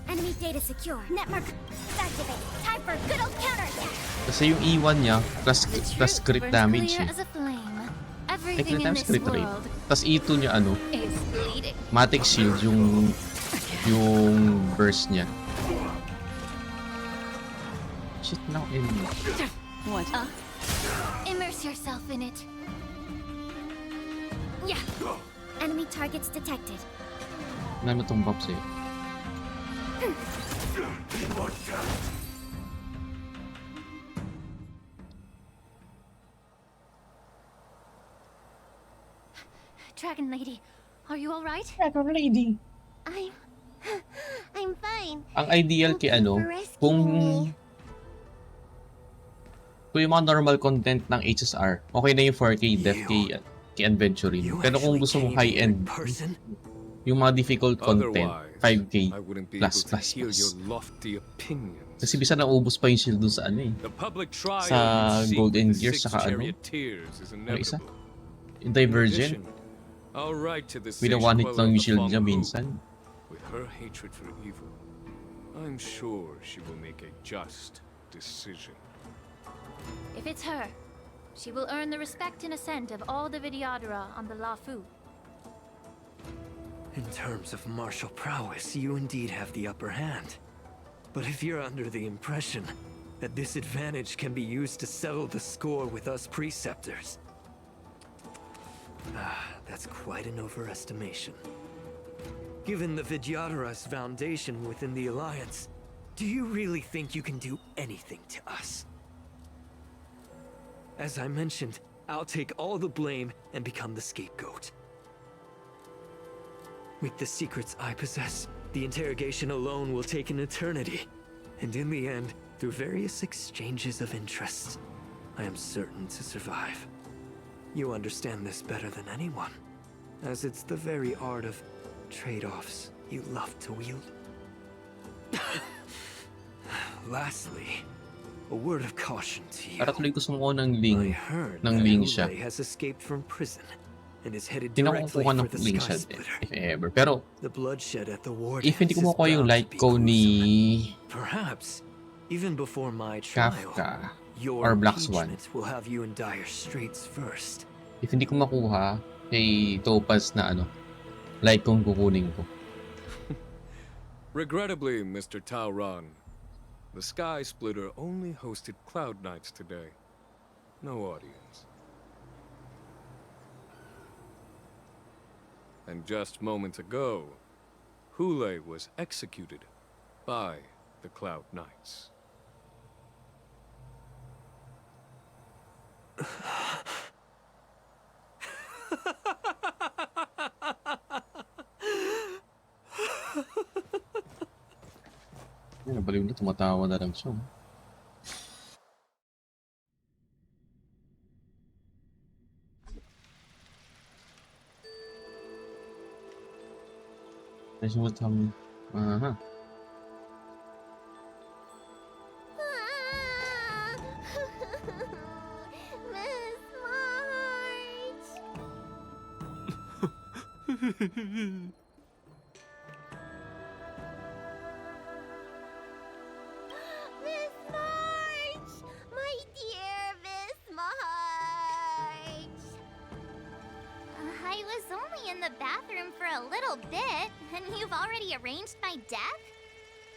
Enemy data secure. Network activate. Time for good old counterattack. Kasi yung E1 niya, plus crit damage eh. Everything crit in damage, this crit rate. world Tapos E2 niya is bleeding. Matic Shield, yung burst niya. Shit now, enemy. What? Immerse yourself in it. Yeah. Enemy targets detected. Ano tong buff sa'yo? Dragon Lady, are you alright? Dragon Lady. I'm fine. Ang ideal kay ano, kung yung mga normal content ng HSR, okay na yung 4K, Def kay Adventuring. Pero kung gusto mo high-end, yung mga difficult content, 5K plus. Kasi bisa naubos pa yung shield dun sa ano eh. Sa Golden Gears, saka ano. Ano isa? Yung Divergent. One-hit lang yung shield niya minsan. With her hatred for evil, I'm sure she will make a just decision. If it's her, she will earn the respect and assent of all the Vidyadhara on the Lafu. In terms of martial prowess, you indeed have the upper hand. But if you're under the impression that this advantage can be used to settle the score with us preceptors, that's quite an overestimation. Given the Vidyadhara's foundation within the Alliance, do you really think you can do anything to us? As I mentioned, I'll take all the blame and become the scapegoat. With the secrets I possess, the interrogation alone will take an eternity. And in the end, through various exchanges of interests, I am certain to survive. You understand this better than anyone, as it's the very art of trade-offs you love to wield. Lastly, a word of caution to you. Para tuloy gusto mo ng Ling. I heard Ng that Ling siya. Hule has escaped from prison and is headed Hindi na directly kukuha ng for the Ling Sky siya, Splitter. if ever. Pero, The bloodshed at the war if hindi ko dance is makuha yung bound to light be ko ni Perhaps even before my trial, Kafka your or Black Swan, impeachment will have you in dire straits first. if hindi ko makuha kay Topaz na ano, light kong kukunin ko. Regrettably, Mr. Tauron, the Sky Splitter only hosted Cloud Knights today. No audience. And just moments ago, Hule was executed by the Cloud Knights. Ay, nabaliw na, tumatawa na lang siya. That's what I'm... Miss March! Miss March! My dear Miss March! I was only in the bathroom for a little bit, and you've already arranged my death?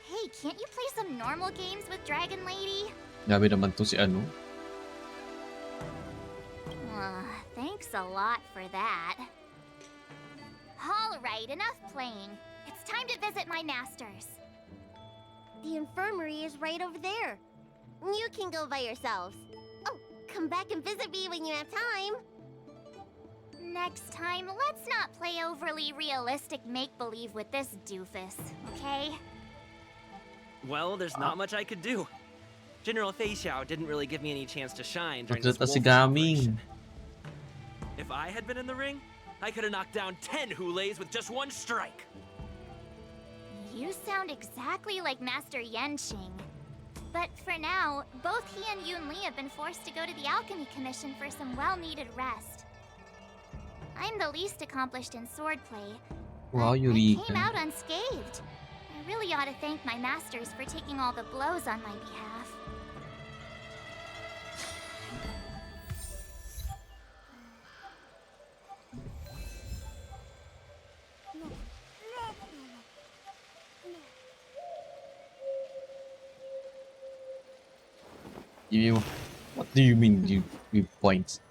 Hey, can't you play some normal games with Dragon Lady? Grabe naman to si ano. Thanks a lot for that. Alright, enough playing. It's time to visit my masters. The infirmary is right over there. You can go by yourselves. Oh, come back and visit me when you have time. Next time, let's not play overly realistic make-believe with this doofus, okay? Well, there's not much I could do. General Fei Xiao didn't really give me any chance to shine during this Pagkata si wolf Gaming. If I had been in the ring, I could have knocked down 10 Hules with just one strike. You sound exactly like Master Yenqing. But for now, both he and Yun Li have been forced to go to the Alchemy Commission for some well-needed rest. I'm the least accomplished in swordplay. Wow, I came Eureka. out unscathed. I really ought to thank my masters for taking all the blows on my behalf. What do you mean you points?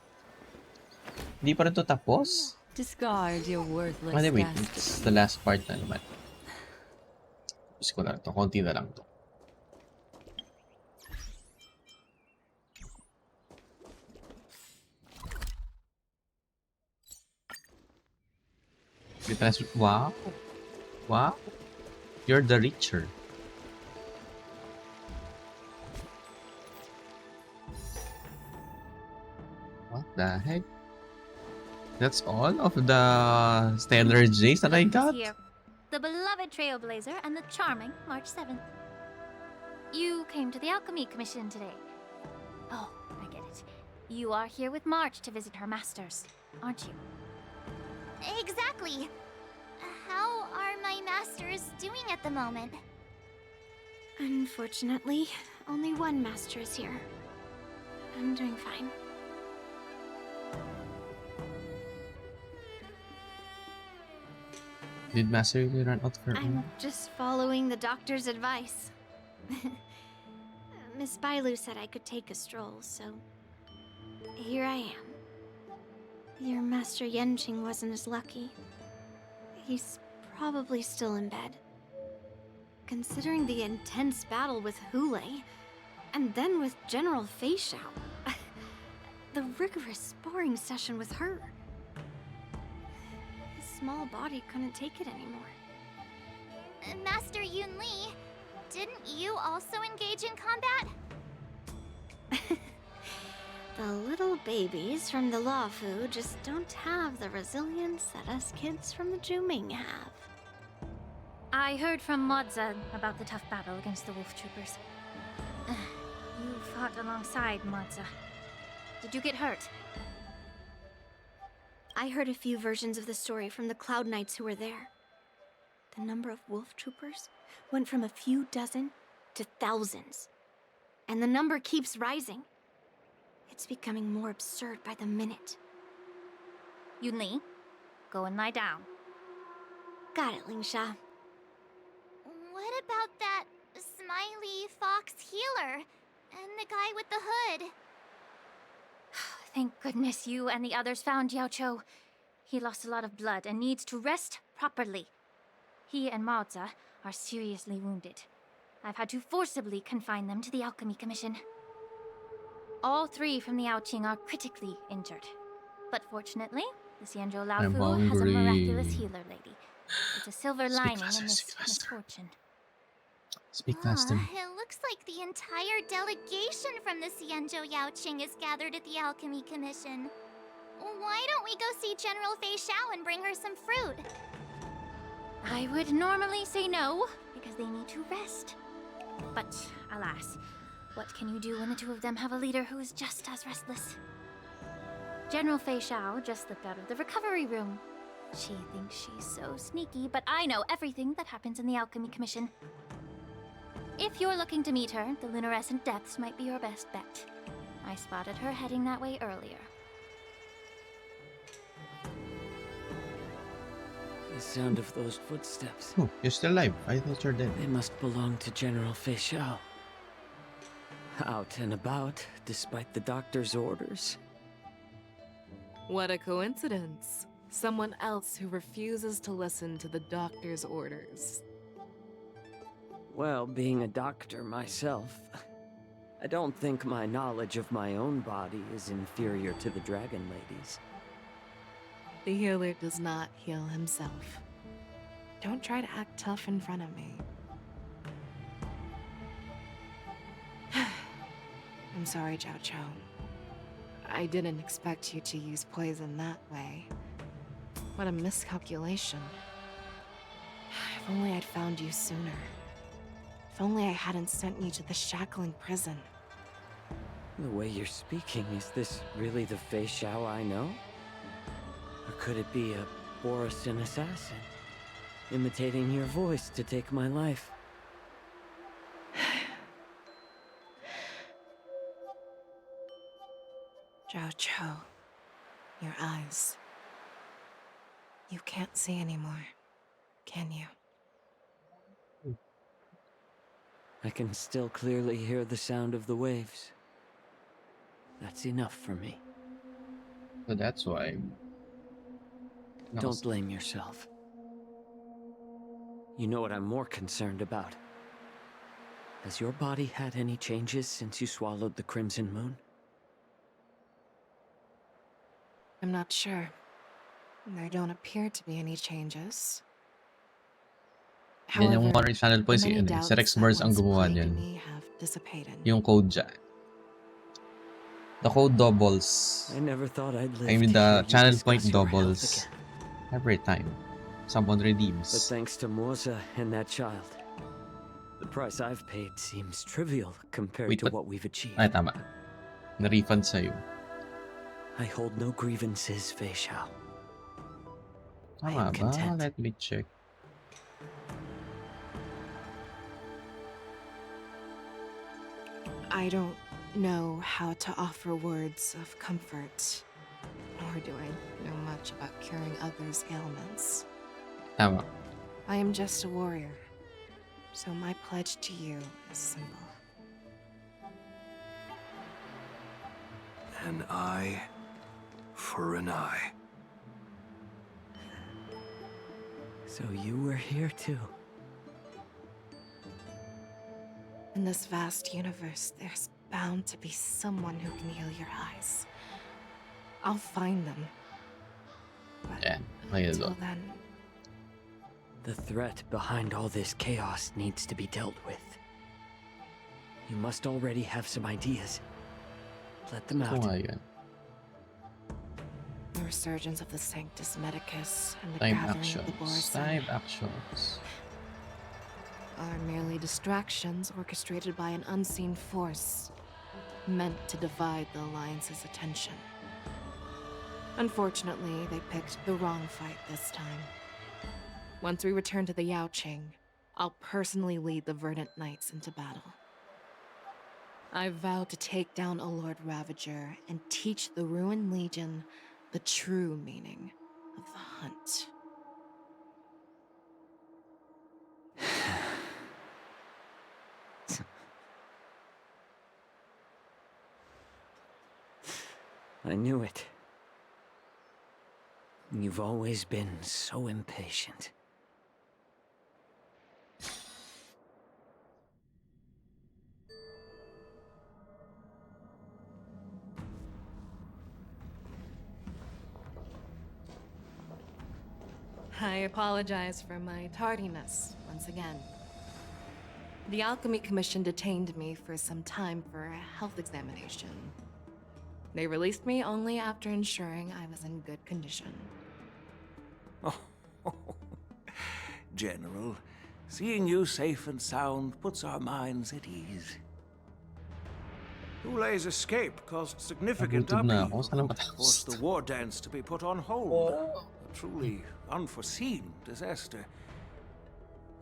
Hindi pa rin to tapos? Discard your worthless Wait, gas. it's the last part na naman. Tapos ko na to, konti na lang to. Wow. Wow. You're the richer. What the heck? That's all of the Stellar Jays that I Look who's got? here. The beloved Trailblazer and the charming March 7th. You came to the Alchemy Commission today. Oh, I get it. You are here with March to visit her masters, aren't you? Exactly. How are my masters doing at the moment? Unfortunately, only one master is here. I'm doing fine. Did Master really run out for I'm just following the doctor's advice. Miss Bailu said I could take a stroll, so here I am. Your Master Yenqing wasn't as lucky. He's probably still in bed. Considering the intense battle with Hule, and then with General Fei Xiao, the rigorous sparring session with her. His small body couldn't take it anymore. Master Yun Li, didn't you also engage in combat? The little babies from the Luofu just don't have the resilience that us kids from the Juming have. I heard from Modza about the tough battle against the wolf troopers. You fought alongside Modza. Did you get hurt? I heard a few versions of the story from the Cloud Knights who were there. The number of wolf troopers went from a few dozen to thousands. And the number keeps rising. It's becoming more absurd by the minute. Yun Li, go and lie down. Got it, Lingsha. What about that smiley fox healer and the guy with the hood? Thank goodness you and the others found Yao Cho. He lost a lot of blood and needs to rest properly. He and Maoza are seriously wounded. I've had to forcibly confine them to the Alchemy Commission. All three from the Yaoqing are critically injured. But fortunately, the Xianzhou Laofu has a miraculous healer lady. It's a silver lining in this misfortune. Speak faster. It looks like the entire delegation from the Xianzhou Yaoqing is gathered at the Alchemy Commission. Why don't we go see General Fei Xiao and bring her some fruit? I would normally say no, because they need to rest. But alas, what can you do when the two of them have a leader who is just as restless? General Fei Xiao just slipped out of the recovery room. She thinks she's so sneaky, but I know everything that happens in the Alchemy Commission. If you're looking to meet her, the Lunarescent Depths might be your best bet. I spotted her heading that way earlier. The sound of those footsteps. Oh, you're still alive. I thought you're dead. They must belong to General Fei Xiao. Out and about, despite the doctor's orders. What a coincidence. Someone else who refuses to listen to the doctor's orders. Well, being a doctor myself, I don't think my knowledge of my own body is inferior to the Dragon Lady's. The healer does not heal himself. Don't try to act tough in front of me. I'm sorry, Zhao Cho. I didn't expect you to use poison that way. What a miscalculation. If only I'd found you sooner. If only I hadn't sent you to the shackling prison. The way you're speaking, is this really the Fei Xiao I know? Or could it be a Borisin assassin, imitating your voice to take my life? Zhao Cho, your eyes. You can't see anymore, can you? I can still clearly hear the sound of the waves. That's enough for me. So that's why. Don't blame yourself. You know what I'm more concerned about? Has your body had any changes since you swallowed the Crimson Moon? I'm not sure. There don't appear to be any changes. Yan yung However, Honor Channel po the si, many si doubts Rex that Mars ang once gumawa plagued niyan. me have dissipated. Yung code dyan. The code doubles. I never thought I'd live I mean to the hear you channel discuss point your health doubles. again. Every time someone But redeems. thanks to Morza and that child, the price I've paid seems trivial compared Wait, to but- what we've achieved. Ay, tama. Na-refund sa'yo. I hold no grievances, Fei Xiao. I Tama am ba? content. Let me check. I don't know how to offer words of comfort, nor do I know much about curing others' ailments. Tama. I am just a warrior, so my pledge to you is simple. An eye for an eye. So you were here too. In this vast universe, there's bound to be someone who can heal your eyes. I'll find them. But Yeah, until then, The threat behind all this chaos needs to be dealt with. You must already have some ideas. Let them ito out. nga yun. the resurgence of the Sanctus Medicus and the Time gathering of the actions. Boris Time actions. are merely distractions orchestrated by an unseen force, meant to divide the Alliance's attention. Unfortunately, they picked the wrong fight this time. Once we return to the Yaoqing, I'll personally lead the Verdant Knights into battle. I vow to take down a Lord Ravager and teach the Ruined Legion the true meaning of the hunt. I knew it. You've always been so impatient. I apologize for my tardiness once again. The Alchemy Commission detained me for some time for a health examination. They released me only after ensuring I was in good condition. General, seeing you safe and sound puts our minds at ease. Hulei's escape caused significant Nagutom na upheaval, ako. Sana matapos forced the war dance to be put on hold. A truly unforeseen disaster.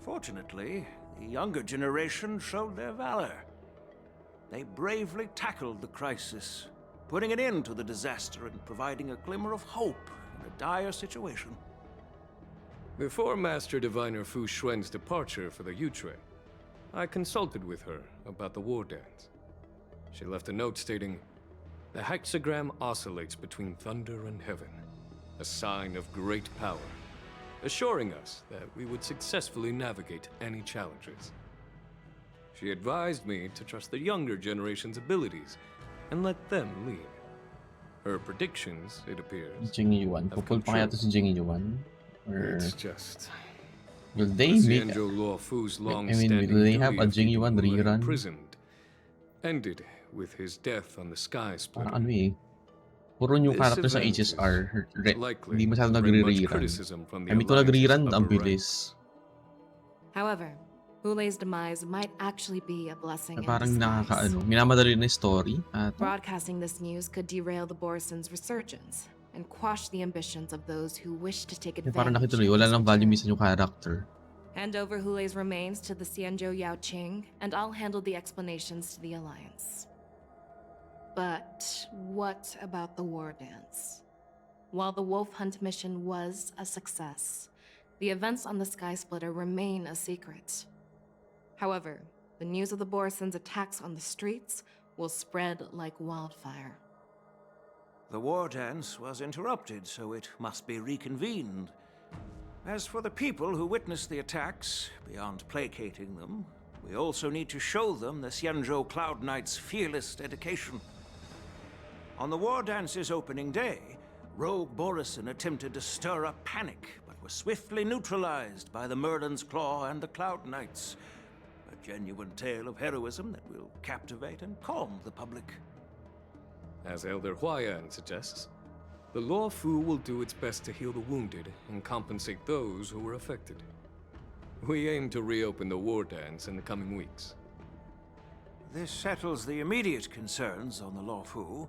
Fortunately, the younger generation showed their valor. They bravely tackled the crisis, putting an end to the disaster and providing a glimmer of hope in a dire situation. Before Master Diviner Fu Xuan's departure for the Yutre, I consulted with her about the war dance. She left a note stating, "The hexagram oscillates between thunder and heaven, a sign of great power, assuring us that we would successfully navigate any challenges." She advised me to trust the younger generation's abilities and let them lead. Her predictions, it appears, Jing Yuan. have Pupul come pa kaya to true. si Jing Yuan? Or It's just... will they make... Xianzhou Luofu's I mean, long-standing will they have duty a of Jing keeping Yuan Hule rerun? imprisoned ended with his death on the Sky Splitter. Parang ano eh. Puro new This character sa event HSR. is likely Hindi masyadong to bring much nagre-rerun. criticism from the I mean, kung Alliance's nagre-rerun, ang upper bilis. However, Hulei's demise might actually be a blessing in Parang disguise. nakakaano. Minamadali na yung story. Broadcasting this news could derail the Borison's resurgence and quash the ambitions of those who wish to take Parang advantage nakituloy. of Wala his lang value return. minsan yung character. Hand over Hulei's remains to the Xianzhou Yaoqing, and I'll handle the explanations to the Alliance. But what about the war dance? While the Wolf Hunt mission was a success, the events on the Sky Splitter remain a secret. However, the news of the Borison's attacks on the streets will spread like wildfire. The war dance was interrupted, so it must be reconvened. As for the people who witnessed the attacks, beyond placating them, we also need to show them the Xianzhou Cloud Knight's fearless dedication. On the war dance's opening day, Rogue Borison attempted to stir up panic, but was swiftly neutralized by the Merlin's Claw and the Cloud Knights. A genuine tale of heroism that will captivate and calm the public. As Elder Huayan suggests, the Law Fu will do its best to heal the wounded and compensate those who were affected. We aim to reopen the war dance in the coming weeks. This settles the immediate concerns on the Law Fu,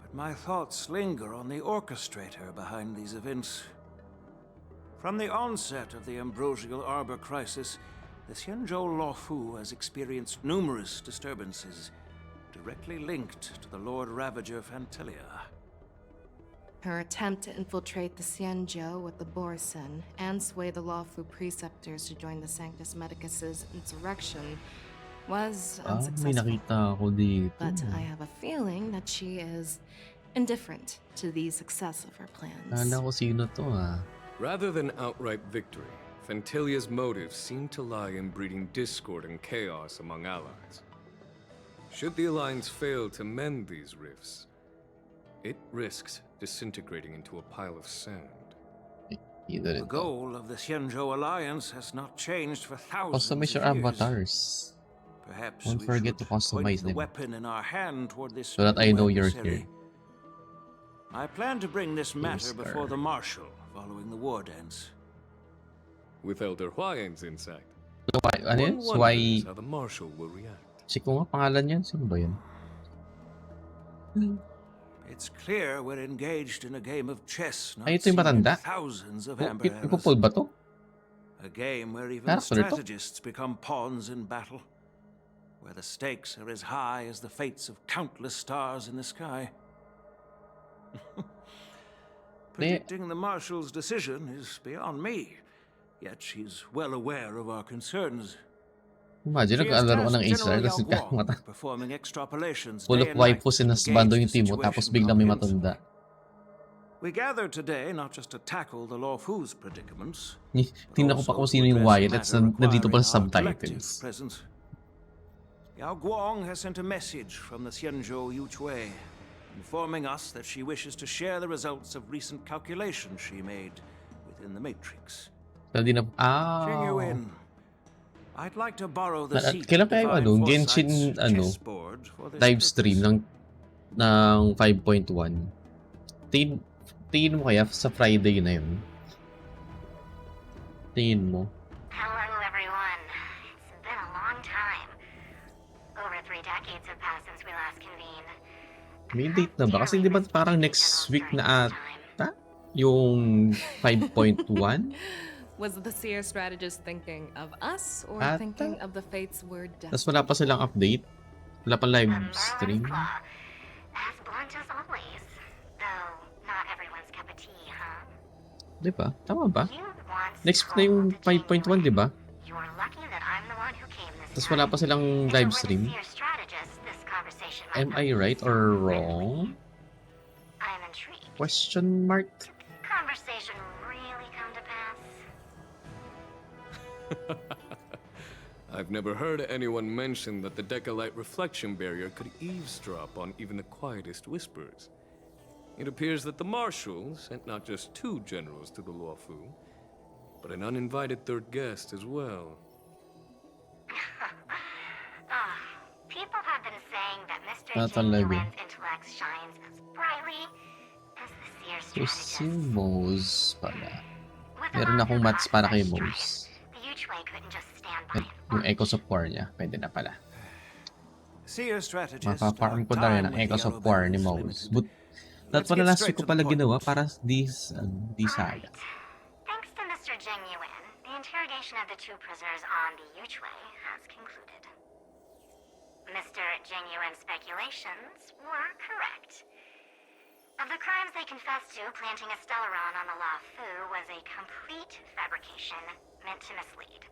but my thoughts linger on the orchestrator behind these events. From the onset of the Ambrosial Arbor crisis, the Xianzhou Law Fu has experienced numerous disturbances, directly linked to the Lord Ravager Fantelia. Her attempt to infiltrate the Xianzhou with the Borison and sway the Lawfu preceptors to join the Sanctus Medicus's insurrection was May unsuccessful. nakita ako dito. But I have a feeling that she is indifferent to the success of her plans. Kala ko sino to Rather than outright victory, Fantelia's motives seem to lie in breeding discord and chaos among allies. Should the Alliance fail to mend these rifts, it risks disintegrating into a pile of sand. The goal of the Xianzhou Alliance has not changed for thousands Customize of your years. avatars. Perhaps Don't we forget to should point customize the them weapon in our hand toward this so that I know new you're adversary. here. I plan to bring this matter Scar. before the Marshal following the war dance. With Elder Huayan's insight, Ano yun? one Swai... wonders how the Marshal will react. Si ko nga pangalan yan. Sino ba yun? It's clear we're engaged in a game of chess, not Ay, ito yung seen in matanda. thousands of Oh, amber arrows. Ipupul ba to? A game where even Character to? strategists become pawns in battle, where the stakes are as high as the fates of countless stars in the sky. Predicting the Marshal's decision is beyond me, yet she's well aware of our concerns. Imagine, She has nag-alaro ka ng tasked Israel, General tapos Yao Guang nagkamata. with performing extrapolations Full day of and night waifus to na gauge bando the yung team mo, tapos situation biglang may comprehensively. matanda. We gathered today not just to tackle the Law Fu's predicaments, Tingnan ko pa kung sino yung wireless na nandito pala sa subtitles. presence. Yao Guang has sent a message from the Xianzhou Yuchui, informing us that she wishes to share the results of recent calculations she made within the Matrix. Hindi na... Jing Yuan, I'd like to borrow the seat Kailan of kayo Divine Genshin Foresight's chessboard for this live purpose. stream ng 5.1. Tingin mo kaya sa Friday na yun? Tingin mo? Hello, everyone. It's been a long time. Over 3 decades have passed since we last convened. May date na ba? Kasi di ba parang next week na ata? Yung 5.1? Was the seer strategist thinking of us or Ata? thinking of the fates we're Tapos wala pa silang update? Wala pa live stream? As blunt as always. Though, not everyone's cup of tea, huh? Di ba? Tama ba? Next na yung 5.1, di ba? You're lucky that I'm the one who came this Tapos wala pa silang live stream? seer strategist. This conversation might Am I right or wrong? I'm intrigued. Question mark? Conversation really come to pass? I've never heard anyone mention that the Decalite reflection barrier could eavesdrop on even the quietest whispers. It appears that the Marshal sent not just 2 generals to the Luofu, but an uninvited 3rd guest as well. People have been saying that Mr. Talaga. Genuine's intellect shines as brightly as the seer So strategist. si Mose pala. Meron akong mats para kay Mose. The Yuchui couldn't just stand by. Yung Echoes of War niya, pwede na pala. Seer strategist. Mapa-farm ko na rin ang Echoes of War ni Mose. But, that pala last week ko pala ginawa para di saga. Thanks to Mr. Genuine, the interrogation of the 2 prisoners on the Yuchui has concluded. Mr. Genuine's speculations were correct. Of the crimes they confessed to, planting a Stellaron on the Law Fu was a complete fabrication meant to mislead.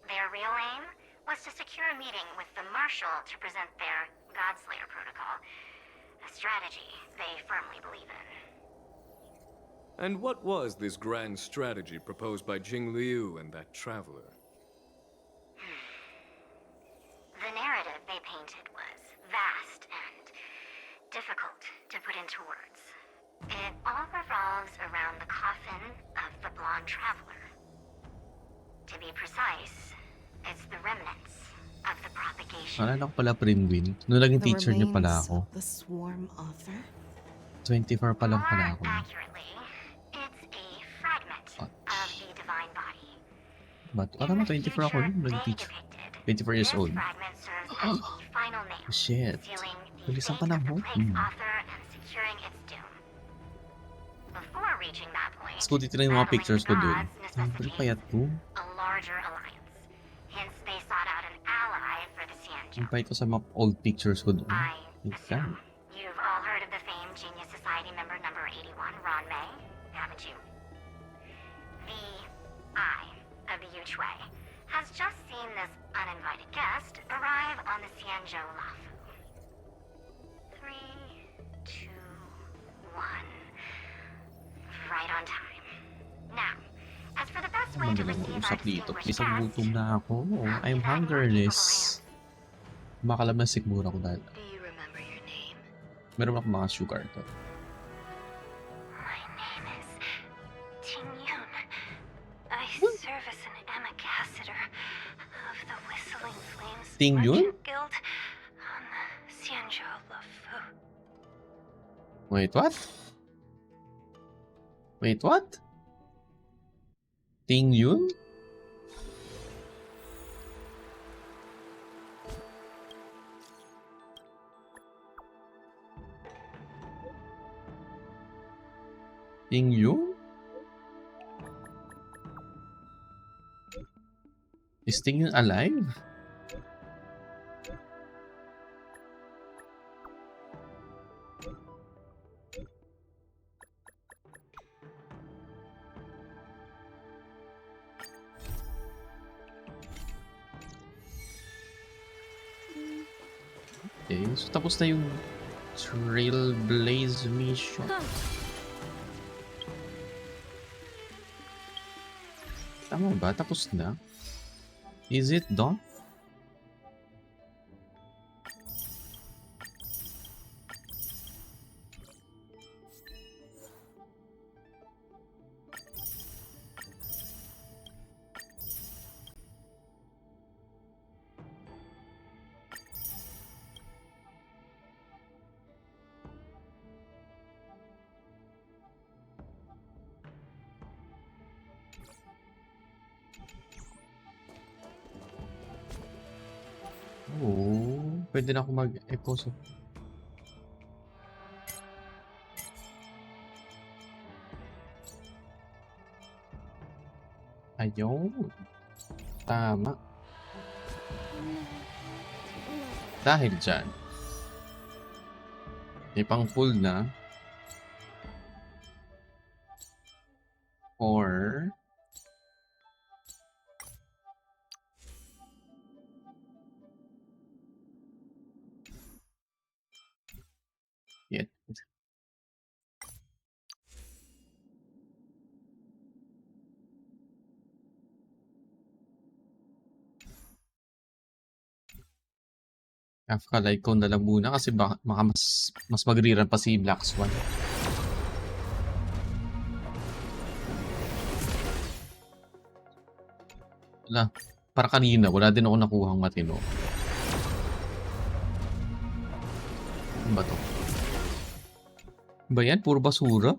Their real aim was to secure a meeting with the Marshal to present their Godslayer protocol, a strategy they firmly believe in. And what was this grand strategy proposed by Jing Liu and that traveler? The narrative they painted was vast and difficult to put into words. It all revolves around the coffin of the blonde traveler. To be precise, it's the remnants of the propagation. Alala ko pala Prinwin. Noong naging The teacher niya pala remains ako. of the swarm author? 24 pa lang pala ako. Accurately, it's a fragment of the divine body. But, tama 24 ako nung naging teacher. 24 years old. Fragment serves as the final nail, Shit. sealing the Bilisan fate pa of lang the ho. plague's author and securing its doom. Before reaching that point, Tapos ko titignan yung mga pictures ko dun. Siyempre payat ko. a larger alliance. Hence, they sought out an ally for the Xianzhou. Ang payat ko sa mga old pictures ko dun. Ikaw. You've all heard of the famed Genius Society member number 81, Ron Mei, haven't you? The Eye of the Yuchui has just seen this uninvited guest arrive on the Xianzhou Lafu. 3, 2, 1. Right on time. Now, as for the best way to receive our Usap dito. distinguished Isang guest, gutom na ako. I'm hungerless. Makalaman sigmura ko dahil. Do you remember your name? Meron ako mga sugar to. My name is Ting Yun. I serve as an ambassador of the Whistling Flames Ting Yun? Merchant Guild on the Xianzhou Lafu. Wait, what? Wait, what? Ting Yun? Ting Yun? Is Ting Yun alive? Okay, so tapos na yung Trailblaze mission. Tama ba? Tapos na? Is it done? Oo, pwede na ako mag-echo so. Ayun. Tama. Dahil dyan, may pang full na. Or yet. Kafka like ko na lang muna kasi baka mas magre-run pa si Black Swan. Wala. Para kanina, wala din ako nakuhang matino. Ano ba to? Ba yan? Puro basura?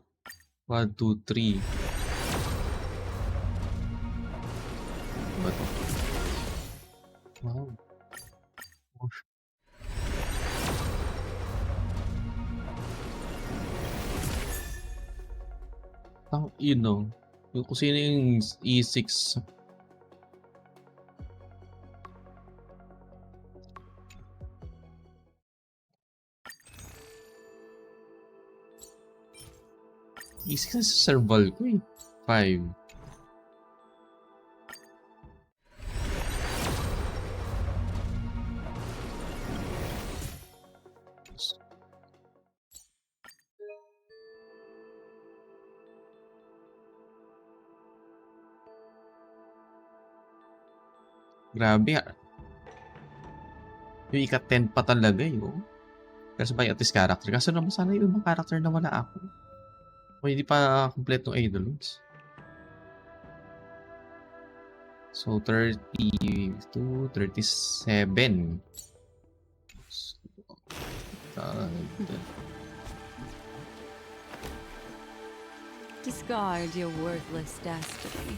1, 2, 3. Ano ba to? Wow. Ang ino. Yung kung sino yung E6. E6 na sa serval ko eh. 5. Grabe ah. Yung ika-10 pa talaga eh. Oh. Pero sa at least character. Kaso naman sana yung ibang character na wala ako. O hindi pa complete ng idolons. So 32, 37. Discard your worthless destiny.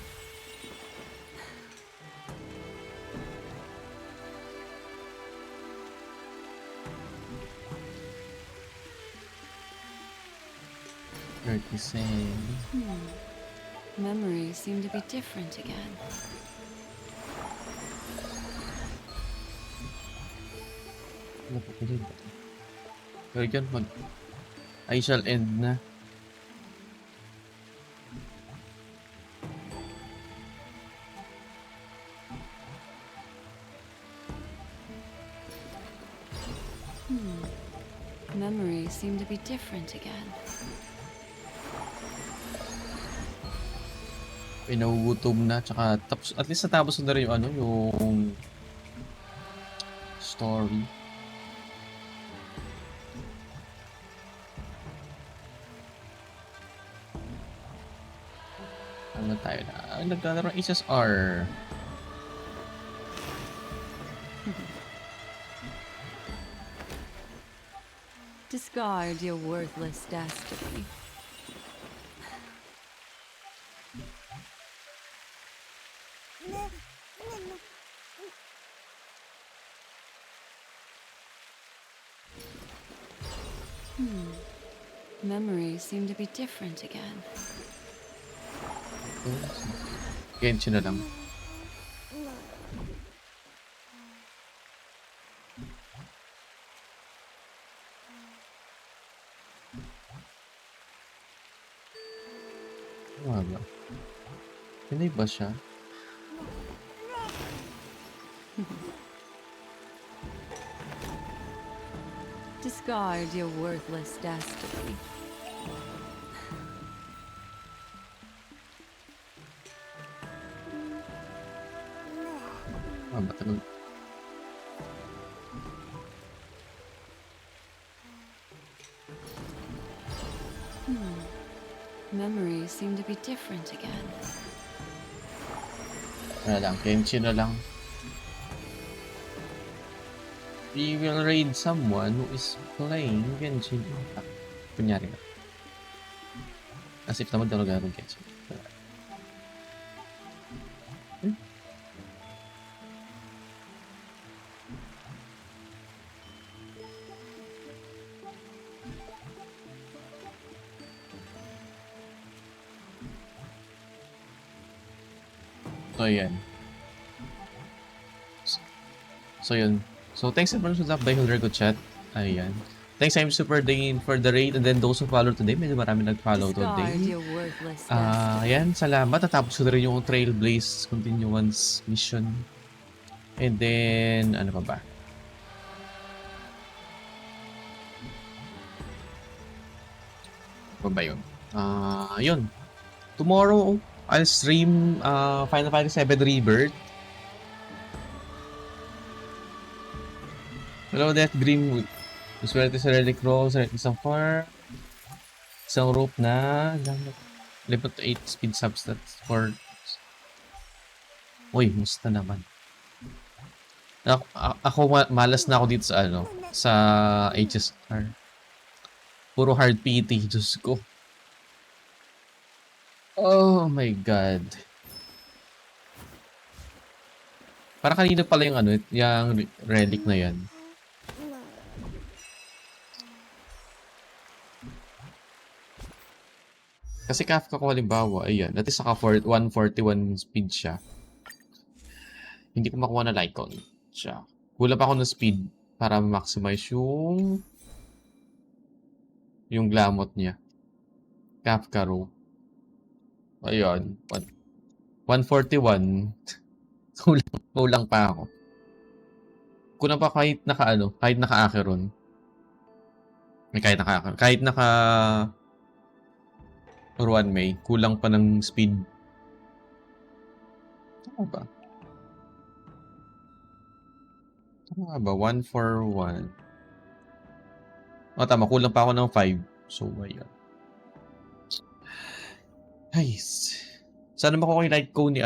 Memories seem to be different again. Pero dyan I shall end na. Memories seem to be different again. Nagugutom na, tsaka tapos, at least natapos na rin yung ano, yung story. Ano tayo na? Naglalaro ng HSR. Discard your worthless destiny. Memories seem to be different again. Genshin na lang. Wala. Pinay ba siya? Discard your worthless destiny. Matagal. Memories seem to be different again. Wala lang, Genshin na lang. We will raid someone who is playing Genshin Impact. Kunyari na. As if naman talaga ng Genshin. So, yan. So, yun. So, thanks everyone who stopped by Huldergo chat. Ayan. Thanks I'm Super Dane for the raid and then those who follow today. Medyo marami nag-follow today. Ayan. Salamat. Natapos ko na rin yung Trailblaze Continuance mission. And then, ano pa ba? Ano ba yun? Yun. Tomorrow, I'll stream Final Fantasy 7 Rebirth. Hello, Death Dream. Swerte sa Relic Roll, isang farm, isang rope na level to 8 speed substats for... Uy, musta naman. Ako malas na ako dito sa ano, sa HSR. Puro hard PT, Diyos ko. Oh my god. Para kanina pala yung ano, yung relic na yan. Kasi Kafka ko halimbawa, ayan, at least naka 141 speed siya. Hindi ko makuha na Lycon siya. Kulang pa ako ng speed para maximize yung glamot niya. Kafka row. Ayun. 141. Kulang pa ako. Kulang pa kahit kahit naka-Acheron. Kahit naka or 1 May, kulang pa ng speed. Ano ba? Ano ba? 1 for 1. Tama. Kulang pa ako ng 5. So, ayun. Nice. Sana makuha yung light cone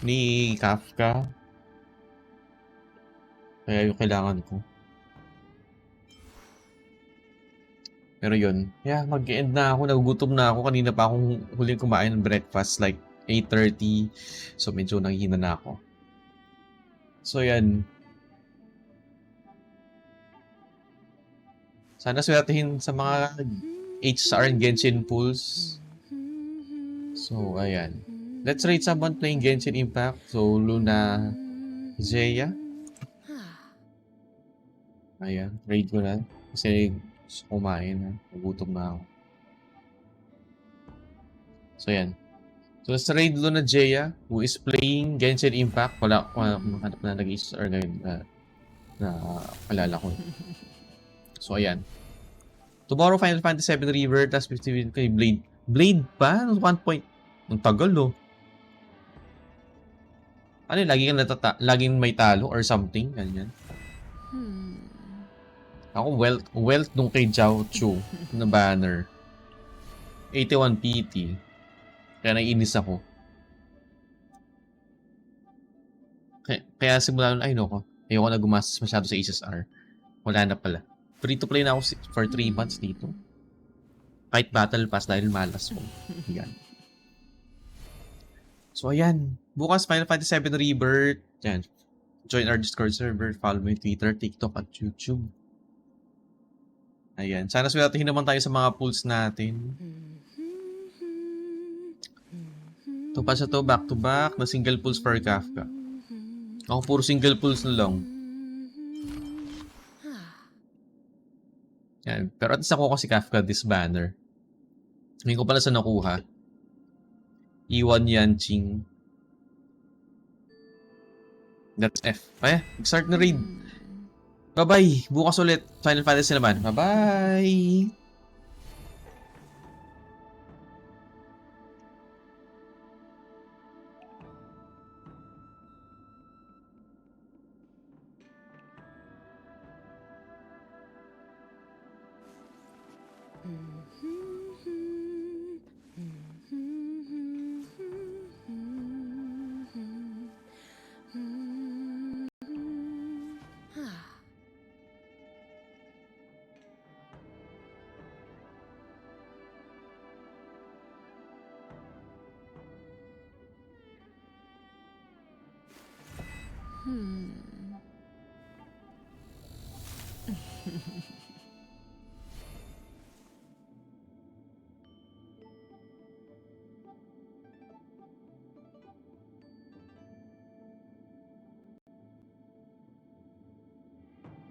ni Kafka. Kaya yung kailangan ko. Pero yun. Mag-end na ako. Nagugutom na ako. Kanina pa akong huling kumain ng breakfast. Like, 8:30. So, medyo nanghihina na ako. So, yan. Sana sweltehin sa mga HSR and Genshin pools. So, ayan. Let's rate someone playing Genshin Impact. So, Luna, Zeya. Ayan, rate ko na. Kasi gusto kumain. Nagutom na ako. So, ayan. So, let's rate Luna Zeya, who is playing Genshin Impact. Wala kumakanap na nag-HSR ngayon na kalala ko. So, ayan. Tomorrow, Final Fantasy VII River, tas 50 kay Blade. Blade pa? 1 point. Ang tagal, Ano yun, laging may talo or something? Ganyan. Ako, wealth nung kay Jiao Chu na banner. 81 PT. Kaya naiinis ako. Kaya simula nun, ayoko na gumastos masyado sa HSR. Wala na pala. Free to play na ako for 3 months dito. Kahit battle pass dahil malas ko. Yan. So, ayan. Bukas, Final Fantasy VII Rebirth. Yan. Join our Discord server. Follow my Twitter, TikTok, at YouTube. Ayan. Sana sweltehin naman tayo sa mga pools natin. Ito pa siya to, back to back, na single pools for Kafka. Ako puro single pools na lang. Yan. Pero at least ako si Kafka this banner. Ngayon ko pala sa nakuha. Iwan Yanqing. That's F. Start na raid. Bye-bye. Bukas ulit. Final Fantasy naman. Bye-bye. Hmm.